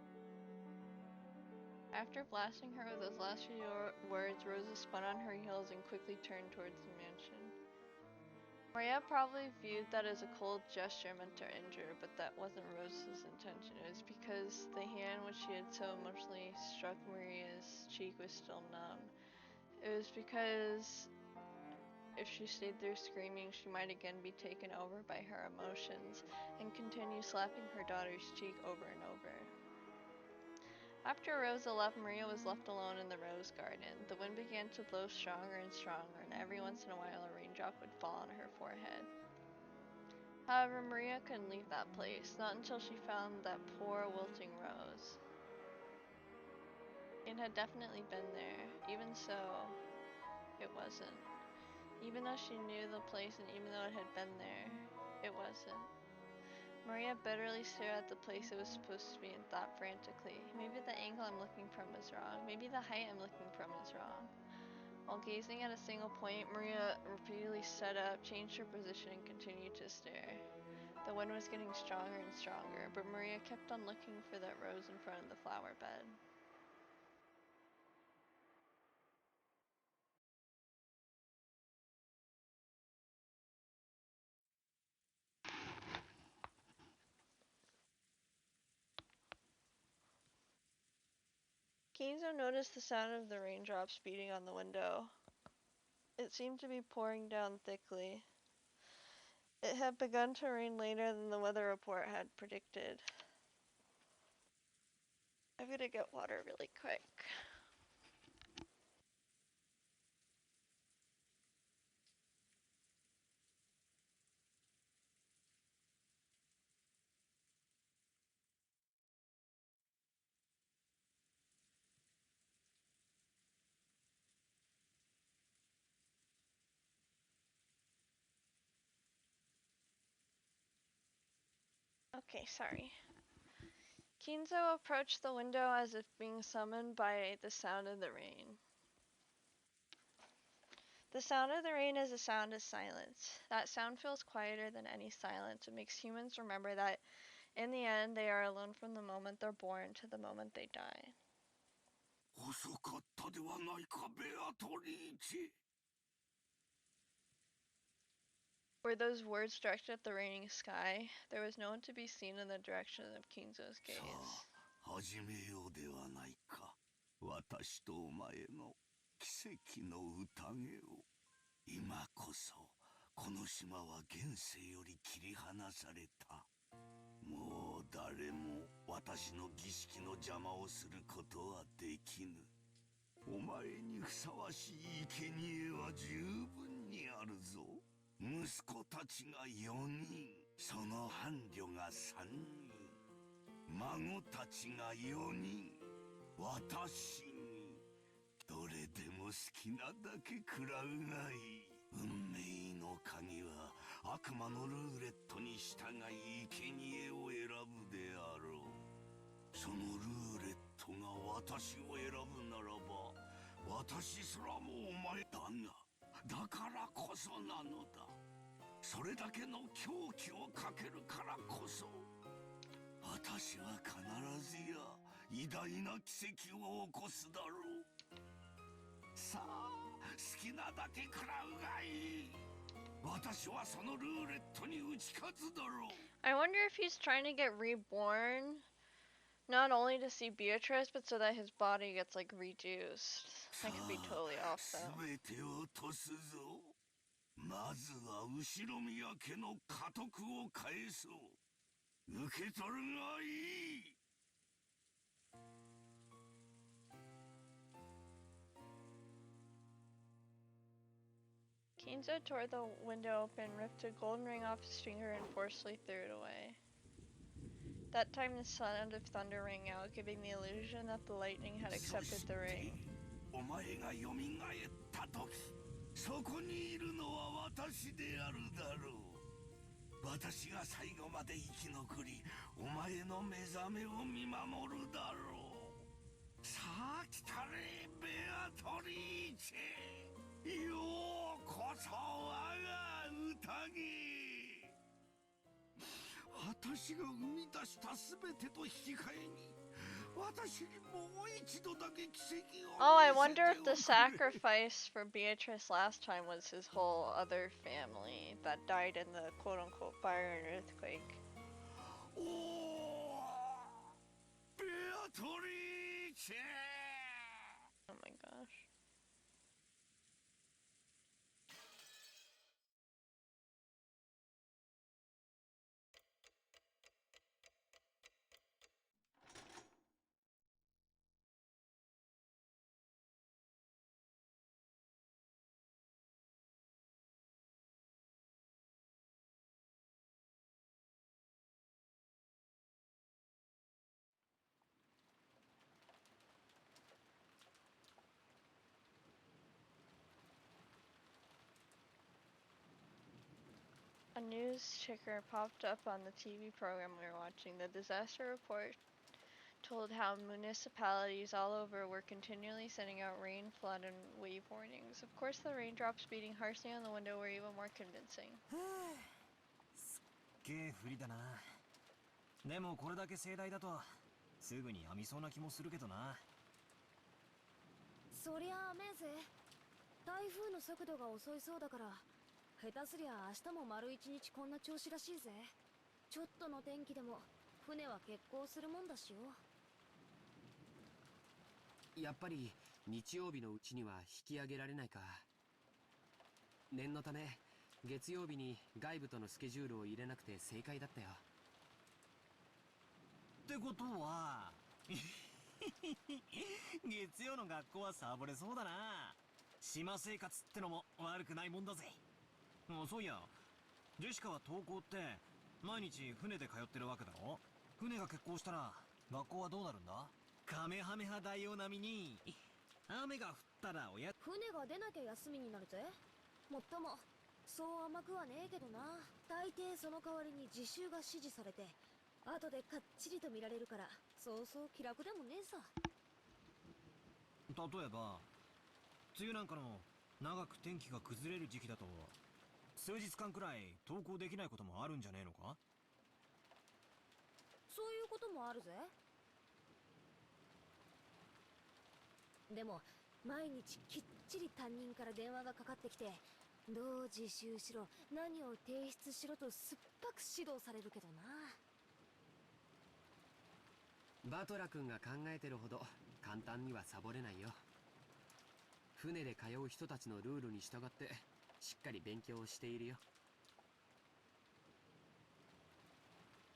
After blasting her with those last few words, Rosa spun on her heels and quickly turned towards the mansion. Maria probably viewed that as a cold gesture meant to injure, but that wasn't Rosa's intention. It was because the hand which she had so emotionally struck Maria's cheek was still numb. It was because if she stayed there screaming, she might again be taken over by her emotions and continue slapping her daughter's cheek over and over. After Rosa left, Maria was left alone in the rose garden. The wind began to blow stronger and stronger, and every once in a while a raindrop would fall on her forehead. However, Maria couldn't leave that place, not until she found that poor wilting rose. It had definitely been there. Even so, it wasn't. Even though she knew the place and even though it had been there, it wasn't. Maria bitterly stared at the place it was supposed to be and thought frantically, maybe the angle I'm looking from is wrong. Maybe the height I'm looking from is wrong. While gazing at a single point, Maria repeatedly stood up, changed her position, and continued to stare. The wind was getting stronger and stronger, but Maria kept on looking for that rose in front of the flower bed. Kenzo noticed the sound of the raindrops beating on the window. It seemed to be pouring down thickly. It had begun to rain later than the weather report had predicted. I'm gonna get water really quick. Okay, sorry. Kenzo approached the window as if being summoned by the sound of the rain. The sound of the rain is a sound of silence. That sound feels quieter than any silence. It makes humans remember that in the end they are alone from the moment they're born to the moment they die. 遅かったではないか、ベアトリーチェ。 Were those words directed at the raining sky? There was no one to be seen in the direction of Kenzo's gaze. 始めようではないか。私とお前の奇跡の宴を。今こそこの島は現世より切り離された。もう誰も私の儀式の邪魔をすることはできぬ。お前にふさわしい生贄は十分にあるぞ。息子たちが4人、その伴侶が3人、孫たちが4人、私にどれでも好きなだけ食らうがいい。運命の鍵は悪魔のルーレットに従い生贄を選ぶであろう。そのルーレットが私を選ぶならば、私すらもお前だが、だからこそなのだ。それだけの狂気をかけるからこそ、私は必ずや偉大な奇跡を起こすだろう。さあ、好きなだけ食らうがいい。私はそのルーレットに打ち勝つだろう。I wonder if he's trying to get reborn, not only to see Beatrice, but so that his body gets like reduced. I could be totally off though. 全てを落とすぞ。まずは後ろ宮家の家督を返そう。受け取るがいい。Kenzo tore the window open, ripped a golden ring off his finger, and forcefully threw it away. That time the sound of thunder rang out, giving the illusion that the lightning had accepted the ring. お前が蘇った時、そこにいるのは私であるだろう。私が最後まで生き残り、お前の目覚めを見守るだろう。さあ来たれ、ベアトリーチェ。ようこそ我が宴。私が生み出したすべてと引き換えに、私にもう一度だけ奇跡を。Oh, I wonder if the sacrifice for Beatrice last time was his whole other family that died in the quote-unquote fire and earthquake. おお、ベアトリーチェ。 Oh my gosh. A news ticker popped up on the TV program we were watching. The disaster report told how municipalities all over were continually sending out rain, flood, and wave warnings. Of course, the raindrops beating harshly on the window were even more convincing. すっげえ不利だな。でもこれだけ盛大だとすぐに編みそうな気もするけどな。そりゃあめえぜ。台風の速度が遅いそうだから、下手すりゃ明日も丸一日こんな調子らしいぜ。ちょっとの天気でも船は欠航するもんだしよ。やっぱり日曜日のうちには引き上げられないか。念のため月曜日に外部とのスケジュールを入れなくて正解だったよ。ってことは月曜の学校はサボれそうだな。島生活ってのも悪くないもんだぜ。そういや、ジェシカは登校って毎日船で通ってるわけだろ。船が欠航したら学校はどうなるんだ。カメハメハ大王並みに雨が降ったら船が出なきゃ休みになるぜ。もっともそう甘くはねえけどな。大抵その代わりに自習が指示されて後でかっちりと見られるから、そうそう気楽でもねえさ。例えば梅雨なんかの長く天気が崩れる時期だと数日間くらい登校できないこともあるんじゃねえのか。そういうこともあるぜ。でも毎日きっちり担任から電話がかかってきて、どう自習しろ、何を提出しろと酸っぱく指導されるけどな。バトラ君が考えてるほど簡単にはサボれないよ。船で通う人たちのルールに従ってしっかり勉強をしているよ。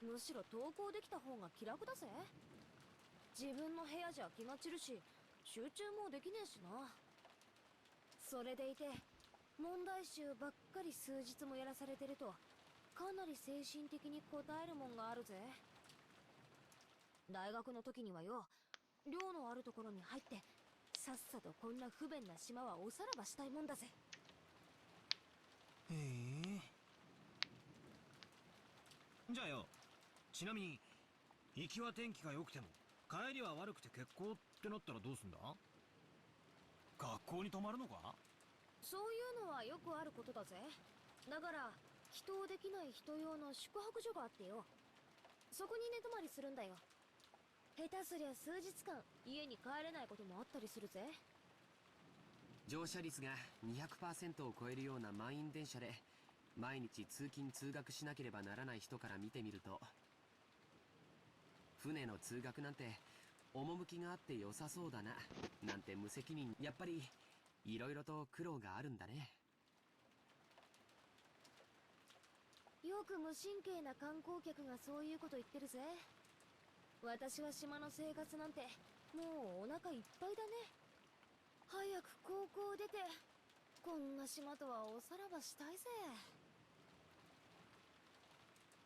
むしろ登校できた方が気楽だぜ。自分の部屋じゃ気が散るし、集中もできねえしな。それでいて問題集ばっかり数日もやらされてると、かなり精神的に応えるもんがあるぜ。大学の時にはよ、寮のあるところに入ってさっさとこんな不便な島はおさらばしたいもんだぜ。へえ。じゃあよ、ちなみに行きは天気が良くても帰りは悪くて欠航ってなったらどうすんだ。学校に泊まるのか。そういうのはよくあることだぜ。だから帰島できない人用の宿泊所があってよ、そこに寝泊まりするんだよ。下手すりゃ数日間家に帰れないこともあったりするぜ。乗車率が 200% を超えるような満員電車で毎日通勤通学しなければならない人から見てみると、船の通学なんて趣があって良さそうだななんて無責任。やっぱりいろいろと苦労があるんだね。よく無神経な観光客がそういうこと言ってるぜ。私は島の生活なんてもうお腹いっぱいだね。早く高校出てこんな島とはおさらばしたいぜ。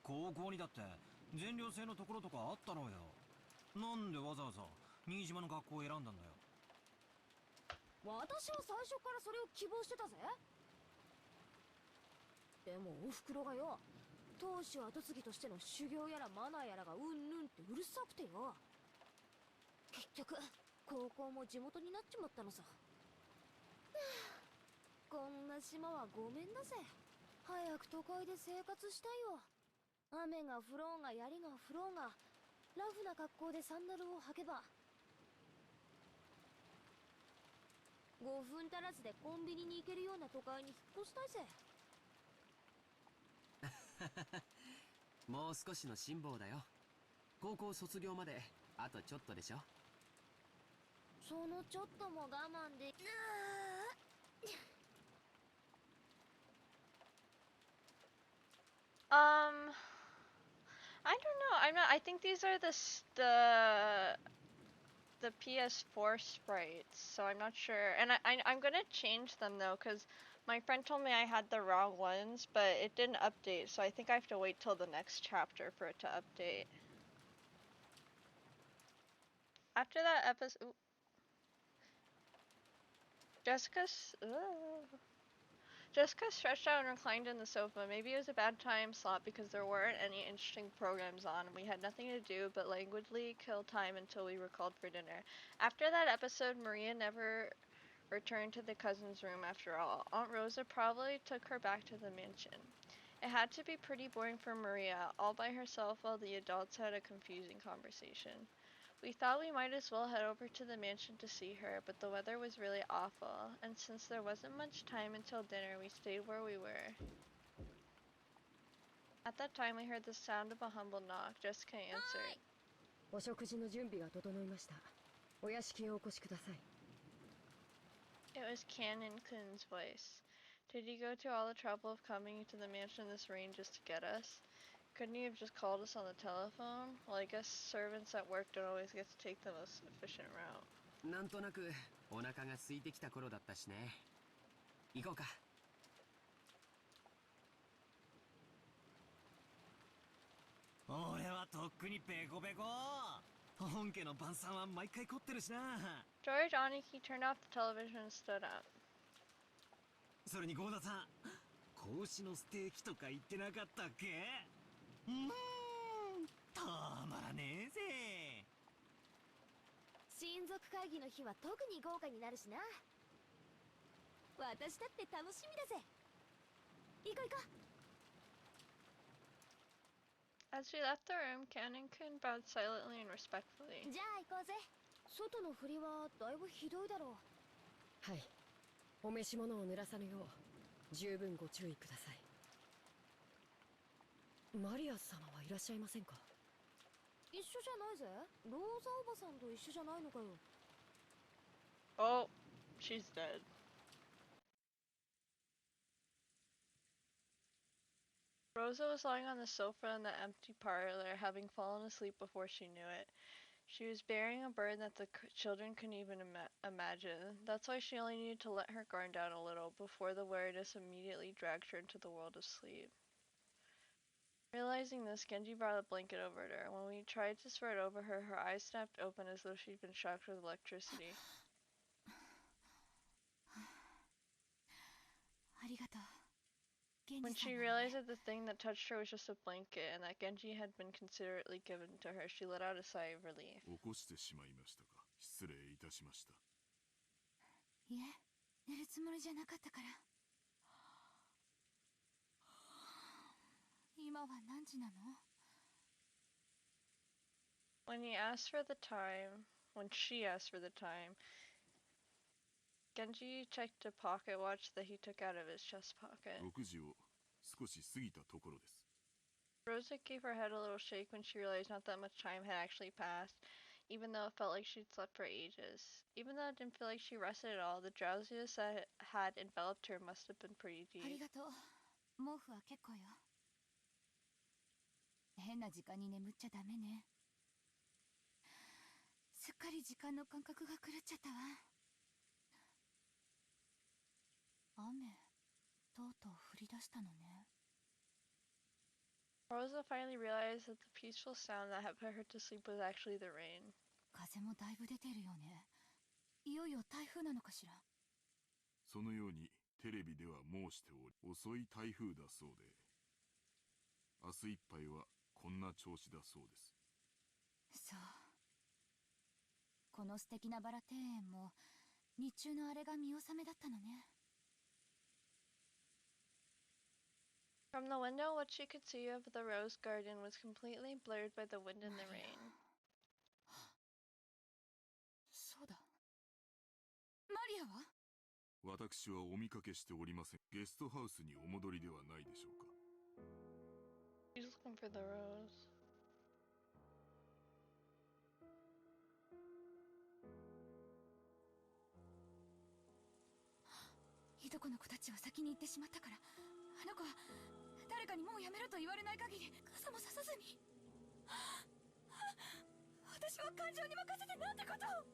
高校にだって全寮制のところとかあったろうよ。なんでわざわざ新島の学校を選んだんだよ。私は最初からそれを希望してたぜ。でもおふくろがよ、当主後継ぎとしての修行やらマナーやらがうんぬんってうるさくてよ、結局高校も地元になっちまったのさ。こんな島はごめんだぜ。早く都会で生活したいよ。雨が降ろうが槍が降ろうが、ラフな格好でサンダルを履けば5分足らずでコンビニに行けるような都会に引っ越したいぜ。もう少しの辛抱だよ。高校卒業まであとちょっとでしょ。そのちょっとも我慢でI don't know. I think these are the PS4 sprites, so I'm not sure. And I'm gonna change them though, cause my friend told me I had the wrong ones, but it didn't update, so I think I have to wait till the next chapter for it to update. After that episode, Jessica's. Jessica stretched out and reclined in the sofa. Maybe it was a bad time slot because there weren't any interesting programs on. We had nothing to do but languidly kill time until we were called for dinner. After that episode, Maria never returned to the cousin's room after all. Aunt Rosa probably took her back to the mansion. It had to be pretty boring for Maria, all by herself while the adults had a confusing conversation. We thought we might as well head over to the mansion to see her, but the weather was really awful, and since there wasn't much time until dinner, we stayed where we were. At that time, we heard the sound of a humble knock. Jessica answered. お食事の準備が整いました。お屋敷へお越しください。 It was Canon Kun's voice. Did he go to all the trouble of coming to the mansion this rain just to get us? Couldn't he have just called us on the telephone? Well, I guess servants at work don't always get to take the most efficient route. なんとなくお腹が空いてきた頃だったしね。行こうか。俺はとっくにペコペコ。本家の晩餐は毎回凝ってるしな。George Aniki turned off the television and stood up. それにゴーダさん、子牛のステーキとか言ってなかったっけ？たまらねえぜ。親族会議の日は特に豪華になるしな。私だって楽しみだぜ。行こう行こう。 As we left the room, Canon Kun bowed silently and respectfully. じゃあ行こうぜ。外の振りはだいぶひどいだろう。はい。お召し物を濡らさぬよう十分ご注意ください。マリアス様はいらっしゃいませんか？一緒じゃないぜ。ローザおばさんと一緒じゃないのかよ。Oh, she's dead. Rosa was lying on the sofa in the empty parlor, having fallen asleep before she knew it. She was bearing a burden that the children couldn't even imagine. That's why she only needed to let her guard down a little before the weariness immediately dragged her into the world of sleep. Realizing this, Genji brought a blanket over her. When we tried to spread over her, her eyes snapped open as though she'd been shocked with electricity. ありがとう。 When she realized that the thing that touched her was just a blanket and that Genji had been considerately given to her, she let out a sigh of relief. 起こしてしまいましたか。失礼いたしました。いえ、寝るつもりじゃなかったから。今は何時なの？ When she asked for the time, Genji checked a pocket watch that he took out of his chest pocket. 6時を少し過ぎたところです。 Rosa gave her head a little shake when she realized not that much time had actually passed, even though it felt like she'd slept for ages. Even though it didn't feel like she rested at all, the drowsiness that had enveloped her must have been pretty あり deep. がとう。毛布は結構よ。変な時間に眠っちゃダメね。すっかり時間の感覚が狂っちゃったわ。雨、とうとう降り出したのね。 Rosa finally realized that the peaceful sound that had put her to sleep was actually the rain. 風もだいぶ出てるよね。いよいよ台風なのかしら。そのようにテレビでは申しており、遅い台風だそうで、明日いっぱいはこんな調子だそうです。そう。この素敵なバラ庭園も日中のあれが見納めだったのね。 From the window, what she could see of the rose garden was completely blurred by the wind and the rain. そうだ。マリアは？私はお見かけしておりません。ゲストハウスにお戻りではないでしょうか。 She's looking for the rose. いとこの子たちは先に行ってしまったから、あの子は誰かにもうやめろと言われない限り傘もささずに。私は感情に任せてなんてことを。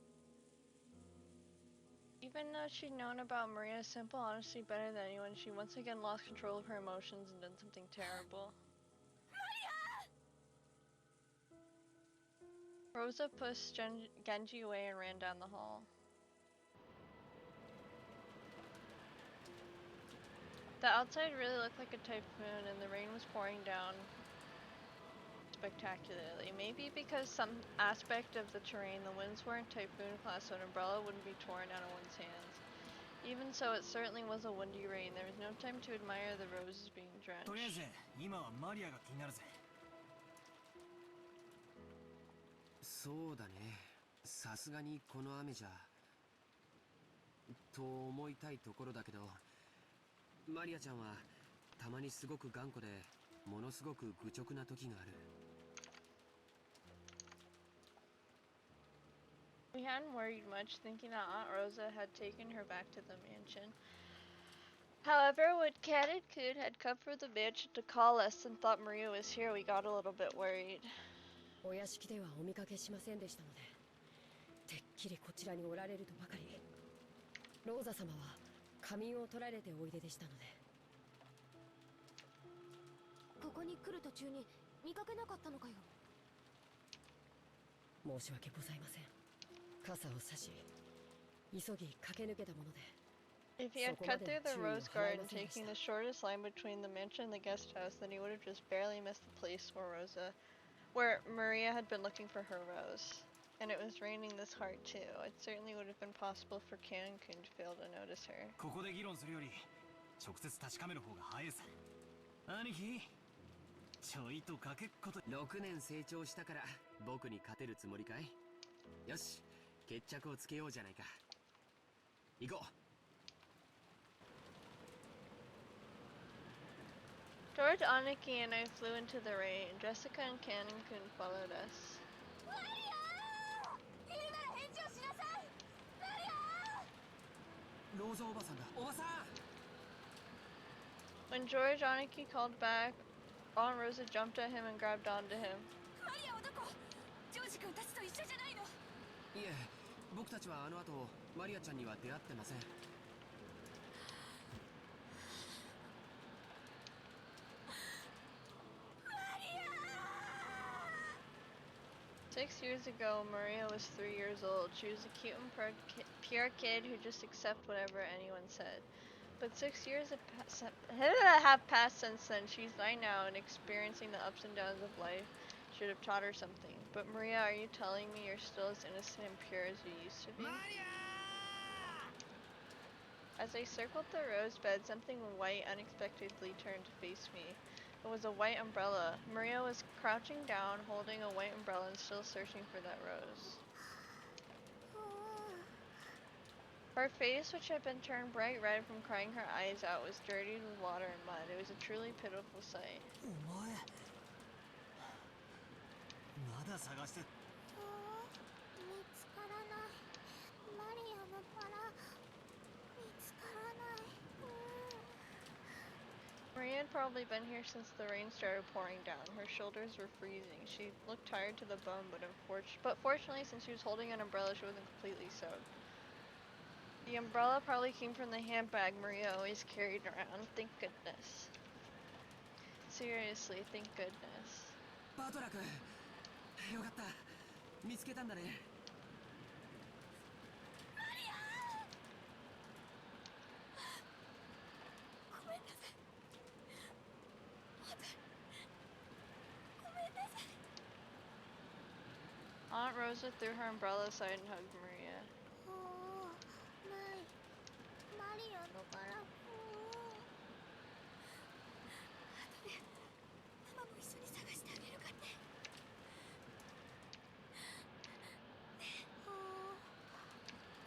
Even though she'd known about Maria's simple honesty better than anyone, she once again lost control of her emotions and done something terrible. Rosa pushed Genji away and ran down the hall. The outside really looked like a typhoon and the rain was pouring down spectacularly. Maybe because some aspect of the terrain, the winds weren't typhoon class, so an umbrella wouldn't be torn out of one's hands. Even so, it certainly was a windy rain. There was no time to admire the roses being とりあえ drenched. ず今はマリアが気になるぜ。そうだね。さすがにこの雨じゃ。と思いたいところだけど、マリアちゃんはたまにすごく頑固で、ものすごく愚直な時がある。We hadn't worried much, thinking that Aunt Rosa had taken her back to the mansion. However, when Canon Coon had come from the mansion to call us and thought Maria was here, we got a little bit worried. お屋敷ではお見かけしませんでしたので、てっきりこちらにおられるとばかり。ローザ様は仮眠を取られておいででしたので。ここに来る途中に見かけなかったのかよ。申し訳ございません。傘を差し、急ぎ駆け抜けたもので。If he had cut through the rose garden, taking the shortest line between the mansion and the guest house, then he would have just barely missed the place where Maria had been looking for her rose. And it was raining this hard too. It certainly would have been possible for Canon Coon to fail to notice her. ここで議論するより直接確かめる方が早いさ。兄貴、ちょいとかけっこと。6年成長したから僕に勝てるつもりかい？よし、決着をつけようじゃないか。行こう。George, Aniki, and I flew into the rain. Jessica and Canon Coon followed us. When George, Aniki called back, Aunt Rosa jumped at him and grabbed onto him. いえ、僕たちはあの後マリアちゃんには出会ってません。6 years ago, Maria was 3 years old. She was a cute and pure kid who just accepted whatever anyone said. But 6 years have passed since then. She's 9 now, and experiencing the ups and downs of life should have taught her something. But Maria, are you telling me you're still as innocent and pure as you used to be? Maria! As I circled the rose bed, something white unexpectedly turned to face me. It was a white umbrella. Maria was crouching down, holding a white umbrella and still searching for that rose. Her face, which had been turned bright red from crying her eyes out, was dirtied with water and mud. It was a truly pitiful sight. まだ探して。見つからない。マリアのバラ見つからない。Maria had probably been here since the rain started pouring down. Her shoulders were freezing. She looked tired to the bone, but fortunately, since she was holding an umbrella, she wasn't completely soaked. The umbrella probably came from the handbag Maria always carried around. Thank goodness. Seriously, thank goodness. バトラ君、よかった。見つけたんだね。マリア！ごめんなさい。本当にごめんなさい。Aunt Rosa threw her umbrella aside and hugged Maria. ない。マリアのバラ。後でママも一緒に探してあげるからね。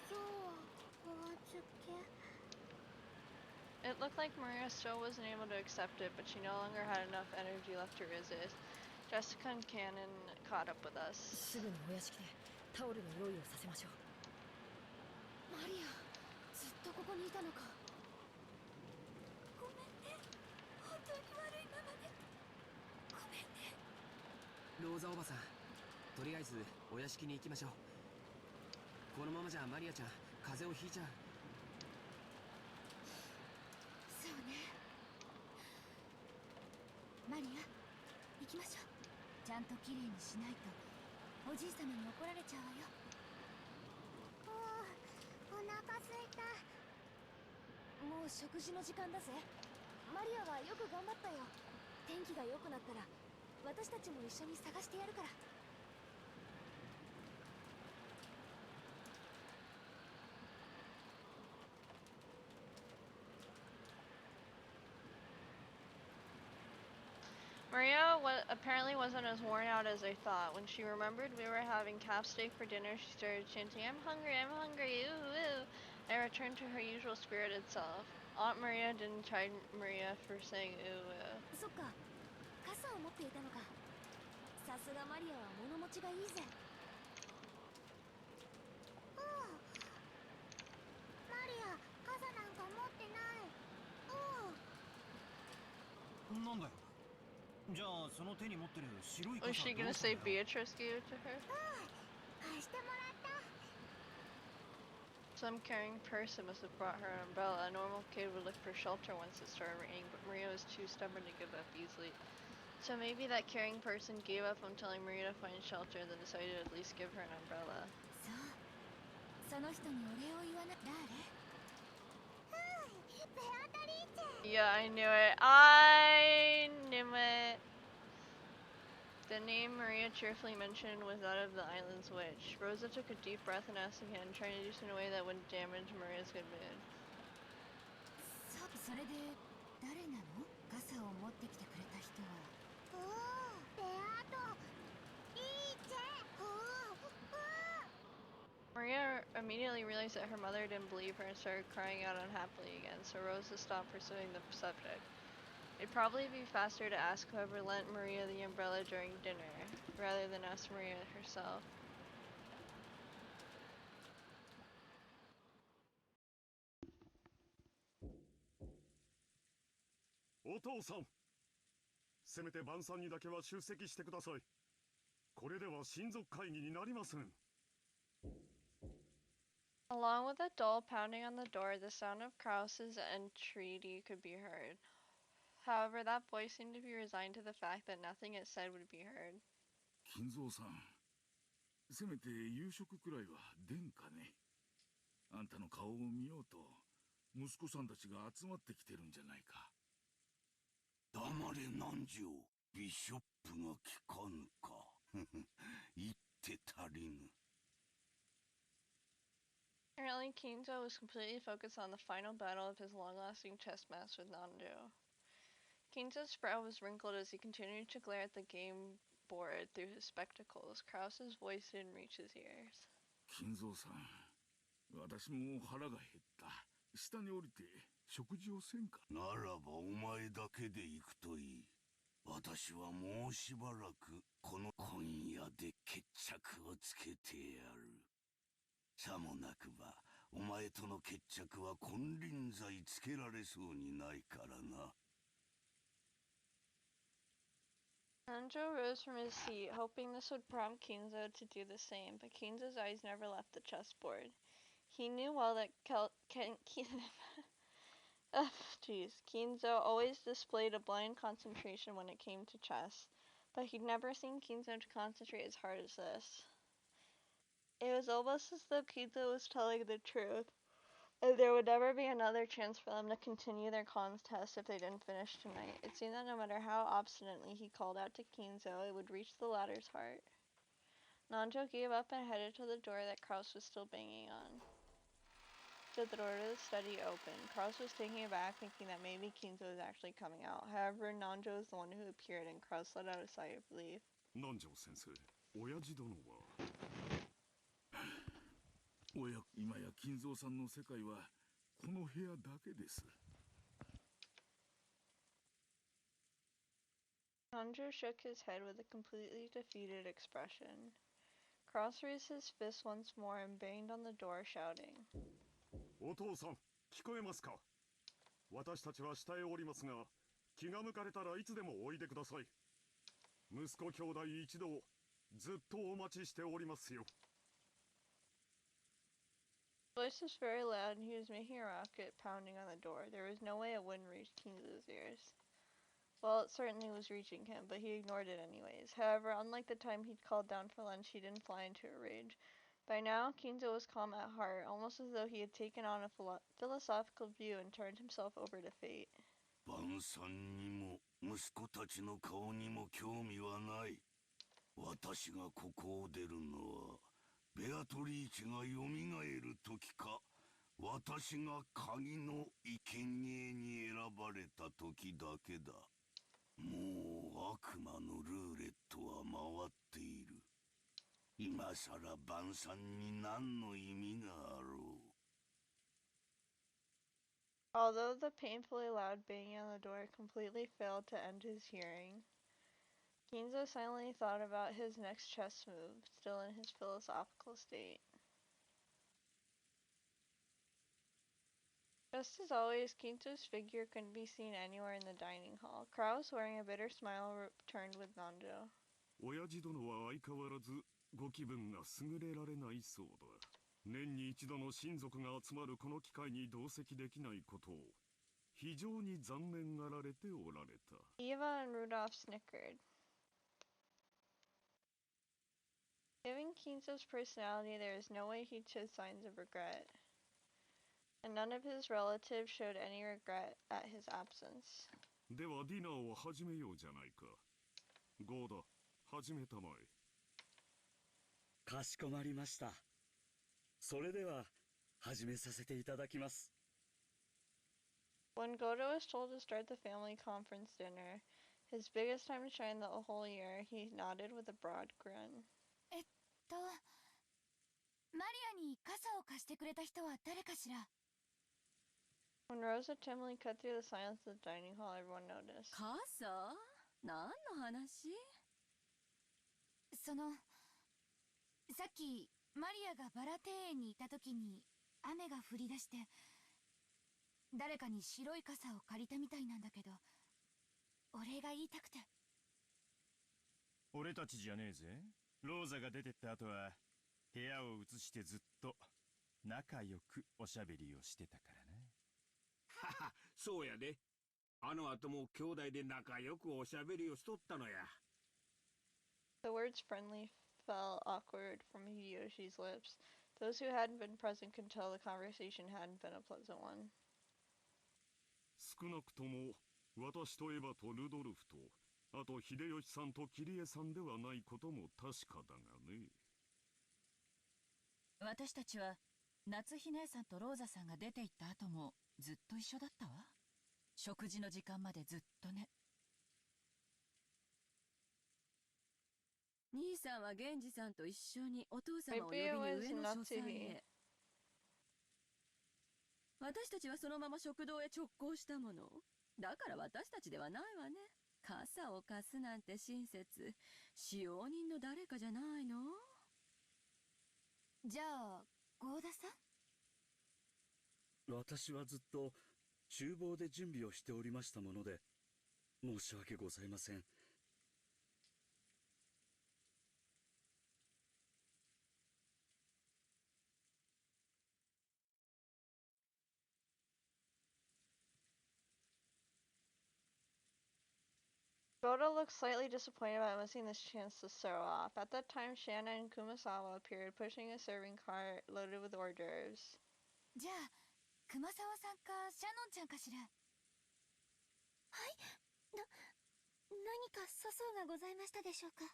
今日はお預け。It looked like Maria still wasn't able to accept it, but she no longer had enough energy left to resist. Jessica and Canon caught up with us. すぐにお屋敷でタオルの用意をさせましょう。マリア、ずっとここにいたのか。ごめんね。本当に悪いママで。ごめんね。ローザおばさん、とりあえずお屋敷に行きましょう。このままじゃマリアちゃん風邪をひいちゃう。そうね。マリア、行きましょう。ちゃんときれいにしないとおじい様に怒られちゃうわよ。お腹すいた。もう食事の時間だぜ。マリアはよく頑張ったよ。天気が良くなったら私たちも一緒に探してやるから。Maria apparently wasn't as worn out as I thought. When she remembered we were having calf steak for dinner, she started chanting, I'm hungry, ooh, ooh. I returned to her usual spirited self. Aunt Maria didn't chide Maria for saying ooh, ooh. そっか、傘を持っていたのか。さすがマリアは物持ちがいいぜ。マリア、傘なんか持ってない。なんだよ。じゃあその手に持ってる白い傘 Was she gonna say Beatrice gave it to her? 貸してもらった。Some caring person must have brought her an umbrella. A normal kid would look for shelter once it started raining, but Maria was too stubborn to give up easily. So maybe that caring person gave up on telling Maria to find shelter, then decided to at least give her an umbrella. そう、その人にお礼を言わな。誰？Yeah, I knew it. I knew it. The name Maria cheerfully mentioned was that of the island's witch. Rosa took a deep breath and asked again, trying to do so in a way that wouldn't damage Maria's good mood. それで誰なの？傘を持ってきてくれた人は。ベアート、リーチェ。Maria immediately realized that her mother didn't believe her and started crying out unhappily again, so Rosa stopped pursuing the subject. It'd probably be faster to ask whoever lent Maria the umbrella during dinner, rather than ask Maria herself. お父さん、せめて晩餐にだけは出席してください。これでは親族会議になりません。Along with a dull pounding on the door, the sound of Krause's entreaty could be heard. However, that voice seemed to be resigned to the fact that nothing it said would be heard. 金蔵さん、せめて夕食くらいは出んかね。あんたの顔を見ようと息子さんたちが集まってきてるんじゃないか。黙れ南條、ビショップが聞かぬか。言って足りぬ。Apparently, Kinzo was completely focused on the final battle of his long-lasting chess match with Nanjo. Kinzo's brow was wrinkled as he continued to glare at the game board through his spectacles. Krause's voice didn't reach his ears. 金蔵さん、私も腹が減った。下に降りて食事をせんか。ならばお前だけで行くといい。私はもうしばらくこの今夜で決着をつけてやる。さもなくばお前との決着は金輪際つけられそうにないからな。Nanjo rose from his seat, hoping this would prompt Kinzo to do the same, but Kinzo's eyes never left the chessboard. He knew well that Kinzo always displayed a blind concentration when it came to chess, but he'd never seen Kinzo to concentrate as hard as this. It was almost as though Kinzo was telling the truth, and there would never be another chance for them to continue their contest if they didn't finish tonight. It seemed that no matter how obstinately he called out to Kinzo, it would reach the latter's heart. Nanjo gave up and headed to the door that Krause was still banging on. The door to the study opened. Krause was taken aback, thinking that maybe Kinzo was actually coming out. However, Nanjo was the one who appeared, and Krause let out a sigh of relief. 南條先生、親父殿は。今や金蔵さんの世界はこの部屋だけです。Nanjo shook his head with a completely defeated expression. Krause raised his fist once more and banged on the door, shouting. お父さん、聞こえますか？私たちは下へおりますが、気が向かれたらいつでもおいでください。息子兄弟一同、ずっとお待ちしておりますよ。His voice was very loud, and he was making a racket pounding on the door. There was no way it wouldn't reach Kinzo's ears. Well, it certainly was reaching him, but he ignored it anyways. However, unlike the time he'd called down for lunch, he didn't fly into a rage. By now, Kinzo was calm at heart, almost as though he had taken on a philosophical view and turned himself over to fate. 晩餐にも息子たちの顔にも興味はない。私がここを出るのはベアトリーチがよみがえる時か、私が鍵の生贄に選ばれた時だけだ。もう悪魔のルーレットは回っている。今さら晩餐に何の意味があろう。Although the painfully loud banging on the door completely failed to end his hearing, Ginzo silently thought about his next chess move, still in his philosophical state. Just as always, Ginzo's figure couldn't be seen anywhere in the dining hall. Kraus, wearing a bitter smile, returned with Nanjo. 親父殿は相変わらずご気分が優れられないそうだ。年に一度の親族が集まるこの機会に同席できないことを非常に残念がられておられた。Eva and Rudolph snickered. Given Kinzo's personality, there is no way he'd show signs of regret. And none of his relatives showed any regret at his absence. ではディナーを始めようじゃないか。ゴーダ、始めたまえ。かしこまりました。それでは始めさせていただきます。When Godo was told to start the family conference dinner, his biggest time to shine the whole year, he nodded with a broad grin. マリアに傘を貸してくれた人は誰かしら？ When Rosa timidly cut through the silence of the dining hall, everyone noticed. 傘？何の話？さっきマリアがバラ庭園にいた時に雨が降り出して、誰かに白い傘を借りたみたいなんだけど、お礼が言いたくて。俺たちじゃねえぜ。ローザが出てった後は部屋を移してずっと仲良くおしゃべりをしてたからな。はは、そうやで。あの後も兄弟で仲良くおしゃべりをしとったのや。The words friendly fell awkward from Hideyoshi's lips. Those who hadn't been present could tell the conversation hadn't been a pleasant one. 少なくとも私とエヴァとルドルフと、あと秀吉さんとキリエさんではないことも確かだがね。私たちは夏日姉さんとローザさんが出て行った後もずっと一緒だったわ。食事の時間までずっとね。兄さんは源氏さんと一緒にお父様を呼びに上の書斎へ。私たちはそのまま食堂へ直行したもの。だから私たちではないわね。傘を貸すなんて親切、使用人の誰かじゃないの？じゃあ、ゴーダさん？私はずっと厨房で準備をしておりましたもので、申し訳ございません。Godo looked slightly disappointed about missing this chance to show off. At that time, Shanna and Kumasawa appeared, pushing a serving cart loaded with hors d'oeuvres. じゃあ、熊沢さんかシャノンちゃんかしら？はい。何か粗相がございましたでしょうか？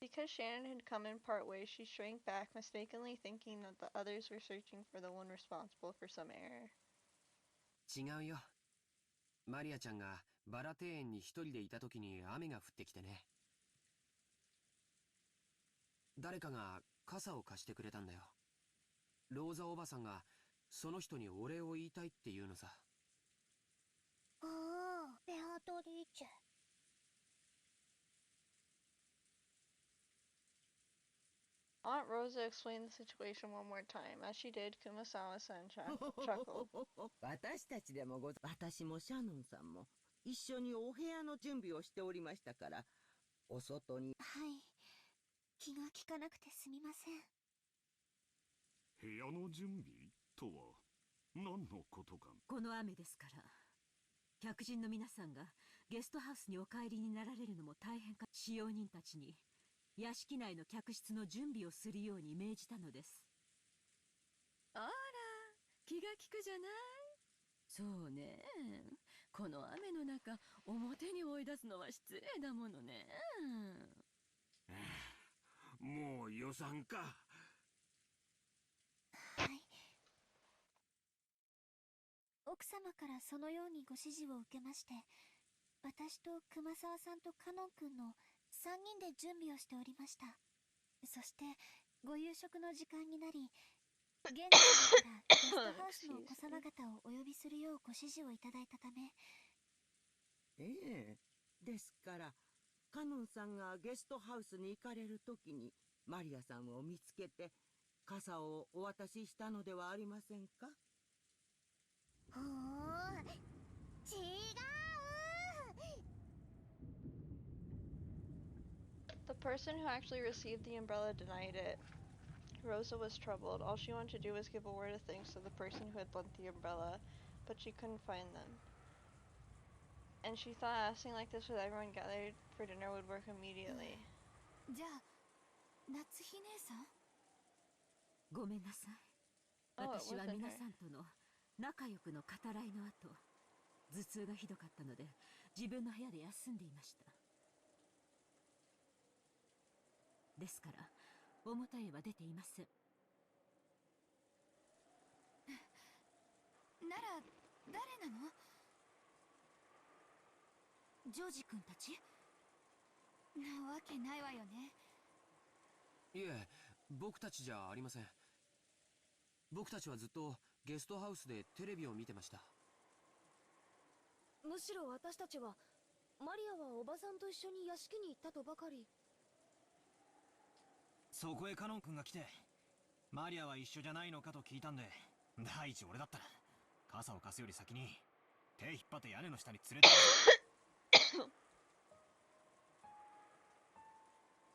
Because Shannon had come in part way, she shrank back, mistakenly thinking that the others were searching for the one responsible for some error. 違うよ。マリアちゃんがバラ庭園に一人でいた時に雨が降ってきてね。誰かが傘を貸してくれたんだよ。ローザおばさんがその人にお礼を言いたいって言うのさ。ああ、ベアトリーチェ。Aunt Rosa explained the situation one more time. As she did, Kumasawa-san chuckled. 私たちでも私もシャノンさんも一緒にお部屋の準備をしておりましたから、お外に。はい。気が利かなくてすみません。部屋の準備とは何のことか。この雨ですから、客人の皆さんがゲストハウスにお帰りになられるのも大変か。使用人たちに屋敷内の客室の準備をするように命じたのです。あら、気が利くじゃない。そうね。この雨の中、表に追い出すのは失礼だものね。もう予算か。はい。奥様からそのようにご指示を受けまして、私と熊沢さんとカノンくんの3人で準備をしておりました。そしてご夕食の時間になり、現地からゲストハウスのお子様方をお呼びするようご指示をいただいたため。ええ、ですからカノンさんがゲストハウスに行かれるときにマリアさんを見つけて傘をお渡ししたのではありませんか？ほー、違う。 The person who actually received the umbrella denied it. Rosa was troubled. All she wanted to do was give a word of thanks to the person who had lent the umbrella, but she couldn't find them. And she thought asking like this with everyone gathered for dinner would work immediately. じゃあ夏日姉さん。ごめんなさい。 Oh, it 私は wasn't 皆 her. さんとの仲良くの語らいの後、頭痛がひどかったので自分の部屋で休んでいました。ですから表へは出ていません。なら誰なの？ジョージ君たち？なわけないわよね。いえ、僕たちじゃありません。僕たちはずっとゲストハウスでテレビを見てました。むしろ私たちはマリアはおばさんと一緒に屋敷に行ったとばかり。そこへカノン君が来て、マリアは一緒じゃないのかと聞いたんで、第一俺だったら傘を貸すより先に手引っ張って屋根の下に連れて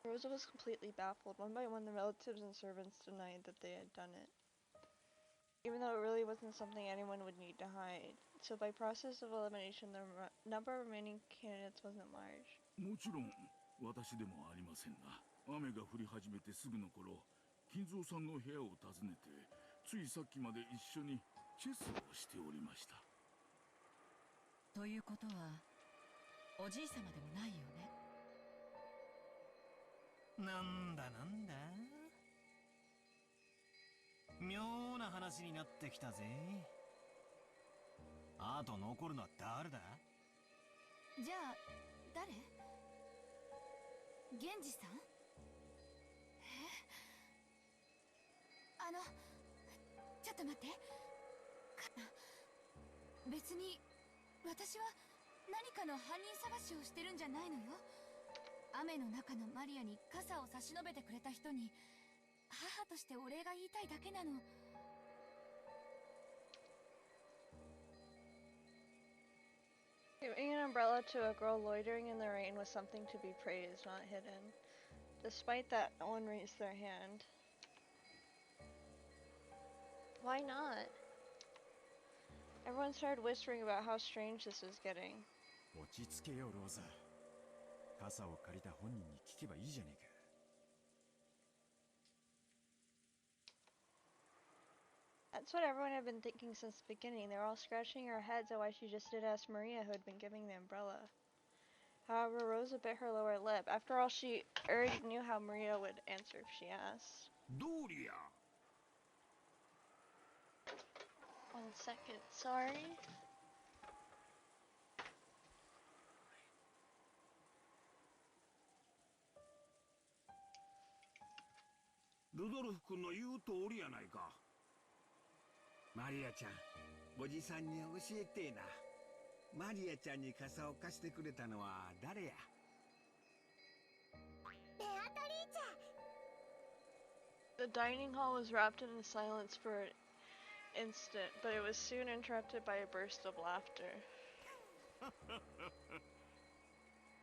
Rosa was completely baffled. One by one, the relatives and servants denied that they had done it, even though it really wasn't something anyone would need to hide. So by process of elimination, the number of remaining candidates wasn't large. もちろん私でもありませんが、雨が降り始めてすぐの頃、金蔵さんの部屋を訪ねて、ついさっきまで一緒にチェスをしておりました。ということはおじい様でもないよね。なんだなんだ、妙な話になってきたぜ。あと残るのは誰だ？じゃあ誰？源氏さん？ちょっと待って。別に私は何かの犯人探しをしてるんじゃないのよ。雨の中のマリアに傘を差し伸べてくれた人に母としてお礼が言いたいだけなの。Giving an umbrella to a girl loitering in the rain was something to be praised, not hidden. Despite that, no one raised their hand. Why not? Everyone started whispering about how strange this was getting. 落ち着けよローザ。傘を借りた本人に聞けばいいじゃねえか。That's what everyone had been thinking since the beginning. They were all scratching their heads at why she just did ask Maria, who had been giving the umbrella. However, Rosa bit her lower lip. After all, she already knew how Maria would answer if she asked. ドーリア。One second, sorry. ルドルフ君の言う通りやないか。マリアちゃん、おじさんに教えてえな。マリアちゃんに傘を貸してくれたのは誰や？ベアトリーチェ。 The dining hall was wrapped in silence for an instant, but it was soon interrupted by a burst of laughter.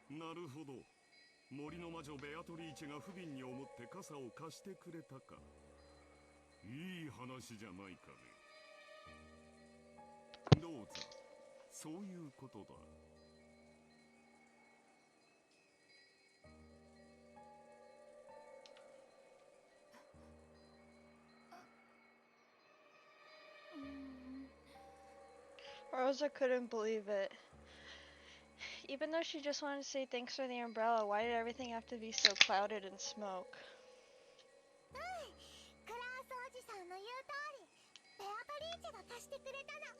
なるほど。森の魔女ベアトリーチェが不憫に思って傘を貸してくれたか。いい話じゃないかね。どうぞ、そういうことだ。Rosa couldn't believe it. Even though she just wanted to say thanks for the umbrella, why did everything have to be so clouded in smoke? クラウスおじさんの言う通り、ベアトリーチェが貸してくれたの。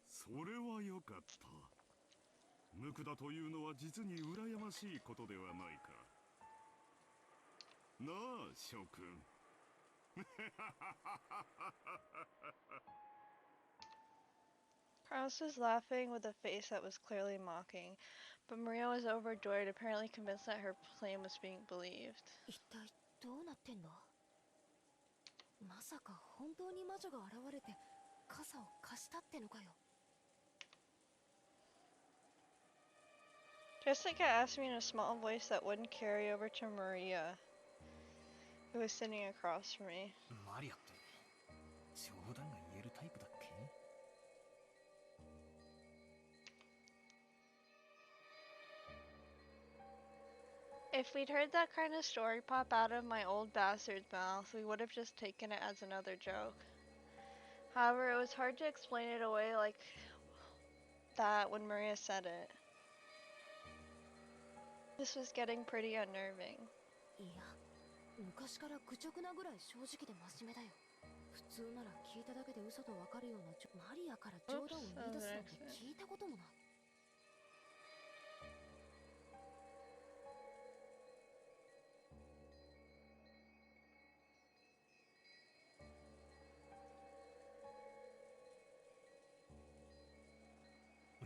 それはよかった。無垢だというのは実に羨ましいことではないか。なあ、諸君。Carlos was laughing with a face that was clearly mocking, but Maria was overjoyed, apparently convinced that her claim was being believed. 一体どうなってんの？まさか本当に魔女が現れて傘を貸したってのかよ。Jessica asked me in a small voice that wouldn't carry over to Maria, who was sitting across from me. マリアって冗談が言えるタイプだっけ？ If we'd heard that kind of story pop out of my old bastard's mouth, we would have just taken it as another joke. However, it was hard to explain it away like that when Maria said it. This was getting pretty unnerving. いや、昔から愚直なぐらい正直で真面目だよ。普通なら聞いただけで嘘とわかるようなマリアから冗談を言い出すなんて聞いたこともない。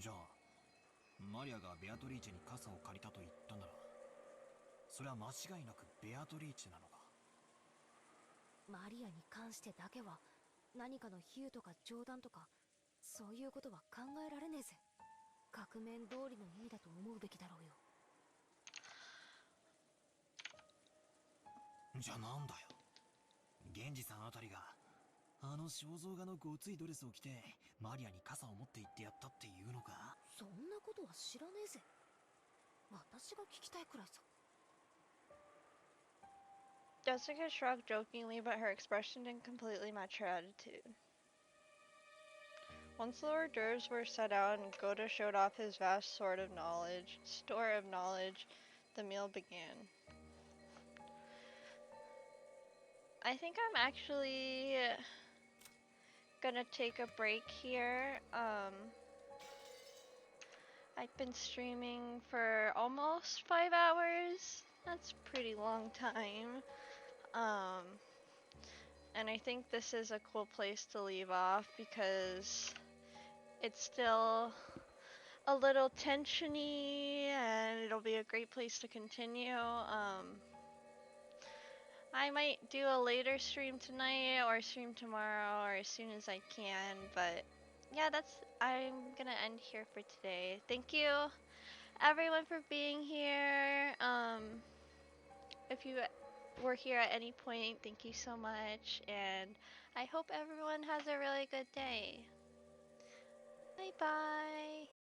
じゃあマリアがベアトリーチェに傘を借りたと言ったなら、それは間違いなくベアトリーチェなのか？マリアに関してだけは何かの比喩とか冗談とかそういうことは考えられねえぜ。額面通りの意味だと思うべきだろうよ。じゃあなんだよ、源氏さんあたりがあの肖像画のごついドレスを着てマリアに傘を持って行ってやったっていうのか？そんなことは知らねえぜ。私が聞きたいくらいさ。Jessica shrugged jokingly, but her expression didn't completely match her attitude. Once the hors d'oeuvres were set out and Goda showed off his vast store of knowledge, the meal began. I think I'm actually gonna take a break here. I've been streaming for almost 5 hours. That's a pretty long time. And I think this is a cool place to leave off because it's still a little tensiony and it'll be a great place to continue. I might do a later stream tonight or stream tomorrow or as soon as I can, but yeah, I'm gonna end here for today. Thank you everyone for being here. If you were here at any point, thank you so much, and I hope everyone has a really good day. Bye bye.